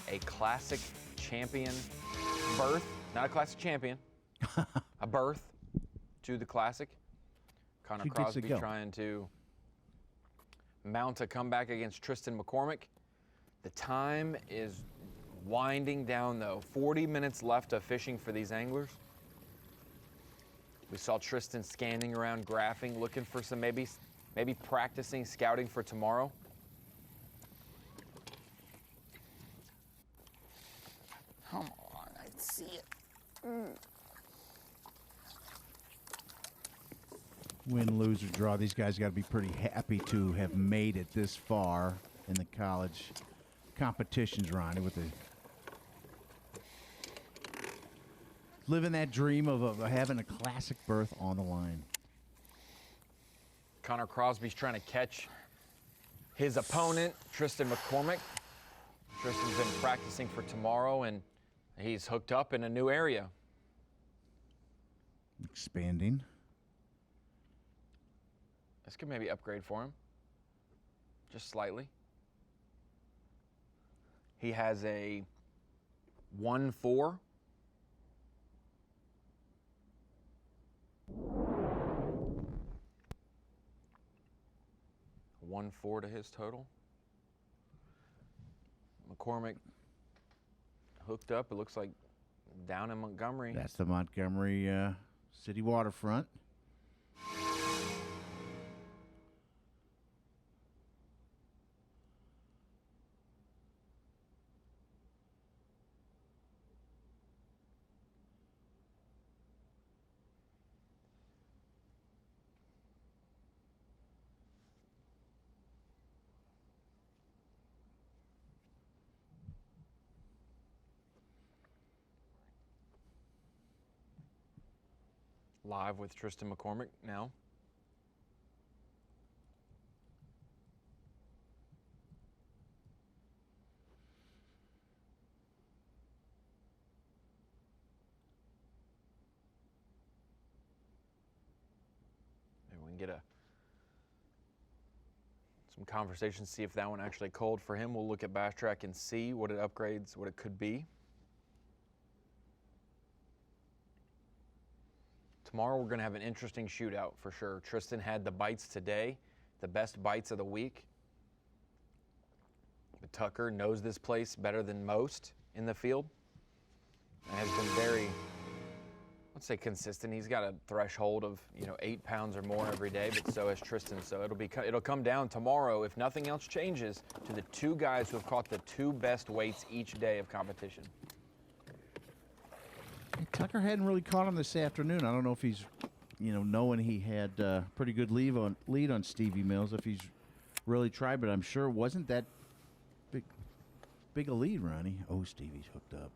a Classic champion berth. Not a Classic champion, a berth to the Classic. Connor She gets to Crosby go. trying to mount a comeback against Tristan McCormick. The time is winding down, though. 40 minutes left of fishing for these anglers. We saw Tristan scanning around, graphing, looking for some maybe practicing, scouting for tomorrow. Come on, I can see it. Win, lose, or draw. These guys got to be pretty happy to have made it this far in the college competitions, Ronnie, with the living that dream of having a Classic berth on the line. Connor Crosby's trying to catch his opponent, Tristan McCormick. Tristan's been practicing for tomorrow, and he's hooked up in a new area. Expanding. This could maybe upgrade for him, just slightly. He has a 1-4. A 1-4 to his total. McCormick hooked up, it looks like, down in Montgomery. That's the Montgomery City waterfront. Live with Tristan McCormick now. Maybe we can get some conversation, see if that one actually cold for him. We'll look at Bass Track and see what it upgrades, what it could be. Tomorrow we're going to have an interesting shootout for sure. Tristan had the bites today, the best bites of the week. But Tucker knows this place better than most in the field and has been very, let's say, consistent. He's got a threshold of 8 pounds or more every day, but so has Tristan. So it'll come down tomorrow, if nothing else changes, to the two guys who have caught the two best weights each day of competition. Tucker hadn't really caught him this afternoon. I don't know if he's, knowing he had pretty good lead on Stevie Mills, if he's really tried, but I'm sure it wasn't that big a lead, Ronnie. Oh, Stevie's hooked up.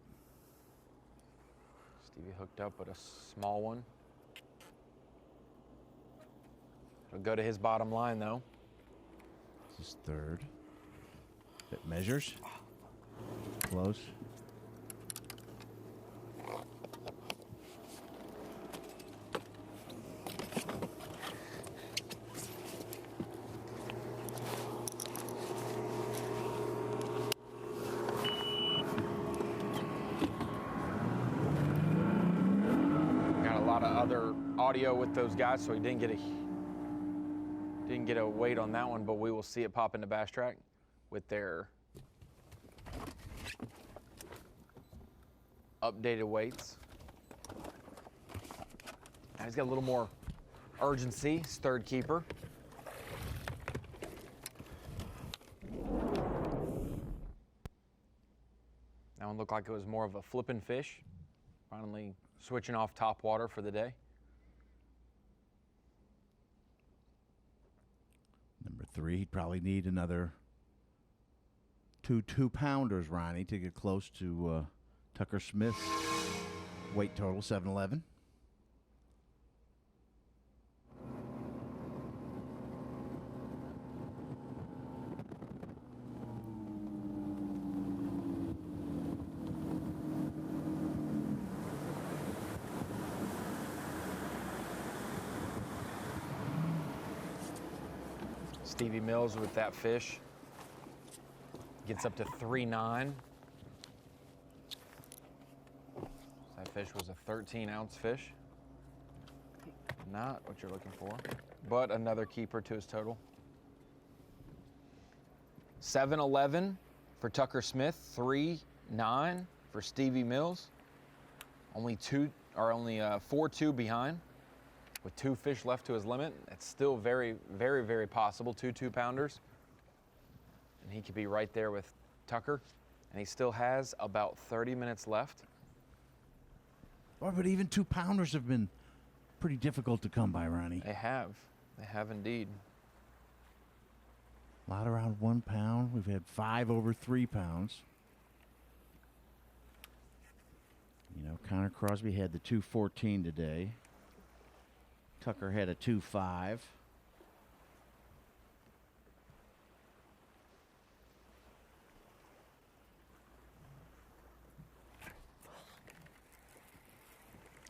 Stevie hooked up with a small one. It'll go to his bottom line, though. This is third. It measures. Close. Audio with those guys, so he didn't get a weight on that one, but we will see it pop into Bass Track with their updated weights. And he's got a little more urgency, his third keeper. That one looked like it was more of a flipping fish. Finally switching off top water for the day. Number 3, he'd probably need another two pounders, Ronnie, to get close to Tucker Smith's weight total, 711. Stevie Mills with that fish gets up to 3.9. That fish was a 13-ounce fish. Not what you're looking for, but another keeper to his total. 7-11 for Tucker Smith, 3-9 for Stevie Mills. Only 4-2 behind, with 2 fish left to his limit. It's still very, very, very possible. 2 2-pounders, and he could be right there with Tucker. And he still has about 30 minutes left. Oh, but even 2-pounders have been pretty difficult to come by, Ronnie. They have indeed. A lot around 1 pound. We've had 5 over 3 pounds. You know, Connor Crosby had the 214 today. Tucker had a 2.5.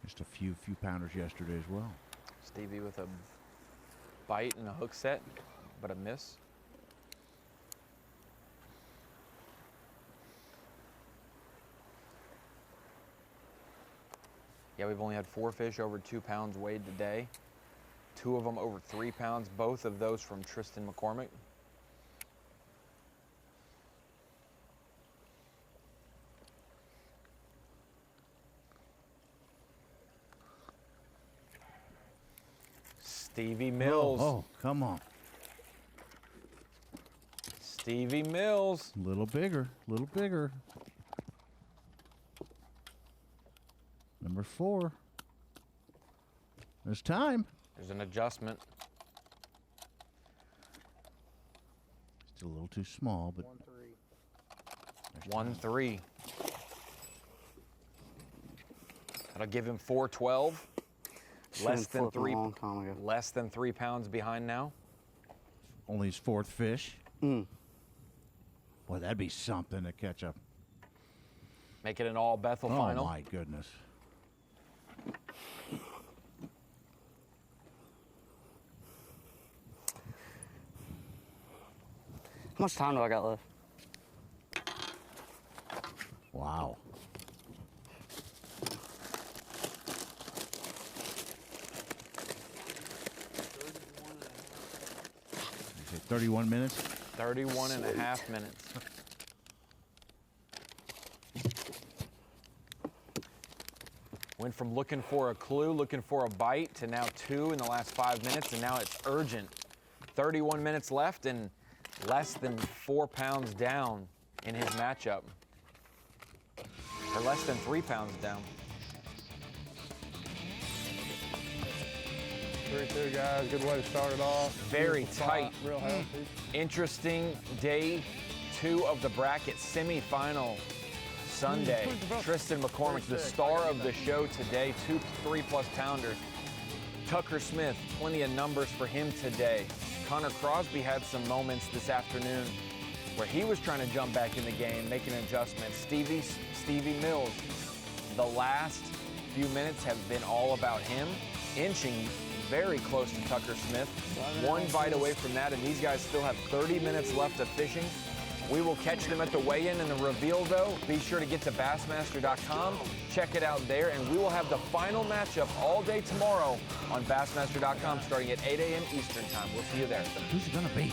Just a few pounders yesterday as well. Stevie with a bite and a hook set, but a miss. Yeah, we've only had 4 fish over 2 pounds weighed today. 2 of them over 3 pounds, both of those from Tristan McCormick. Stevie Mills. Oh, come on. Stevie Mills. A little bigger, a little bigger. Number 4. There's time. There's an adjustment. Still a little too small, but 1-3. That'll give him 412. Less than 3 pounds behind now. Only his 4th fish. Boy, that'd be something to catch up. Make it an all Bethel final. Oh my goodness. How much time do I got left? Wow. 31 minutes? 31 and a half minutes. Went from looking for a clue, looking for a bite, to now 2 in the last 5 minutes, and now it's urgent. 31 minutes left and less than 4 pounds down in his matchup. Or less than 3 pounds down. 3-2, guys. Good way to start it off. Very tight. Real healthy. Interesting day 2 of the bracket semifinal Sunday. Tristan McCormick, the star of the show today. 2 3+ pounders. Tucker Smith, plenty of numbers for him today. Connor Crosby had some moments this afternoon where he was trying to jump back in the game, making an adjustment. Stevie Mills, the last few minutes have been all about him, inching very close to Tucker Smith. 1 bite away from that, and these guys still have 30 minutes left of fishing. We will catch them at the weigh-in and the reveal, though. Be sure to get to Bassmaster.com. Check it out there, and we will have the final matchup all day tomorrow on Bassmaster.com starting at 8 a.m. Eastern Time. We'll see you there. Who's it going to be?